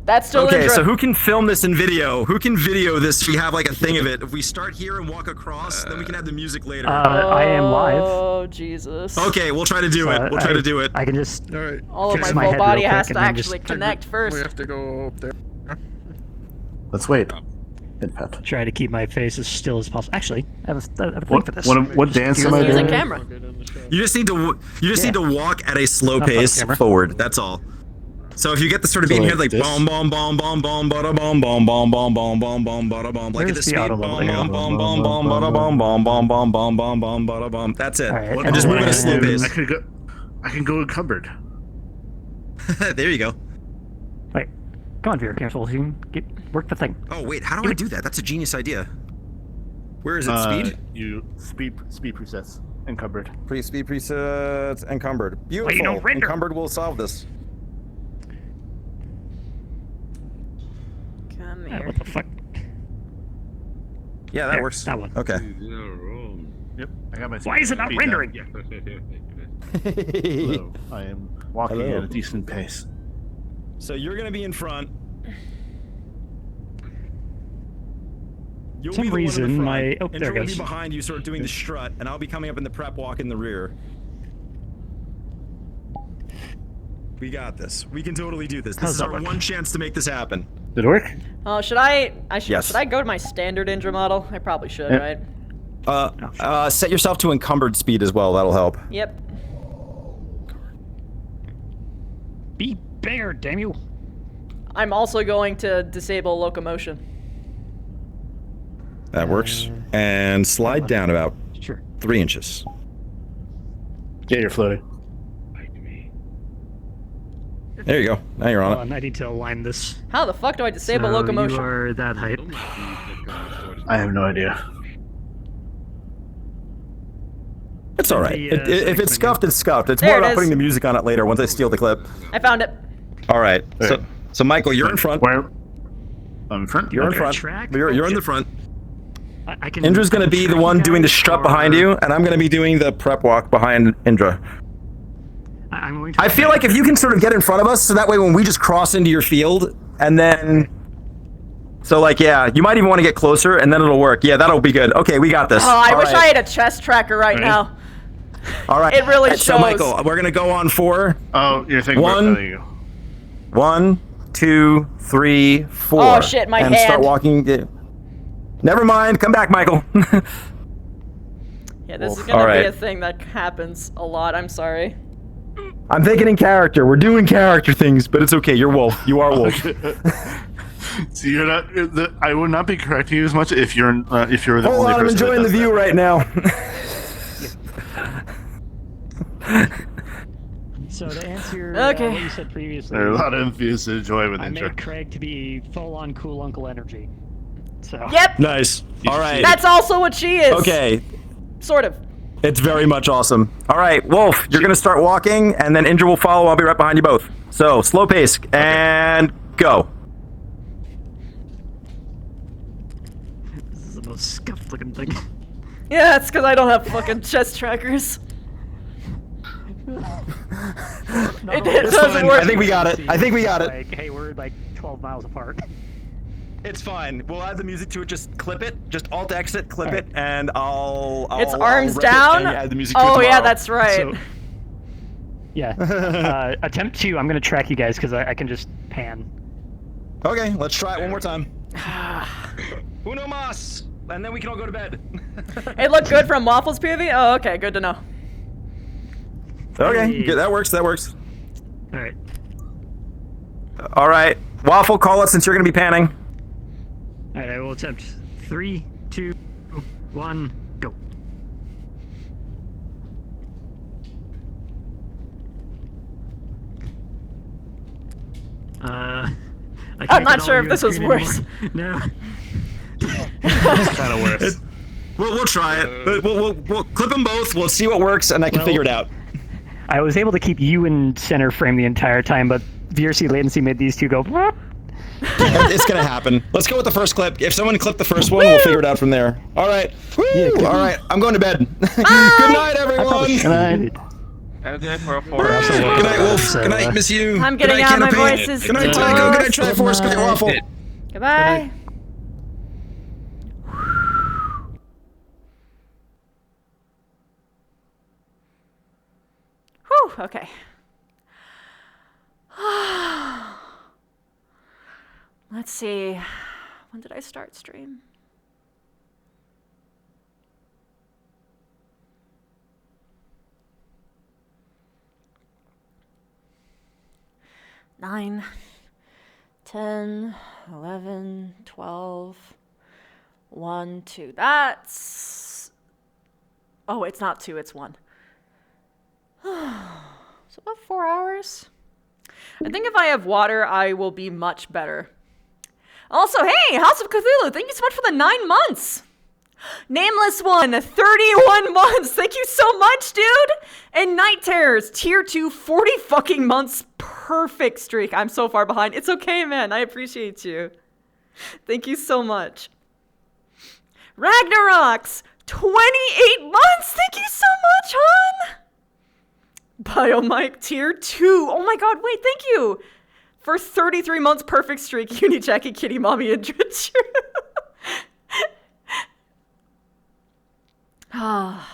That's still Okay, Indra. so who can film this in video? Who can video this? We have like a thing of it. If we start here and walk across, then we can have the music later. I am live. Oh, Jesus. Okay, we'll try to do it. We'll try to do it. I can just. All right. All of fix my my full head body real has quick to and then just- actually connect first. We have to go up there. Let's wait. Hit Pep. Try to keep my face as still as possible. Actually, I have a thing for this. What dance am I Use a doing? camera. You just need to. Need to walk at a slow pace forward. That's all. So if you get the sort of beat in your head like boom boom boom boom boom bada boom boom boom boom boom boom boom bada boom like at the speed boom boom boom boom boom bada boom boom boom boom boom boom boom bada boom. That's it. And just move at a slow pace. I can go encumbered. There you go. Wait, come on, Vera, careful. You can work the thing. Oh wait, how do I do that? That's a genius idea. Where is it? Speed? You speed presets encumbered. Speed presets encumbered. Beautiful. Encumbered will solve this. Come here. What the fuck? Yeah, that There, works. that one. Okay. Yep, I got my. Why is it not speed rendering? down. Hello, I am walking at a decent pace. So you're gonna be in front. You'll For some be the one in the reason, front, my and there Drew will goes. be behind you, sort of doing the strut, and I'll be coming up in the prep walk in the rear. We got this. We can totally do this. This is our one chance to make this happen. Did it work? Oh, should I Yes. should I go to my standard Indra model? I probably should, right? Set yourself to encumbered speed as well. That'll help. Yep. Be bigger, damn you. I'm also going to disable locomotion. That works. And slide down about 3 inches. Yeah, you're floating. There you go. Now you're on it. I need to align this. How the fuck do I disable locomotion? You are that height. I have no idea. It's all right. If it's scuffed, it's scuffed. It's There more it about is. putting the music on it later once I steal the clip. I found it. All right. So Michael, you're in front. Where? I'm in front? You're in Okay. front. You're in the front. I can. Indra's going to be the one doing the strut behind you, and I'm going to be doing the prep walk behind Indra. I'm going to. I feel like if you can sort of get in front of us, so that way when we just cross into your field, and then... So, like, yeah, you might even want to get closer, and then it'll work. Yeah, that'll be good. Okay, we got this. Oh, I All wish right. I had a chest tracker right now. All right. It really So, shows. Michael, we're going to go on 4. Oh, you're thinking One. there you go. 1, 2, 3, 4. Oh, shit, my and hand. start walking. Never mind. Come back, Michael. Yeah, this is All gonna be right. a thing that happens a lot. I'm sorry. I'm thinking in character. We're doing character things, but it's okay. You're Wolf. You are Wolf. So you're not. I would not be correcting you as much if you're the Hold only on, I'm person. enjoying the view right now. So to answer Okay. what you said previously, There's a lot of infused enjoyment I in made Craig to be full-on cool uncle energy. So. Yep. Nice. All right. That's also what she is. Okay. Sort of. It's very much awesome. All right, Wolf, you're going to start walking, and then Indra will follow. I'll be right behind you both. So, slow pace, and go. This is the most scuffed looking thing. Yeah, it's because I don't have fucking chest trackers. It doesn't work. I think we got it. I think we got it. Like, hey, we're like 12 miles apart. It's fine. We'll add the music to it. Just clip it. Just alt exit, clip it, and I'll It's I'll arms rip it down. and add the music to it Oh yeah, tomorrow. that's right. So- Yeah. Attempt 2. I'm gonna track you guys because I can just pan. Okay, let's try it one more time. Uno mas, and then we can all go to bed. It looked good from Waffles POV? Oh, okay, good to know. Okay, good. That works. That works. All right. All right, Waffle, call us since you're gonna be panning. All right. I will attempt 3, 2, 1, go. I'm not sure if this was worse. No. It's kind of worse. We'll try it. We'll clip them both. We'll see what works, and I can figure it out. I was able to keep you in center frame the entire time, but VRC latency made these two go. It's gonna happen. Let's go with the first clip. If someone clipped the first one, we'll figure it out from there. All right. Yeah, All right. I'm going to bed. Good night, everyone. Good night. Okay, for a Good night, Wolf. Good night, Miss You. I'm Good getting night, out. My Canopy. voice is Good night, Tycho. Good night, Triforce. Good night, Waffle. Goodbye. Whew, okay. Let's see. When did I start stream? Nine, 10, 11, 12, 1, 2. That's... Oh, it's not 2, it's 1. So about 4 hours. I think if I have water, I will be much better. Also, hey, House of Cthulhu, thank you so much for the 9 months. Nameless One, 31 months. Thank you so much, dude. And Night Terrors, tier 2, 40 fucking months. Perfect streak. I'm so far behind. It's okay, man. I appreciate you. Thank you so much. Ragnarok's, 28 months. Thank you so much, hon. Biomike, tier 2. Oh my god, wait, thank you. For 33 months, perfect streak. Jackie, Kitty, Mommy, and Dritcher.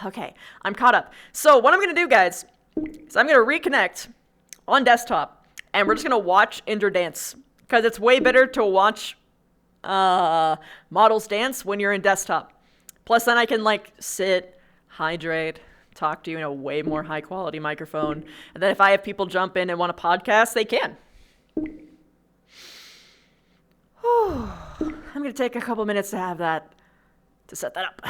Okay, I'm caught up. So what I'm gonna do, guys, is I'm gonna reconnect on desktop, and we're just gonna watch Indra dance, because it's way better to watch models dance when you're in desktop. Plus, then I can like sit, hydrate, talk to you in a way more high quality microphone. And then if I have people jump in and want a podcast, they can. I'm going to take a couple minutes to set that up.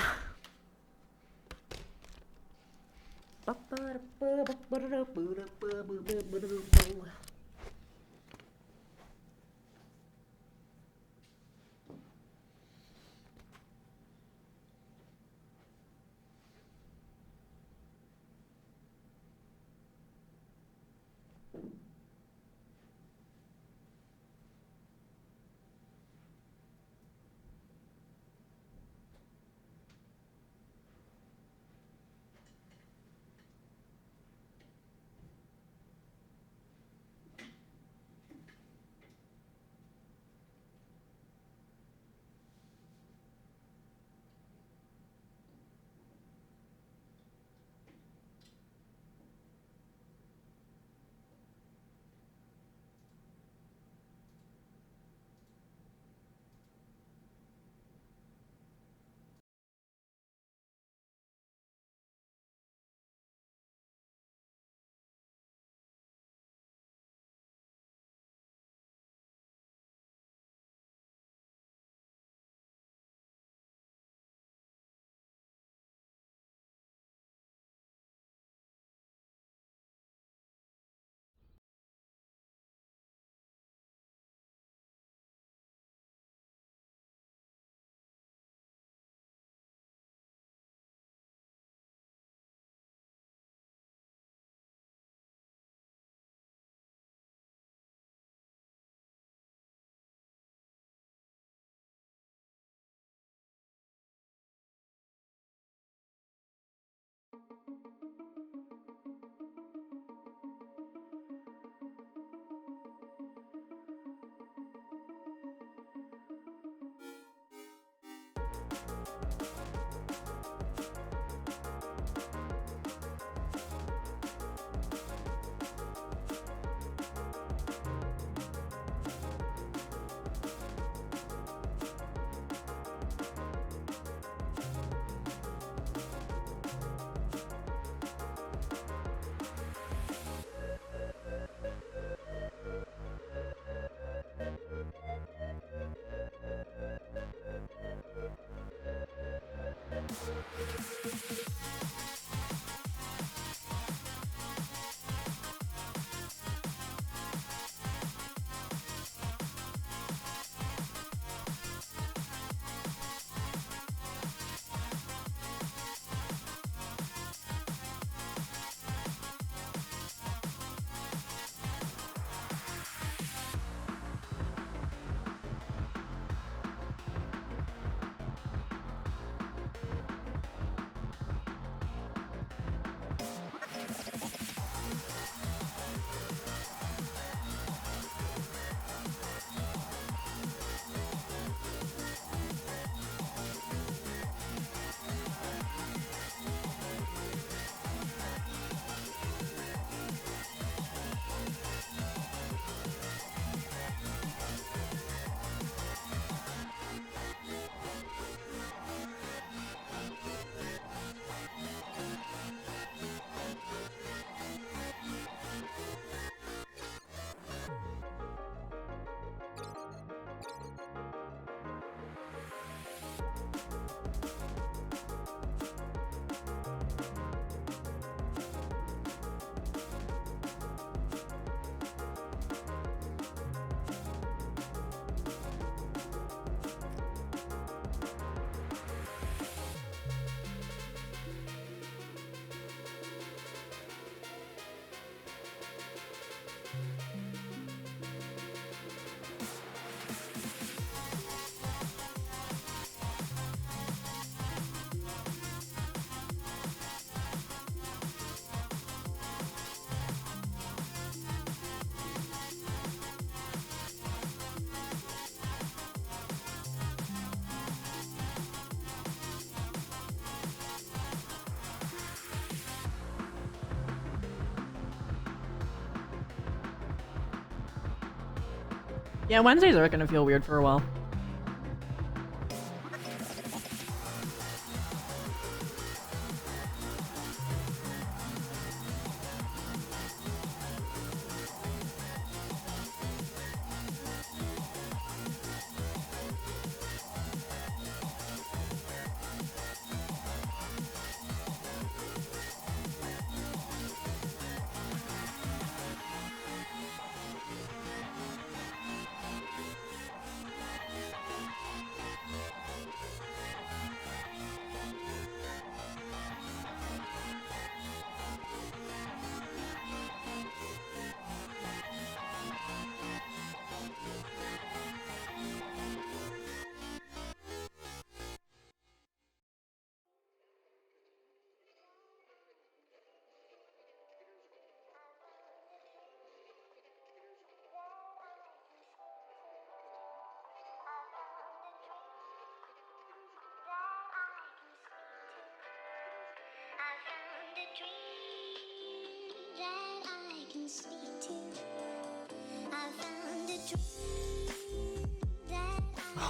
Yeah, Wednesdays are gonna feel weird for a while.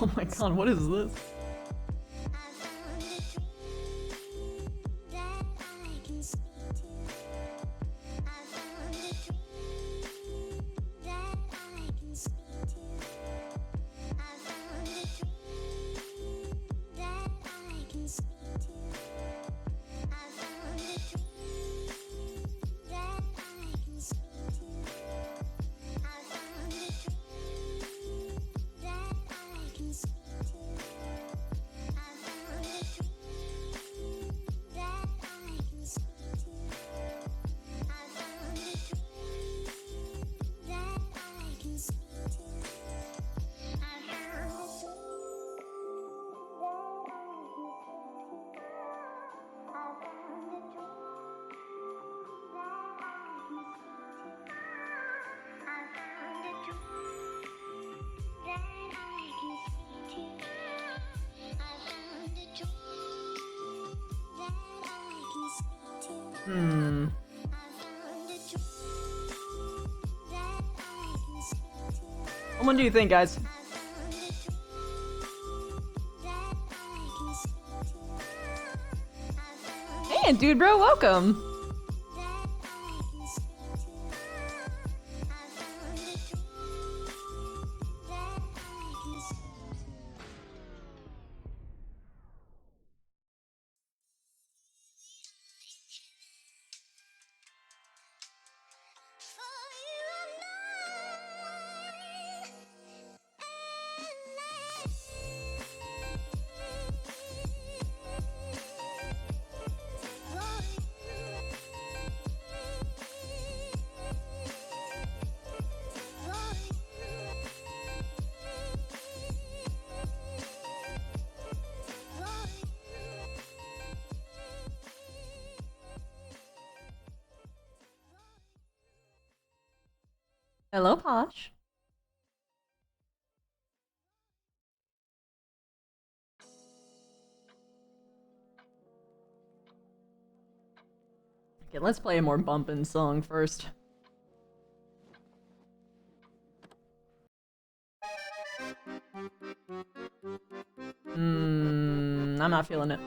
Oh my god, what is this? What do you think, guys? Hey, dude, bro, welcome. Hello, Posh. Okay, let's play a more bumpin' song first. I'm not feeling it.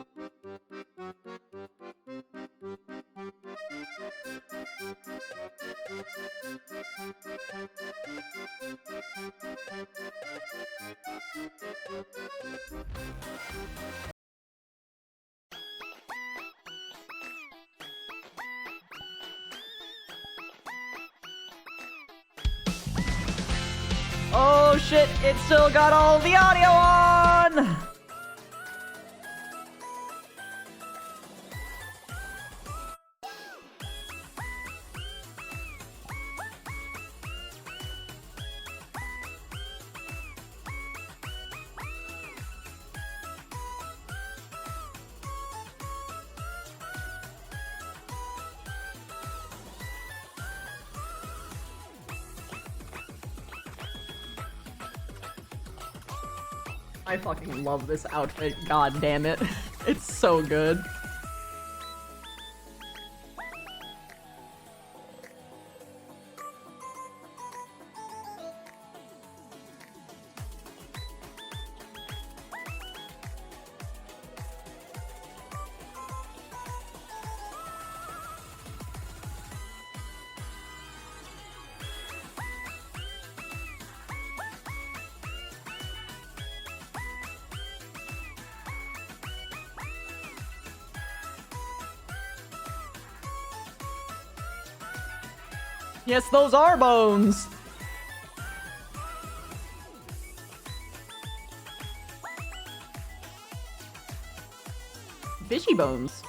Oh shit, it still got all the audio on! I fucking love this outfit, god damn it. It's so good. Yes, those are bones! Fishy bones.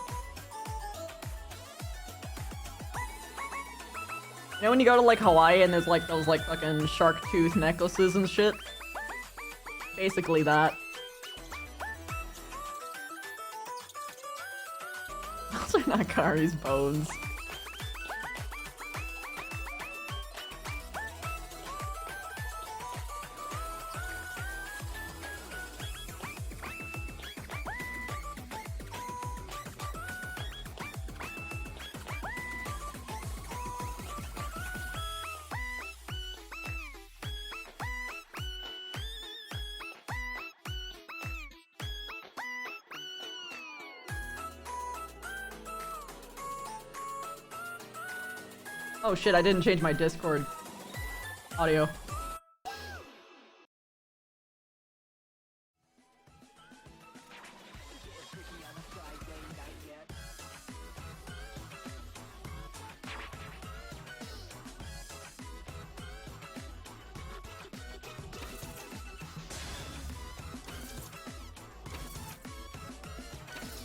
You know when you go to like Hawaii and there's like those like fucking shark tooth necklaces and shit? Basically that. Those are not Kari's bones. Oh shit, I didn't change my Discord audio.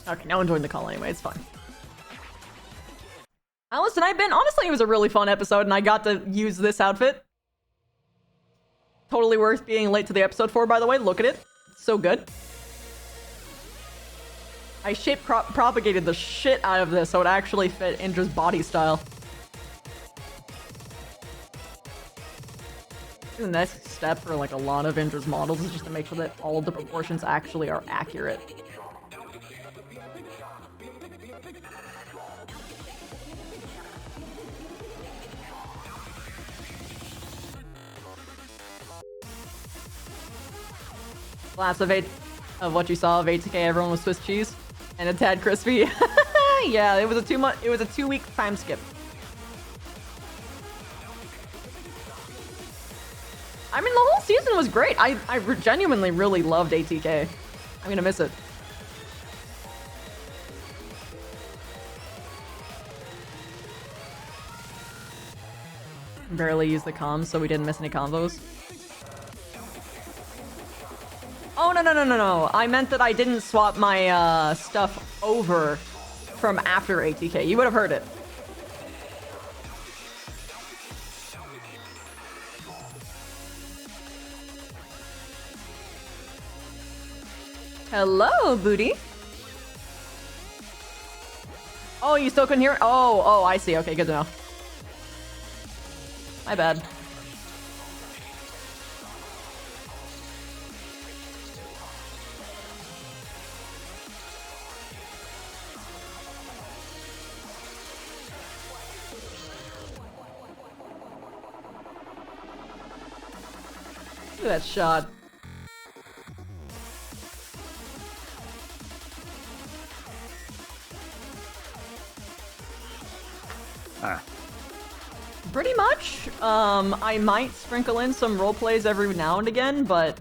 Okay, now I'm joining the call anyway, it's fine. Alice and I've been, honestly, it was a really fun episode and I got to use this outfit. Totally worth being late to the episode for, by the way, look at it. It's so good. I shape propagated the shit out of this so it actually fit Indra's body style. The next step for like a lot of Indra's models is just to make sure that all of the proportions actually are accurate. Last of what you saw of ATK, everyone was Swiss cheese and a tad crispy. Yeah, it was a 2-week time skip. I mean, the whole season was great. I genuinely really loved ATK. I'm gonna miss it. Barely used the comms, so we didn't miss any combos. Oh, no. I meant that I didn't swap my stuff over from after ATK. You would have heard it. Hello, booty. Oh, you still couldn't hear it? Oh, I see. Okay, good to know. My bad. Look at that shot. Pretty much. I might sprinkle in some role plays every now and again, but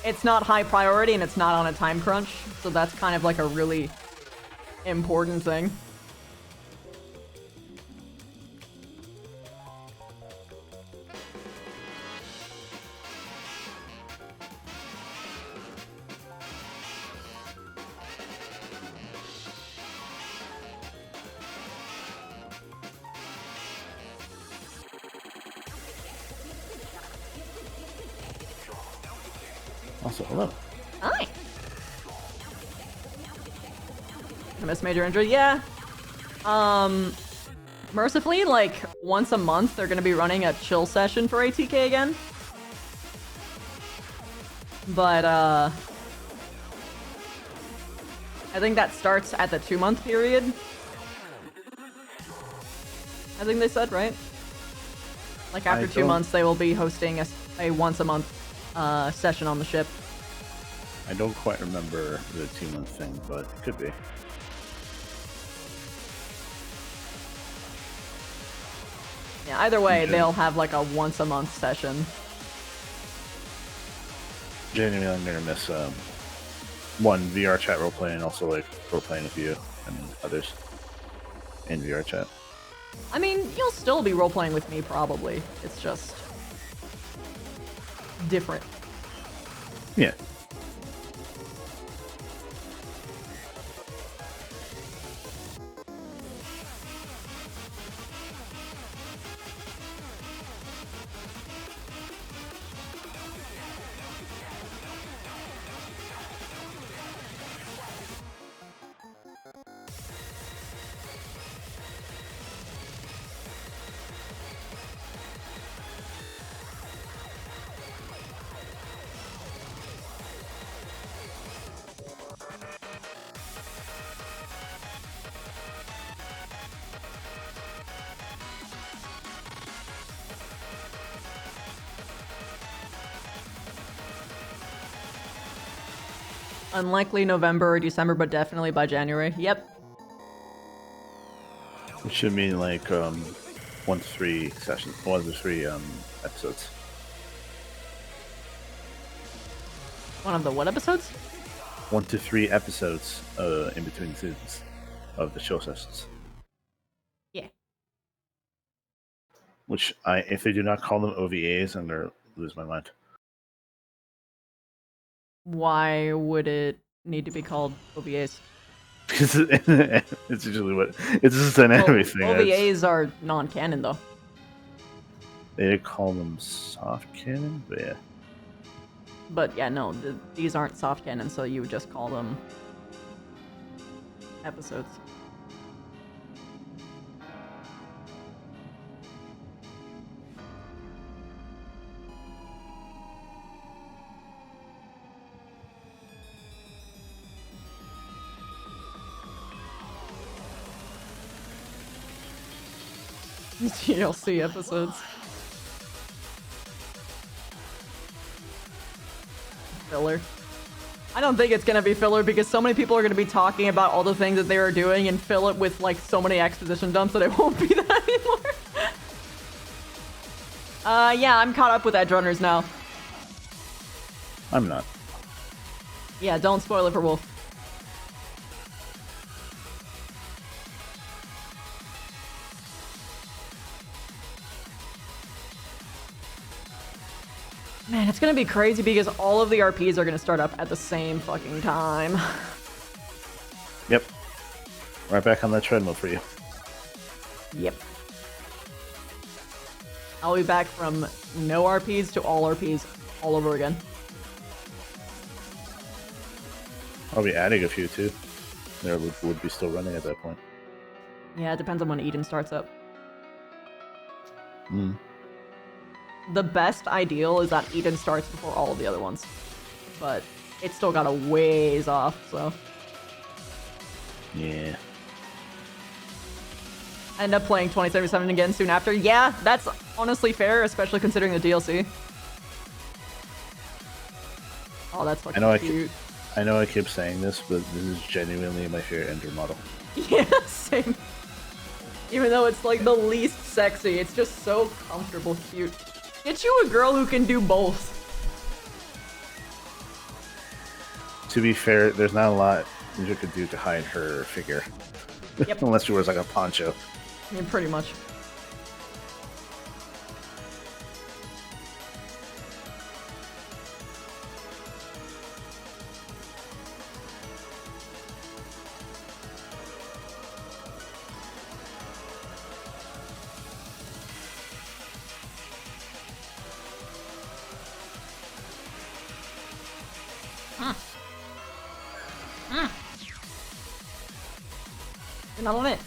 it's not high priority and it's not on a time crunch, so that's kind of like a really important thing. Also, hello. Hi. I miss Major Indra. Yeah. Mercifully, like, once a month, they're gonna be running a chill session for ATK again. But, I think that starts at the 2-month period. I think they said, right? Like, after 2 months, they will be hosting a once-a-month session on the ship. I don't quite remember the 2-month thing, but it could be. Yeah, either way, they'll have like a once-a-month session. Genuinely, I'm gonna miss one VR chat roleplay and also like roleplaying with you and others in VR chat. I mean, you'll still be role-playing with me, probably. It's just different. Yeah. Unlikely November or December, but definitely by January. Yep. It should mean like 1 to 3 sessions, 1 to 3 episodes. One of the what episodes? 1 to 3 episodes in between seasons of the show sessions. Yeah. Which if they do not call them OVAs, I'm gonna lose my mind. Why would it need to be called OVAs? Because it's usually what it's just an anime thing. OVAs are non-canon though. They call them soft canon, but yeah. But yeah, no, these aren't soft canon, so you would just call them episodes. TLC episodes. Filler. I don't think it's gonna be filler because so many people are gonna be talking about all the things that they are doing and fill it with like so many exposition dumps that it won't be that anymore. Yeah, I'm caught up with Edge Runners now. I'm not. Yeah, don't spoil it for Wolf. Man, it's gonna be crazy because all of the RPs are gonna start up at the same fucking time. Yep. Right back on that treadmill for you. Yep. I'll be back from no RPs to all RPs all over again. I'll be adding a few too. There would be still running at that point. Yeah, it depends on when Eden starts up. Hmm. The best ideal is that Eden starts before all of the other ones. But it's still got a ways off, so. Yeah. I end up playing 2077 again soon after. Yeah, that's honestly fair, especially considering the DLC. Oh, that's fucking cute. I know I keep saying this, but this is genuinely my favorite Indra model. Yeah, same. Even though it's like the least sexy, it's just so comfortable cute. Get you a girl who can do both. To be fair, there's not a lot Indra could do to hide her figure. Yep. Unless she wears like a poncho. I mean, pretty much. You're not on it.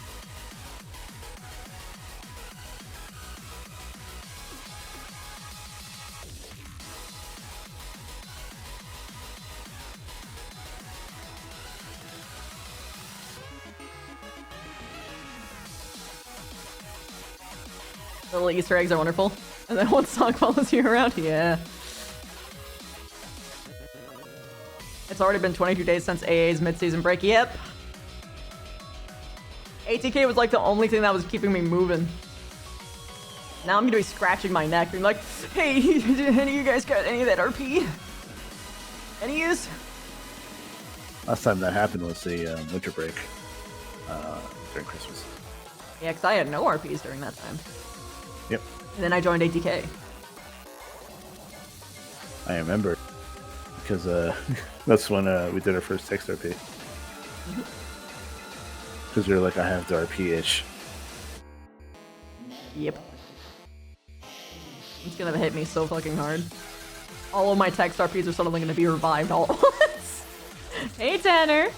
The little Easter eggs are wonderful. And then one song follows you around. Yeah. It's already been 22 days since AA's mid-season break. Yep. ATK was like the only thing that was keeping me moving. Now I'm gonna be scratching my neck being like, hey, did any of you guys got any of that RP? Any use? Last time that happened was the winter break during Christmas. Yeah, because I had no RPs during that time. Yep. And then I joined ATK. I remember. Because that's when we did our first text RP. Because we were like, I have the RP itch. Yep. It's gonna hit me so fucking hard. All of my text RPs are suddenly gonna be revived all at once. Hey, Tanner!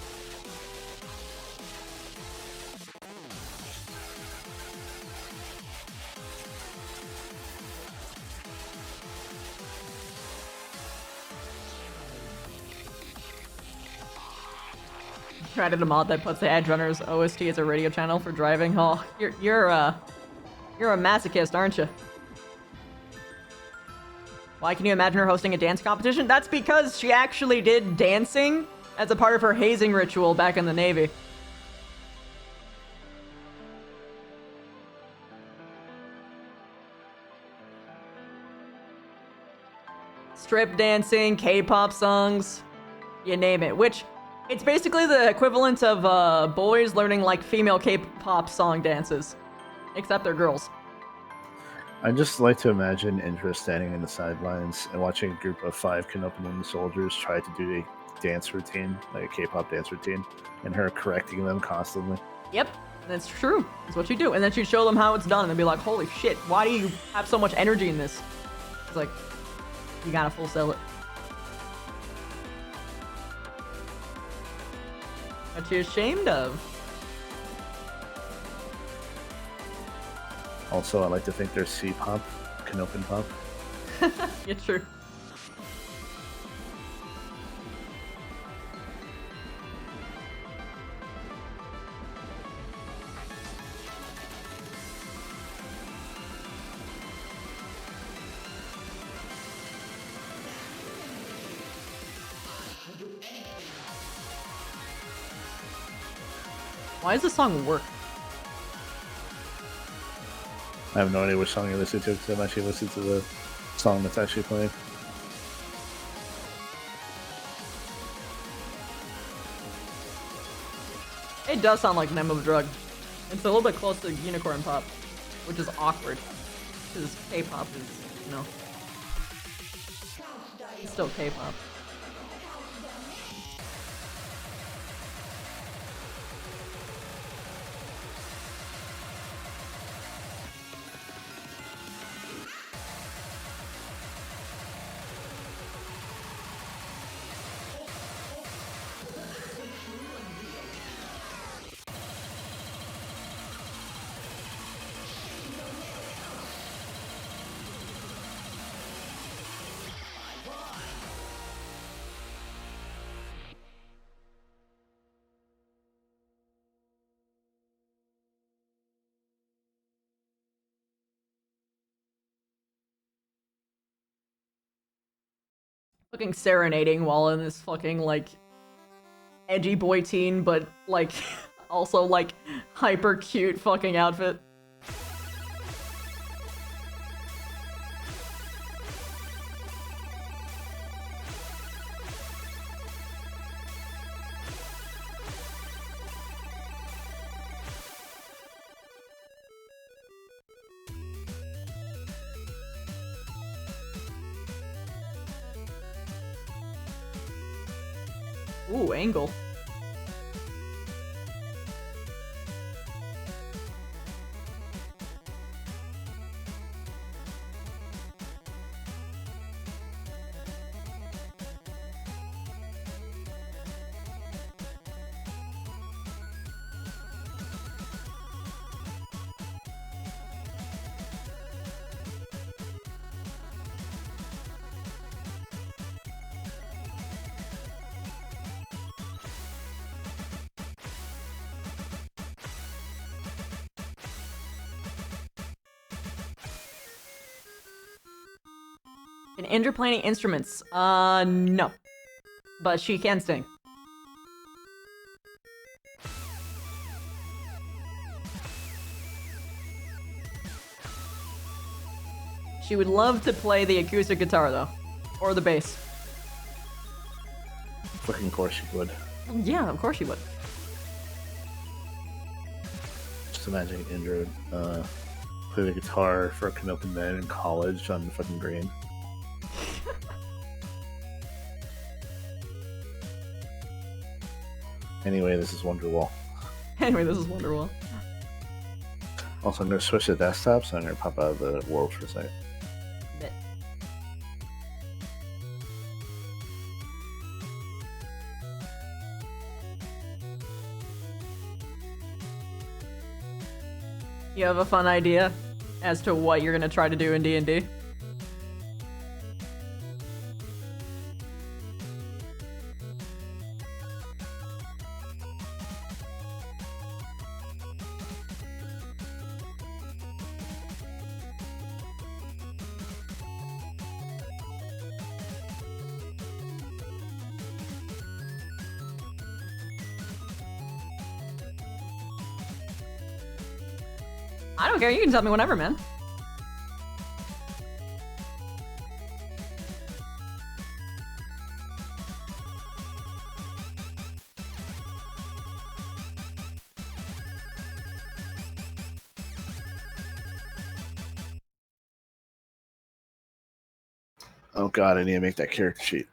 Tried a mod that puts the Edge Runners OST as a radio channel for driving. Oh, you're a masochist, aren't you? Why can you imagine her hosting a dance competition? That's because she actually did dancing as a part of her hazing ritual back in the Navy. strip dancing, K-pop songs, you name it. Which, it's basically the equivalent of boys learning like female K-pop song dances, except they're girls. I just like to imagine Indra standing in the sidelines and watching a group of 5 Kenopian soldiers try to do a dance routine, like a K-pop dance routine, and her correcting them constantly. Yep, that's true. That's what you do. And then she'd show them how it's done, and they'd be like, holy shit, why do you have so much energy in this? It's like, you gotta full sell it. What you ashamed of? Also, I like to think they're C-pop, Kenopian pop. Yeah, true. Why does this song work? I have no idea which song you're listening to because I'm actually listening to the song that's actually playing. It does sound like Name of a Drug. It's a little bit close to Unicorn Pop, which is awkward. Because K-pop is, you know, it's still K-pop. Fucking serenading while in this fucking, like, edgy boy teen, but, like, also, like, hyper cute fucking outfit. Ooh, angle. Can Indra play any instruments? No. But she can sing. She would love to play the acoustic guitar, though. Or the bass. Fucking course she would. Yeah, of course she would. Just imagine Indra play the guitar for a Kenopian man in college on fucking green. Anyway, this is Wonderwall. Anyway, this is Wonderwall. Also, I'm gonna switch to desktop, so I'm gonna pop out of the world for a second. Bit. You have a fun idea as to what you're gonna try to do in D&D? I don't care, you can tell me whenever, man. Oh god, I need to make that character sheet.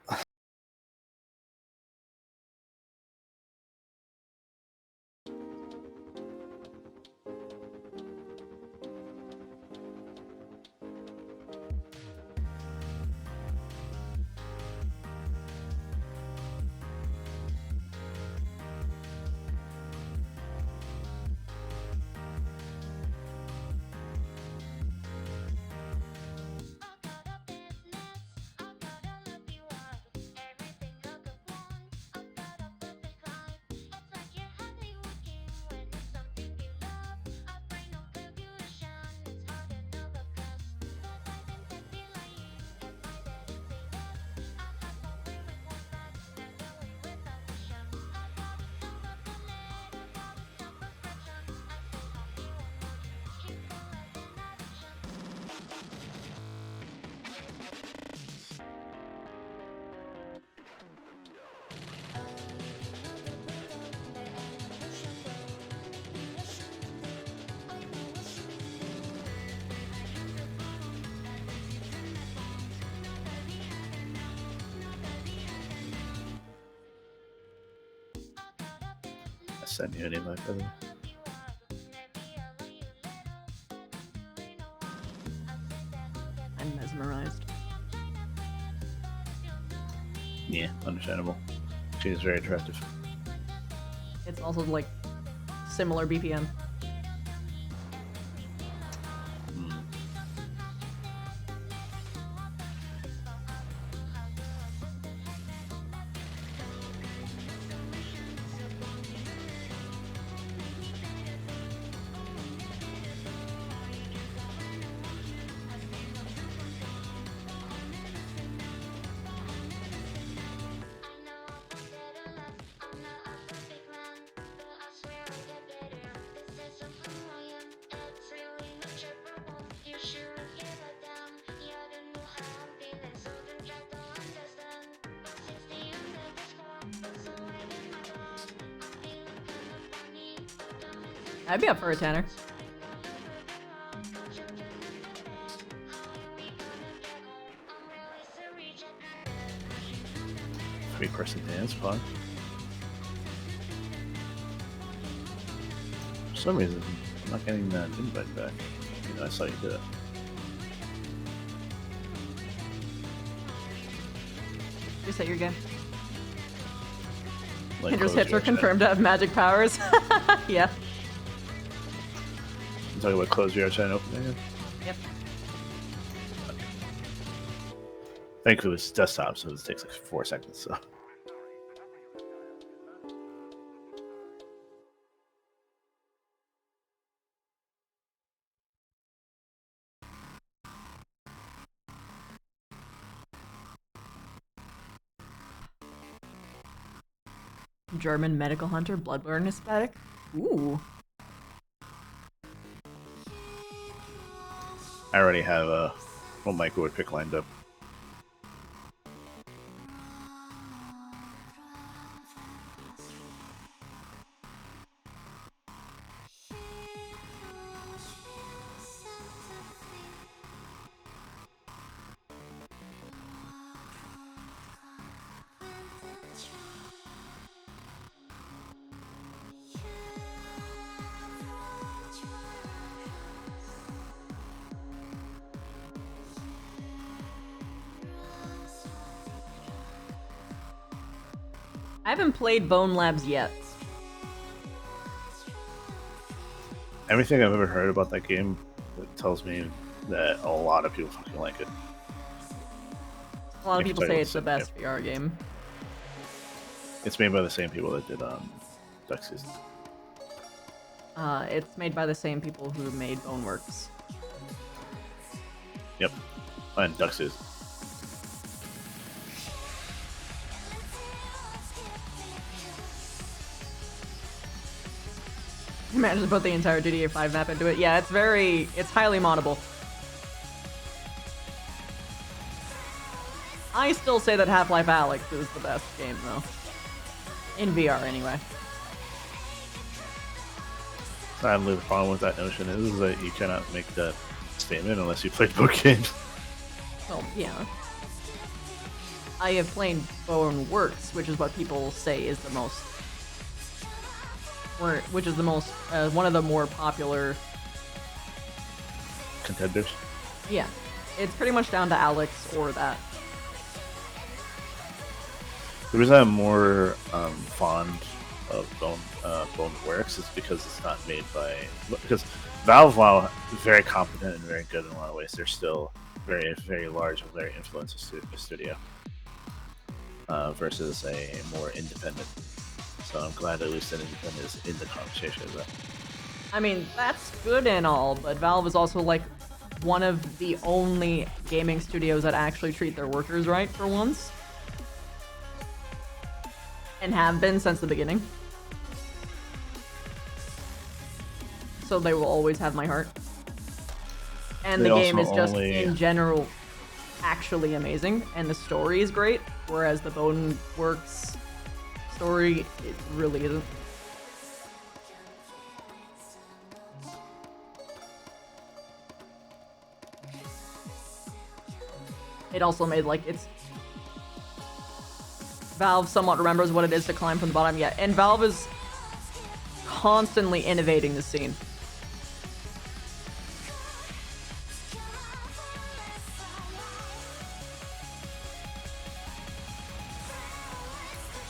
Send you an invite, by the way. I'm mesmerized. Yeah, understandable. She is very attractive. It's also like similar BPM. I'd be up for a tenor. 3-person dance pod. For some reason, I'm not getting that invite back. You know, I saw you do it. Reset your game. Like Indra's close hips your are confirmed to have magic powers. Yeah. You talking about close VR chat and open again? Yep. Thankfully it's desktop, so it takes like 4 seconds, so. German medical hunter, bloodborne aesthetic. Ooh. I already have what Michael would pick lined up. I haven't played Bone Labs yet. Everything I've ever heard about that game tells me that a lot of people fucking like it. A lot of people say it's the best VR game. It's made by the same people that did Duck Season. It's made by the same people who made Boneworks. Yep, and Duck Season. Imagine to put the entire GTA 5 map into it. Yeah, it's highly moddable. I still say that Half-Life Alyx is the best game, though. In VR, anyway. Sadly, the problem with that notion is that you cannot make that statement unless you played both games. Well, yeah. I have played Bone Works, which is what people say is the most, which is the most, one of the more popular contenders. Yeah, it's pretty much down to Alex or that. The reason I'm more fond of Bone Works is because it's not made by, because Valve, while very competent and very good in a lot of ways, they're still very, very large and very influential studio versus a more independent. So I'm glad at least an independent is in the conversation as well. I mean, that's good and all, but Valve is also like one of the only gaming studios that actually treat their workers right for once. And have been since the beginning. So they will always have my heart. And the game is just, in general, actually amazing. And the story is great, whereas the Bone Works story, it really isn't. It also made, like, it's... Valve somewhat remembers what it is to climb from the bottom, yeah. And Valve is constantly innovating the scene.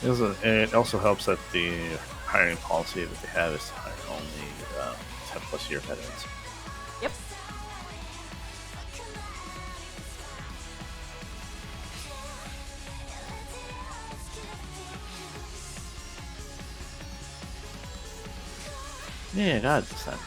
It also helps that the hiring policy that they have is to hire only 10+ year veterans. Yep. Yeah, God, this time.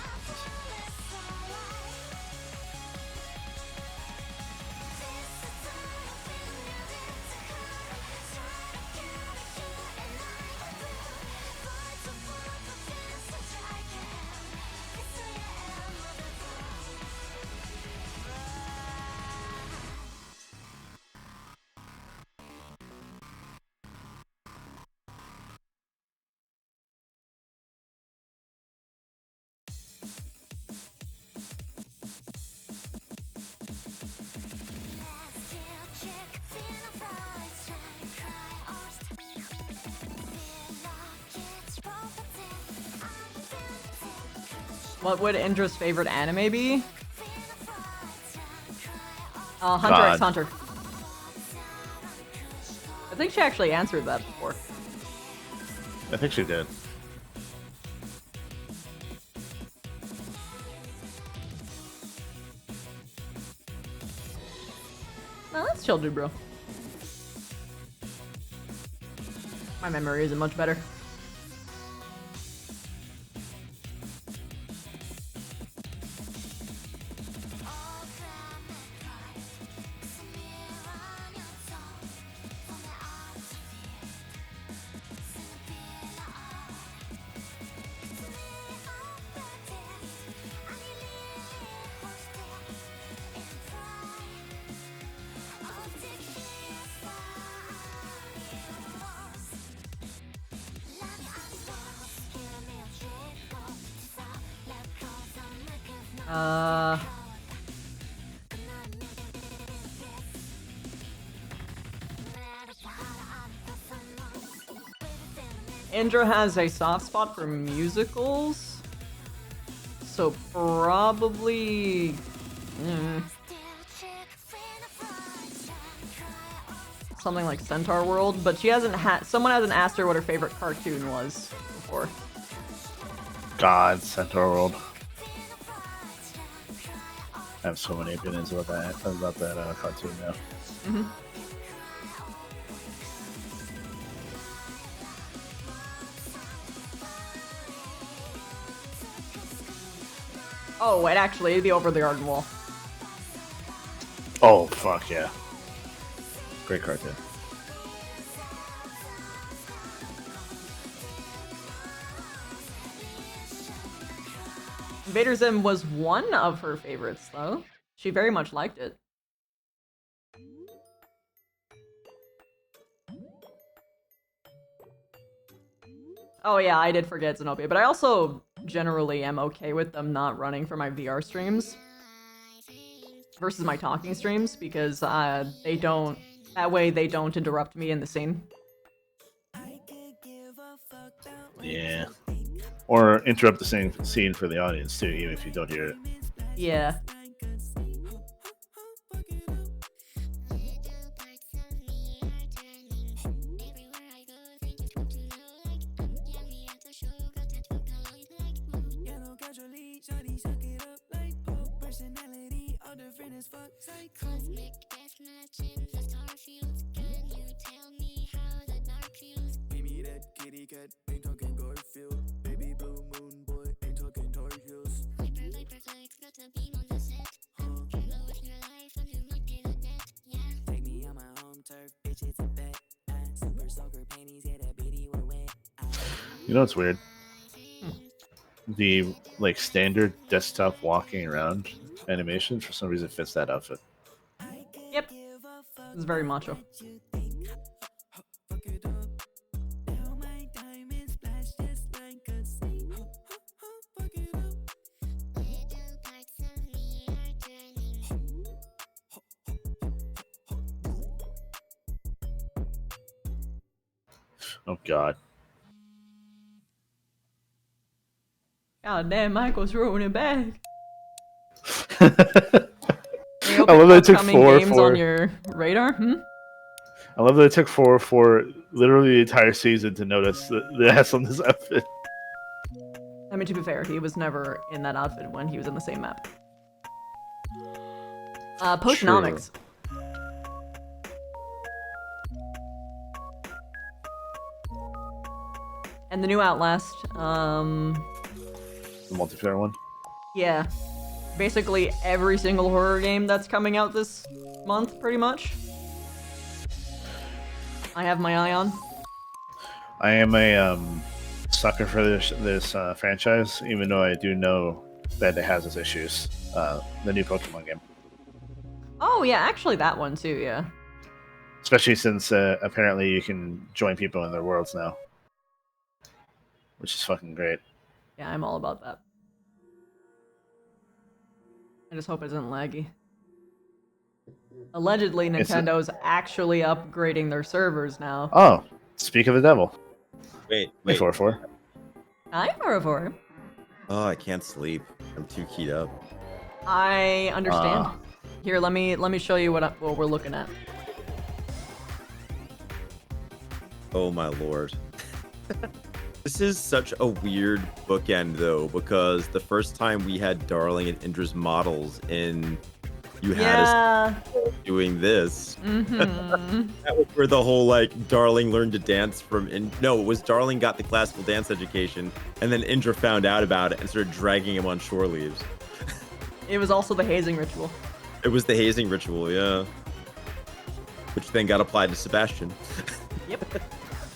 What would Indra's favorite anime be? Hunter x Hunter. I think she actually answered that before. I think she did. No, that's chill, dude, bro. My memory isn't much better. Indra has a soft spot for musicals, so probably something like Centaur World, but she hasn't someone hasn't asked her what her favorite cartoon was before. God, Centaur World. I have so many opinions about that cartoon now. Mm-hmm. Oh, and actually, the Over the Garden Wall. Oh, fuck yeah. Great cartoon. Invader Zim was one of her favorites, though. She very much liked it. Oh yeah, I did forget Zenobia, but I also generally am okay with them not running for my VR streams versus my talking streams, because they don't That way they don't interrupt me in the scene. Yeah. Or interrupt the scene for the audience too, even if you don't hear it. Yeah. You know what's weird? The like standard desktop walking around animation for some reason fits that outfit. Yep. It's very macho. Oh god. God damn, Michael's throwing it back. I love that it took games four. On your radar? I love that it took four literally the entire season to notice the ass on this outfit. I mean, to be fair, he was never in that outfit when he was in the same map. Postnomics. And the new Outlast, The multiplayer one? yeah. Basically every single horror game that's coming out this month, pretty much. I have my eye on. I am a sucker for this franchise, even though I do know that it has its issues. The new Pokemon game. Oh yeah, actually that one too, yeah. Especially since apparently you can join people in their worlds now. Which is fucking great. Yeah, I'm all about that. I just hope it isn't laggy. Allegedly, Nintendo's actually upgrading their servers now. Oh, speak of the devil. Wait. 4-4. Hi, 4-4. Oh, I can't sleep. I'm too keyed up. I understand. Here, let me show you what we're looking at. Oh my lord. This is such a weird bookend though, because the first time we had Darling and Indra's models in, you had us doing this. Mm-hmm. That was where the whole like Darling learned to dance from. No, it was Darling got the classical dance education, and then Indra found out about it and started dragging him on shore leaves. It was also the hazing ritual. It was the hazing ritual, yeah. Which then got applied to Sebastian. Yep.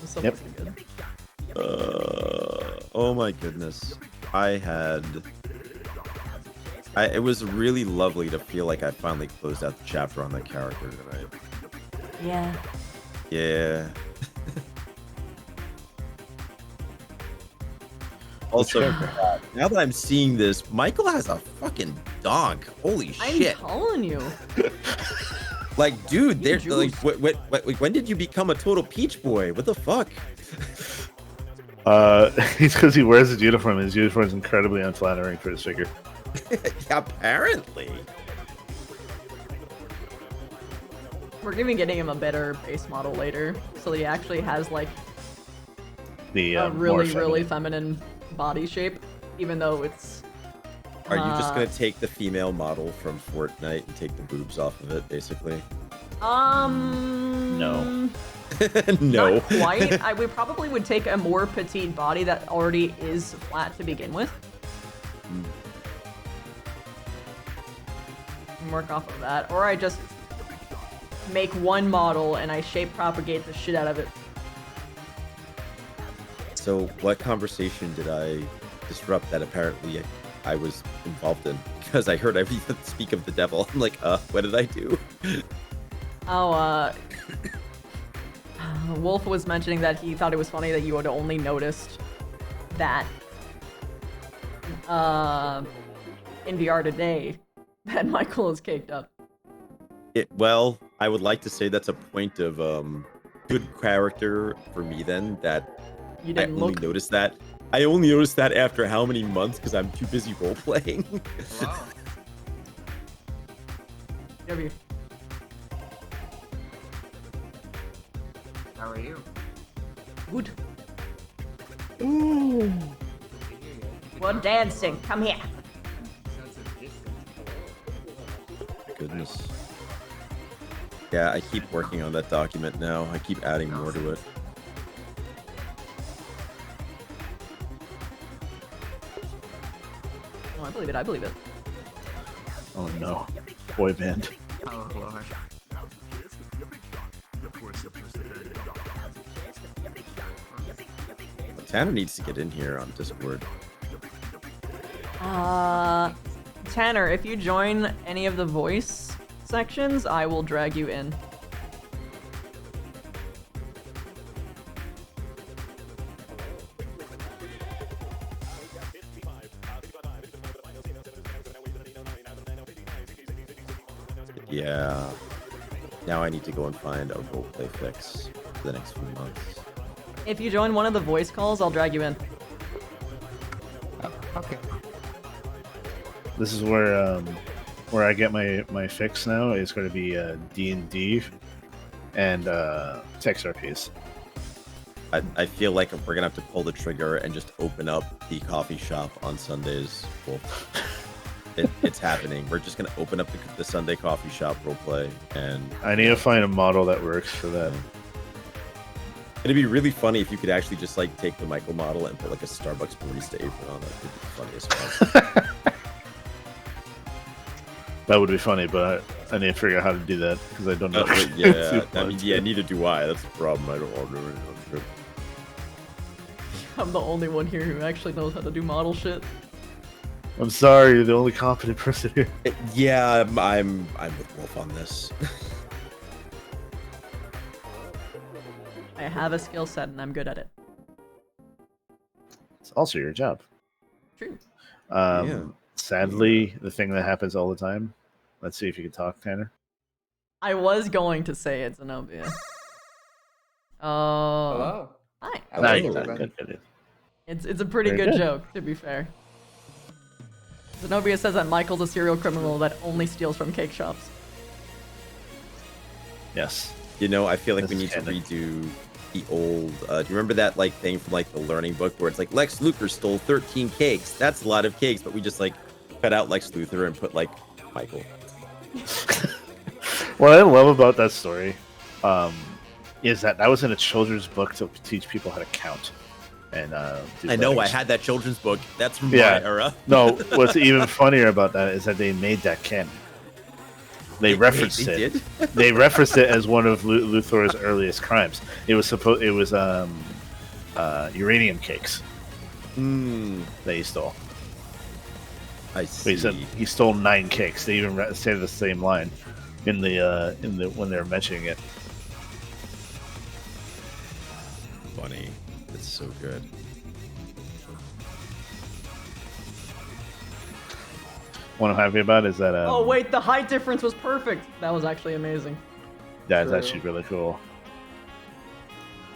So Yep. good. Oh my goodness. It was really lovely to feel like I finally closed out the chapter on that character tonight. Yeah. Yeah. Also, now that I'm seeing this, Michael has a fucking dog. Holy shit. I'm telling you. Like, dude, they're like, when did you become a total peach boy? What the fuck? It's because he wears his uniform. His uniform is incredibly unflattering for his figure. Apparently. We're even getting him a better base model later, so he actually has like a really feminine body shape, even though it's. Are you just gonna take the female model from Fortnite and take the boobs off of it, basically? No. No. Not quite. We probably would take a more petite body that already is flat to begin with. And work off of that. Or I just make one model and I shape propagate the shit out of it. So, what conversation did I disrupt that apparently I was involved in? Because I heard everything speak of the devil. I'm like, what did I do? Oh, Wolf was mentioning that he thought it was funny that you had only noticed that in VR today that Michael is caked up. Well, I would like to say that's a point of good character for me then, that You I didn't only look. noticed that. I only noticed that after how many months because I'm too busy role playing. Wow. W. How are you? Good. Ooh. We're dancing. Come here. Goodness. Yeah, I keep working on that document now. I keep adding more to it. Oh, I believe it. I believe it. Oh no, boy band. Oh, Lord. Tanner needs to get in here on Discord. Tanner, if you join any of the voice sections, I will drag you in. Yeah. Now I need to go and find a roleplay fix for the next few months. If you join one of the voice calls, I'll drag you in. Okay. This is where I get my fix now. It's going to be D&D and ATK-RPs. I feel like we're gonna have to pull the trigger and just open up the coffee shop on Sundays. Well, it's happening. We're just gonna open up the Sunday coffee shop roleplay, and I need to find a model that works for that. It'd be really funny if you could actually just like take the Michael model and put like a Starbucks barista apron on it. It'd be funny as fuck. That would be funny, but I need to figure out how to do that because I don't know. Yeah, I mean, yeah, neither do I. That's the problem. I don't want to do it. I'm the only one here who actually knows how to do model shit. I'm sorry, you're the only competent person here. Yeah, I'm with Wolf on this. I have a skill set and I'm good at it. It's also your job. True. Sadly, the thing that happens all the time. Let's see if you can talk, Tanner. I was going to say it, Zenobia. Oh. Hello. Hi. No, you're not. Good. It's a pretty Very good good. joke, to be fair. Zenobia says that Michael's a serial criminal that only steals from cake shops. Yes. You know, I feel like we This need is to canon. redo the old. Do you remember that like thing from like the Learning Book where it's like Lex Luthor stole 13 cakes? That's a lot of cakes, but we just like cut out Lex Luthor and put like Michael. What I love about that story is that was in a children's book to teach people how to count. And do I know, letters. I had that children's book. That's from my Yeah. era. No, what's even funnier about that is that they made that canon. They referenced they it. did? They referenced it as one of Luthor's earliest crimes. It was uranium cakes that he stole. I But see. he said he stole 9 cakes. They even say the same line in the when they were mentioning it. Funny. It's so good. What I'm happy about is that Oh wait, the height difference was perfect. That was actually amazing. that's True. actually really cool.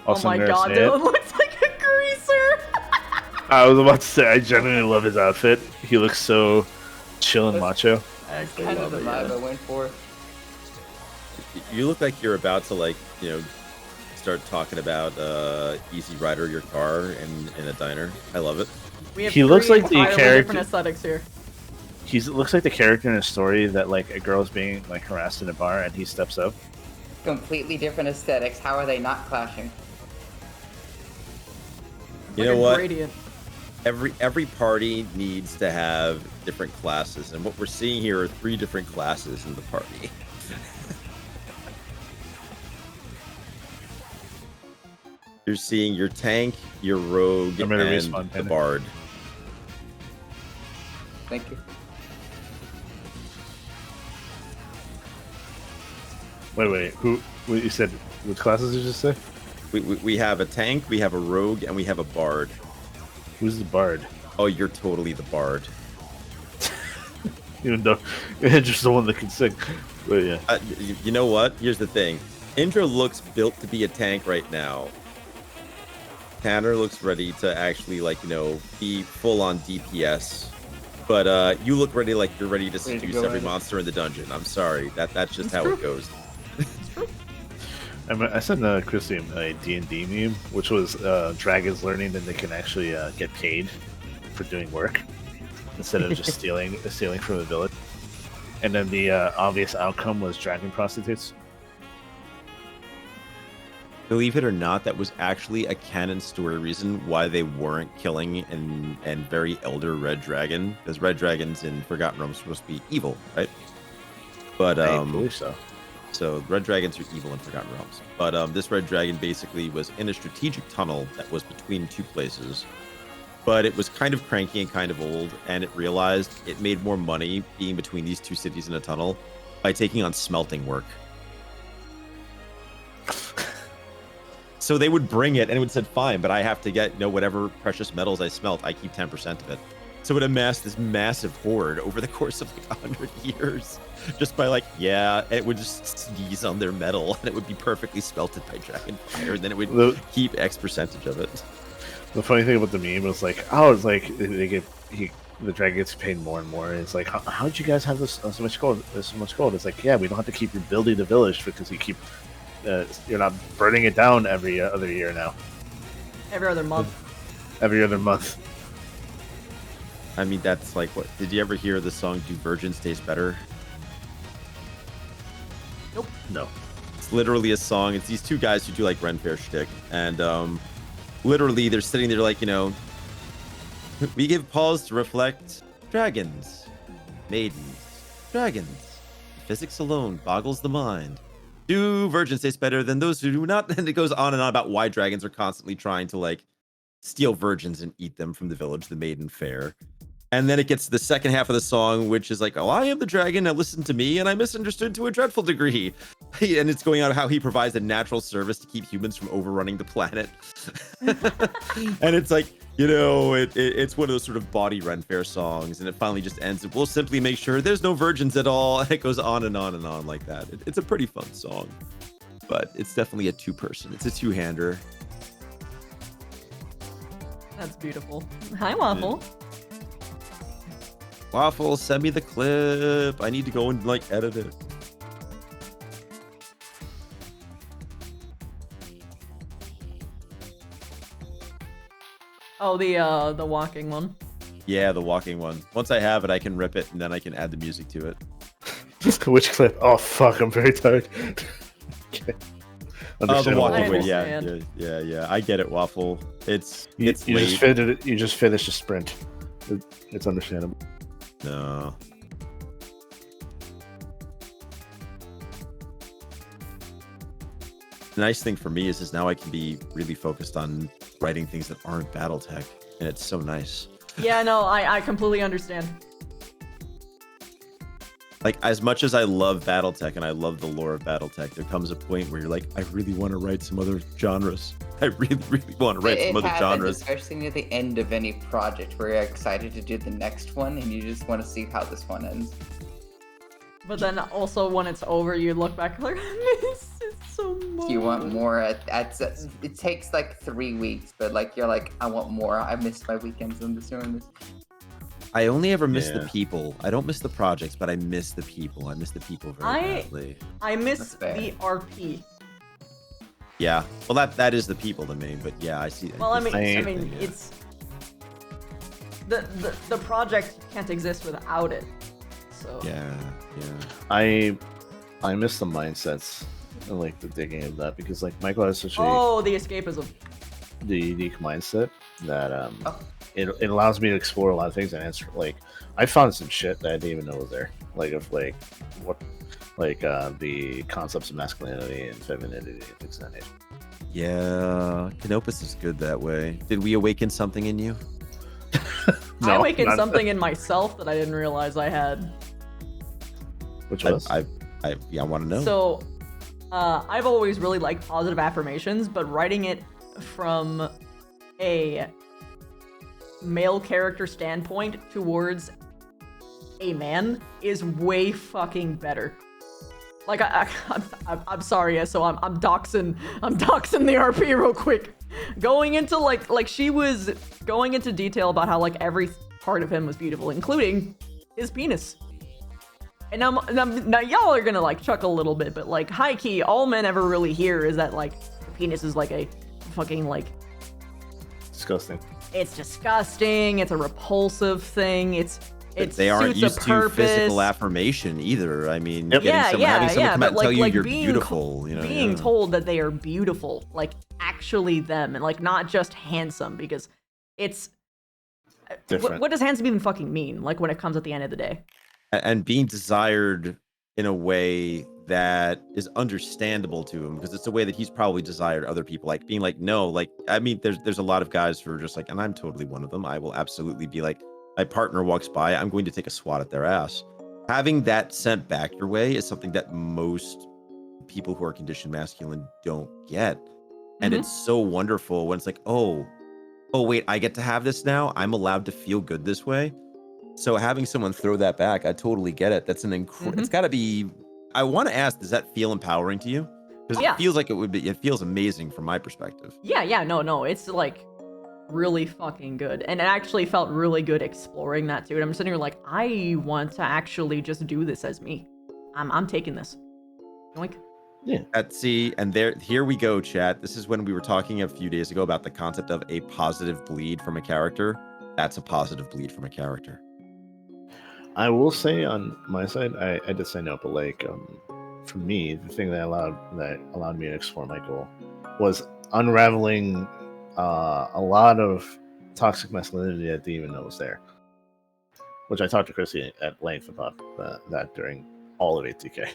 Oh my god, Dylan looks like a greaser. I was about to say, I genuinely love his outfit. He looks so chill and macho. That's kind of the vibe I went for. You look like you're about to like, you know, start talking about Easy Rider your car in a diner. I love it. We have He looks three like the entirely character- different aesthetics here. He looks like the character in a story that like a girl's being like harassed in a bar and he steps up. Completely different aesthetics. How are they not clashing? You Like know a what? gradient. Every party needs to have different classes, and what we're seeing here are 3 different classes in the party. You're seeing your tank, your rogue, I'm gonna and respawn, the Tanner. bard. Thank you. Wait, who you said what classes did you say? We have a tank, we have a rogue, and we have a bard. Who's the bard? Oh, you're totally the bard. Even though Indra's the one that can sing. But yeah. You know what? Here's the thing. Indra looks built to be a tank right now. Tanner looks ready to actually, like, be full on DPS. But you look ready like you're ready to seduce every monster in the dungeon. I'm sorry. That's just how it goes. I sent Christy a D&D meme, which was dragons learning that they can actually get paid for doing work instead of just stealing from the village. And then the obvious outcome was dragon prostitutes. Believe it or not, that was actually a canon story reason why they weren't killing and very elder red dragon, because red dragons in Forgotten Realms are supposed to be evil, right? But I believe so. So red dragons are evil in Forgotten Realms. But this red dragon basically was in a strategic tunnel that was between two places. But it was kind of cranky and kind of old, and it realized it made more money being between these two cities in a tunnel by taking on smelting work. So they would bring it, and it would say, fine, but I have to get, whatever precious metals I smelt, I keep 10% of it. So it amassed this massive hoard over the course of like 100 years. Just by it would just sneeze on their metal, and it would be perfectly smelted by dragon fire, and then it would keep X percentage of it. The funny thing about the meme was the dragon gets paid more and more. And it's like, how did you guys have this so much gold? It's like, yeah, we don't have to keep rebuilding the village because you keep you're not burning it down every other year now. Every other month. Every other month. I mean, that's like what? Did you ever hear the song "Do Virgins Taste Better"? Nope. No. It's literally a song. It's these two guys who do like Ren Fair shtick, and literally they're sitting there like, we give pause to reflect. Dragons, maidens, dragons. Physics alone boggles the mind. Do virgins taste better than those who do not? And it goes on and on about why dragons are constantly trying to steal virgins and eat them from the village, the maiden fair. And then it gets to the second half of the song, which is like, oh, I am the dragon, now listen to me, and I misunderstood to a dreadful degree. And it's going on how he provides a natural service to keep humans from overrunning the planet. And it's like, it's one of those sort of body Ren Fair songs, and it finally just ends. We'll simply make sure there's no virgins at all. And it goes on and on and on like that. It's a pretty fun song, but it's definitely a two-person. It's a two-hander. That's beautiful. Hi, Waffle. Yeah. Waffle, send me the clip. I need to go and edit it. Oh, the walking one. Yeah, the walking one. Once I have it, I can rip it, and then I can add the music to it. Which clip? Oh fuck, I'm very tired. Okay. The walking one. Yeah. I get it, Waffle. It's you late. You just finished a sprint. It's understandable. No. The nice thing for me is now I can be really focused on writing things that aren't BattleTech, and it's so nice. Yeah, no, I completely understand. As much as I love BattleTech and I love the lore of BattleTech, there comes a point where you're like, I really want to write some other genres. I really, really want to write some other genres. Especially near the end of any project where you're excited to do the next one and you just want to see how this one ends. But then also when it's over, you look back like, I miss it so much. You want more. It takes 3 weeks, but you're like, I want more. I miss my weekends on doing this. I only ever miss the people. I don't miss the projects, but I miss the people. I miss the people very badly. I miss the RP. Yeah, well, that is the people to me, but yeah, I see. Well, I mean, it's the project can't exist without it. So yeah. I miss the mindsets and the digging of that because Michael has such the escapism, the unique mindset that it allows me to explore a lot of things and answer. I found some shit that I didn't even know was there, the concepts of masculinity and femininity and things of that nature. Yeah, Canopus is good that way. Did we awaken something in you? I awakened something in myself that I didn't realize I had. Which was? I want to know. So, I've always really liked positive affirmations, but writing it from a male character standpoint towards a man is way fucking better. Like I'm sorry, so I'm doxing the RP real quick. Going into like she was going into detail about how like every part of him was beautiful, including his penis. And now y'all are gonna like chuckle a little bit, but like high key, all men ever really hear is that like the penis is like a fucking like disgusting. It's disgusting. It's a repulsive thing. They aren't used to physical affirmation either. I mean, having someone come out and tell you you're beautiful. Being told that they are beautiful, like actually them, and like not just handsome, because it's what does handsome even fucking mean? Like when it comes at the end of the day. And being desired in a way that is understandable to him, because it's a way that he's probably desired other people. Like being like, no, like I mean, there's a lot of guys who are just like, and I'm totally one of them. I will absolutely be like, my partner walks by, I'm going to take a swat at their ass. Having that sent back your way is something that most people who are conditioned masculine don't get. And it's so wonderful when it's like, oh wait, I get to have this now. I'm allowed to feel good this way. So having someone throw that back, I totally get it. That's an it's got to be. I want to ask, does that feel empowering to you? Because it feels like it would be. It feels amazing from my perspective. Yeah, no, it's like really fucking good, and it actually felt really good exploring that too. And I'm sitting here like, I want to actually just do this as me. I'm taking this. Like, yeah. Here we go, chat. This is when we were talking a few days ago about the concept of a positive bleed from a character. That's a positive bleed from a character. I will say on my side, I did say no, but like for me, the thing that allowed me to explore my goal was unraveling a lot of toxic masculinity that I didn't even know was there. Which I talked to Chrissy at length about that during all of ATK.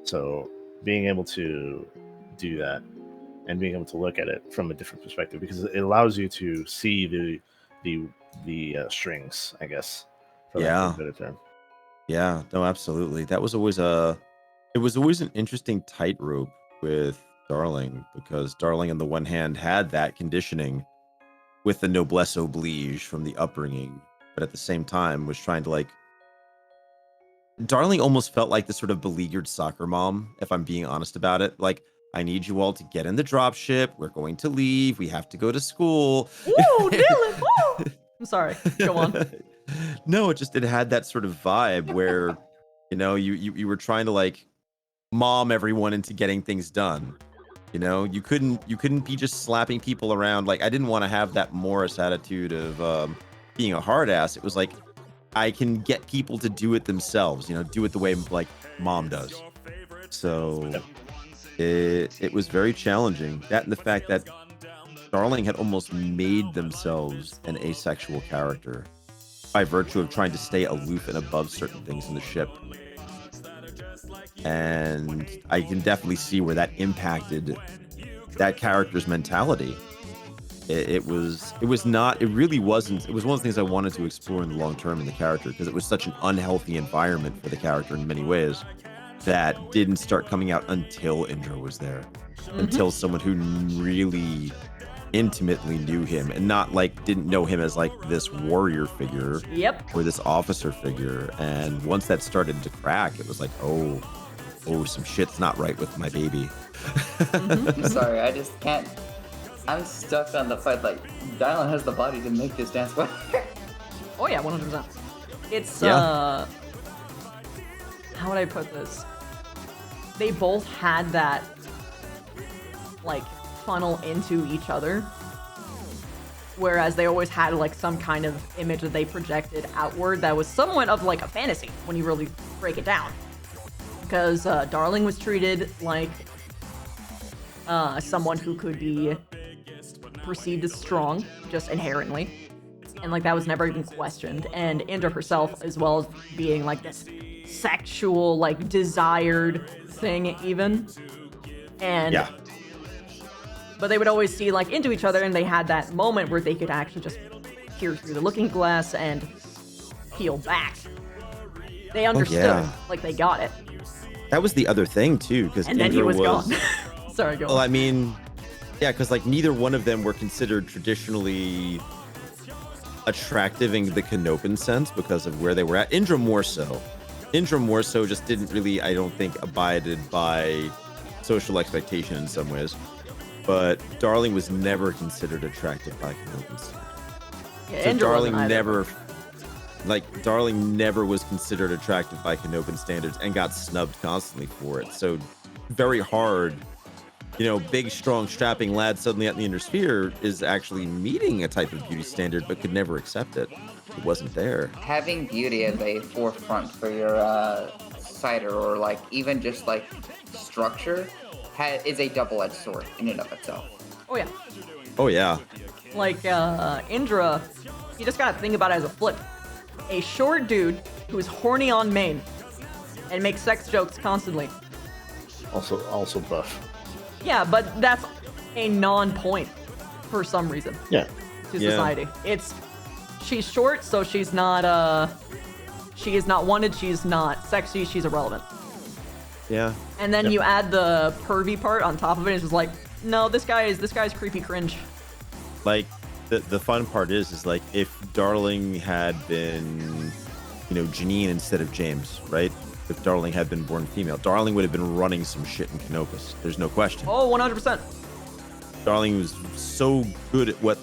So being able to do that and being able to look at it from a different perspective, because it allows you to see the strings, I guess. For lack of a better term. Yeah, no, absolutely. That was always an interesting tightrope with Darling, because Darling on the one hand had that conditioning with the noblesse oblige from the upbringing, but at the same time was trying to like. Darling almost felt like this sort of beleaguered soccer mom, if I'm being honest about it. Like, I need you all to get in the dropship. We're going to leave. We have to go to school. Ooh, Dylan! Woo! I'm sorry. Go on. No, it had that sort of vibe where, you were trying to like mom everyone into getting things done. You couldn't be just slapping people around. Like, I didn't want to have that Morris attitude of being a hard ass. It was like, I can get people to do it themselves, do it the way like mom does. So it was very challenging. That and the fact that Darling had almost made themselves an asexual character by virtue of trying to stay aloof and above certain things in the ship. And I can definitely see where that impacted that character's mentality. It really wasn't. It was one of the things I wanted to explore in the long term in the character, because it was such an unhealthy environment for the character in many ways that didn't start coming out until Indra was there, until someone who really intimately knew him and not like didn't know him as like this warrior figure or this officer figure. And once that started to crack, it was like, oh, some shit's not right with my baby. I'm sorry, I just can't. I'm stuck on the fight. Like, Dylan has the body to make this dance work. Oh yeah, 100%. It's how would I put this? They both had that like funnel into each other, whereas they always had like some kind of image that they projected outward that was somewhat of like a fantasy when you really break it down. Because Darling was treated like someone who could be perceived as strong, just inherently, and like that was never even questioned. And Indra herself, as well as being like this sexual, like desired thing, even. And but they would always see like into each other, and they had that moment where they could actually just peer through the looking glass and peel back. They understood, like they got it. That was the other thing too, because and then he was gone. Sorry, go on. Well, I mean, yeah, because like neither one of them were considered traditionally attractive in the Canopan sense because of where they were at. Indra more so. Indra more so just didn't really, I don't think, abided by social expectation in some ways. But Darling was never considered attractive by Canopan standards. Yeah, So Indra Darling wasn't either. never, like, Darling never was considered attractive by Canopan standards and got snubbed constantly for it. So very hard, you know, big, strong, strapping lad suddenly at the Inner Sphere is actually meeting a type of beauty standard, but could never accept it. It wasn't there. Having beauty as a forefront for your cider, or like even just like structure, is a double-edged sword in and of itself. Oh yeah. Oh yeah. Like Indra, you just gotta think about it as a flip. A short dude who's horny on main and makes sex jokes constantly. Also buff. Yeah, but that's a non-point for some reason. Yeah. To society. She's short, so she's not she is not wanted, she's not sexy, she's irrelevant. Yeah. And then you add the pervy part on top of it, it's just like, no, this guy's creepy cringe. Like, the fun part is like, if Darling had been, you know, Janine instead of James, right? If Darling had been born female, Darling would have been running some shit in Canopus. There's no question. Oh, 100%. Darling was so good at what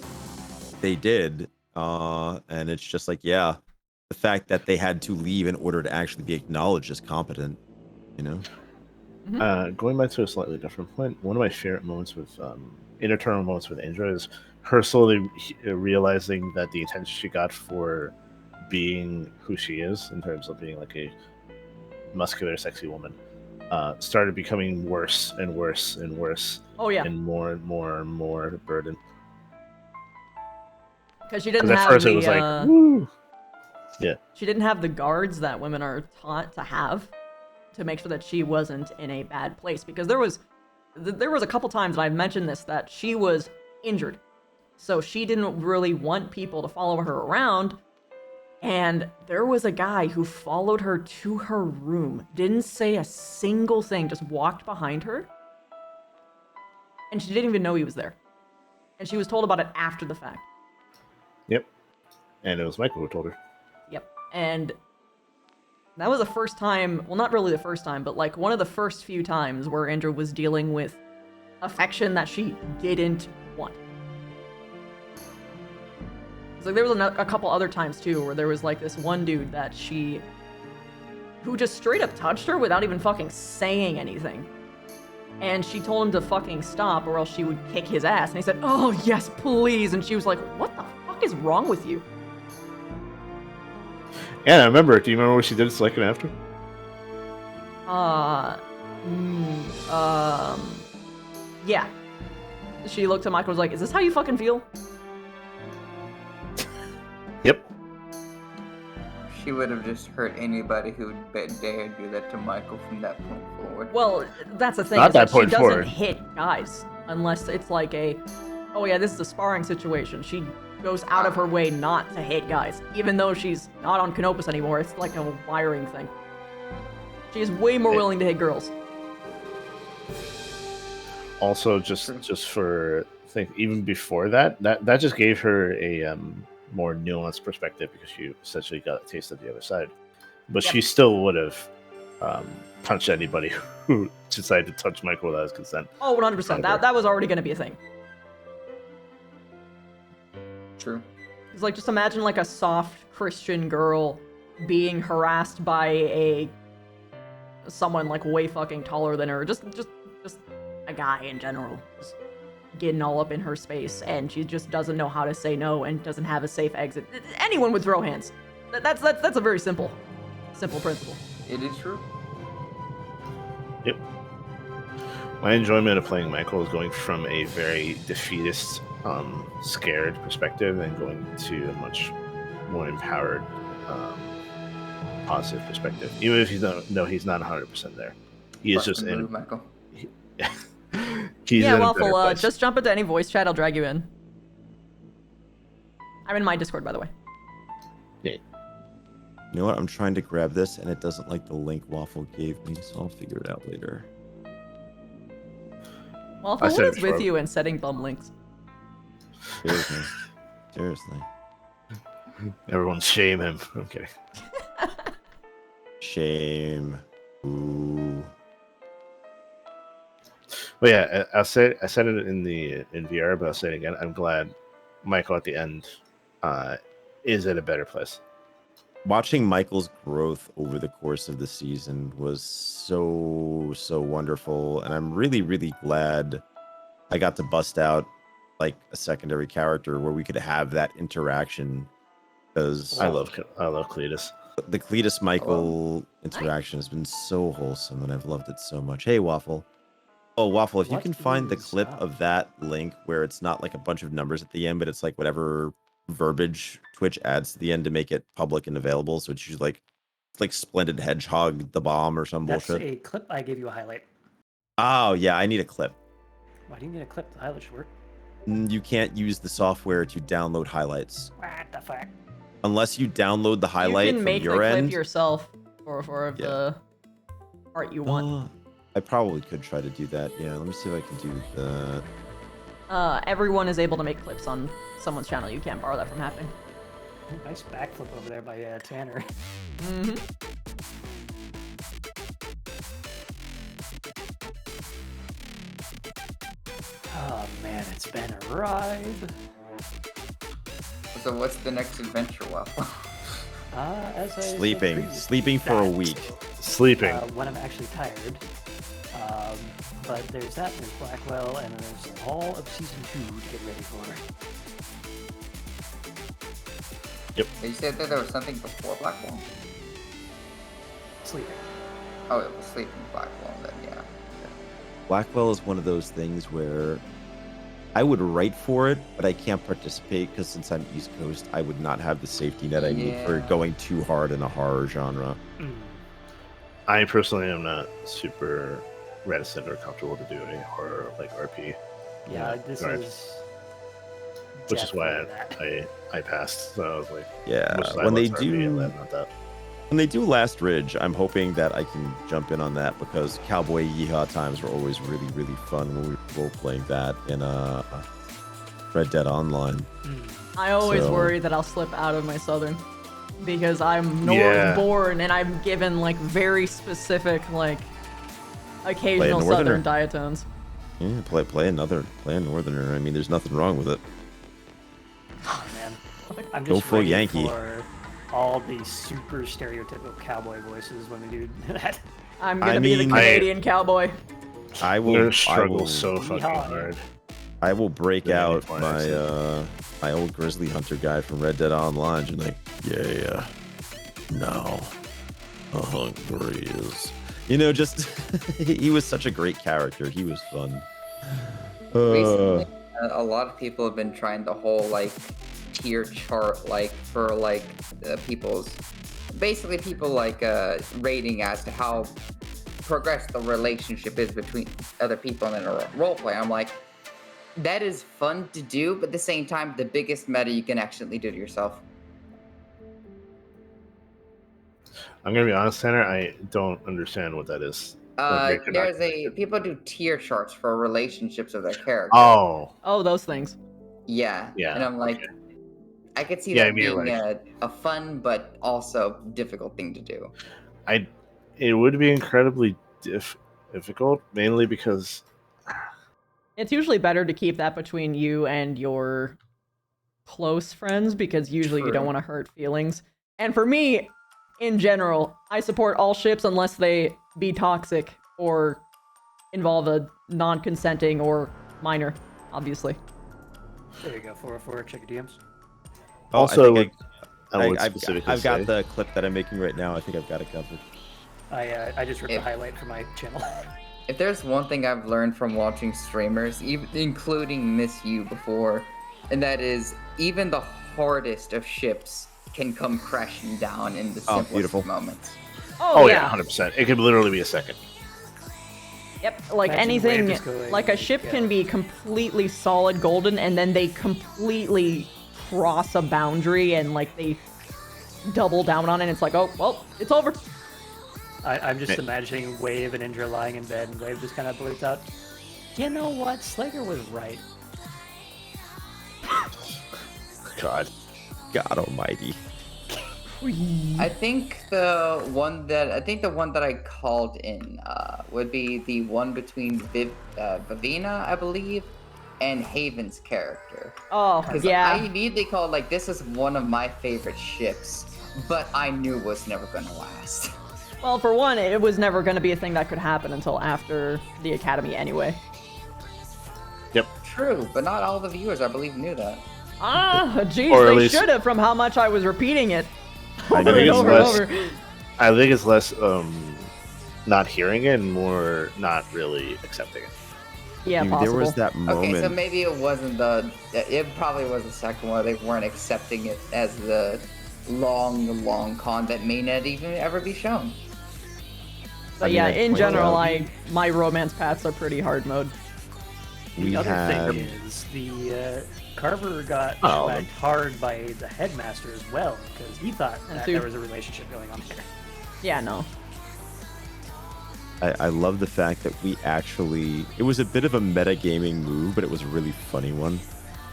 they did, and it's just like, yeah, the fact that they had to leave in order to actually be acknowledged as competent, you know? Going back to a slightly different point, one of my favorite moments with internal moments with Indra is her slowly realizing that the attention she got for being who she is in terms of being like a muscular, sexy woman started becoming worse and worse and worse. Oh yeah. And more and more and more burden. Because she didn't at have first the it was like, woo. Yeah. She didn't have the guards that women are taught to have to make sure that she wasn't in a bad place. Because there was a couple times, and I've mentioned this, that she was injured. So she didn't really want people to follow her around. And there was a guy who followed her to her room, didn't say a single thing, just walked behind her. And she didn't even know he was there. And she was told about it after the fact. Yep. And it was Michael who told her. Yep. And that was the first time, well, not really the first time, but like one of the first few times where Indra was dealing with affection that she didn't want. So there was a couple other times too where there was like this one dude that who just straight up touched her without even fucking saying anything. And she told him to fucking stop or else she would kick his ass. And he said, "Oh yes, please." And she was like, "What the fuck is wrong with you?" Yeah, I remember. Do you remember what she did a second after? Yeah. She looked at Michael and was like, "Is this how you fucking feel?" Yep. She would have just hurt anybody who would dare do that to Michael from that point forward. Well, that's the thing. Not is that that point she doesn't forward. hit guys unless it's like oh yeah, this is a sparring situation. She goes out of her way not to hit guys, even though she's not on Canopus anymore. It's like a wiring thing. She's way more willing to hit girls. Also, just for even before that just gave her a more nuanced perspective because she essentially got a taste of the other side. But she still would have punched anybody who decided to touch Michael without his consent. Oh, 100%. That was already going to be a thing. True. It's like, just imagine like a soft Christian girl being harassed by someone like way fucking taller than her. Just a guy in general. Just getting all up in her space, and she just doesn't know how to say no and doesn't have a safe exit. Anyone would throw hands. That's a very simple principle. It is true. Yep. My enjoyment of playing Michael is going from a very defeatist, scared perspective and going to a much more empowered, positive perspective. Even if he's not 100% there. He is just in. Michael. He's yeah, in a Waffle, better place. just jump into any voice chat, I'll drag you in. I'm in my Discord, by the way. Yeah. You know what? I'm trying to grab this, and it doesn't like the link Waffle gave me, so I'll figure it out later. Waffle, what is with you and setting bum links? Seriously. Seriously. Everyone shame him. I'm kidding. Shame. Ooh. But yeah, I said it in VR, but I'll say it again. I'm glad Michael at the end is at a better place. Watching Michael's growth over the course of the season was so wonderful, and I'm really glad I got to bust out like a secondary character where we could have that interaction. Because I love Cletus. The Cletus Michael interaction has been so wholesome, and I've loved it so much. Hey, Waffle. Oh, Waffle, if you can find the clip of that link where it's not like a bunch of numbers at the end, but it's like whatever verbiage Twitch adds to the end to make it public and available. So it's usually like Splendid Hedgehog, the bomb, or some That's bullshit. a clip. I gave you a highlight. Oh, yeah, I need a clip. Why do you need a clip? The highlight should work. You can't use the software to download highlights. What the fuck? Unless you download the highlight You can from make your the end. clip yourself for the part you want. I probably could try to do that. Yeah, let me see if I can do that. Everyone is able to make clips on someone's channel. You can't borrow that from happening. Nice backflip over there by Tanner. Mm-hmm. Oh man, it's been a ride. So what's the next adventure, Waffle? As I said Sleeping. previously, Sleeping for a week. Sleeping. when I'm actually tired. But there's that, there's Blackwell, and there's all of Season 2 to get ready for. Yep. You said that there was something before Blackwell? Sleeping. Oh, it was Sleeping Blackwell, then, yeah. Blackwell is one of those things where I would write for it, but I can't participate because since I'm East Coast, I would not have the safety net I need for going too hard in a horror genre. I personally am not super reticent or comfortable to do a horror like RP. Yeah, this is. Which is why I passed. So I was like, Yeah, much as I when they love RP, do, I'm not that. when they do Last Ridge, I'm hoping that I can jump in on that because Cowboy Yeehaw times were always really fun when we were role playing that in Red Dead Online. I always So- worry that I'll slip out of my Southern because I'm North born and I'm given like very specific like occasional Northerner. Southern diatones. Yeah, play a Northerner. I mean, there's nothing wrong with it. Oh man, I'm Go just full ready Yankee. for all the super stereotypical cowboy voices when we do that. I'm gonna be the Canadian cowboy. I will You're gonna struggle I will, so fucking hard. I will break Yeah, out fine, my my old grizzly hunter guy from Red Dead Online and like, yeah, now a hungry is, just he was such a great character. He was fun. Recently, a lot of people have been trying the whole like tier chart, like for like people's, basically people like rating as to how progressed the relationship is between other people in a role play. I'm like, that is fun to do, but at the same time, the biggest meta you can actually do to yourself. I'm gonna be honest, Tanner. I don't understand what that is. People do tier charts for relationships of their character. Oh, those things. Yeah. Yeah, And I'm like, I could see Yeah, I that mean, you're being a fun but also difficult thing to do. It would be incredibly difficult, mainly because It's usually better to keep that between you and your close friends because usually you don't True. want to hurt feelings. And for me, in general, I support all ships unless they be toxic or involve a non-consenting or minor, obviously. There you go, 404, check your DMs. Also, I've got the clip that I'm making right now. I think I've got it covered. I just ripped the highlight from my channel. If there's one thing I've learned from watching streamers, even including Miss You before, and that is even the hardest of ships can come crashing down in the simplest beautiful. moments. Oh, yeah, 100%. It could literally be a second. Yep, like Imagine anything, waves going, like a ship can be completely solid golden and then they completely cross a boundary and like they double down on it and it's like, oh, well, it's over. I'm just imagining Wave and Indra lying in bed and Wave just kind of blurts out, you know what, Slager was right. God. God Almighty. I think the one that I called in would be the one between Vivina, I believe, and Haven's character. Oh, yeah. I immediately called, like, this is one of my favorite ships, but I knew it was never gonna last. Well, for one, it was never going to be a thing that could happen until after the Academy anyway. Yep. True, but not all the viewers, I believe, knew that. Ah, jeez, Or at they least- should have from how much I was repeating it. I Over think and it's over and less. over. I think it's less not hearing it and more not really accepting it. Yeah, Dude, possible. there was that moment. Okay, so maybe it wasn't it probably was the second one. They weren't accepting it as the long con that may not even ever be shown. But yeah, in general, my romance paths are pretty hard mode. We other have. thing is the Carver got Oh. whacked hard by the headmaster as well because he thought that dude. there was a relationship going on there. Yeah, no. I love the fact that we actually. It was a bit of a metagaming move, but it was a really funny one.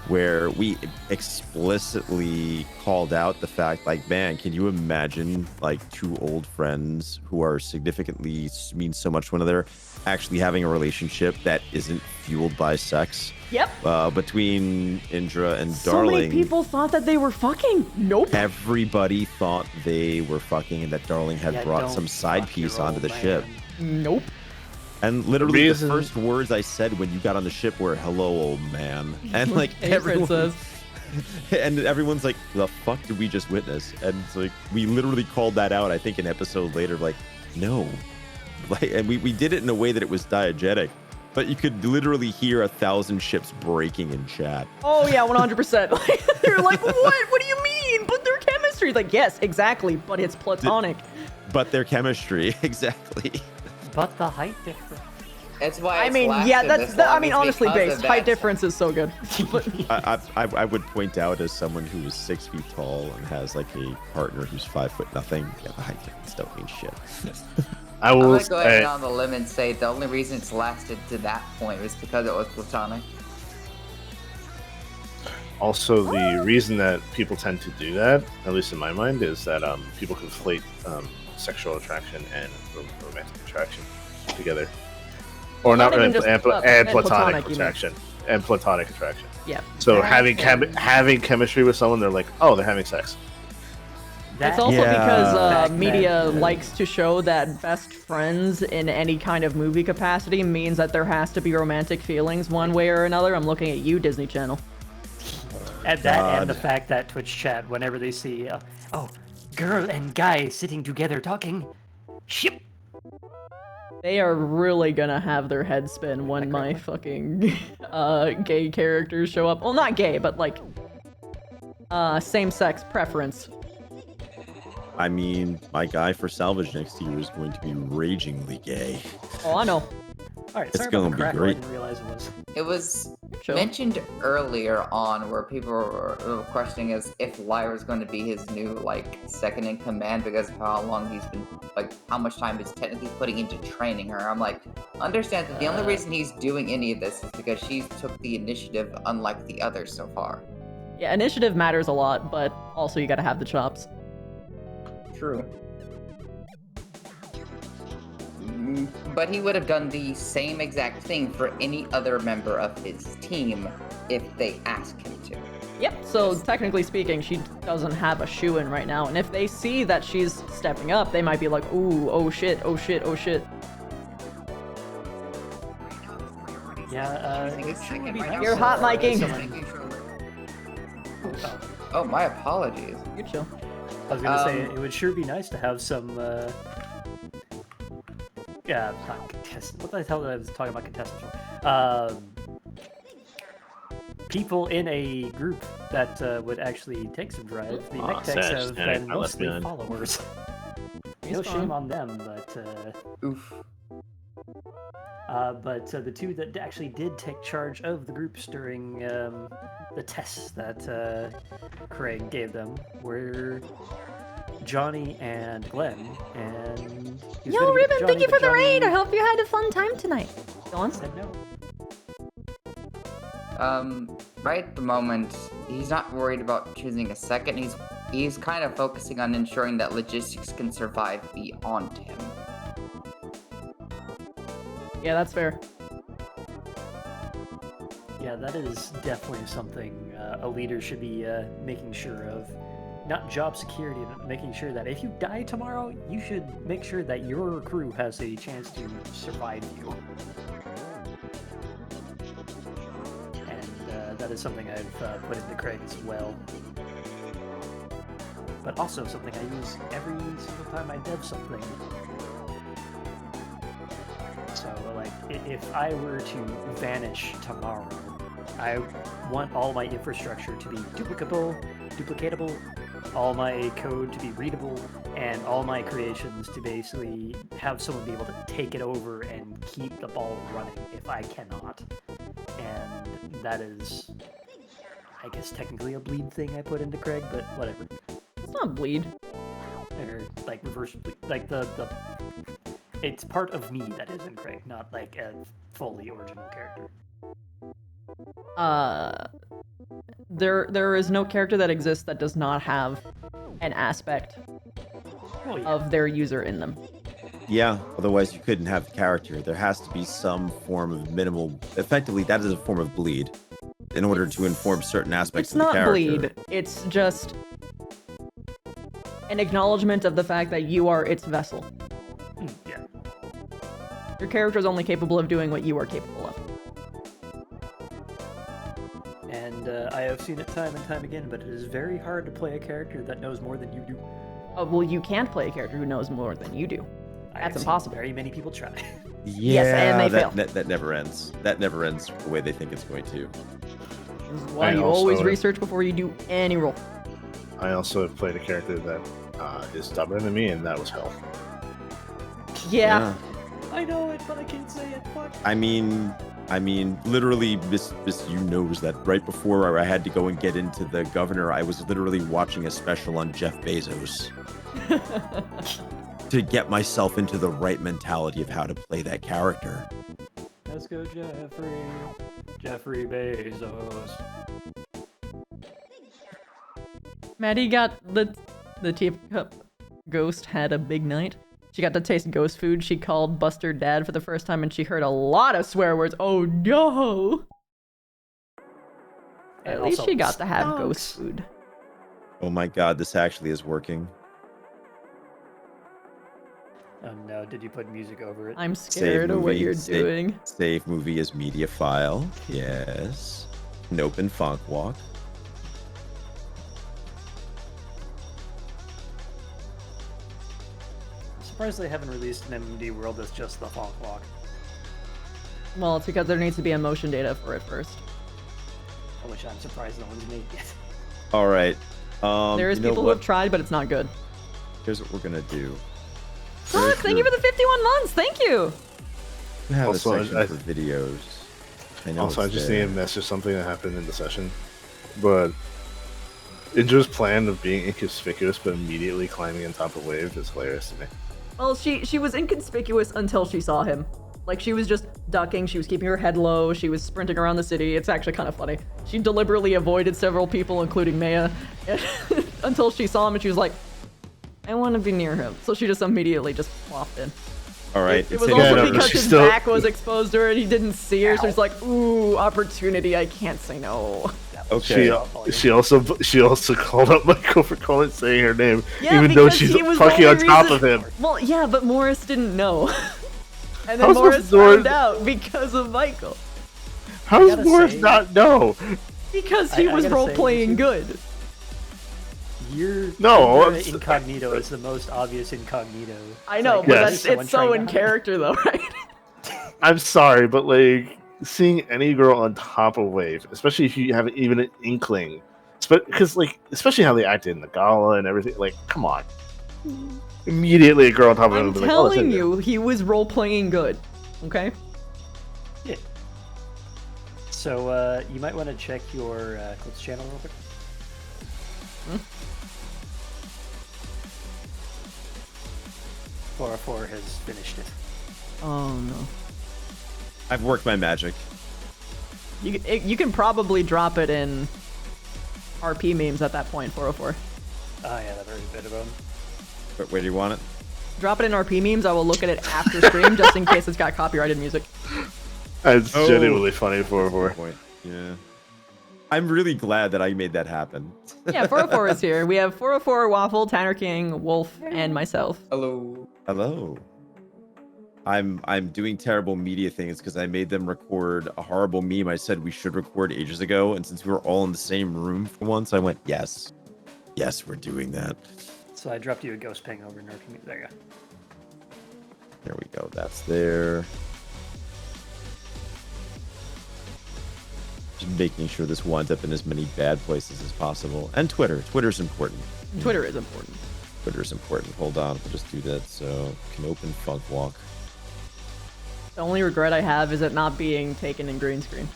Where we explicitly called out the fact, like, man, can you imagine, like, two old friends who are significantly mean so much to one another actually having a relationship that isn't fueled by sex? Yep. Between Indra and So Darling. many people thought that they were fucking. Nope. Everybody thought they were fucking and that Darling had Yeah, brought don't some side piece onto the ship. Nope. And literally, Reason- the first words I said when you got on the ship were "Hello, old man," and like Hey, everyone, princess. and everyone's like, "The fuck did we just witness?" And it's like we literally called that out. I think an episode later, like, no, like, and we did it in a way that it was diegetic, but you could literally hear 1,000 ships breaking in chat. Oh yeah, 100%. They're like, what? What do you mean? But their chemistry. Like, yes, exactly. But it's platonic. But their chemistry, exactly. But the height difference. That's why I it's mean, lasted yeah, this I long mean, is honestly, because based of height that. difference is so good. But I would point out as someone who is 6 feet tall and has like a partner who's 5 foot nothing. Yeah, the height difference don't mean shit. I I'm will. gonna go ahead on the limb and say the only reason it's lasted to that point was because it was platonic. Also, the reason that people tend to do that, at least in my mind, is that people conflate sexual attraction and romantic attraction together, or not even really, just and platonic, platonic you mean. attraction and platonic attraction. Yeah. So having chemistry with someone, they're like, oh, they're having sex. It's also because media likes to show that best friends in any kind of movie capacity means that there has to be romantic feelings one way or another. I'm looking at you, Disney Channel. And that, and the fact that Twitch chat, whenever they see, girl and guy sitting together talking, ship. They are really gonna have their head spin when my fucking gay characters show up. Well, not gay, but like same-sex preference. I mean, my guy for salvage next year is going to be ragingly gay. Oh, I know. Alright, It's sorry gonna about the be crack, I great. didn't realize it was. It was mentioned earlier on where people were questioning is if Lyra's going to be his new, like, second in command because of how long he's been, like, how much time he's technically putting into training her. I'm like, understand that the only reason he's doing any of this is because she took the initiative unlike the others so far. Yeah, initiative matters a lot, but also you gotta have the chops. True. But he would have done the same exact thing for any other member of his team if they asked him to. Yep, so technically speaking, she doesn't have a shoe-in right now, and if they see that she's stepping up, they might be like, ooh, oh shit, oh shit, oh shit. Yeah, it sure would be nice. You're hot micing. Oh, my apologies. You're chill. I was gonna say, it would sure be nice to have some, yeah, not contestant. What the hell did I was talking about contestants for? People in a group that would actually take some drive. The mech techs have been mostly followers. No shame on them, but oof. But the two that actually did take charge of the groups during the tests that Craig gave them were Johnny and Glenn, and Yo, Ribbon, thank you for the raid. I hope you had a fun time tonight. Go on. Said no. Right at the moment, he's not worried about choosing a second. He's kind of focusing on ensuring that logistics can survive beyond him. Yeah, that's fair. Yeah, that is definitely something a leader should be making sure of. Not job security, but making sure that if you die tomorrow, you should make sure that your crew has a chance to survive you. And that is something I've put into Craig as well. But also something I use every single time I dev something. So, like, if I were to vanish tomorrow, I want all my infrastructure to be duplicatable, all my code to be readable, and all my creations to basically have someone be able to take it over and keep the ball running if I cannot. And that is, I guess, technically a bleed thing I put into Craig, but whatever. It's not bleed. Or, like, reverse bleed. Like, it's part of me that is in Craig, not, like, a fully original character. There is no character that exists that does not have an aspect of their user in them. Yeah, otherwise you couldn't have the character. There has to be some form of minimal... Effectively, that is a form of bleed in order to inform certain aspects of the character. It's not bleed. It's just an acknowledgement of the fact that you are its vessel. Yeah. Your character is only capable of doing what you are capable of. And I have seen it time and time again, but it is very hard to play a character that knows more than you do. Oh, well, you can't play a character who knows more than you do. That's impossible. Very many people try. Yeah, yes, and they fail. That never ends. That never ends the way they think it's going to. This is why you always research before you do any roll. I also have played a character that is stubborn than me, and that was Hell. Yeah. I know it, but I can't say it. Fuck. I mean, literally, Miss you knows that right before I had to go and get into the governor, I was literally watching a special on Jeff Bezos to get myself into the right mentality of how to play that character. Let's go, Jeffrey Bezos. Maddie got the teacup ghost had a big night. She got to taste ghost food. She called Buster dad for the first time, and she heard a lot of swear words. Oh no! At least she got to have ghost food. Oh my god, this actually is working. Oh no, did you put music over it? I'm scared of what you're doing. Save movie as media file. Yes. Nope and Funk Walk. I'm surprised they haven't released an MMD world that's just the Funk Walk. Well, it's because there needs to be a motion data for it first. Which I'm surprised no one's made yet. Alright. There's people who have tried, but it's not good. Here's what we're gonna do. Fuck, thank you for the 51 months. Thank you. We have Also, a section for videos. I just need to message something that happened in the session. But Indra's plan of being inconspicuous but immediately climbing on top of Wave is hilarious to me. Well, she was inconspicuous until she saw him. Like, she was just ducking, she was keeping her head low, she was sprinting around the city. It's actually kind of funny. She deliberately avoided several people, including Maya, until she saw him and she was like, I want to be near him. So she just immediately just plopped in. Alright. It was also because his back was exposed to her and he didn't see her, so he's like, ooh, opportunity, I can't say no. Okay. She also called up Michael for saying her name, Yeah, even though she's fucking on top of him. Well, yeah, but Morris didn't know. And then Morris found out because of Michael. How does Morris not know? Because he was role-playing good. Your incognito is the most obvious incognito. I know, but it's so in character though, right? I'm sorry, but like seeing any girl on top of Wave, especially if you have even an inkling, because like especially how they acted in the gala and everything, like come on. Immediately a girl on top of him. I'm telling you, he was role-playing good. Okay? Yeah. So, you might want to check your Eclipse channel real quick. Hmm? 404 has finished it. Oh, no. I've worked my magic. You can probably drop it in RP memes at that point, 404. Oh yeah, that very bit of them. But where do you want it? Drop it in RP memes. I will look at it after stream just in case it's got copyrighted music. It's genuinely funny, 404. Yeah. I'm really glad that I made that happen. Yeah, 404 is here. We have 404, Waffle, Tanner King, Wolf, and myself. Hello. Hello. I'm doing terrible media things because I made them record a horrible meme I said we should record ages ago, and since we were all in the same room for once, I went, yes. Yes, we're doing that. So I dropped you a ghost ping over nerf. There you go. There we go. That's there. Just making sure this winds up in as many bad places as possible. And Twitter. Twitter's important. Twitter is important. Twitter's important. Hold on. We'll just do that. So, can open Funk Walk. The only regret I have is it not being taken in green screen.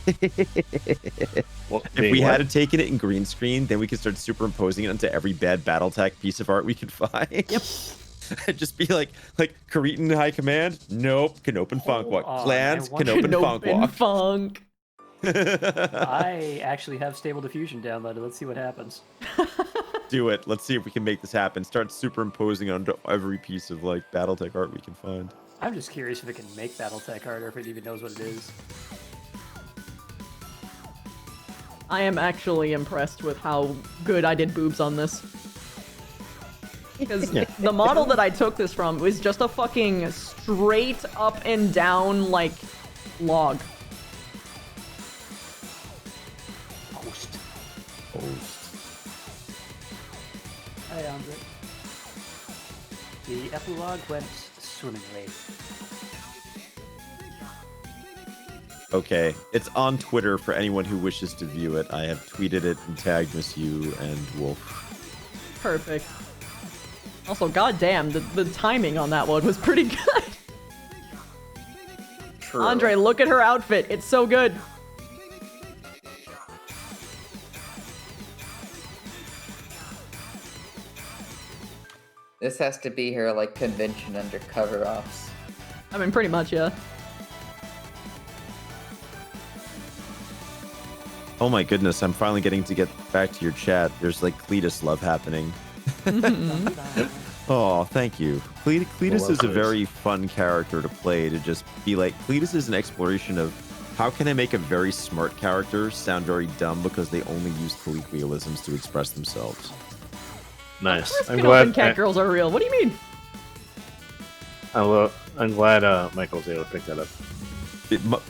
If we had taken it in green screen, then we could start superimposing it onto every bad BattleTech piece of art we could find. Yep. Just be like Karetan High Command. Nope. Can open Funk Walk. Clans can open Funk Walk. Funk. I actually have Stable Diffusion downloaded. Let's see what happens. Do it. Let's see if we can make this happen. Start superimposing onto every piece of like BattleTech art we can find. I'm just curious if it can make BattleTech art or if it even knows what it is. I am actually impressed with how good I did boobs on this. Because the model that I took this from was just a fucking straight up and down, like, log. Post. Hi, Andre. The epilogue went swimmingly. Okay, it's on Twitter for anyone who wishes to view it. I have tweeted it and tagged Miss You and Wolf. Perfect. Also, goddamn, the timing on that one was pretty good. True. Andre, look at her outfit. It's so good. This has to be her, like, convention under cover-offs. I mean, pretty much, yeah. Oh my goodness, I'm finally getting to get back to your chat. There's like Cletus love happening. Oh, thank you. Cletus is a very fun character to play, to just be like, Cletus is an exploration of how can I make a very smart character sound very dumb because they only use colloquialisms to express themselves. Nice. I'm glad cat girls are real. What do you mean? I'm glad Michael was able to pick that up.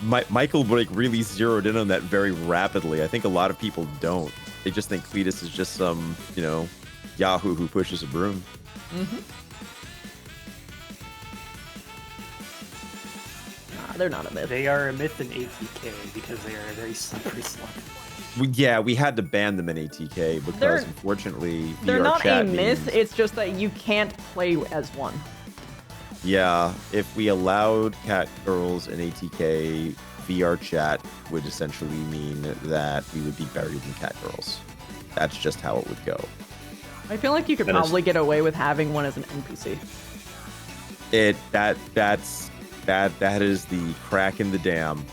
Michael like really zeroed in on that very rapidly. I think a lot of people don't. They just think Cletus is just some, you know, Yahoo who pushes a broom. Nah, they're not a myth. They are a myth in ATK because they are a very slippery slug. We had to ban them in ATK because unfortunately they're VR not chat a myth. means- It's just that you can't play as one. Yeah, if we allowed cat girls in ATK, VR chat would essentially mean that we would be buried in cat girls. That's just how it would go. I feel like you could probably get away with having one as an NPC. That is the crack in the dam.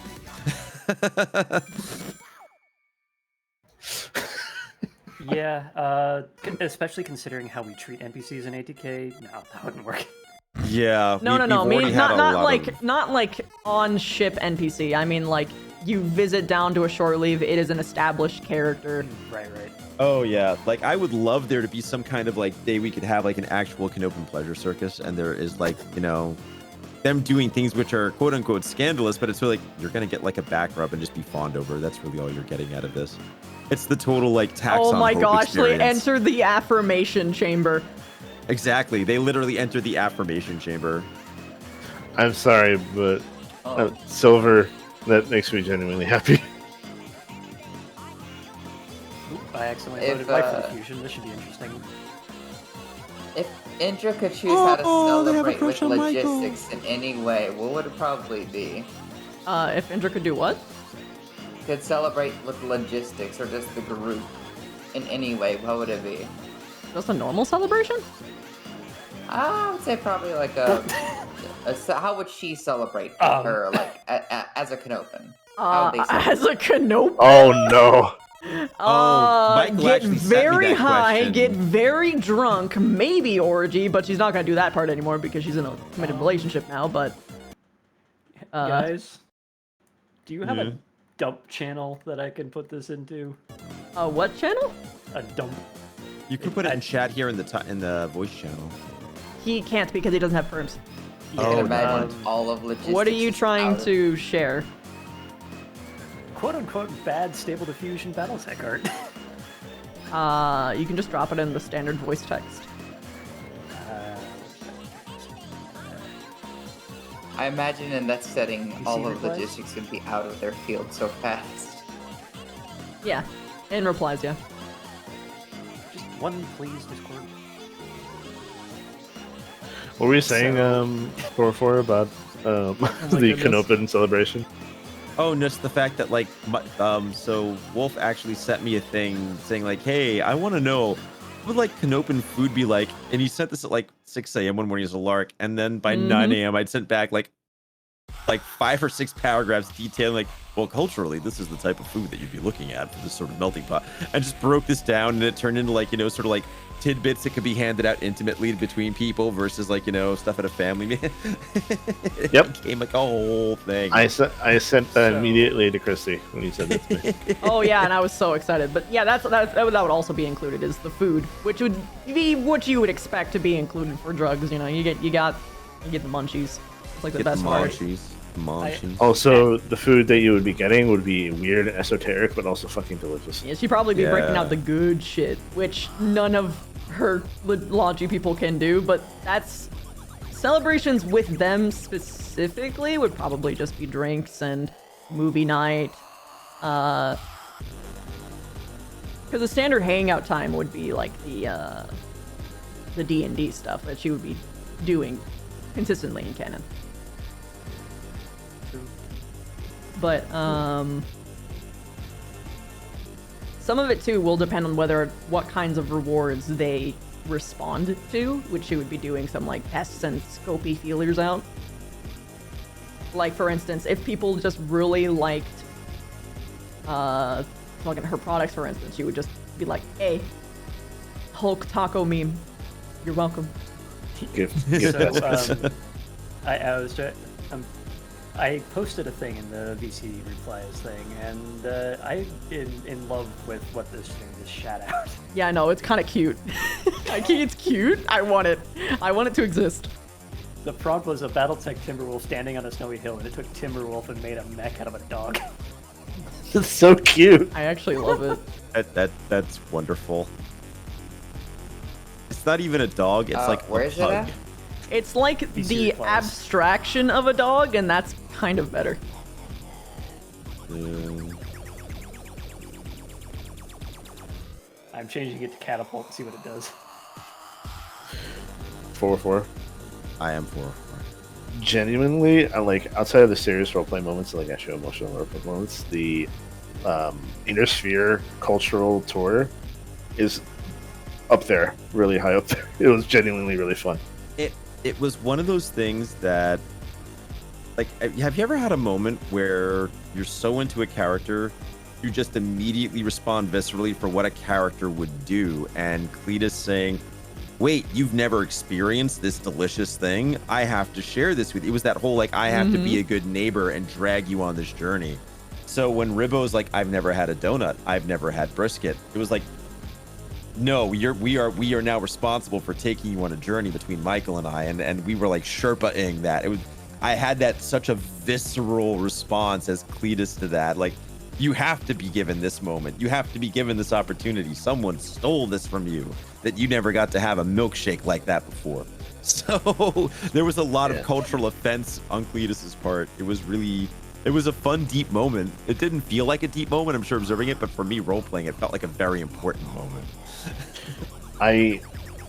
Yeah, especially considering how we treat NPCs in ATK, no, that wouldn't work. Yeah. No. I mean, not like on ship NPC. I mean, like you visit down to a shore leave. It is an established character. Right. Oh yeah, like I would love there to be some kind of like day we could have like an actual Canopen pleasure circus, and there is like, you know, them doing things which are quote unquote scandalous, but it's really like you're gonna get like a back rub and just be fawned over. That's really all you're getting out of this. It's the total like tax on Oh my hope gosh, experience. they entered the affirmation chamber. Exactly, they literally entered the affirmation chamber. I'm sorry, but Silver, that makes me genuinely happy. I accidentally voted Life Infusion. This should be interesting. If Indra could choose how to celebrate with logistics in any way, what would it probably be? If Indra could do what? Could celebrate with logistics or just the group in any way, what would it be? Just a normal celebration? I would say probably like a So how would she celebrate her, like, as a Canopen? How would they celebrate? As a Canopen? Oh no. Michael Get actually sent me very that high, question. get very drunk, maybe orgy, but she's not gonna do that part anymore because she's in a committed relationship now, but... Guys, do you have Yeah. a dump channel that I can put this into? A what channel? A dump. You can put it in chat here in the voice channel. He can't because he doesn't have firms. You can imagine all of logistics. What are you is trying out of- to share? Quote-unquote bad Stable Diffusion Battletech art. You can just drop it in the standard voice text. I imagine in that setting, all see of replies? logistics would be out of their field so fast. Yeah, in replies, yeah. Just one, please, Discord. What were you saying, for about the goodness. Canopen celebration? Oh, just the fact that like, so Wolf actually sent me a thing saying like, hey, I want to know what would like Canopen food be like, and he sent this at like 6 a.m. one morning as a lark, and then by 9 a.m. I'd sent back like 5 or 6 paragraphs detailing like, well, culturally, this is the type of food that you'd be looking at for this sort of melting pot. I just broke this down, and it turned into like, sort of like tidbits that could be handed out intimately between people versus like, stuff at a family meal. Yep. It became like a whole thing. I sent that immediately to Christy when you said that to me. Oh yeah, and I was so excited. But yeah, that would also be included is the food, which would be what you would expect to be included for drugs. You get the munchies. It's like the Get best the part. munchies. Also, the food that you would be getting would be weird and esoteric, but also fucking delicious. Yeah, she'd probably be breaking Yeah. out the good shit, which none of her launchy people can do, but that's... Celebrations with them specifically would probably just be drinks and movie night. Because the standard hangout time would be like the D&D stuff that she would be doing consistently in canon. But, some of it, too, will depend on what kinds of rewards they respond to, which she would be doing some, like, tests and scopy feelers out. Like, for instance, if people just really liked, fucking her products, for instance, she would just be like, hey, Hulk taco meme, you're welcome. I posted a thing in the VC replies thing, and I'm in love with what this thing just shot out. Yeah, I know, it's kind of cute. It's cute. I want it. I want it to exist. The prompt was a Battletech Timberwolf standing on a snowy hill, and it took Timberwolf and made a mech out of a dog. It's so cute. I actually love it. That's wonderful. It's not even a dog, it's like where a is it pug. at? It's like the abstraction of a dog, and that's kind of better. I'm changing it to Catapult to see what it does. 4-4. I am 4-4. Genuinely, I like outside of the serious roleplay moments, like actual emotional roleplay moments, the Inner Sphere cultural tour is up there, really high up there. It was genuinely really fun. It was one of those things that, like, have you ever had a moment where you're so into a character, you just immediately respond viscerally for what a character would do, and Cletus saying, wait, you've never experienced this delicious thing? I have to share this with you. It was that whole, like, I have to be a good neighbor and drag you on this journey. So when Ribbo's like, I've never had a donut, I've never had brisket, it was like, no, we are now responsible for taking you on a journey between Michael and I, and we were like Sherpa-ing that. It was, I had that such a visceral response as Cletus to that. Like, you have to be given this moment. You have to be given this opportunity. Someone stole this from you, that you never got to have a milkshake like that before. So there was a lot of cultural offense on Cletus's part. It was a fun, deep moment. It didn't feel like a deep moment, I'm sure, observing it, but for me, role-playing, it felt like a very important moment.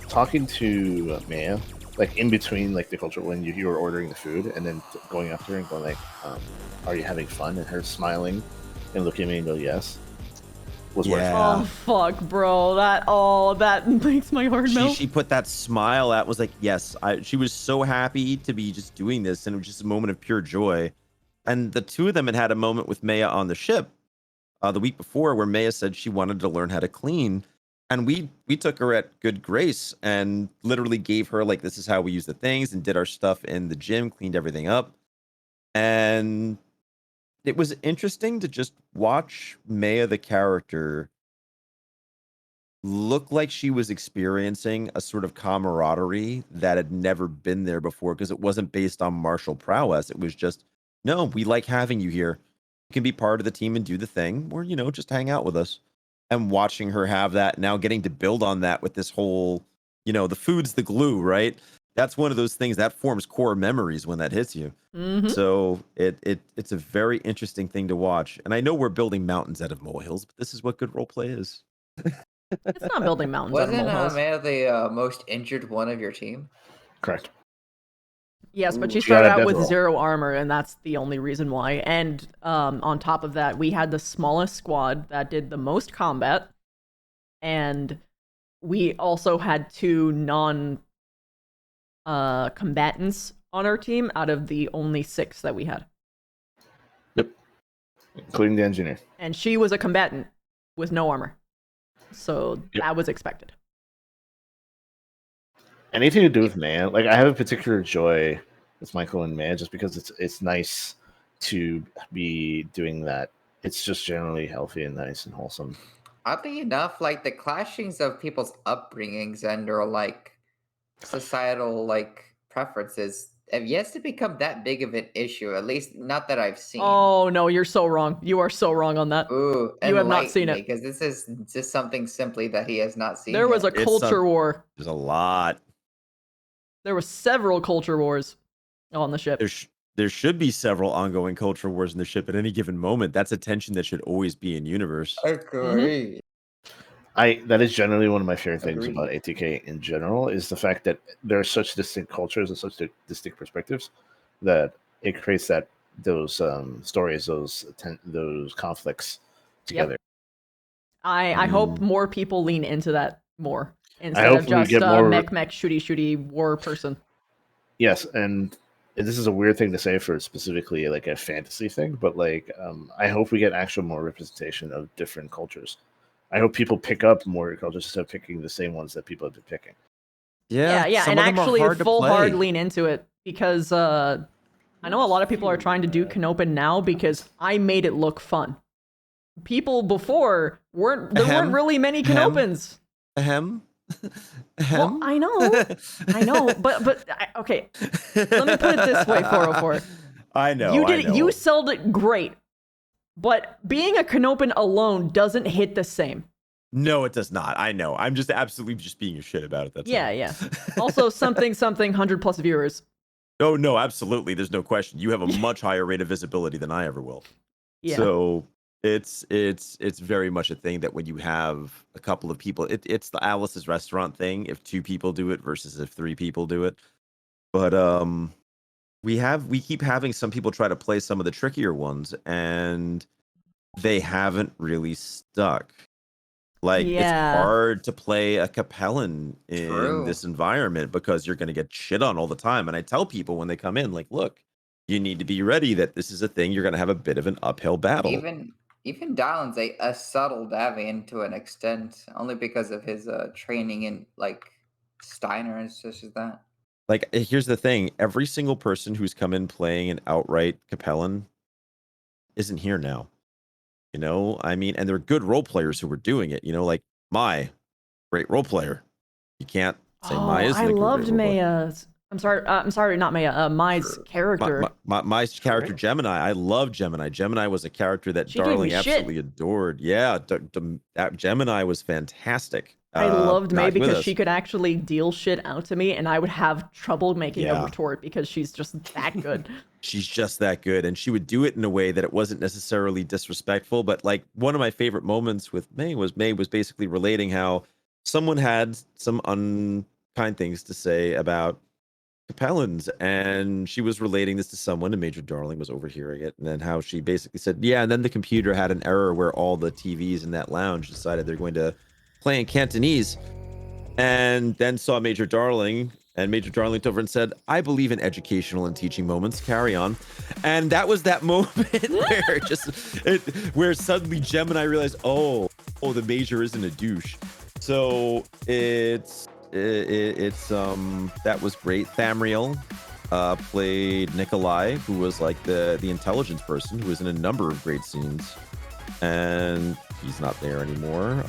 Talking to Maya, like in between like the culture when you were ordering the food and then going up to her and going like, are you having fun? And her smiling and looking at me and go, yes. was worth it. Oh fuck, bro! That makes my heart melt. She put that smile out. Was like, yes, she was so happy to be just doing this, and it was just a moment of pure joy. And the two of them had a moment with Maya on the ship the week before, where Maya said she wanted to learn how to clean, and we took her at good grace and literally gave her like, this is how we use the things, and did our stuff in the gym, cleaned everything up, and it was interesting to just watch Maya the character look like she was experiencing a sort of camaraderie that had never been there before, because it wasn't based on martial prowess. It was just, no, we like having you here. You can be part of the team and do the thing, or, you know, just hang out with us. And watching her have that, now getting to build on that with this whole, you know, the food's the glue, right? That's one of those things that forms core memories when that hits you. So it's a very interesting thing to watch. And I know we're building mountains out of molehills, but this is what good roleplay is. It's not building mountains out of Wasn't molehills. Maya the most injured one of your team? Correct. Yes, but she She got started a out death with roll. 0 armor, and that's the only reason why. And on top of that, we had the smallest squad that did the most combat, and we also had 2 non-combatants on our team out of the only 6 that we had. Yep. Including the engineer. And she was a combatant with no armor. So that was expected. Anything to do with Maya, like I have a particular joy with Michael and Maya, just because it's nice to be doing that. It's just generally healthy and nice and wholesome. Oddly enough, like the clashings of people's upbringings and or like societal like preferences have yet to become that big of an issue. At least not that I've seen. Oh no, you're so wrong. You are so wrong on that. Ooh, You have not seen it. because this is just something simply that he has not seen. There was a yet. culture war. There's a lot. There were several culture wars on the ship. There should be several ongoing culture wars in the ship at any given moment. That's a tension that should always be in universe. Agree. That is generally one of my favorite things about ATK in general, is the fact that there are such distinct cultures and such distinct perspectives that it creates those stories, those conflicts together. I hope more people lean into that more instead hope of we just get more- mech shooty war person. Yes, and this is a weird thing to say for specifically like a fantasy thing, but like I hope we get actual more representation of different cultures. I hope people pick up more cultures instead of picking the same ones that people have been picking. Yeah, and actually hard lean into it, because I know a lot of people are trying to do Canopin now because I made it look fun. People before weren't really many Canopins. Well, I know, but okay. Let me put it this way, 404. I know. You I know. You sold it great, but being a Canopin alone doesn't hit the same. No, it does not. I know. I'm just absolutely just being a shit about it. That's all. Yeah. Also, something 100+ viewers. Oh no, absolutely. There's no question. You have a much higher rate of visibility than I ever will. Yeah. So it's very much a thing that when you have a couple of people, it's the Alice's restaurant thing. If 2 people do it versus if 3 people do it. But we keep having some people try to play some of the trickier ones, and they haven't really stuck. Like, it's hard to play a Capellan in this environment because you're going to get shit on all the time. And I tell people when they come in, like, look, you need to be ready that this is a thing. You're going to have a bit of an uphill battle. Even Dylan's a subtle Davian to an extent, only because of his training in like Steiner and such as that. Like, here's the thing. Every single person who's come in playing an outright Capellan isn't here now. You know, I mean, and they're good role players who were doing it. You know, like great role player. You can't say Mai isn't a great loved role player. Maya's. I'm sorry, not Maya. Mai's character. Mai's character, Gemini. I love Gemini. Gemini was a character that She gave me Darling shit. absolutely adored. Yeah, Gemini was fantastic. I loved May not with because us. she could actually deal shit out to me, and I would have trouble making a retort because she's just that good. She's just that good, and she would do it in a way that it wasn't necessarily disrespectful. But like, one of my favorite moments with May was basically relating how someone had some unkind things to say about Capellans, and she was relating this to someone, and Major Darling was overhearing it, and then how she basically said, yeah, and then the computer had an error where all the TVs in that lounge decided they're going to play in Cantonese, and then saw Major Darling, and Major Darling looked over and said, I believe in educational and teaching moments, carry on. And that was that moment where suddenly Gem and I realized, oh, the Major isn't a douche. So it's that was great. Thamriel played Nikolai, who was like the intelligence person, who was in a number of great scenes, and he's not there anymore.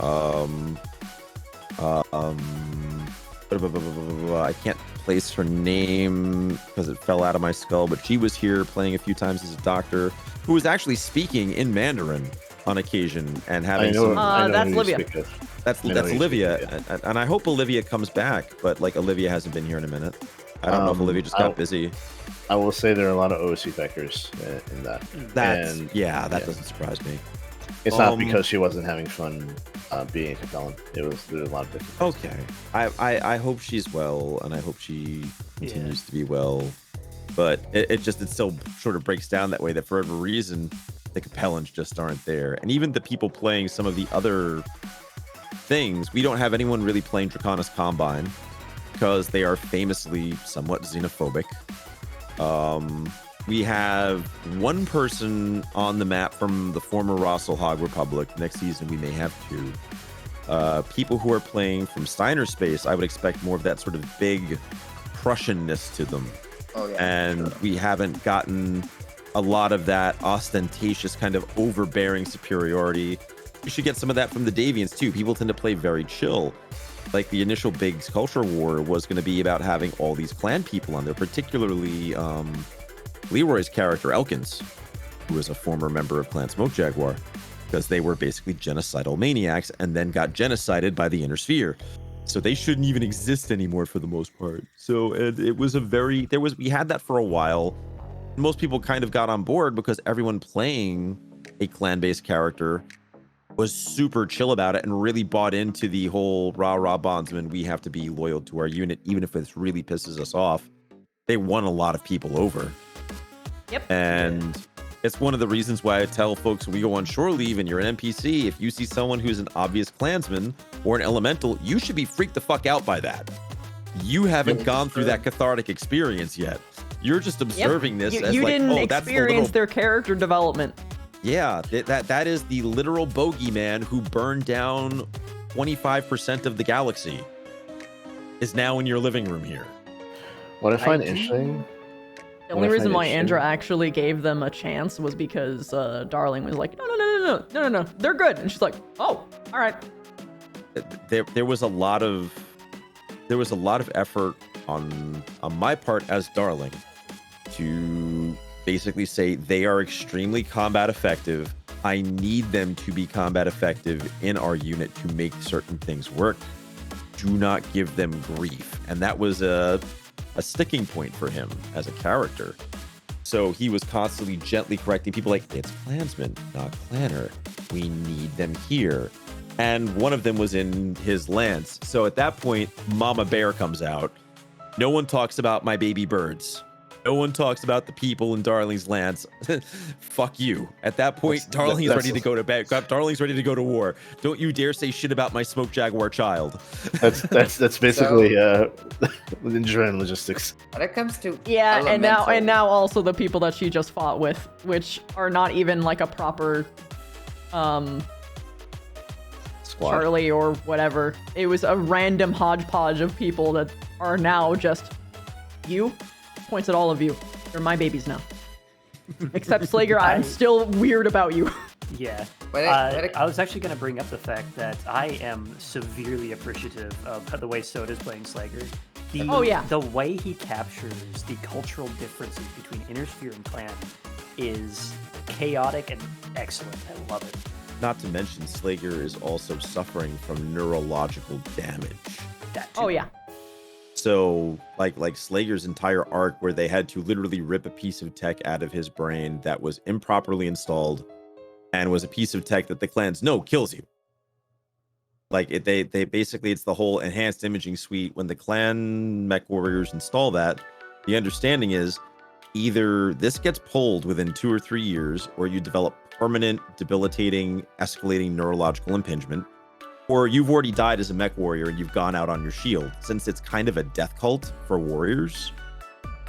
I can't place her name because it fell out of my skull, but she was here playing a few times as a doctor who was actually speaking in Mandarin on occasion and having that's Olivia. That's Olivia, and I hope Olivia comes back, but like Olivia hasn't been here in a minute. I don't know if Olivia just got busy. I will say there are a lot of OC backers in that. That doesn't surprise me. It's not because she wasn't having fun being a Capellan. There was a lot of different things. Okay. I hope she's well, and I hope she continues to be well. But it still sort of breaks down that way, that for whatever reason, the Capellans just aren't there. And even the people playing some of the other things, we don't have anyone really playing Draconis Combine because they are famously somewhat xenophobic. We have one person on the map from the former Rosselhog Republic. Next season, we may have two. People who are playing from Steiner Space, I would expect more of that sort of big Prussianness to them. Oh, yeah. And we haven't gotten a lot of that ostentatious kind of overbearing superiority. We should get some of that from the Davians, too. People tend to play very chill. Like, the initial big culture war was going to be about having all these clan people on there, particularly Leroy's character, Elkins, who was a former member of Clan Smoke Jaguar, because they were basically genocidal maniacs and then got genocided by the Inner Sphere. So they shouldn't even exist anymore for the most part. So it was we had that for a while. Most people kind of got on board because everyone playing a clan-based character was super chill about it and really bought into the whole rah-rah bondsman, we have to be loyal to our unit, even if this really pisses us off. They won a lot of people over. Yep. And it's one of the reasons why I tell folks when we go on shore leave and you're an NPC, if you see someone who's an obvious clansman or an elemental, you should be freaked the fuck out by that. You haven't gone through that cathartic experience yet. You're just observing this as you like, didn't oh, that's experience their character development. Yeah, that is the literal bogeyman who burned down 25% of the galaxy is now in your living room here. What I find interesting... The only reason why Indra actually gave them a chance was because Darling was like, no, they're good. And she's like, oh, all right. There was a lot of effort on my part as Darling to basically say they are extremely combat effective. I need them to be combat effective in our unit to make certain things work. Do not give them grief. And that was a sticking point for him as a character. So he was constantly gently correcting people like, it's clansman, not clanner. We need them here. And one of them was in his lance. So at that point, Mama Bear comes out. No one talks about my baby birds. No one talks about the people in Darling's lance. Fuck you. At that point, Darling's ready to go to bed. Darling's ready to go to war. Don't you dare say shit about my Smoke Jaguar child. That's basically Indra and logistics. When it comes to and now also the people that she just fought with, which are not even like a proper Squad. Charlie or whatever. It was a random hodgepodge of people that are now just you. Points at all of you. You're my babies now. Except Slager, I'm still weird about you. Yeah. I was actually going to bring up the fact that I am severely appreciative of the way Soda's playing Slager. The way he captures the cultural differences between Inner Sphere and Clan is chaotic and excellent. I love it. Not to mention, Slager is also suffering from neurological damage. Oh, yeah. So, like Slager's entire arc where they had to literally rip a piece of tech out of his brain that was improperly installed and was a piece of tech that the clans know kills you. Like, they basically, it's the whole enhanced imaging suite. When the clan mech warriors install that, The understanding is either this gets pulled within 2 or 3 years, or you develop permanent, debilitating, escalating neurological impingement, or you've already died as a mech warrior and you've gone out on your shield. Since it's kind of a death cult for warriors,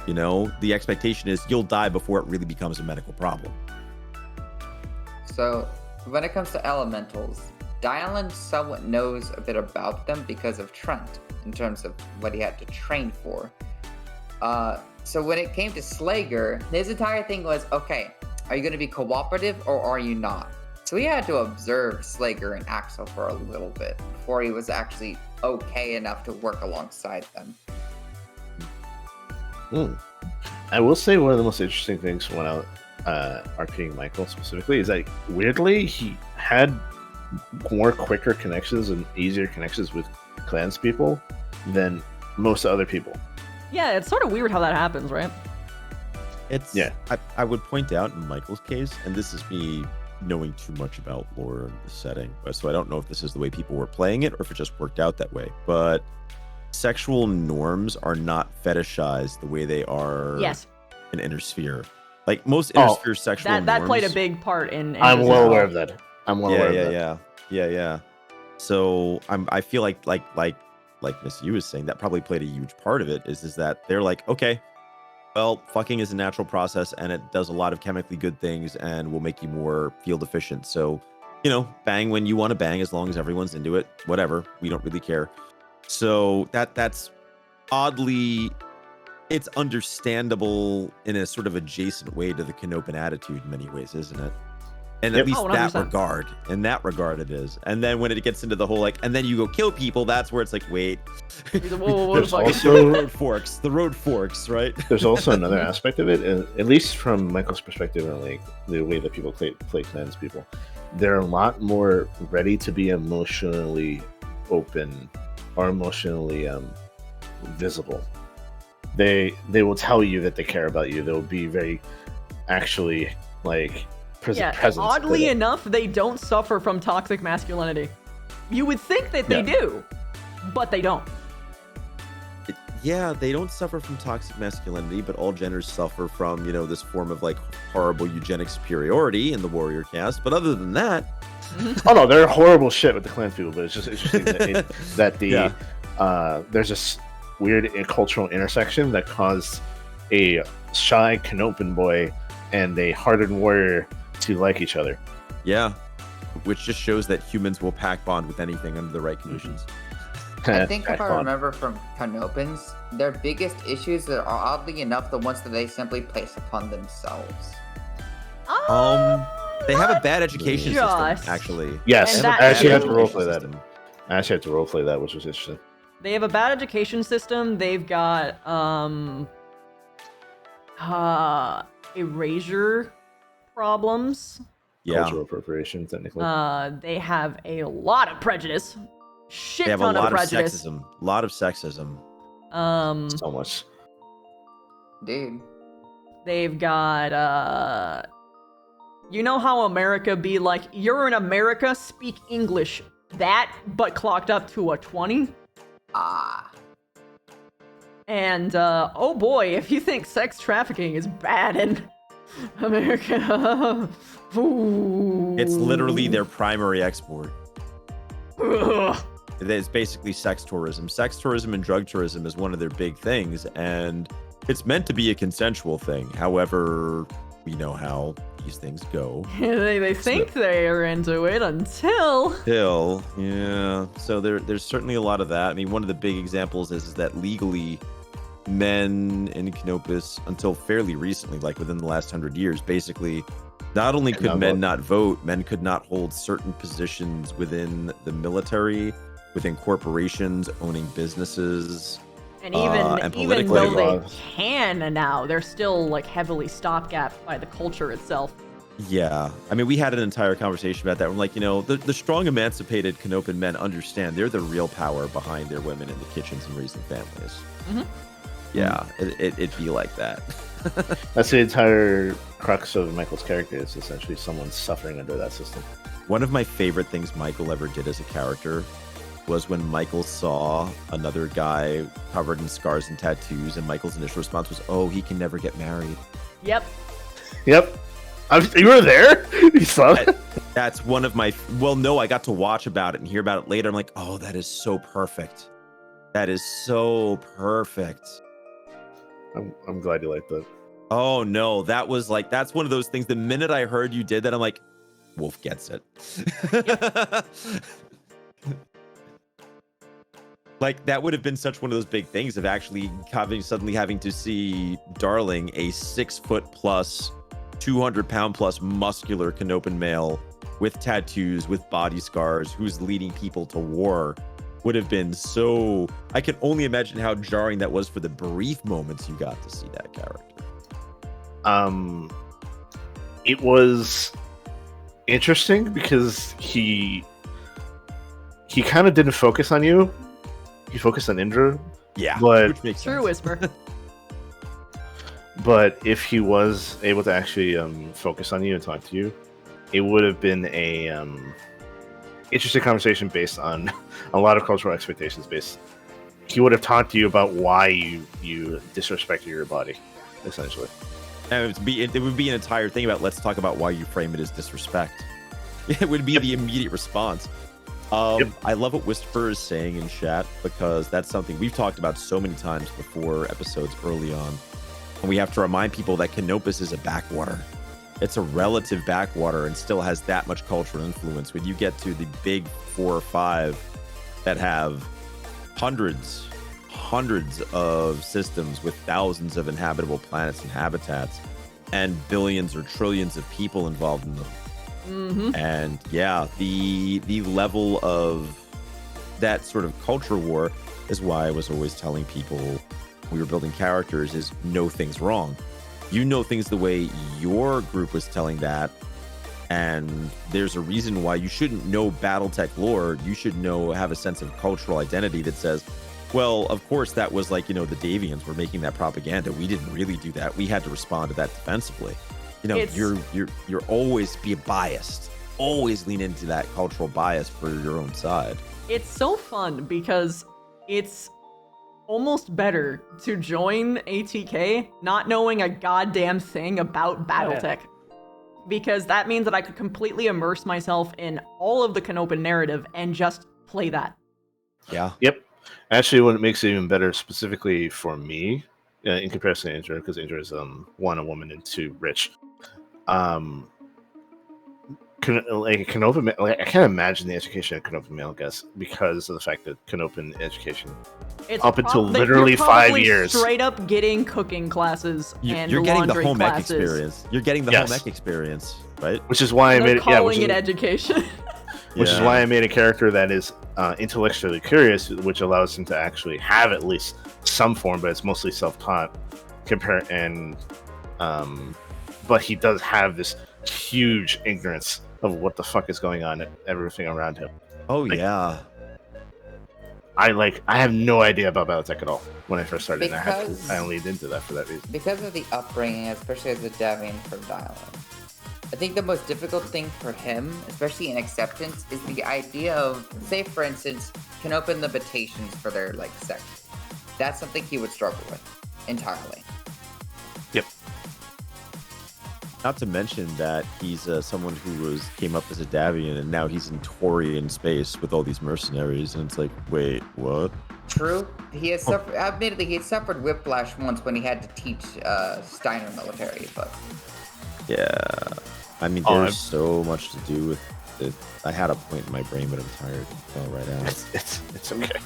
you know, the expectation is you'll die before it really becomes a medical problem. So, when it comes to elementals, Dylan somewhat knows a bit about them because of Trent, in terms of what he had to train for. So when it came to Slager, his entire thing was, okay, are you going to be cooperative or are you not? So he had to observe Slager and Axel for a little bit before he was actually okay enough to work alongside them. I will say one of the most interesting things when I RPing Michael specifically is that weirdly he had more quicker connections and easier connections with clans people than most other people. Yeah, it's sort of weird how that happens, right? It's I would point out in Michael's case, and this is me knowing too much about lore and the setting, so I don't know if this is the way people were playing it or if it just worked out that way. But sexual norms are not fetishized the way they are in Inner Sphere. Like most Inner Sphere sexual norms. That played a big part in I'm well aware of that. I'm well aware of that. Yeah. So I feel like Miss Yu was saying, that probably played a huge part of it, is that they're like, okay, well, fucking is a natural process and it does a lot of chemically good things and will make you more field efficient. So, you know, bang when you want to bang, as long as everyone's into it, whatever, we don't really care. So that's oddly, it's understandable in a sort of adjacent way to the Canopan attitude in many ways, isn't it? And at least in that regard it is. And then when it gets into the whole like, and then you go kill people, that's where it's like, wait. There's also the road forks, right? There's also another aspect of it, at least from Michael's perspective and like the way that people play clans people. They're a lot more ready to be emotionally open or emotionally visible. They will tell you that they care about you. They'll be very actually like presence. Oddly enough, they don't suffer from toxic masculinity. You would think that they do, but they don't. Yeah, they don't suffer from toxic masculinity, but all genders suffer from, you know, this form of like horrible eugenic superiority in the warrior caste. But other than that, oh no, they're horrible shit with the clan people. But it's just interesting that there's this weird cultural intersection that caused a shy Canopan boy and a hardened warrior to like each other. Yeah, which just shows that humans will pack bond with anything under the right conditions. I think if I remember from Canopans, their biggest issues are oddly enough the ones that they simply place upon themselves. They have a bad education system, actually. Yes, I actually had to roleplay that. Which was interesting. They have a bad education system. They've got erasure problems. Cultural appropriation, technically. They have a lot of prejudice. Shit they have ton a lot of prejudice. A lot of sexism. So much. Dude. They've got you know how America be like, you're in America, speak English. That, but clocked up to a 20. And oh boy, if you think sex trafficking is bad in America, it's literally their primary export. Ugh. It's basically sex tourism. Sex tourism and drug tourism is one of their big things, and it's meant to be a consensual thing. However, we know how these things go. they think they are into it until... Yeah. So there's certainly a lot of that. I mean, one of the big examples is that legally, men in Canopus, until fairly recently, like within the last 100 years, basically, not only could men not vote, men could not hold certain positions within the military, within corporations, owning businesses. And even though they can now, they're still like heavily stopgap by the culture itself. Yeah, I mean, we had an entire conversation about that. I'm like, you know, the strong, emancipated Canopan men understand they're the real power behind their women in the kitchens and raising families. Mm-hmm. Yeah, it'd be like that. That's the entire crux of Michael's character, is essentially someone suffering under that system. One of my favorite things Michael ever did as a character was when Michael saw another guy covered in scars and tattoos, and Michael's initial response was, "Oh, he can never get married." Yep. Yep. You were there? You saw it? That's one of my... Well, no, I got to watch about it and hear about it later. I'm like, oh, that is so perfect. That is so perfect. I'm glad you liked that. Oh, no. That was like... That's one of those things. The minute I heard you did that, I'm like, Wolf gets it. Like, that would have been such one of those big things of actually suddenly having to see Darling, a 6'+", 200-pound+ muscular Canopan male with tattoos, with body scars, who's leading people to war, would have been so... I can only imagine how jarring that was for the brief moments you got to see that character. It was interesting because he kind of didn't focus on you. He focused on Indra. Yeah, but which makes True Whisper. But if he was able to actually focus on you and talk to you, it would have been a interesting conversation based on a lot of cultural expectations. He would have talked to you about why you disrespected your body, essentially. And it would be an entire thing about, let's talk about why you frame it as disrespect. It would be the immediate response. I love what Whisper is saying in chat, because that's something we've talked about so many times before episodes early on. And we have to remind people that Canopus is a backwater. It's a relative backwater and still has that much cultural influence. When you get to the big 4 or 5 that have hundreds of systems with thousands of inhabitable planets and habitats and billions or trillions of people involved in them. Mm-hmm. And yeah, the level of that sort of culture war is why I was always telling people we were building characters is know things wrong. You know things the way your group was telling that, and there's a reason why you shouldn't know Battletech lore. You should have a sense of cultural identity that says, well, of course that was like, the Davians were making that propaganda. We didn't really do that. We had to respond to that defensively. You're always be biased. Always lean into that cultural bias for your own side. It's so fun because it's almost better to join ATK not knowing a goddamn thing about Battletech. Because that means that I could completely immerse myself in all of the Canopan narrative and just play that. Yeah. Yep. Actually, what makes it even better specifically for me, in comparison to Indra, because Indra is 1, a woman, and 2, rich. Canopan, I can't imagine the education of Canopan male, I guess, because of the fact that Canopan education, up until literally 5 years, straight up getting cooking classes and you're getting the home ec classes. experience. You're getting the home ec experience, right? Which is why I made it. Calling it education. Which is why I made a character that is intellectually curious, which allows him to actually have at least some form, but it's mostly self-taught. But he does have this huge ignorance of what the fuck is going on and everything around him. Oh yeah. I have no idea about Battletech at all when I first started. Because, I leaned into that for that reason. Because of the upbringing, especially as a Davian for Dialing. I think the most difficult thing for him, especially in acceptance, is the idea of, say for instance, can open the invitations for their sect. That's something he would struggle with entirely. Yep. Not to mention that he's someone who came up as a Davian and now he's in Taurian space with all these mercenaries, and it's like, wait, what? True. He has suffered. Admittedly, he had suffered whiplash once when he had to teach Steiner military, but. Yeah, I mean, there's so much to do with it. I had a point in my brain, but I'm tired. It fell right out. It's okay.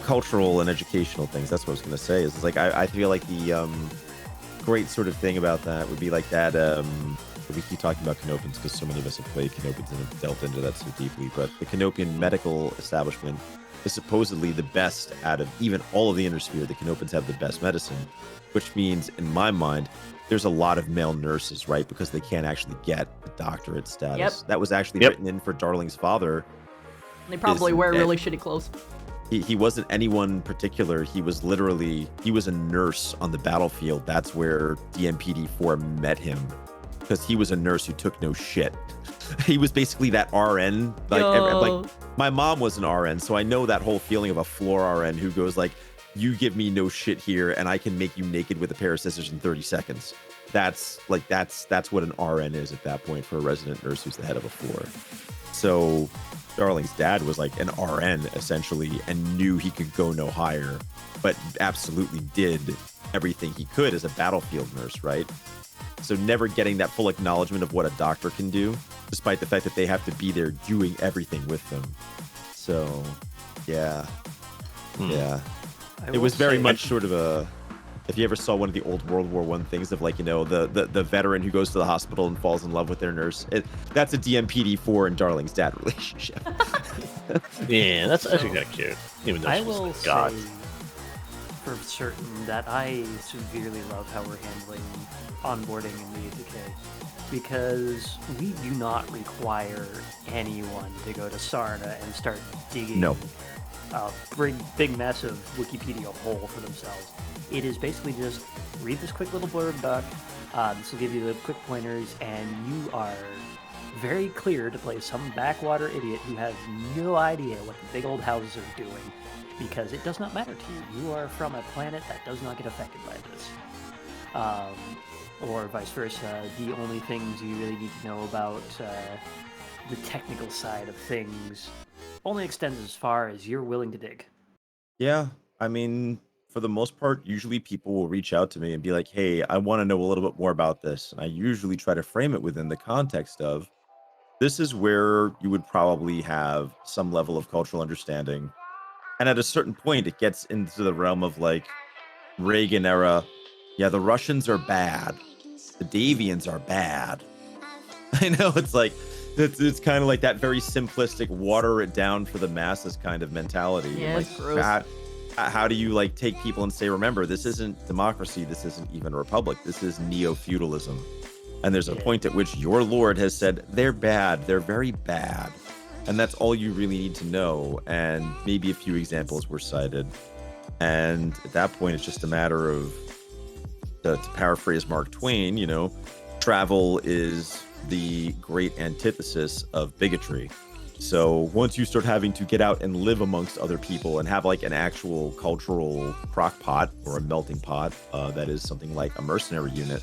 Cultural and educational things. That's what I was gonna say. Is like I feel like the great sort of thing about that would be like that. We keep talking about Canopans because so many of us have played Canopans and have delved into that so deeply. But the Canopian medical establishment is supposedly the best out of even all of the Innersphere. The Canopans have the best medicine, which means, in my mind, there's a lot of male nurses, right? Because they can't actually get the doctorate status. Yep. That was actually written in for Darling's father. They probably wear really shitty clothes. He wasn't anyone particular. He was a nurse on the battlefield. That's where DMPD4 met him. because he was a nurse who took no shit. He was basically that RN. Like my mom was an RN, so I know that whole feeling of a floor RN who goes like, you give me no shit here and I can make you naked with a pair of scissors in 30 seconds. That's what an RN is at that point for a resident nurse who's the head of a floor. So Darling's dad was like an RN essentially and knew he could go no higher, but absolutely did everything he could as a battlefield nurse, right? So never getting that full acknowledgement of what a doctor can do, despite the fact that they have to be there doing everything with them. So, yeah. Yeah. It was very much sort of a... If you ever saw one of the old World War I things of like, you know, the veteran who goes to the hospital and falls in love with their nurse, that's a DMPD4 and Darling's dad relationship. Yeah, that's actually kind of cute. Even though I she's will God. say for certain that I severely love how we're handling onboarding in the ATK, because we do not require anyone to go to Sarna and start digging a big mess of Wikipedia hole for themselves. It is basically just read this quick little blurb doc. This will give you the quick pointers, and you are very clear to play some backwater idiot who has no idea what the big old houses are doing, because it does not matter to you. You are from a planet that does not get affected by this. Or vice versa. The only things you really need to know about the technical side of things only extends as far as you're willing to dig. Yeah, I mean, for the most part, usually people will reach out to me and be like, hey, I want to know a little bit more about this. And I usually try to frame it within the context of, this is where you would probably have some level of cultural understanding. And at a certain point, it gets into the realm of like Reagan era. Yeah, the Russians are bad. The Davians are bad. I know it's like, it's kind of like that very simplistic, water it down for the masses kind of mentality. Yeah, like, it's gross. How do you like take people and say, remember, this isn't democracy. This isn't even a republic. This is neo-feudalism. And there's a point at which your lord has said, they're bad. They're very bad. And that's all you really need to know. And maybe a few examples were cited. And at that point, it's just a matter of, to paraphrase Mark Twain, you know, travel is the great antithesis of bigotry. So once you start having to get out and live amongst other people and have like an actual cultural crock pot or a melting pot, that is something like a mercenary unit,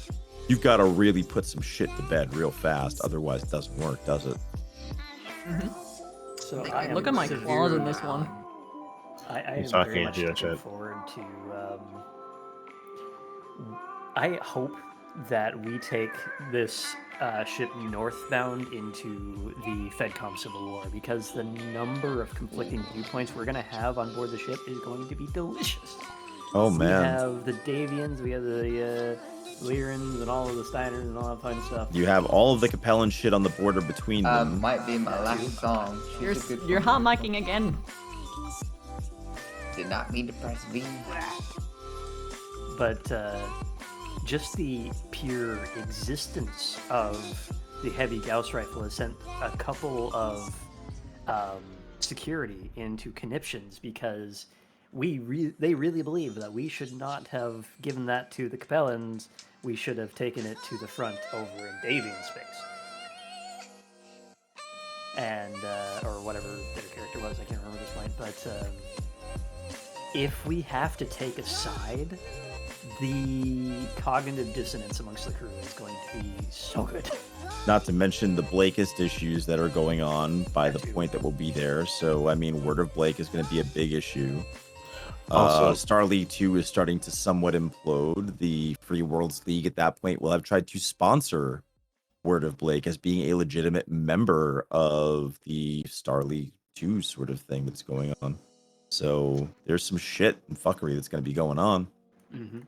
you've got to really put some shit to bed real fast. Otherwise, it doesn't work, does it? So Look at my claws in this one. I am So I very can't much do that looking shit. forward to. I hope that we take this ship northbound into the FedCom Civil War, because the number of conflicting viewpoints we're going to have on board the ship is going to be delicious. Oh, man. We have the Davians, we have the Lyrans, and all of the Steiners, and all that fun stuff. You have all of the Capellan shit on the border between them. Might be my last song. You're hot micing again. Did not mean to press V. But just the pure existence of the heavy Gauss rifle has sent a couple of security into conniptions, because they really believe that we should not have given that to the Capellans. We should have taken it to the front over in Davian space. And, or whatever their character was, I can't remember this point, but if we have to take a side, the cognitive dissonance amongst the crew is going to be so good. Not to mention the Blakist issues that are going on by the point that we'll be there. So, I mean, Word of Blake is going to be a big issue. Also, Starleague 2 is starting to somewhat implode. The Free Worlds League at that point will have tried to sponsor Word of Blake as being a legitimate member of the Starleague 2 sort of thing that's going on. So there's some shit and fuckery that's going to be going on. Mm-hmm.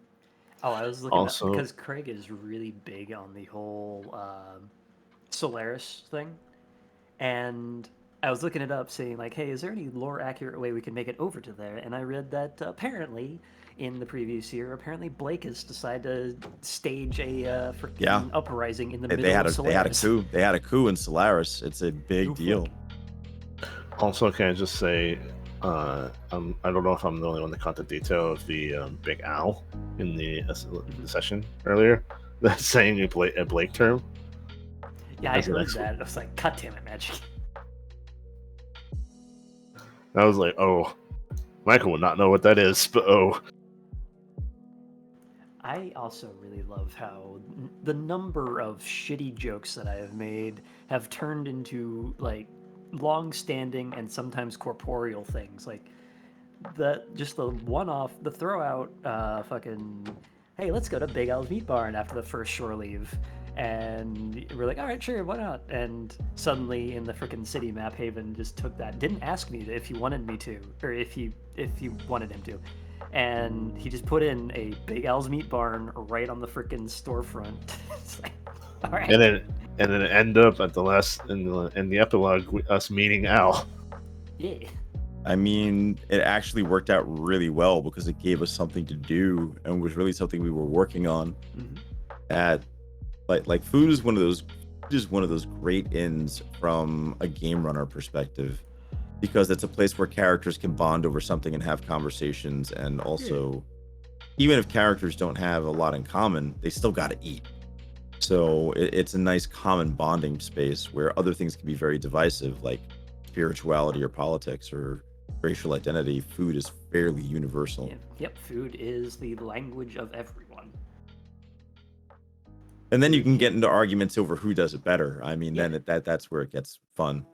Oh, I was looking at, because Craig is really big on the whole Solaris thing, and I was looking it up, saying like, "Hey, is there any lore accurate way we can make it over to there?" And I read that apparently, in the previous year, apparently Blakist decided to stage a freaking uprising in the middle of Solaris. They had a coup in Solaris. It's a big deal. Also, can I just say, I don't know if I'm the only one that caught the detail of the big owl in the session earlier. That's saying a Blake term. Yeah, I That's the heard next that. I was like, God damn it, Magic. I was like, oh, Michael would not know what that is, but oh. I also really love how the number of shitty jokes that I have made have turned into like long-standing and sometimes corporeal things. Like the one-off, the throw out, fucking, hey, let's go to Big Al's Meat Barn after the first shore leave, and we're like, all right, sure, why not? And suddenly in the frickin' city map, Haven just took that, didn't ask me if he wanted me to, or if you wanted him to. And he just put in a Big Al's Meat Barn right on the frickin' storefront. It's like, all right. And then it end up at the last in the epilogue with us meeting Al. Yeah. I mean, it actually worked out really well because it gave us something to do and was really something we were working on. At like food is one of those great ins from a game runner perspective, because it's a place where characters can bond over something and have conversations, and also even if characters don't have a lot in common, they still got to eat. So it's a nice common bonding space where other things can be very divisive, like spirituality or politics or racial identity. Food is fairly universal. Yep, food is the language of everyone. And then you can get into arguments over who does it better. I mean, then that's where it gets fun.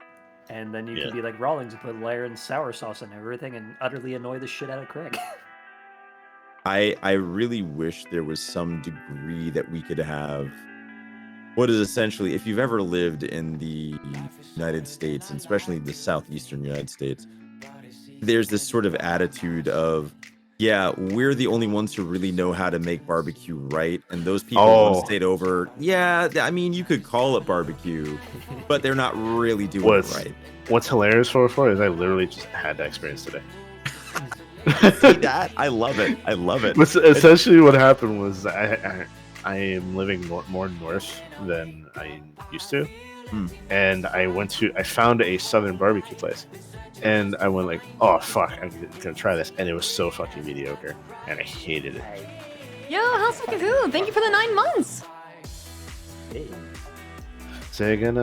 And then you can be like Rawlings and put layer and sour sauce on everything and utterly annoy the shit out of Craig. I really wish there was some degree that we could have what is essentially, if you've ever lived in the United States, and especially the southeastern United States, there's this sort of attitude of, yeah, we're the only ones who really know how to make barbecue right. And those people who stayed over, yeah, I mean, you could call it barbecue, but they're not really doing it right. What's hilarious for is I literally just had that experience today. See that? I love it. I love it. Essentially what happened was I am living more north than I used to. And I found a southern barbecue place. And I went like, oh fuck, I'm gonna try this, and it was so fucking mediocre, and I hated it. Yo, how's it going? Thank you for the 9 months. Hey. Say again,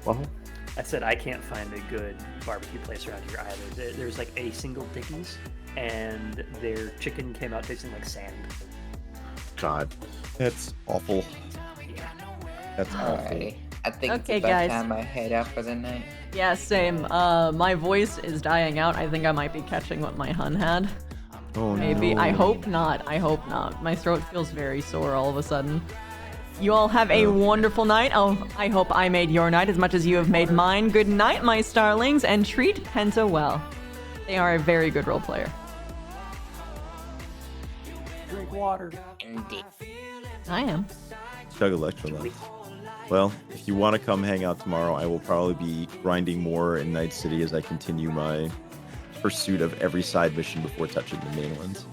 Waffle? I said I can't find a good barbecue place around here either. There's like a single Dickies, and their chicken came out tasting like sand. God, that's awful. Yeah, that's awful. Alright. I think Okay, it's about guys. time I head out for the night. Yeah, same. My voice is dying out. I think I might be catching what my hun had. Oh, Maybe. no. I hope not. I hope not. My throat feels very sore all of a sudden. You all have a wonderful night. Oh, I hope I made your night as much as you have made mine. Good night, my starlings, and treat Penta well. They are a very good role player. Drink water. I am. Chug electrolytes. Well, if you want to come hang out tomorrow, I will probably be grinding more in Night City as I continue my pursuit of every side mission before touching the main ones.